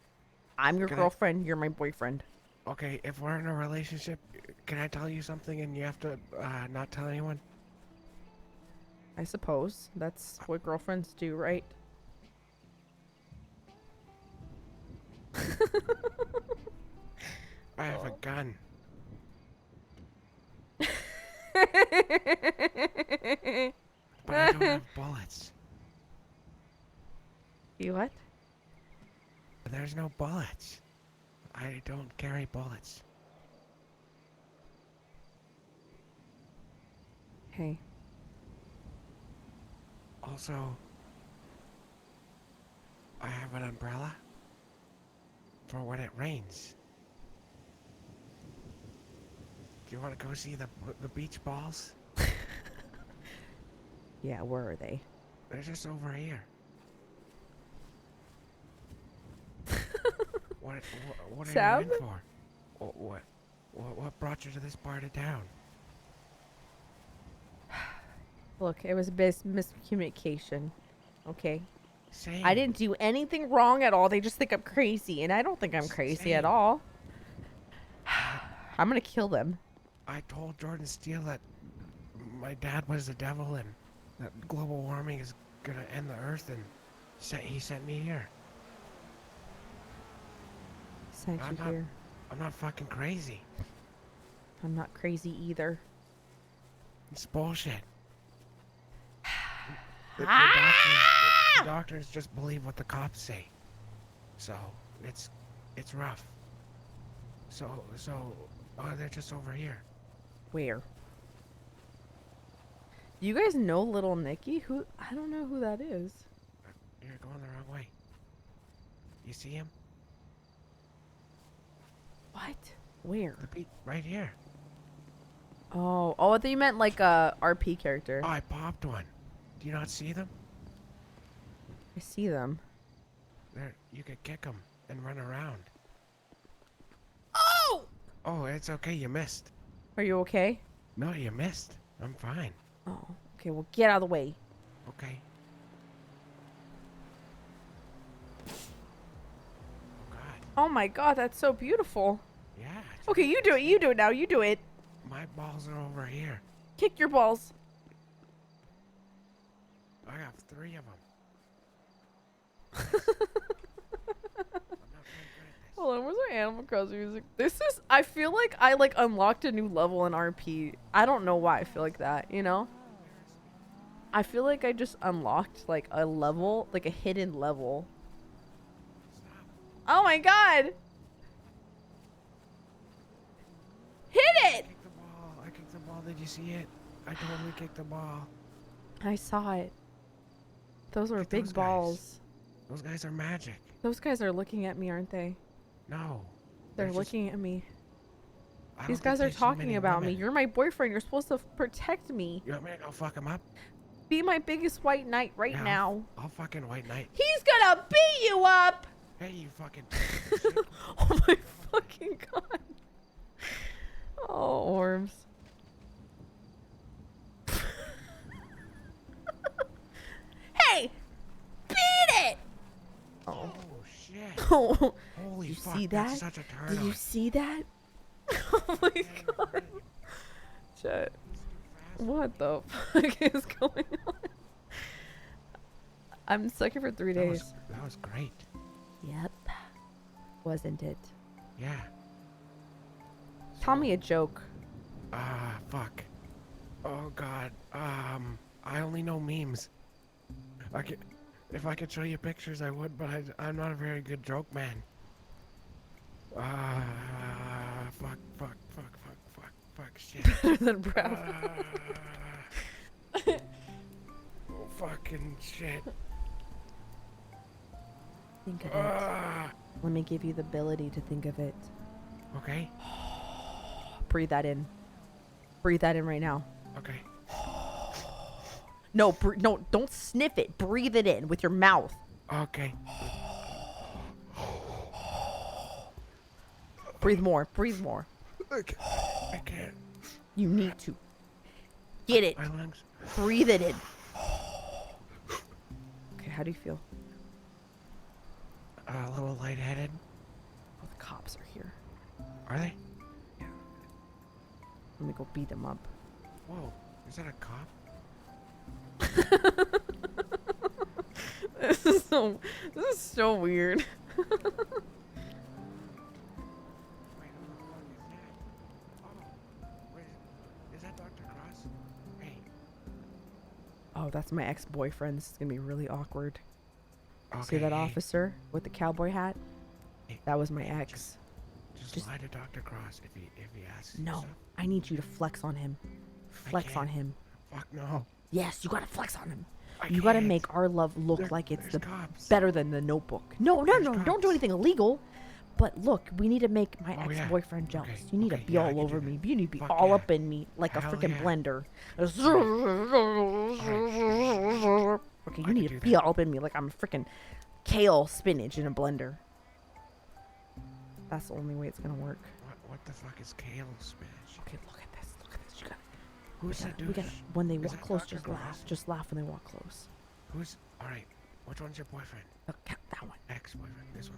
I'm your Can girlfriend. You're my boyfriend. Okay, if we're in a relationship, can I tell you something and you have to not tell anyone? I suppose that's what girlfriends do, right? I have a gun. But I don't have bullets. You what? There's no bullets. I don't carry bullets. Hey. Also, I have an umbrella for when it rains. Do you want to go see the beach balls? Yeah, where are they? They're just over here. What are Sam? you in for? What brought you to this part of town? Look, it was a miscommunication. Okay. Same. I didn't do anything wrong at all. They just think I'm crazy, and I don't think I'm crazy at all. I'm gonna kill them. I told Jordan Steele that my dad was the devil and that global warming is gonna end the earth, and he sent me here. Sent you here. I'm not fucking crazy. I'm not crazy either. It's bullshit. The doctors just believe what the cops say. So it's rough. So they're just over here. Where? You guys know Little Nicky? Who? I don't know who that is. You're going the wrong way. You see him? What? Where? The beat right here. Oh, I thought you meant like a RP character. Oh, I popped one. Do you not see them? I see them. There, you could kick them and run around. Oh! Oh, it's okay. You missed. Are you okay? No, you missed. I'm fine. Oh, okay. Well, get out of the way. Okay. Oh my God, that's so beautiful. Yeah. Okay, you do it. You do it now. You do it. My balls are over here. Kick your balls. I have 3 of them. Hold on, where's our Animal Crossing music? This is, I feel like I like unlocked a new level in RP. I don't know why I feel like that, you know? I feel like I just unlocked like a level, like a hidden level. Oh my God! Hit it! I kicked the ball. Did you see it? I totally kicked the ball. I saw it. Those were big balls. Those guys are magic. Those guys are looking at me, aren't they? No. They're looking at me. I These don't guys are think they see talking many about me. women. You're my boyfriend. You're supposed to protect me. You want me to go fuck him up? Be my biggest white knight right Yeah, now. I'll fucking white knight. He's gonna beat you up! Hey, you fucking. Oh my fucking God. Oh, Orms. Hey! Beat it! Oh shit. Oh, Holy did you fuck, see that's that? such a turn Did you on. see that? Oh my God. Shit. What the fuck is going on? I'm stuck here for 3 days. That was great. Yep. Wasn't it? Yeah. Tell me a joke. Ah, fuck. Oh god. I only know memes. If I could show you pictures, I would, but I'm not a very good joke man. Fuck, shit. Better than Brad. Oh, fucking shit. Think of it. Let me give you the ability to think of it. Okay. Breathe that in. Breathe that in right now. Okay. No, no, don't sniff it. Breathe it in with your mouth. Okay. Breathe more. Breathe more. I can't. You need to. Get it. My lungs. Breathe it in. Okay, how do you feel? A little lightheaded. Oh, the cops are here. Are they? Yeah. Let me go beat them up. Whoa. Is that a cop? This is so weird. Is that Dr. Cross? Hey. Oh, that's my ex-boyfriend. This is gonna be really awkward. See Okay, that hey. officer with the cowboy hat? That was my ex. Just lie to Dr. Cross if he asks. you No, stuff. I need you to flex on him. Flex on can't. him. Fuck no. Yes, you gotta flex on him. I You gotta can't. make our love look There- like it's there's the cops. better than the Notebook. No, don't do anything illegal. But look, we need to make my Oh, yeah. ex-boyfriend jealous. Okay, You need to okay, be yeah, I all can over do me. that. You need to be Fuck all yeah. up in me like a Hell freaking yeah. blender. Okay, you I need can to do be all up in me like I'm freaking kale spinach in a blender. That's the only way it's gonna work. What the fuck is kale spinach? Okay, look at this. Look at this. You got. Who's that We douche? gotta. When they Is walk it close, Dr. just Cross? laugh. Just laugh when they walk close. Who's alright? Which one's your boyfriend? That one. Ex-boyfriend. This one.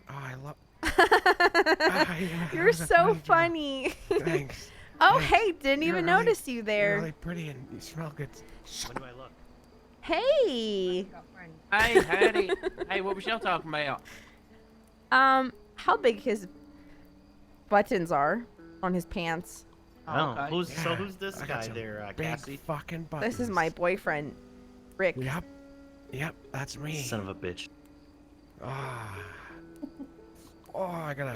Oh, I love. Ah, yeah, that You're was a so funny joke. funny. Thanks. Oh, Thanks. hey, didn't You're even really- notice you You're there. really pretty and you smell good. When do I look? Hey. Hey, Hattie. Hey, what was y'all talking about? How big his buttons are on his pants. Oh, okay. who's this I got guy some there, big Cassie? fucking buttons. This is my boyfriend, Rick. Yep, that's me. Son of a bitch. Ah. Oh, I gotta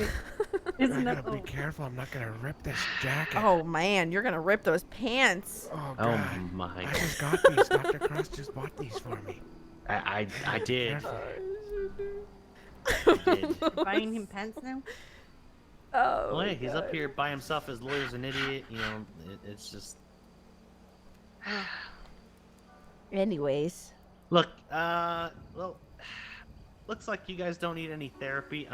be careful. I'm not gonna rip this jacket. Oh man, you're gonna rip those pants. Oh Oh god. my. I just got these. Dr. Cross just bought these for me. I did. Careful. You're buying him pants now? Oh. Well, yeah, he's up here by himself. His lawyer's an idiot. You know, it's just. Anyways. Look, well, looks like you guys don't need any therapy.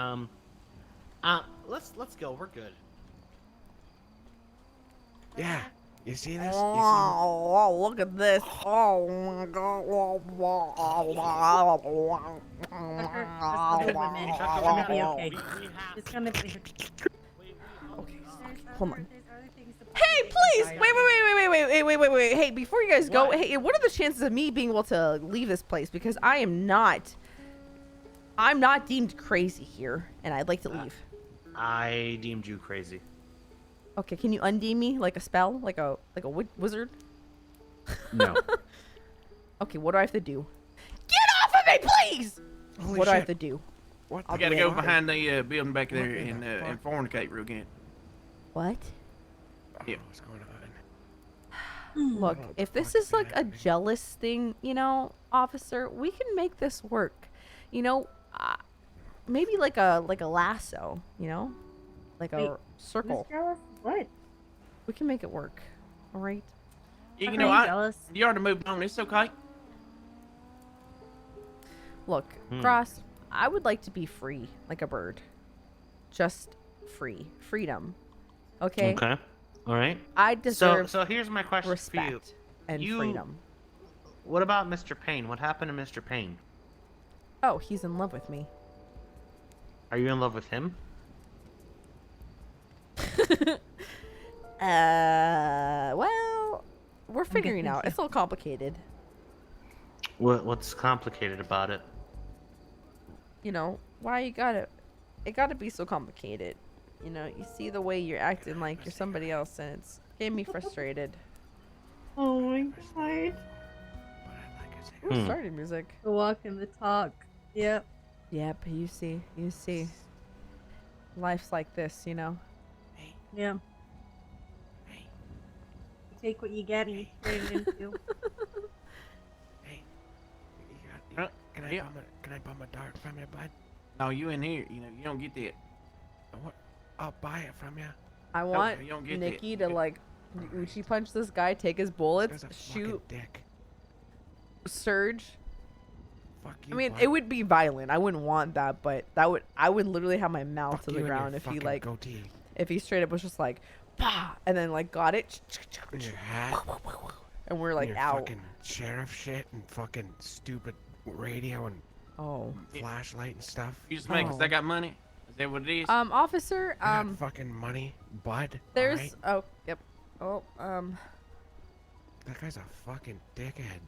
Let's go. We're good. Yeah. You see this? Oh, look at this. Oh my god. It's gonna be. Hold on. Hey, please! Wait. Hey, before you guys go, hey, what are the chances of me being able to leave this place? Because I'm not deemed crazy here, and I'd like to leave. I deemed you crazy. Okay, can you undeem me like a spell, like a wizard? No. Okay, what do I have to do? Get off of me, please! Holy What do I have shit. to do? What? I'll You gotta do go anything. behind the building back there What in the and fuck? fornicate real again. What? Yeah. What's going on? Look, if this is like a jealous thing, you know, officer, we can make this work. You know, maybe like a lasso, you know, like a Wait, circle. Who's jealous? What? We can make it work. All right. You I'm know, not jealous. you already moved on. It's okay. Look, Cross, I would like to be free, like a bird. Just free. Freedom. Okay? Okay. All right. I deserve So here's my question respect for you. and freedom. What about Mr. Payne? What happened to Mr. Payne? Oh, he's in love with me. Are you in love with him? Well, we're figuring out. It's all complicated. What's complicated about it? You know, why you gotta, it gotta be so complicated. You know, you see the way you're acting like you're somebody else, and it's getting me frustrated. Oh my god. Ooh, started music. The walk and the talk. Yep. Yep, you see. Life's like this, you know. Yeah. You take what you get and you turn it into. Can I bum a dart from you, bud? No, you in here. You know, you don't get that. What? I'll buy it from you. I want you don't get Nikki to like Uchi punch this guy, take his bullets, There's a shoot fucking dick. Surge. Fuck I you, mean, bud. it would be violent. I wouldn't want that, but I would literally have my mouth Fuck to you the and your ground if he fucking like goatee. if he straight up was just like, bah, and then like got it, And your hat. and we're like and your out. fucking sheriff shit and fucking stupid radio and Oh. flashlight and stuff. You just make 'cause I got money. Is that what it is? Officer, I got fucking money, bud. there's alright? oh yep, oh That guy's a fucking dickhead.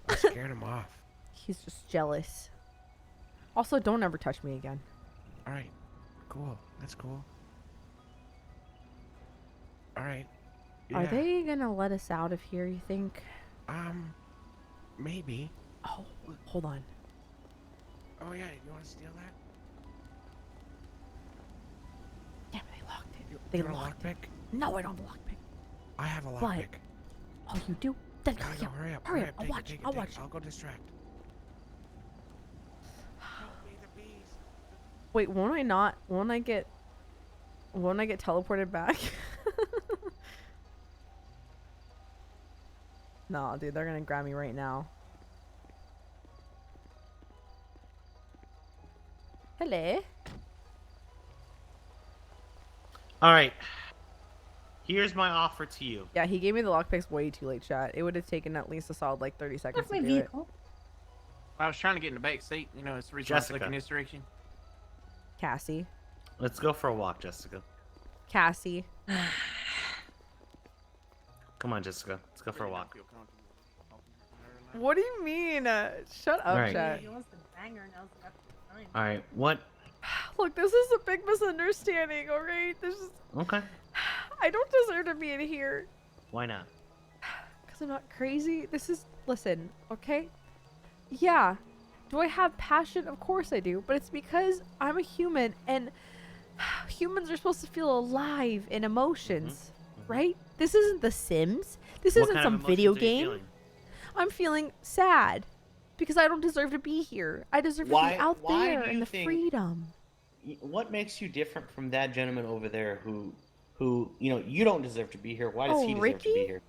I scared him off. He's just jealous. Also, don't ever touch me again. All right, cool. That's cool. All right. Are Yeah. they gonna let us out of here, you think? Maybe. Oh, hold on. Oh yeah, you want to steal that? Damn, they locked it. You They want a locked it. lockpick? No, I don't have a lockpick. I have a But- lockpick. Oh, you do? Then Gotta yeah, go, hurry up. hurry up. I'll take it, watch. take it, I'll take watch. it. I'll go distract. Help me, the bees. Wait, won't I not? Won't I get teleported back? No, dude, they're gonna grab me right now. Hello. All right. Here's my offer to you. Yeah, he gave me the lockpicks way too late, chat. It would have taken at least a solid like 30 seconds That's my to do vehicle. I was trying to get in the back seat. You know, it's the reason I was Jessica. looking this direction. it. Cassie. Let's go for a walk, Jessica. Cassie. Come on, Jessica. Let's go for a walk. What do you mean? Shut up, Alright. chat. He wants to bang her now. So that's fine. All right. What? Look, this is a big misunderstanding, alright? This is... Okay. I don't deserve to be in here. Why not? Because I'm not crazy. This is... Listen, okay? Yeah. Do I have passion? Of course I do. But it's because I'm a human and humans are supposed to feel alive in emotions, right? This isn't The Sims. This What isn't kind of some video emotions are you game. feeling? I'm feeling sad because I don't deserve to be here. I deserve to Why- be out why there do in you the think- freedom. What makes you different from that gentleman over there who, you know, you don't deserve to be here? Why does Oh, he deserve Ricky? to be here?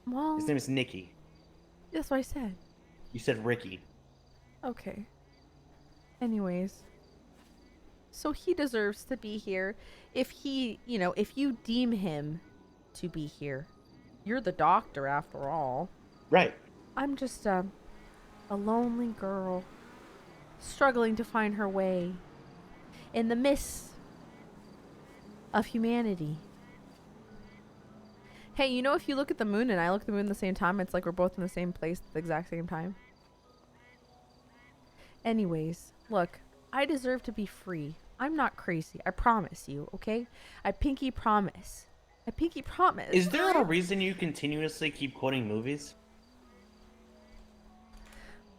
Well, His name is Nicky. that's what I said. You said Ricky. Okay. Anyways. So he deserves to be here if he, you know, if you deem him to be here. You're the doctor after all. Right. I'm just a lonely girl struggling to find her way in the midst of humanity. Hey, you know, if you look at the moon and I look at the moon at the same time, it's like we're both in the same place at the exact same time. Anyways, look, I deserve to be free. I'm not crazy. I promise you, okay? I pinky promise. I pinky promise. Is there a reason you continuously keep quoting movies?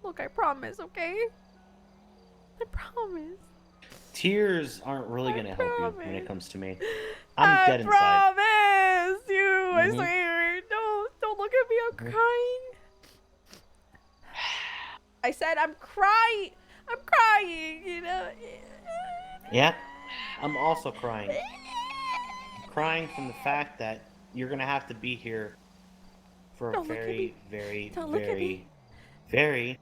Look, I promise, okay? I promise. Tears aren't really gonna help you when promise. it comes to me. I'm dead inside. promise you. I Mhm. swear. Don't look at me. I'm crying. I said I'm crying. I'm crying. You know. Yeah, I'm also crying. I'm crying from the fact that you're gonna have to be here for a Don't look at very, me. very, Don't look at very, very,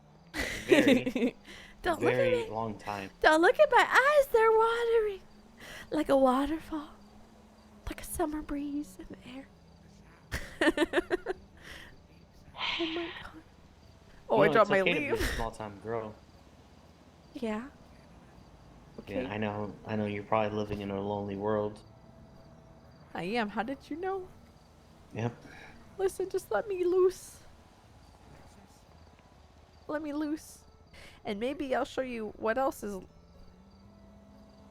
very, Don't look at very me. long time. Don't look at my eyes. They're watering like a waterfall, like a summer breeze in the air. Oh my god. Oh, You I know, dropped it's my okay to be leaf. a small-time girl. Yeah. Okay. Yeah, I know. You're probably living in a lonely world. I am. How did you know? Yep. Listen, just let me loose. Let me loose. And maybe I'll show you what else is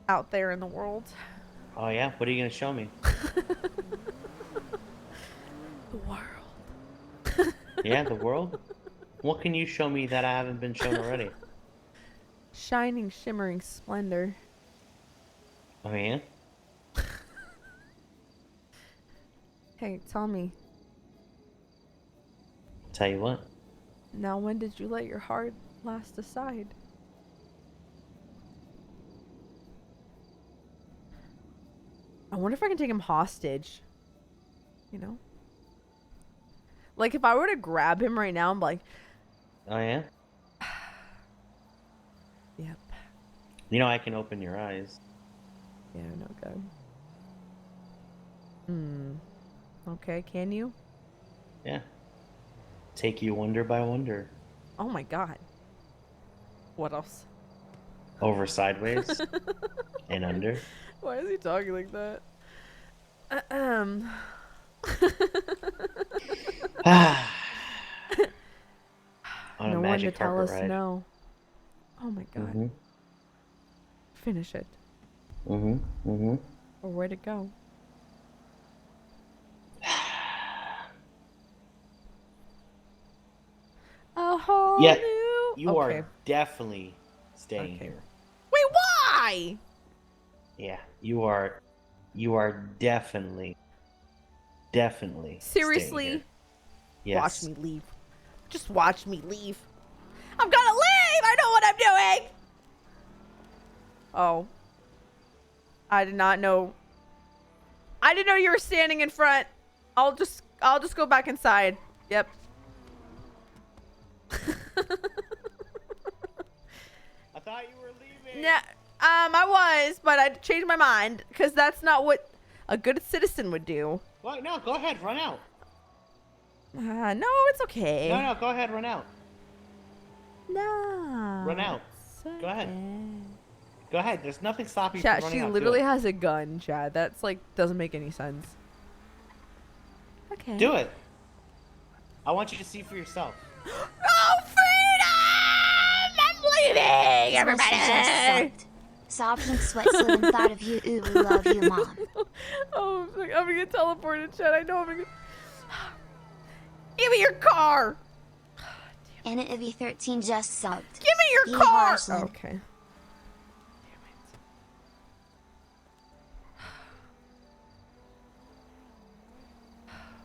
out there in the world. Oh yeah. What are you gonna show me? The world. Yeah, the world. What can you show me that I haven't been shown already? Shining, shimmering splendor. Oh yeah. Hey, tell me. Tell you what. Now, when did you let your heart last aside? I wonder if I can take him hostage. You know? Like, if I were to grab him right now, I'm like, Oh yeah. yep. You know I can open your eyes. Yeah, no good. Okay, can you? Yeah. Take you wonder by wonder. Oh my god. What else? Over sideways. And under. Why is he talking like that? On No a one to magic tell carpet us ride. no. Oh my god. Mhm. Finish it. Mhm. Mhm. Or where'd it go? A whole Yeah, new. you okay. are definitely staying Okay. here. Wait, why? Yeah, you are. You are definitely staying Seriously? here. Yes. Watch me leave. Just watch me leave. I'm gonna leave! I know what I'm doing! Oh. I did not know. I didn't know you were standing in front. I'll just go back inside. Yep. I thought you were leaving. Yeah, I was, but I changed my mind because that's not what a good citizen would do. What? No, go ahead, run out. No, it's okay. No, go ahead, run out. No. Run out. Go ahead. Go ahead. There's nothing stopping you Chat, from running she out. literally Do it. has a gun, Chad. That's like doesn't make any sense. Okay. Do it. I want you to see for yourself. Oh, freedom! I'm leaving, everybody. Soft and sweat slid and thought of you. Ooh, we love you, Mom. Oh, I'm gonna get teleported, Chad. I know I'm gonna. Give me your car. And it be 13 just subbed. Give me your Be car. Harsland. Okay.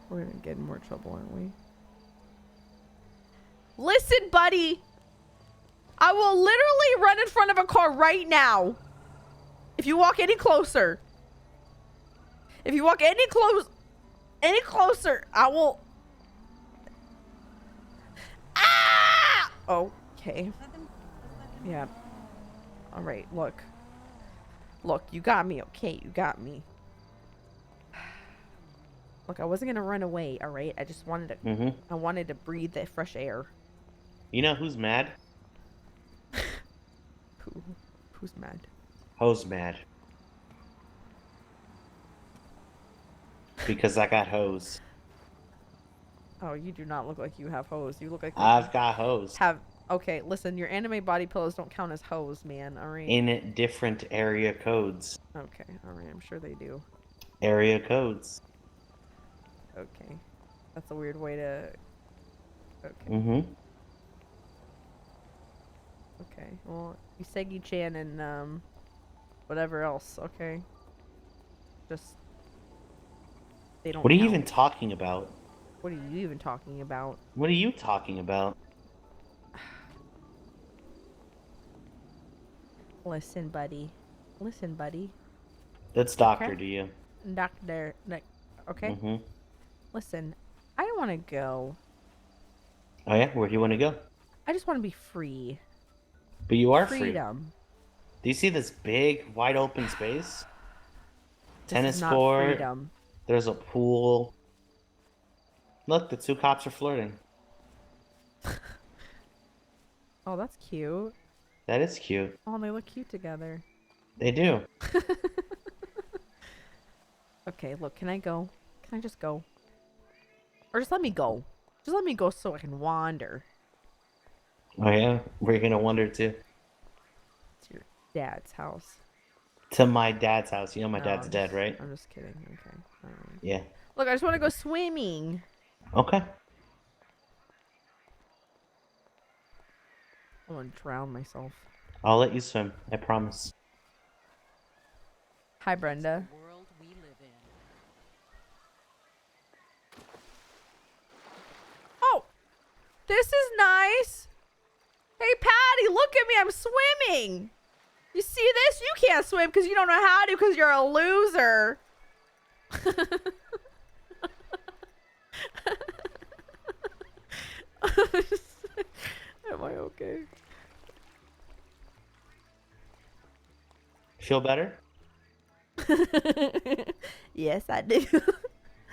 We're gonna get in more trouble, aren't we? Listen, buddy. I will literally run in front of a car right now. If you walk any closer. If you walk any closer, I will. Ah! Okay. Yeah. All right. Look. Look. You got me. Okay. You got me. Look, I wasn't gonna run away. All right. I just wanted to. Mhm. I wanted to breathe the fresh air. You know who's mad? Who's mad? Ho's mad. Because I got hose. Oh, you do not look like you have hose. You look like I've got hose. Okay, listen, your anime body pillows don't count as hose, man. All right. In different area codes. Okay, all right. I'm sure they do. Area codes. Okay, that's a weird way to. Okay. Mhm. Okay. Well, Usagi-chan and whatever else. Okay. Just. They don't. What are you count. even talking about? What are you even talking about? What are you talking about? Listen, buddy. Listen, buddy. That's doctor Okay. to you. Doctor. Okay. Mhm. Listen, I don't want to go. Oh yeah, where do you want to go? I just want to be free. But you are free. Freedom. Do you see this big, wide open space? This Tennis is not court. freedom. There's a pool. Look, the two cops are flirting. Oh, that's cute. That is cute. Oh, they look cute together. They do. Okay, look, can I go? Can I just go? Or just let me go. Just let me go so I can wander. Oh yeah, where you gonna wander to? To your dad's house. To my dad's house. You know my No, dad's I'm dead, just- right? I'm just kidding. Okay. Alright. Yeah. Look, I just want to go swimming. Okay. I want to drown myself. I'll let you swim. I promise. Hi, Brenda. Oh, this is nice. Hey, Patty, look at me. I'm swimming. You see this? You can't swim because you don't know how to because you're a loser. Am I okay? Feel better? Yes, I do.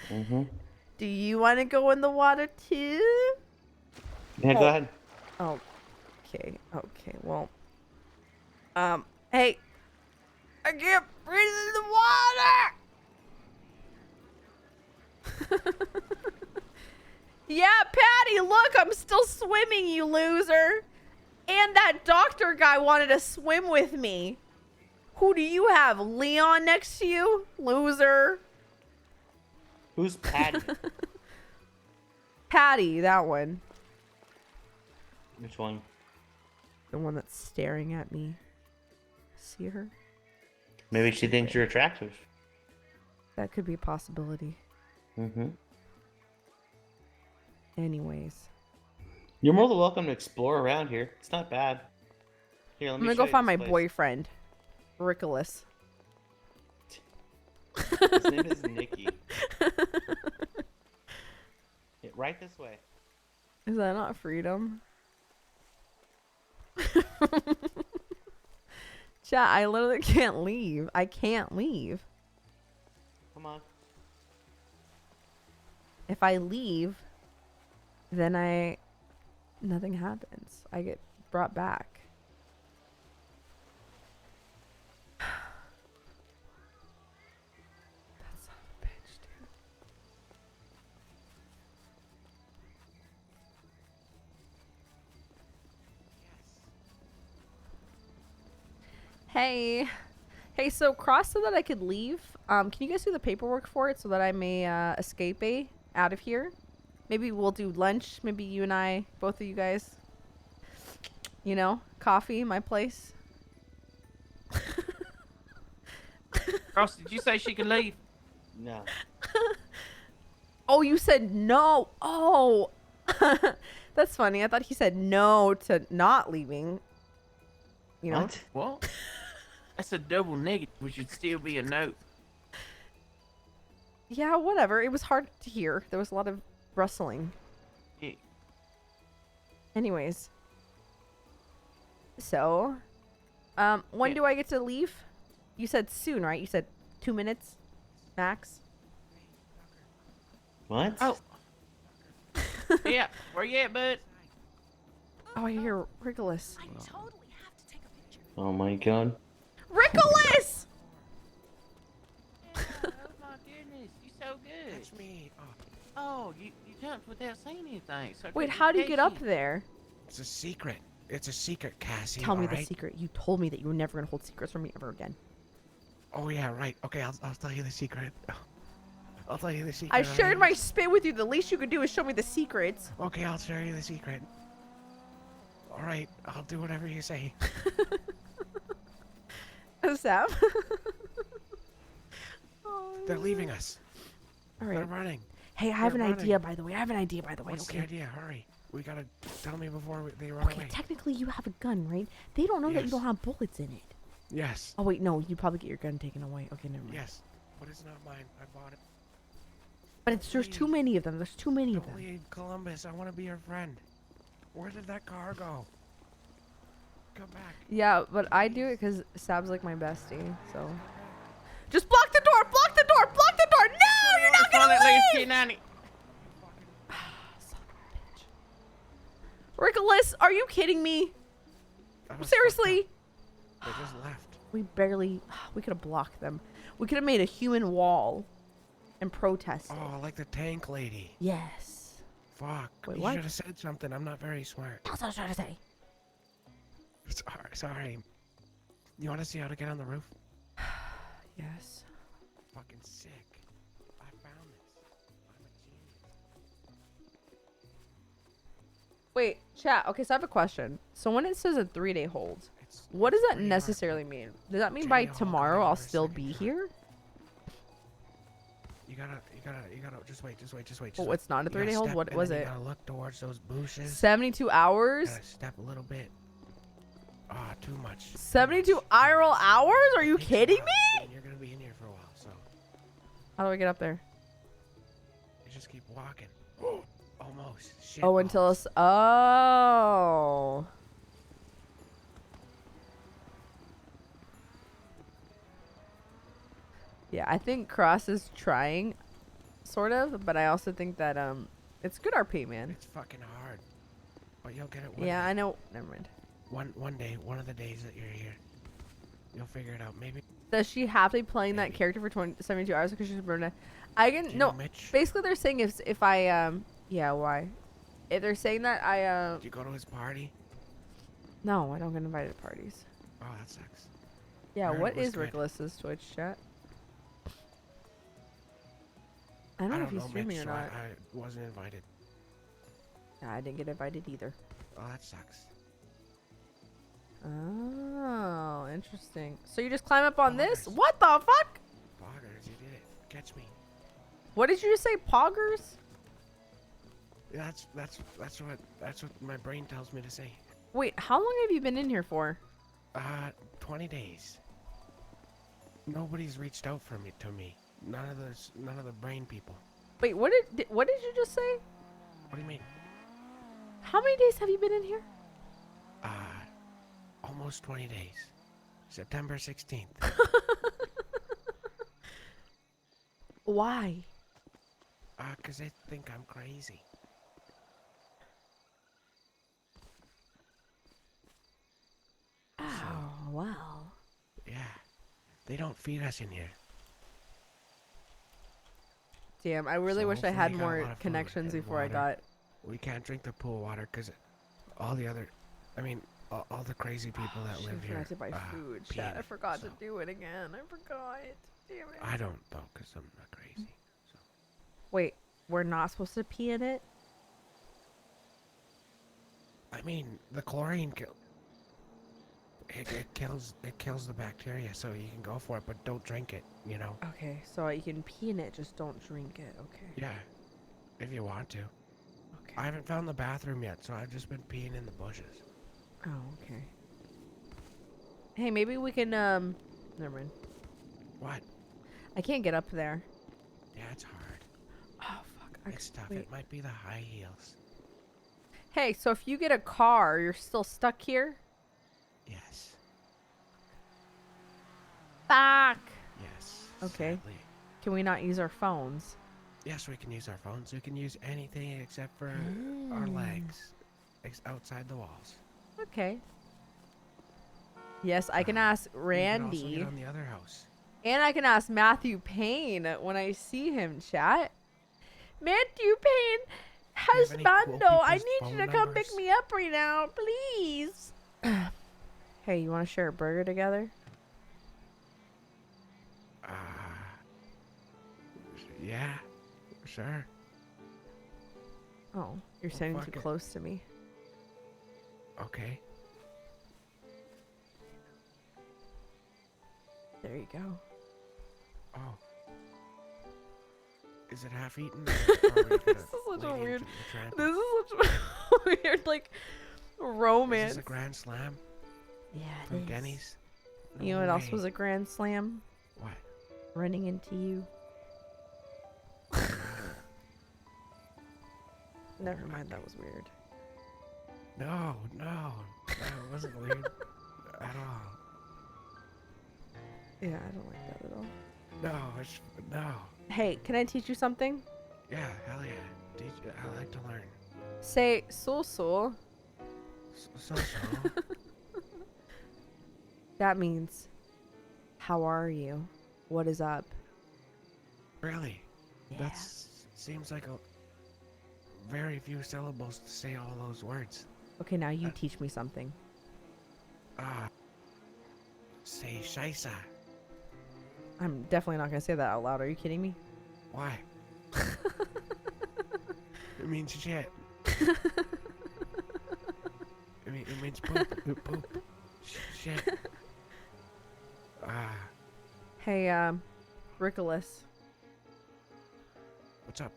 Mm-hmm. Do you want to go in the water too? Yeah, go ahead. Oh, okay. Okay. Well, hey, I can't breathe in the water. Yeah, Patty, look, I'm still swimming, you loser. And that doctor guy wanted to swim with me. Who do you have? Leon next to you? Loser. Who's Patty? Patty, that one. Which one? The one that's staring at me. See her? Maybe she thinks you're attractive. That could be a possibility. Mm-hmm. Anyways. You're more than welcome to explore around here. It's not bad. Here, let I'm me gonna show go you find this my place. boyfriend. Rickolas. His name is Nikki. Yeah, right this way. Is that not freedom? Chat, I literally can't leave. I can't leave. Come on. If I leave, then nothing happens. I get brought back. That son of a bitch, dude. Hey, so Cross said that I could leave. Can you guys do the paperwork for it so that I may escape out of here? Maybe we'll do lunch. Maybe you and I, both of you guys. You know, coffee, my place. Cross, did you say she could leave? No. Oh, you said no. Oh, that's funny. I thought he said no to not leaving. You know? What? That's a double negative, which should still be a no. Yeah, whatever. It was hard to hear. There was a lot of rustling. Yeah. Anyways. So, when do I get to leave? You said soon, right? You said 2 minutes max. What? Oh. Yeah, where you at, bud? Oh, I hear Rickolas. Oh my god. Rickolas! Oh my goodness, you so good. That's me. Oh, you jumped without saying anything. So I Wait, couldn't how do you catch get up there? It's a secret. It's a secret, Cassie. Tell me the alright? secret. You told me that you were never going to hold secrets from me ever again. Oh yeah, right. Okay, I'll tell you the secret. I'll tell you the secret. I shared alright? my spit with you. The least you could do is show me the secrets. Okay, I'll share you the secret. All right, I'll do whatever you say. Sam? They're leaving us. All They're right. running. Hey, I have an They're idea, running. by the way. I have an idea, by the way. What's Okay. the idea? Hurry. We gotta tell me before they run Okay, away. technically you have a gun, right? They don't know that you Yes. don't have bullets in it. Yes. Oh wait, no, you probably get your gun taken away. Okay, never mind. Yes. But it's not mine. I bought it. But there's too many of them. There's too many of Don't them. leave Columbus. I want to be your friend. Where did that car go? Come back. Yeah, but I do it because Sab's like my bestie, so. Just block the door! Block the door! Block the door! No! You're not gonna leave! Rickolas, are you kidding me? Seriously? They just left. We could have blocked them. We could have made a human wall and protested. Oh, like the tank lady. Yes. Fuck. Wait, you what? should have said something. I'm not very smart. That's what I was trying to say. Sorry. You want to see how to get on the roof? Yes. Fucking sick. I found this. I'm a genius. Wait, chat. Okay, so I have a question. So when it says a 3-day hold, what does that necessarily mean? Does that mean by tomorrow I'll still be here? You gotta, just wait. Oh, it's not a 3-day hold? What was it? You gotta look towards those bushes. 72 hours? Gotta step a little bit. Ah, too much. 72 IRL hours? Are you kidding me? And you're gonna be in here for a while, so How do I get up there? you just keep walking. Almost. Shit. Oh, until it's... Oh. Yeah, I think Cross is trying, sort of, but I also think that it's good RP, man. It's fucking hard, but you'll get it. One Yeah, day. I know. Never mind. One day, one of the days that you're here, you'll figure it out. Maybe. Does she have to be playing that character for 72 hours because she's burned? I can no. Mitch? Basically, they're saying if I Yeah, why? If they're saying that, I Did you go to his party? No, I don't get invited to parties. Oh, that sucks. Yeah, Alright, what what's is good? Ricklis's Twitch chat? I don't know if he's streaming Mitch, or so not. I wasn't invited. Nah, I didn't get invited either. Oh, that sucks. Oh, interesting. So you just climb up on this? What the fuck? Poggers, you did it. Catch me. What did you just say, poggers? That's what my brain tells me to say. Wait, how long have you been in here for? 20 days. Nobody's reached out for me to me. None of the brain people. Wait, what did you just say? What do you mean? How many days have you been in here? Almost 20 days. September 16th. Why? 'Cause they think I'm crazy. Oh, wow. Yeah. They don't feed us in here. Damn, I really So wish I hopefully had they got a more lot of food connections and before I water. got. We can't drink the pool water because all the other, I mean, all the crazy people that Shit, live I here. forgot to buy food. pee Chat, in I it, forgot so. to do it again. I forgot. Damn it. I don't though, because I'm not crazy. Wait, we're not supposed to pee in it? I mean, the chlorine it kills the bacteria, so you can go for it, but don't drink it. You know. Okay, so you can pee in it, just don't drink it. Okay. Yeah, if you want to. Okay. I haven't found the bathroom yet, so I've just been peeing in the bushes. Oh, okay. Hey, maybe we can, never mind. What? I can't get up there. Yeah, it's hard. Oh, fuck. It's tough. wait. It might be the high heels. Hey, so if you get a car, you're still stuck here? Yes. Fuck. Yes. Okay. Sadly. Can we not use our phones? Yes, we can use our phones. We can use anything except for our legs, outside the walls. Okay. Yes, I can ask We can also Randy. get on the other house. And I can ask Matthew Payne when I see him, chat. Matthew Payne, have any cool husbando, I people's need you phone to come pick numbers? me up right now, please. Hey, you want to share a burger together? Yeah, sure. Oh, you're standing too fuck it. close to me. Okay. There you go. Oh. Is it half eaten? This This is such a weird. This is such a weird, like, romance. Is this a grand slam? Yeah, it From is. Denny's? You know No what else way. was a grand slam? What? Running into you. Never mind, that was weird. No, that wasn't weird at all. Yeah, I don't like that at all. No. Hey, can I teach you something? Yeah, hell yeah. I like to learn. Say so. So. That means, how are you? What is up? Really? Yeah. That seems like a very few syllables to say all those words. Okay, now you teach me something. Say scheisse. I'm definitely not gonna say that out loud. Are you kidding me? Why? It means shit. It means poop. Poop. Shit. Hey, Richolas. What's up?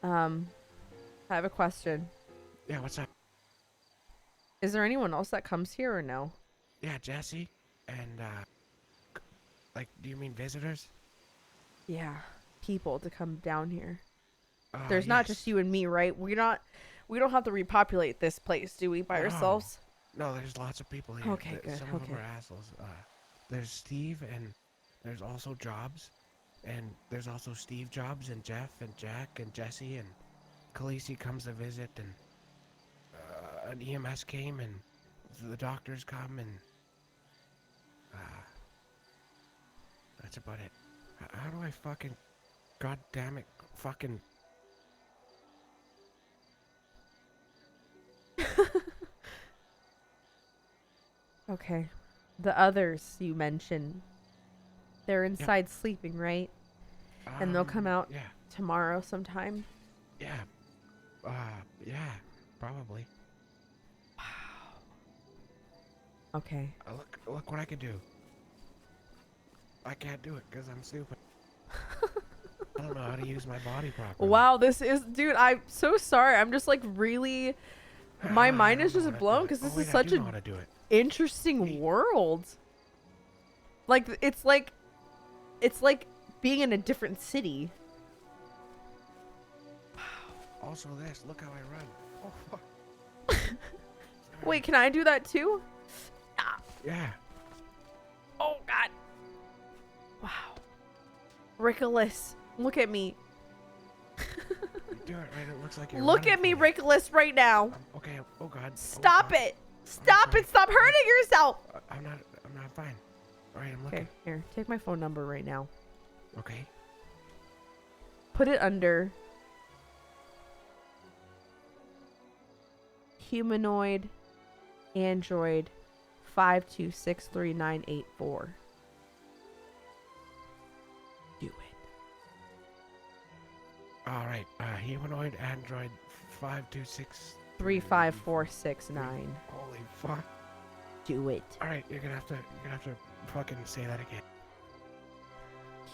I have a question. Yeah, what's up? Is there anyone else that comes here or no? Yeah, Jesse. And, like, do you mean visitors? Yeah, people to come down here. There's not yes. just you and me, right? We don't have to repopulate this place, do we, by No. ourselves? No, there's lots of people here. Okay, good, Some of them okay. are assholes. There's Steve, and there's also Jobs, and there's also Steve Jobs, and Jeff, and Jack, and Jesse, and Khaleesi comes to visit, and an EMS came, and the doctors come, and that's about it. How do I fucking, god damn it, fucking Okay. The others you mentioned, they're inside sleeping, right? And they'll come out Yeah. tomorrow sometime. Yeah. Yeah. Probably. Okay. Look what I can do. I can't do it because I'm stupid. I don't know how to use my body properly. Wow, this is, dude, I'm so sorry. I'm just like really, my mind is just blown because this is such know how to do an it. interesting world. Like, it's like being in a different city. Also this, look how I run. Oh, fuck. Wait, can I do that too? Yeah. Oh, God. Wow. Rickolas, look at me. You do it right, it looks like you're Look running at me, for me. Rickolas, right now. Okay, oh God. Stop it. Stop it. Stop hurting yourself. I'm not fine. Alright, I'm looking. Okay, here, take my phone number right now. Okay. Put it under humanoid android 5263984. Do it. Alright, humanoid android 526. 35469. Holy fuck. Do it. Alright, you're gonna have to fucking say that again.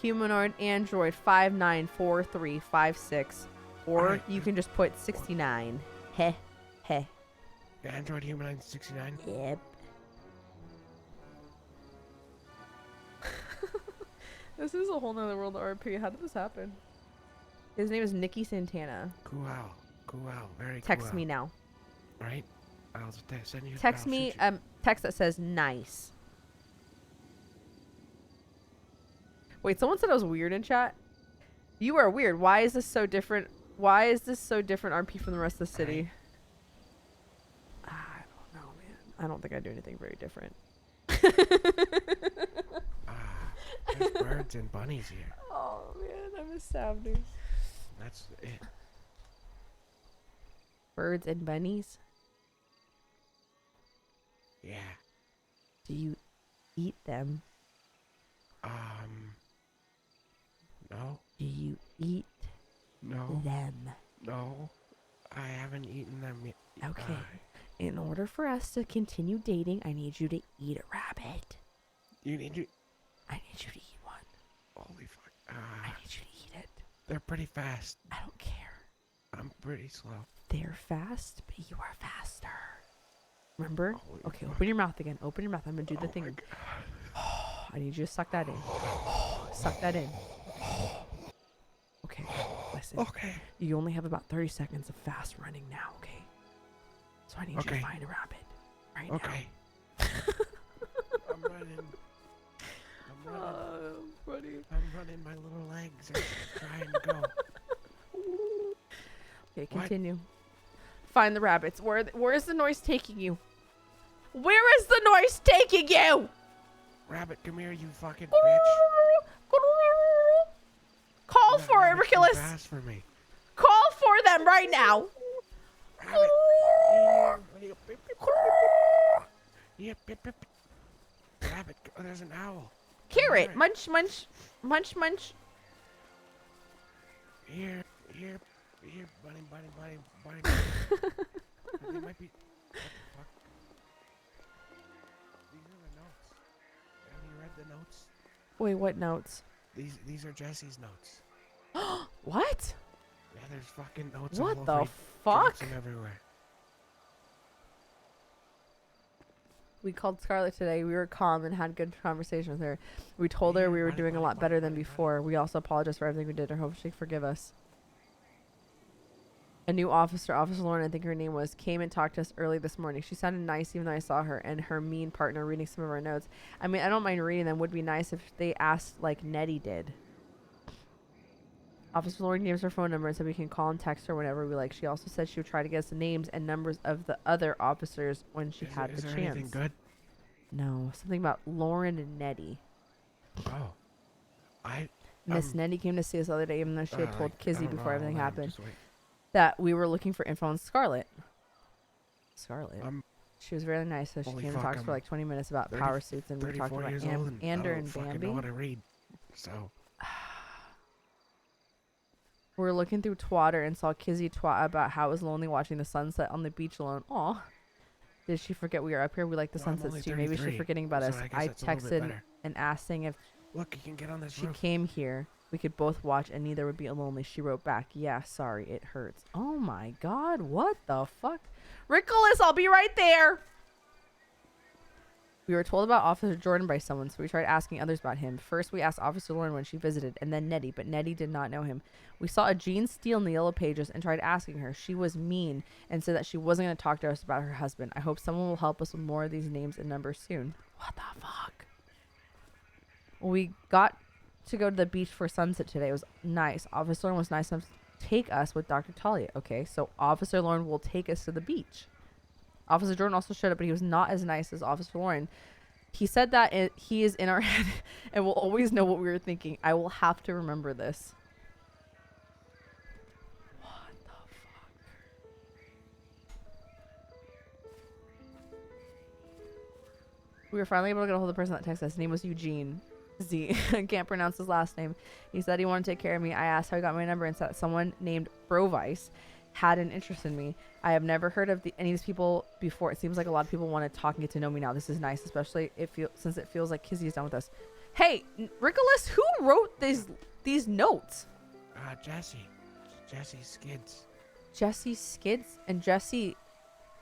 Humanoid android 594356. Or Alright. you can just put 69. Heh. Heh. Android humanoid 69? Yep. This is a whole nother world of RP. How did this happen? His name is Nicky Santana. Cool. Very cool. Text me now. Right? I'll send you. Text I'll me shoot you. text that says nice. Wait, someone said I was weird in chat. You are weird. Why is this so different? Why is this so different RP from the rest of the city? I don't know, man. I don't think I do anything very different. There's birds and bunnies here. Oh man, I miss Saturday. That's it. Birds and bunnies? Yeah. Do you eat them? No. Do you eat No. them? No. I haven't eaten them yet. Okay. In order for us to continue dating, I need you to eat a rabbit. I need you to eat one. Holy fuck. I need you to eat it. They're pretty fast. I don't care. I'm pretty slow. They're fast, but you are faster. Remember? Holy Okay, fuck. open your mouth again. Open your mouth. I'm gonna do the thing. I need you to suck that in. Suck that in. Okay, listen. Okay. You only have about 30 seconds of fast running now, okay? So I need you to find a rabbit right Okay. I'm running. Buddy. I'm running my little legs and trying to go. Okay, continue. Find the rabbits. Where is the noise taking you? Where is the noise taking you? Rabbit, come here, you fucking bitch. Call for it, Rabbit's too Rickolas. fast for me. Call for them right now. Rabbit. Yeah, pip, pip. Rabbit, oh, there's an owl. Carrot. Munch, munch. Munch, munch. Here, bunny. They might be. What the fuck? These are the notes. Have you read the notes? Wait, what notes? These are Jesse's notes. What? Yeah, there's fucking notes. What all the over. He fuck? drops them everywhere. We called Scarlett today. We were calm and had good conversation with her. We told her we were doing a lot better than before. We also apologized for everything we did. I hope she forgive us. A new officer, Officer Lauren, I think her name was, came and talked to us early this morning. She sounded nice even though I saw her and her mean partner reading some of our notes. I mean, I don't mind reading them. Would be nice if they asked like Nettie did. Officer Lauren gave us her phone number and said we can call and text her whenever we like. She also said she would try to get us the names and numbers of the other officers when she had the Is there chance. anything good? No, something about Lauren and Nettie. Oh. Miss Nettie came to see us the other day, even though she had told I Kizzy don't before know, everything hold on, happened just wait. that we were looking for info on Scarlett. Scarlett. She was really nice. So she Holy came and fuck, talked for I'm like 20 minutes about 30 power suits, and we talked 34 about years old and Ander I don't and fucking Bambi. know how to read. So We were looking through Twatter and saw Kizzy twat about how it was lonely watching the sunset on the beach alone. Aw. Did she forget we were up here? We like the No, I'm sunsets only too. Maybe she's 33, forgetting about so us. I guess I that's a little bit texted better. and asked saying if look, you can get on this she roof. came here, we could both watch and neither would be lonely. She wrote back, yeah, sorry, it hurts. Oh my god, what the fuck? Richolas, I'll be right there. We were told about Officer Jordan by someone, so we tried asking others about him. First, we asked Officer Lauren when she visited, and then Nettie, but Nettie did not know him. We saw a Jean Steele in the Yellow Pages and tried asking her. She was mean and said that she wasn't going to talk to us about her husband. I hope someone will help us with more of these names and numbers soon. What the fuck? We got to go to the beach for sunset today. It was nice. Officer Lauren was nice enough to take us with Dr. Talia. Okay, so Officer Lauren will take us to the beach. Officer Jordan also showed up, but he was not as nice as Officer Lauren. He said that he is in our head and will always know what we were thinking. I will have to remember this. What the fuck? We were finally able to get a hold of the person that texted us. His name was Eugene. Z. I can't pronounce his last name. He said he wanted to take care of me. I asked how he got my number and said that someone named Brovice had an interest in me. I have never heard of any of these people before. It seems like a lot of people want to talk and get to know me now. This is nice, especially since it feels like Kizzy is done with us. Hey, Richolas, who wrote these notes? Jesse. Jesse Skids. Jesse Skids? And Jesse,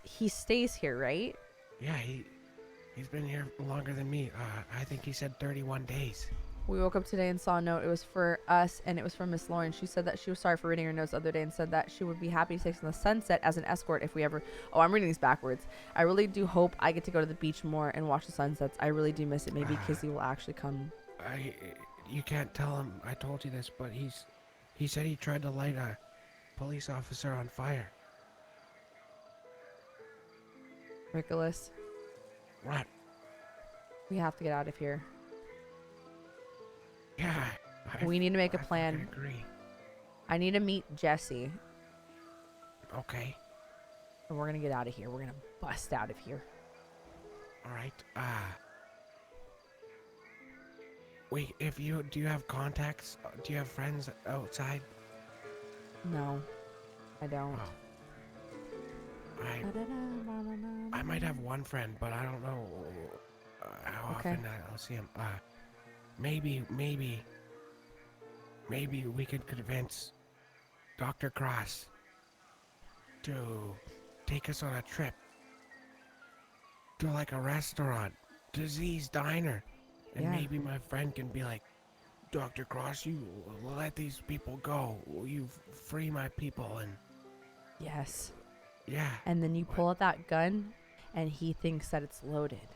he stays here, right? Yeah, he's been here longer than me. I think he said 31 days. We woke up today and saw a note. It was for us, and it was from Miss Lauren. She said that she was sorry for reading her notes the other day and said that she would be happy to take us on the sunset as an escort if we ever... Oh, I'm reading these backwards. I really do hope I get to go to the beach more and watch the sunsets. I really do miss it. Maybe Kizzy will actually come. You can't tell him I told you this, but he said he tried to light a police officer on fire. Richolas. What? We have to get out of here. Yeah. We need to make a plan. I agree. I need to meet Jesse. Okay. And we're gonna get out of here. We're gonna bust out of here. All right. Wait. Do you have contacts? Do you have friends outside? No, I don't. I might have one friend, but I don't know how often I'll see him. Maybe we could convince Dr. Cross to take us on a trip to like a restaurant, to Z's Diner, and Yeah. maybe my friend can be like, Dr. Cross, you let these people go. You free my people, and Yes. yeah. And then you pull out that gun, and he thinks that it's loaded.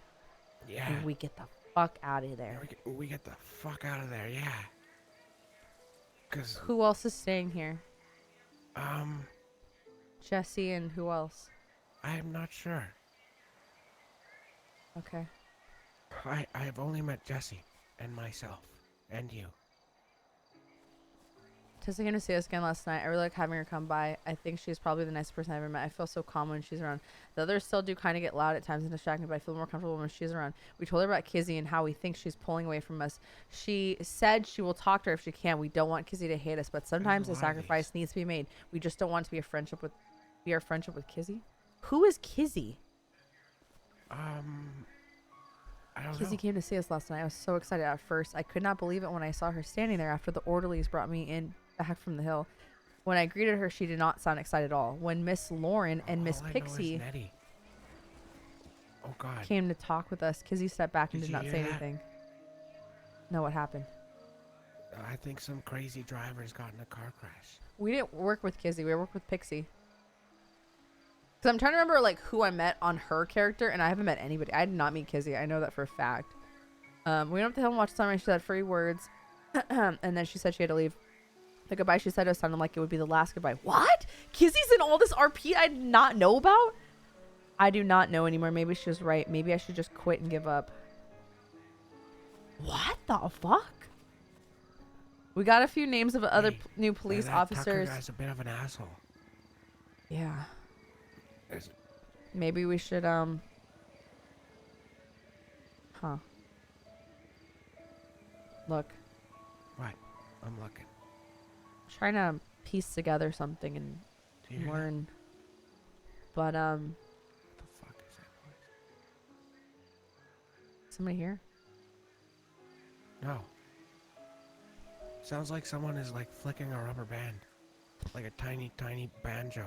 Yeah. And we get the fuck out of there. We get the fuck out of there, yeah. Cause Who else is staying here? um, Jesse and who else? I'm not sure. Okay. I've only met Jesse and myself and you. Tessa came to see us again last night. I really like having her come by. I think she's probably the nicest person I've ever met. I feel so calm when she's around. The others still do kind of get loud at times and distract me, but I feel more comfortable when she's around. We told her about Kizzy and how we think she's pulling away from us. She said she will talk to her if she can. We don't want Kizzy to hate us, but sometimes a sacrifice needs to be made. We just don't want to be our friendship with Kizzy. Who is Kizzy? I don't Kizzy know. came to see us last night. I was so excited at first. I could not believe it when I saw her standing there after the orderlies brought me in back from the hill. When I greeted her, she did not sound excited at all. When Miss Lauren and Miss All I know is Pixie Nettie. Oh God. came to talk with us, Kizzy stepped back and Did did you not hear say that? anything. No, what happened? I think some crazy drivers got in a car crash. We didn't work with Kizzy. We worked with Pixie. Because I'm trying to remember like who I met on her character, and I haven't met anybody. I did not meet Kizzy. I know that for a fact. We went up the hill and watched sunrise. She said 3 words, and then she said she had to leave. The goodbye she said to us sounded like it would be the last goodbye. What? Kizzy's in all this RP I did not know about? I do not know anymore. Maybe she was right. Maybe I should just quit and give up. What the fuck? We got a few names of other new police that officers. Tucker guy's a bit of an asshole. Yeah. Is- Maybe we should Huh. Look. What? I'm looking. Trying to piece together something and Do you hear that? learn. But, What the fuck is that noise? somebody here? No. Sounds like someone is like flicking a rubber band. Like a tiny, tiny banjo.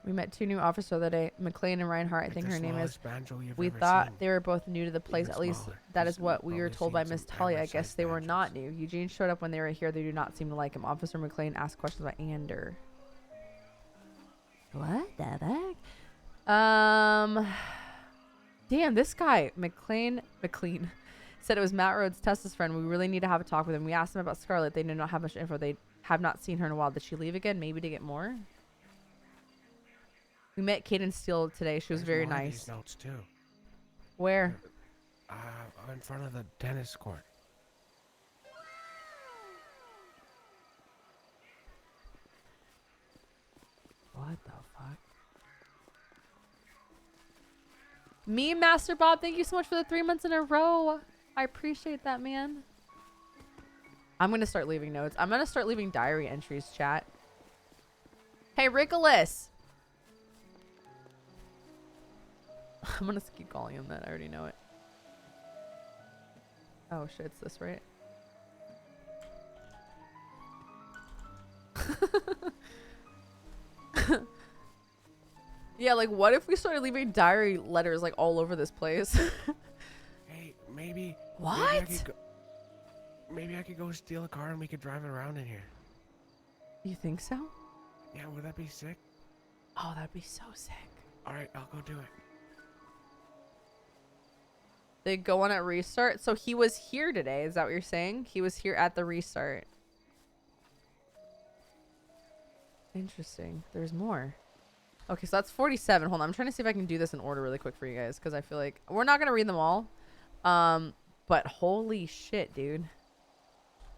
We met 2 new officers the other day, McLean and Reinhardt, I Like think the her name is. smallest banjo you've We ever thought seen. they were both new to the place. Even At least smaller. that He's is what we were probably told by seen Miss some Talia. I guess average-sized they were not new. Eugene showed up when they were here. They do not seem to like him. Officer McLean asked questions about Ander. What the heck? Damn, this guy, McLean, said it was Matt Rhodes, Tessa's friend. We really need to have a talk with him. We asked him about Scarlett. They did not have much info. They have not seen her in a while. Did she leave again? Maybe to get more? We met Kaden Steele today. She was There's very more of nice. these notes too. Where? In front of the tennis court. What the fuck? Me, Master Bob, thank you so much for the 3 months in a row. I appreciate that, man. I'm going to start leaving notes. I'm going to start leaving diary entries, chat. Hey, Rickolas. I'm going to keep calling him that. I already know it. Oh, shit. It's this, right? Yeah, like, what if we started leaving diary letters, like, all over this place? Hey, maybe. What? Maybe I could go steal a car and we could drive it around in here. You think so? Yeah, would that be sick? Oh, that'd be so sick. All right, I'll go do it. They go on at restart. So he was here today. Is that what you're saying? He was here at the restart. Interesting. There's more. Okay, so that's 47. Hold on. I'm trying to see if I can do this in order really quick for you guys, because I feel like we're not going to read them all. But holy shit, dude.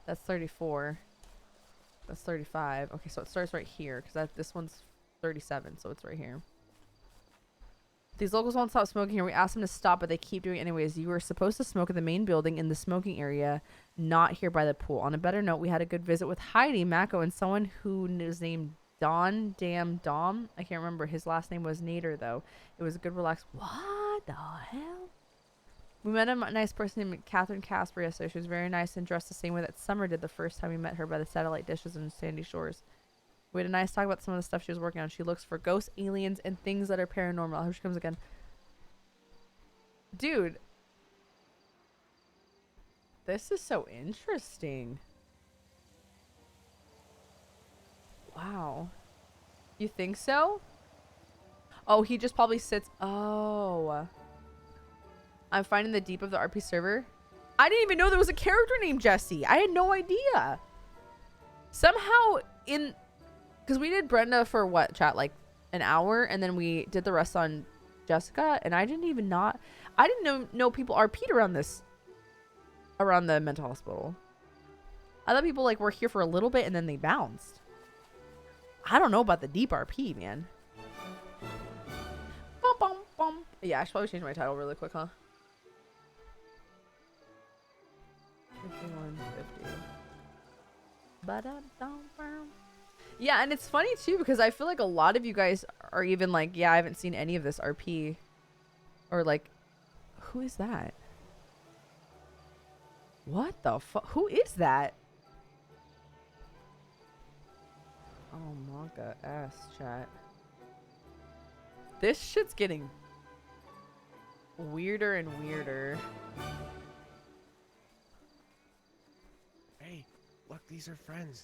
That's 34. That's 35. Okay, so it starts right here, because this one's 37, so it's right here. These locals won't stop smoking here. We asked them to stop, but they keep doing it anyways. You were supposed to smoke in the main building in the smoking area, not here by the pool. On a better note, we had a good visit with Heidi, Mako, and someone who was named Dom. I can't remember. His last name was Nader, though. It was a good relaxed. What the hell? We met a nice person named Catherine Casper yesterday. She was very nice and dressed the same way that Summer did the first time we met her by the satellite dishes in Sandy Shores. We had a nice talk about some of the stuff she was working on. She looks for ghosts, aliens, and things that are paranormal. Here she comes again. Dude. This is so interesting. Wow. You think so? Oh, he just probably sits. Oh. I'm finding the deep of the RP server. I didn't even know there was a character named Jesse. I had no idea. Somehow in... Because we did Brenda for what, chat? Like an hour, and then we did the rest on Jessica, and I didn't even I didn't know people RP'd around the mental hospital. I thought people like were here for a little bit and then they bounced. I don't know about the deep RP, man. Bum, bum, bum. Yeah, I should probably change my title really quick, huh? 5150. Ba-da-dum-bum. Yeah, and it's funny too because I feel like a lot of you guys are even like, yeah, I haven't seen any of this RP. Or like, who is that? What the fuck? Who is that? Oh, Monka ass chat. This shit's getting weirder and weirder. Hey, look, these are friends.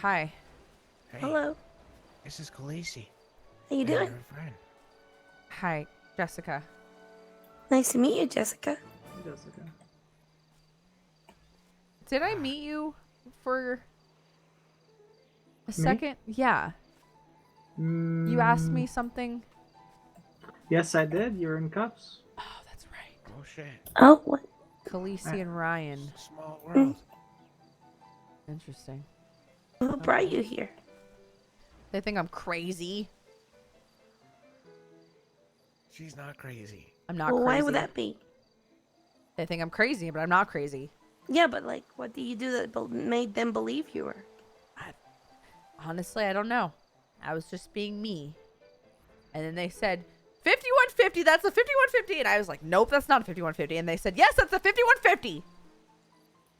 Hi. Hey, Hello. this is Khaleesi. How you and doing? her friend. Hi, Jessica. Nice to meet you, Jessica. Jessica. Did I meet you for a second? Yeah. You asked me something. Yes, I did. You're in cuffs. Oh, that's right. Oh shit. Oh, what? Khaleesi and Ryan. It's a small world. Interesting. What brought you here? They think I'm crazy. She's not crazy. I'm not Well, crazy. why would that be? They think I'm crazy, but I'm not crazy. Yeah, but like, what do you do that made them believe you were? Honestly, I don't know. I was just being me. And then they said, 5150, that's a 5150. And I was like, nope, that's not a 5150. And they said, yes, that's a 5150.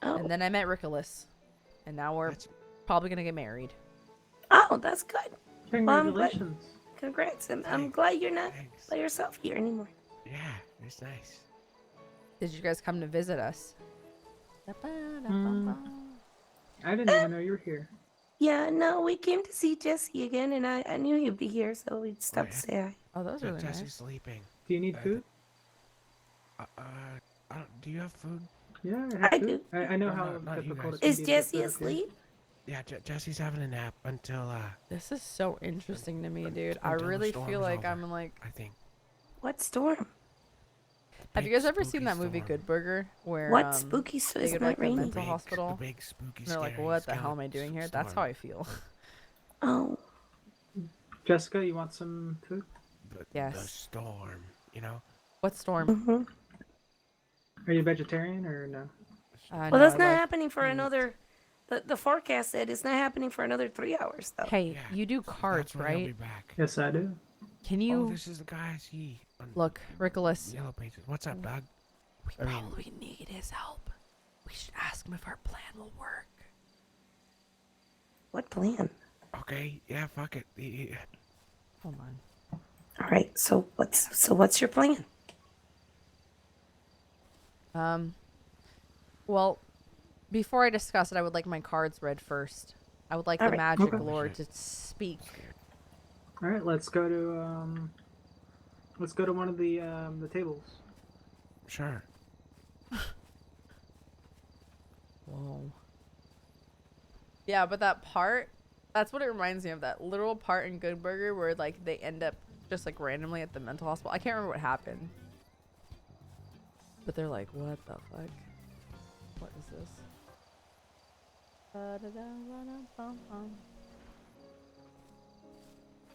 Oh. And then I met Rickolas. And now we're probably going to get married. Oh, that's good. Well, I'm glad- Congratulations. Congrats. I'm glad you're not by yourself here anymore. Yeah, it's nice. Did you guys come to visit us? I didn't even know you were here. Yeah, no, we came to see Jesse again, and I knew he'd be here, so we stopped to say hi. Oh, that was really Jesse's nice. sleeping. Do you need food? Do you have food? Yeah, I have I food. do. I know No, how not you difficult guys. it can Is be to Jesse get food. asleep? Yeah, Jesse's having a nap until This is so interesting to me, dude. I until the really storm feel is like over, I'm like... I think. What storm? Have you Big guys ever seen spooky that movie storm. Good Burger? Where What spooky they is go to not like, the raining? mental hospital? The big spooky And they're like, scary what the hell am I doing here? That's how I feel. Oh. Jessica, you want some food? The Yes. storm, you know? What storm? Mm-hmm. Are you vegetarian or no? Well, no, that's I not love happening for meat. another. The forecast said it's not happening for another 3 hours, though. Hey, you do cards, That's when he'll be right? back. Yes, I do. Can Oh, you... this is the guy I see on Look, Rickolas. Yellow Pages. What's up, Doug? We I mean- probably need his help. We should ask him if our plan will work. What plan? Okay, yeah, fuck it. Hold on. All right. So what's your plan? Well, before I discuss it, I would like my cards read first. I would like All the right. magic Okay. lord to speak. All right, let's go to one of the tables. Sure. Whoa. Yeah, but that part, that's what it reminds me of, that literal part in Good Burger where like they end up just like randomly at the mental hospital. I can't remember what happened. But they're like, what the fuck? What is this?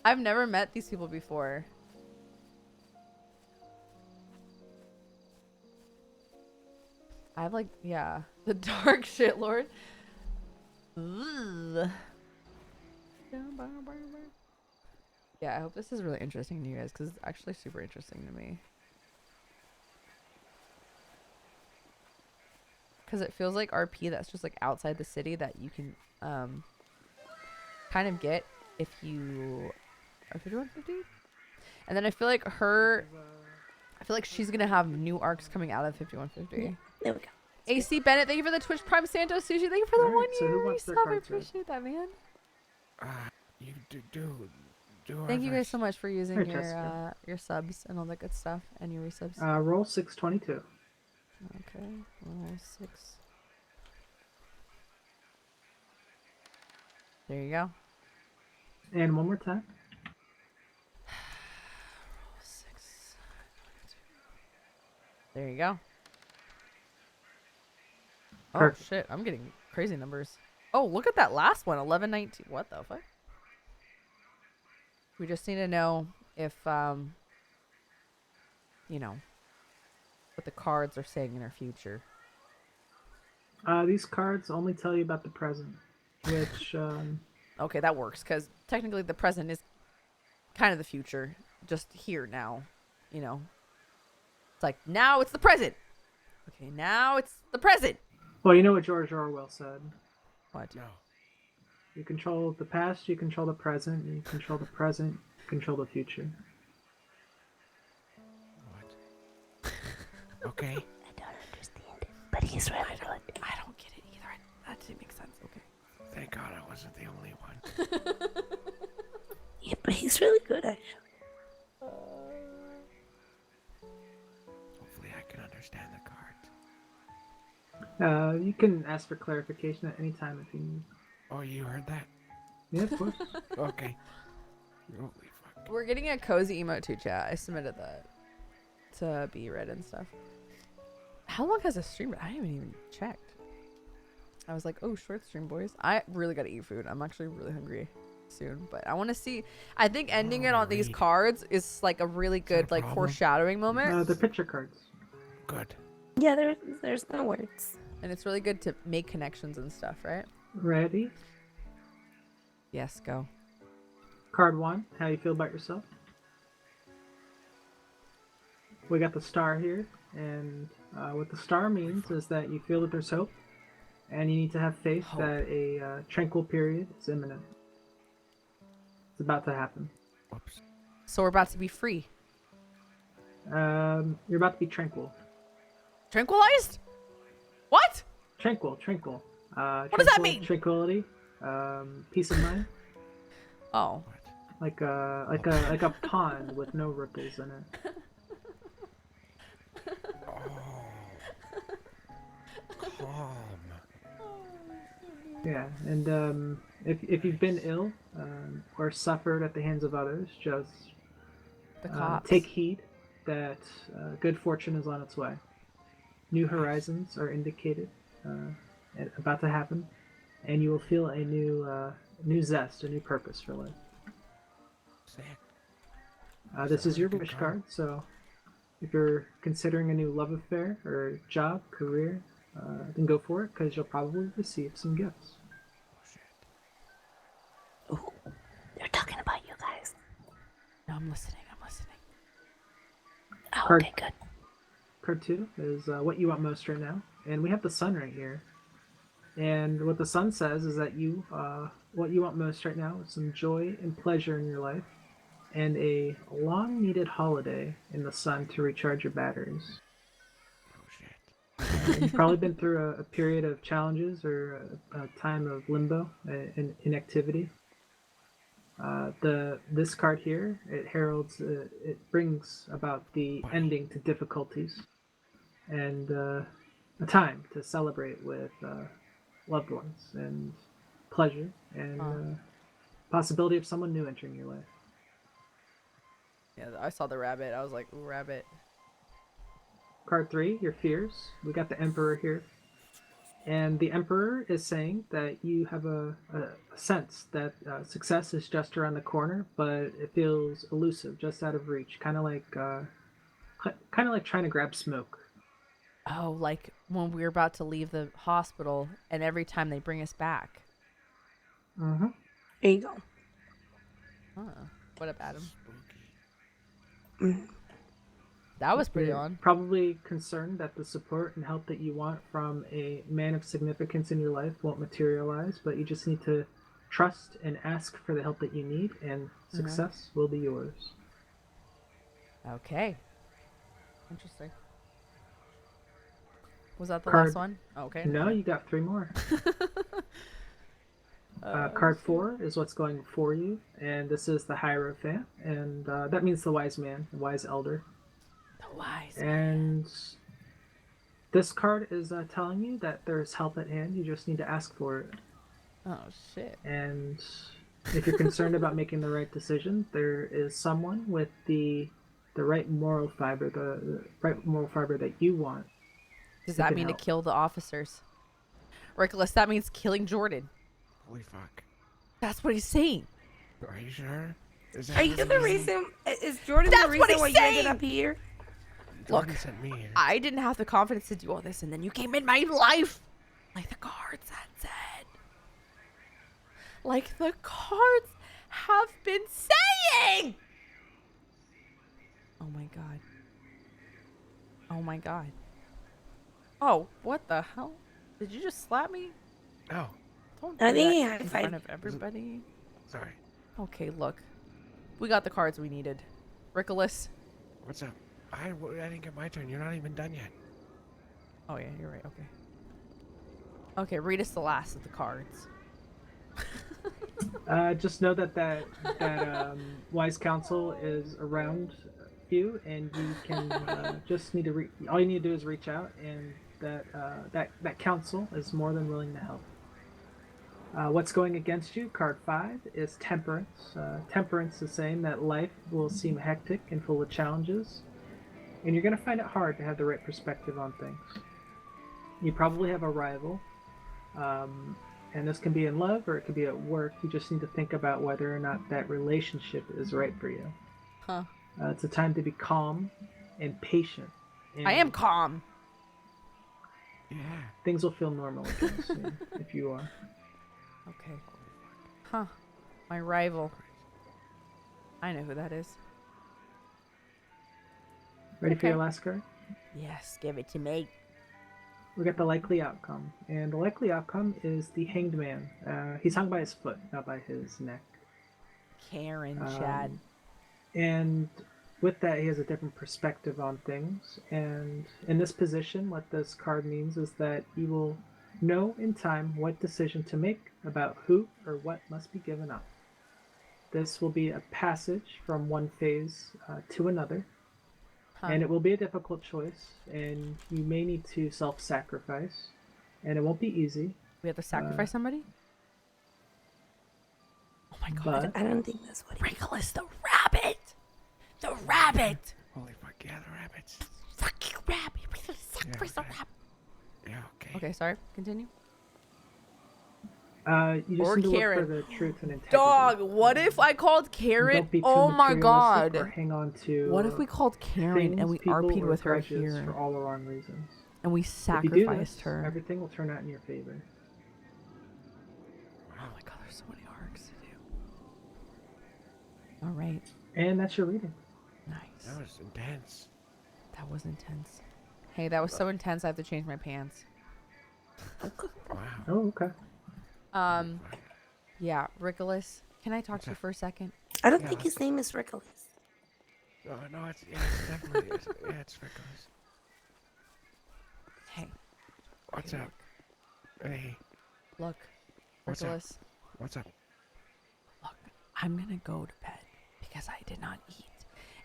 I've never met these people before. I have like, yeah, the dark shit lord. Ugh. Yeah, I hope this is really interesting to you guys because it's actually super interesting to me. Because it feels like RP that's just like outside the city that you can kind of get if you are 5150. And then I feel like she's gonna have new arcs coming out of 5150. There we go. AC Bennett, thank you for the Twitch Prime Santo Sushi. Thank you for the Alright, 1 so who year wants their resub. I cards read? appreciate that, man. You do Thank you guys ours. so much for using Hey, Jessica. your subs and all that good stuff and your resubs. Roll 622. Okay, roll 6. There you go. And one more time. Roll 6. There you go. Oh Perfect. shit, I'm getting crazy numbers. Oh, look at that last one, 1119. What the fuck? We just need to know if you know, what the cards are saying in our future. These cards only tell you about the present, which Okay, that works because technically the present is kind of the future, just here now. You know, it's like now it's the present. Okay, now it's the present. well, you know what George Orwell said. What? No. You control the past, you control the present, you control the present, you control the future. What? Okay. I don't understand it, but he's really good. I don't get it either. That didn't make sense. Okay. Thank God I wasn't the only one. Yeah, but he's really good, actually. Hopefully I can understand the cards. You can ask for clarification at any time if you need. Oh, you heard that? Yeah, of course. Okay. Holy fuck. We're getting a cozy emote too, chat. I submitted that to be read and stuff. How long has this stream been? I haven't even checked. I was like, oh, short stream, boys. I really gotta eat food. I'm actually really hungry. soon, but I want to see. I think ending it on these cards is like a really good like foreshadowing moment. The picture cards. Good. Yeah, there's no words. And it's really good to make connections and stuff, right? Ready? Yes, go. Card 1, how you feel about yourself? We got the star here, and what the star means is that you feel that there's hope, and you need to have faith that a tranquil period is imminent. It's about to happen. Whoops. So we're about to be free. You're about to be tranquil. Tranquilized? What? Tranquil. What does that mean? Tranquility. Peace of mind. Oh. Like a pond with no ripples in it. Calm. Yeah, and if you've been ill or suffered at the hands of others, just The cops. take heed that good fortune is on its way. New horizons are indicated, about to happen, and you will feel a new zest, a new purpose for life. Sick. This is your wish card, so if you're considering a new love affair or job, career, then go for it, because you'll probably receive some gifts. They're talking about you guys. No, I'm listening. Oh, Card, okay, good. Card 2 is what you want most right now, and we have the sun right here. And what the sun says is that you, what you want most right now is some joy and pleasure in your life, and a long-needed holiday in the sun to recharge your batteries. You've probably been through a period of challenges or a time of limbo and inactivity. This card here, it heralds, it brings about the ending to difficulties and a time to celebrate with loved ones and pleasure and possibility of someone new entering your life. Yeah, I saw the rabbit. I was like, ooh, rabbit. Card 3, your fears. We got the Emperor here. And the Emperor is saying that you have a sense that success is just around the corner, but it feels elusive, just out of reach, kind of like trying to grab smoke. Oh, like when we're about to leave the hospital, and every time they bring us back. Mm-hmm. There you go. Huh. What up, Adam? That was pretty You're on. Probably concerned that the support and help that you want from a man of significance in your life won't materialize, but you just need to trust and ask for the help that you need, and success will be yours. Okay. Interesting. Was that the Card- last one? Okay. No, you got 3 more. Card 4 is what's going for you, and this is the Hierophant, and that means the wise man, the wise elder. The wise. And this card is telling you that there's help at hand. You just need to ask for it. Oh shit. And if you're concerned about making the right decision, there is someone with the right moral fiber, the right moral fiber that you want. Does who that can mean help. to kill the officers? Reckless, that means killing Jordan. Holy fuck. That's what he's saying. Are you sure? Are you the reason? Is Jordan That's the what reason he's why you saying! ended up here? Jordan Look, sent me here. I didn't have the confidence to do all this, and then you came in my life. Like the cards had said. Like the cards have been saying! Oh my god. Oh my god. Oh, what the hell? Did you just slap me? No. Don't I do think that he in high-fived. front of everybody. Sorry. Okay, look. We got the cards we needed. Rickolas. What's up? I didn't get my turn. You're not even done yet. Oh yeah, you're right. Okay. Okay, read us the last of the cards. Just know that wise counsel is around you, and you can just need to all you need to do is reach out, and that counsel is more than willing to help. What's going against you? Card 5 is Temperance. Temperance is saying that life will seem hectic and full of challenges, and you're going to find it hard to have the right perspective on things. You probably have a rival, And this can be in love or it could be at work. You just need to think about whether or not that relationship is right for you. Huh. It's a time to be calm and patient. I am calm. Yeah. Things will feel normal again soon if you are. Okay. Huh. My rival. I know who that is. Ready for your last card? Yes, give it to me. We got the likely outcome. And the likely outcome is the Hanged Man. He's hung by his foot, not by his neck. Karen, Chad. And with that, he has a different perspective on things. And in this position, what this card means is that he will know in time what decision to make about who or what must be given up. This will be a passage from one phase to another. And it will be a difficult choice, and you may need to self-sacrifice, and it won't be easy. We have to sacrifice somebody? Oh my god. I don't think that's what he Nicholas, the rabbit! The rabbit! Holy fuck, yeah, the rabbits. Fuck you, rabbit! We gotta sacrifice the rabbit! Yeah, okay. Okay, sorry. Continue. You just Or need to Karen. look for the truth and integrity. Dog, what if I called Karen? Don't be too Oh my materialistic god. Or hang on to What if we called Karen and we things, people, RP'd or with her grudges here? for all the wrong reasons? And we If you do sacrificed this, her. everything will turn out in your favor. Oh my god, there's so many arcs to do. Alright. And that's your reading. Nice. That was intense. That was intense. Hey, that was so intense I have to change my pants. Wow. Oh, okay. Yeah, Rickolas, can I talk to you for a second? I don't think his name is Rickolas. No, it's definitely it's Rickolas. Hey. What's Hey, up? Hey. Look, What's up? Rickolas, What's up? I'm gonna go to bed because I did not eat.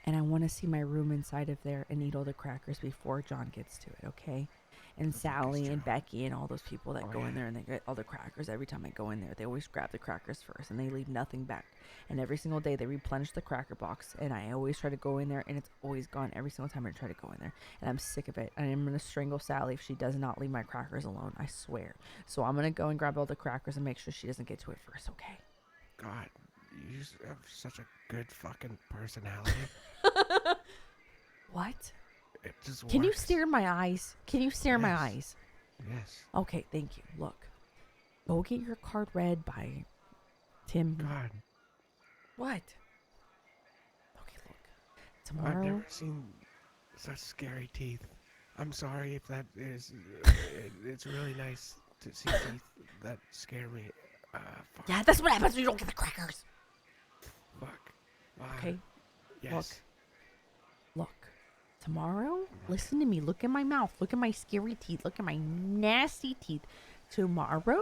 And I want to see my room inside of there and eat all the crackers before John gets to it, okay? And Sally and Becky and all those people that go in there and they get all the crackers. Every time I go in there, they always grab the crackers first and they leave nothing back. And every single day they replenish the cracker box. And I always try to go in there and it's always gone every single time I try to go in there. And I'm sick of it. And I'm going to strangle Sally if she does not leave my crackers alone. I swear. So I'm going to go and grab all the crackers and make sure she doesn't get to it first, okay? God, you have such a good fucking personality. What? It just Can you works. stare in my eyes? Can you stare in my Yes. eyes? Yes. Okay, thank you. Look. Go get your card read by Tim. God. What? Okay, look. I've Tomorrow. never seen such scary teeth. I'm sorry if that is. It's really nice to see teeth that scare me. Fuck. Yeah, that's what happens when you don't get the crackers. Fuck. Okay. Yes. Look. Tomorrow, listen to me. Look in my mouth. Look at my scary teeth. Look at my nasty teeth. Tomorrow,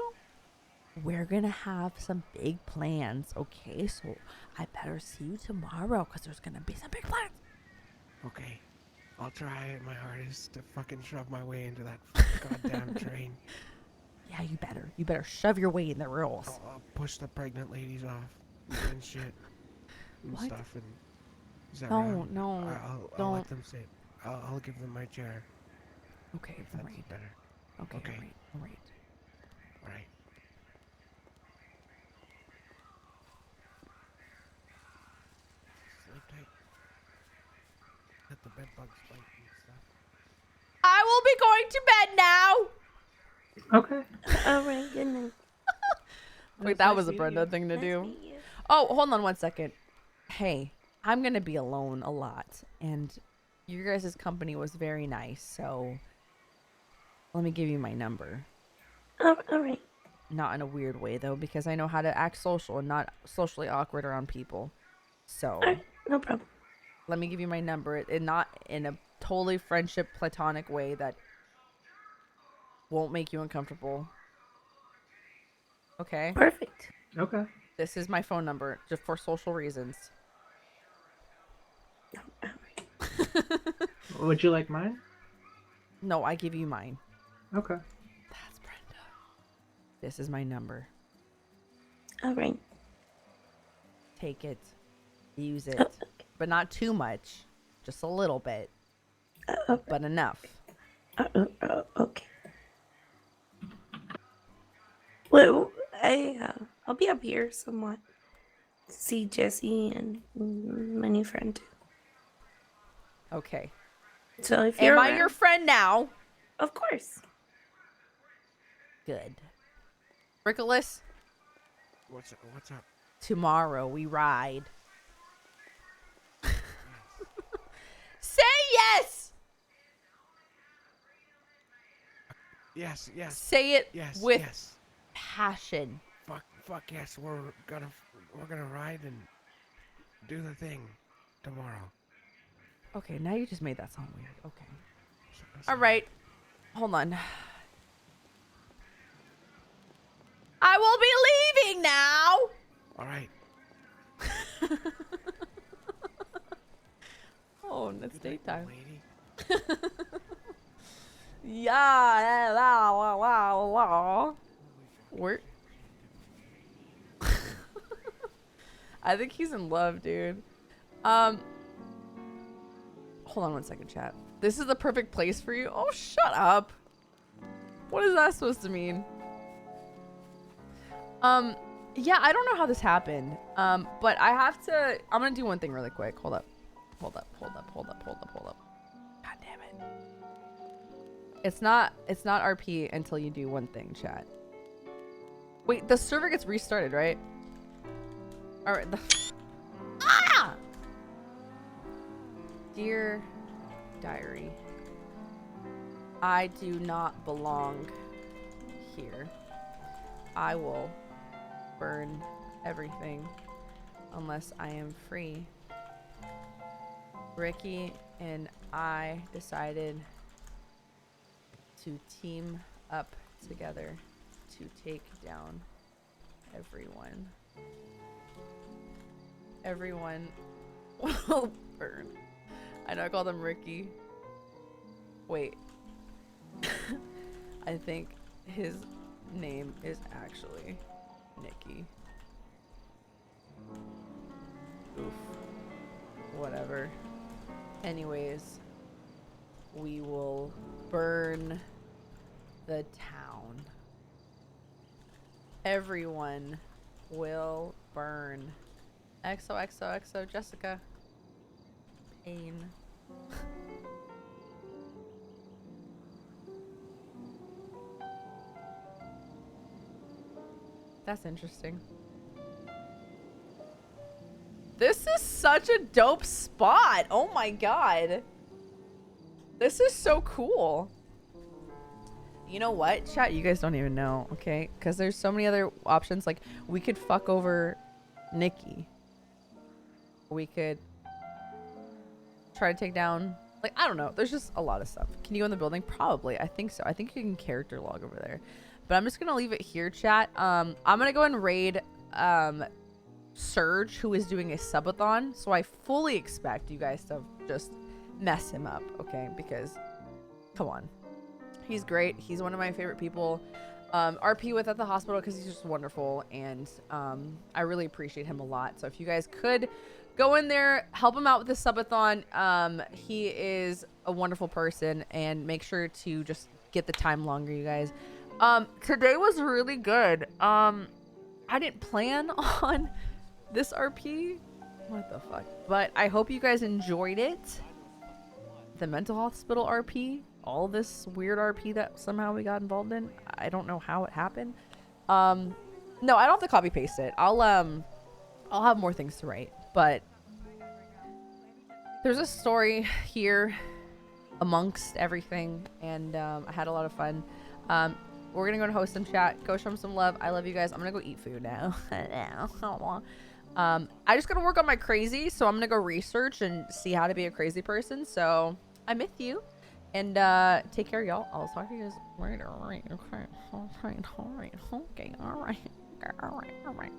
we're gonna have some big plans, okay? So I better see you tomorrow because there's gonna be some big plans. Okay. I'll try my hardest to fucking shove my way into that goddamn train. Yeah, you better. You better shove your way in the rules. I'll push the pregnant ladies off and shit and What? stuff. And is that No, wrong? no, I'll don't. let them sit. I'll give them my chair. Okay, If that's alright. better. Okay, Okay. alright. Right. Sleep tight. Let the bed bugs bite and stuff. I will be going to bed now. Okay. All right, good night. Wait, that was a Brenda thing to do. Oh, hold on one second. Hey, I'm gonna be alone a lot, and your guys' company was very nice, so let me give you my number. All right. Not in a weird way though, because I know how to act social and not socially awkward around people. So no problem. let me give you my number, and not in a totally friendship platonic way that won't make you uncomfortable. Okay? Perfect. Okay. This is my phone number, just for social reasons. Would you like mine? No, I give you mine. Okay. That's Brenda. This is my number. All right. Take it. Use it. But not too much. Just a little bit. But enough. Okay. Well, I'll be up here somewhat. See Jesse and my new friend. Okay. So if you're Am I your friend now? Of course. Good. Rickolas, What's up? tomorrow we ride. Say yes! Yes. Say it Yes. with yes. passion. Fuck yes. We're gonna ride and do the thing tomorrow. Okay, now you just made that sound weird. Okay. All right. Hold on. I will be leaving now. All right. Oh, it's daytime. Yeah, la. Where? I think he's in love, dude. Hold on 1 second, chat. This is the perfect place for you. Oh, shut up. What is that supposed to mean? Yeah, I don't know how this happened. But I have to. I'm gonna do one thing really quick. Hold up. God damn it. It's not RP until you do one thing, chat. Wait, the server gets restarted, right? Alright, Ah! Dear diary, I do not belong here. I will burn everything unless I am free. Ricky and I decided to team up together to take down everyone. Everyone will burn. I know I called him Ricky. Wait. I think his name is actually Nikki. Oof. Whatever. Anyways, we will burn the town. Everyone will burn. XOXOXO Jessica. Pain. That's interesting. This is such a dope spot. Oh my god. This is so cool. You know what, chat? You guys don't even know, okay? Because there's so many other options. Like, we could fuck over Nikki. We could try to take down... Like, I don't know. There's just a lot of stuff. Can you go in the building? Probably. I think so. I think you can character log over there. But I'm just going to leave it here, chat. I'm going to go and raid Surge, who is doing a subathon. So I fully expect you guys to just mess him up, okay? Because, come on. He's great. He's one of my favorite people. RP with at the hospital because he's just wonderful. And I really appreciate him a lot. So if you guys could go in there, help him out with the subathon. He is a wonderful person. And make sure to just get the time longer, you guys. Today was really good. I didn't plan on this RP. What the fuck? But I hope you guys enjoyed it. The mental hospital RP. All this weird RP that somehow we got involved in. I don't know how it happened. No, I don't have to copy paste it. I'll have more things to write. But there's a story here amongst everything. And I had a lot of fun. We're gonna go and host some chat. Go show them some love. I love you guys. I'm gonna go eat food now. I just gotta work on my crazy, so I'm gonna go research and see how to be a crazy person. So I miss you, and take care, y'all. I'll talk to you guys later. All right, okay, all right, okay, all right, all right.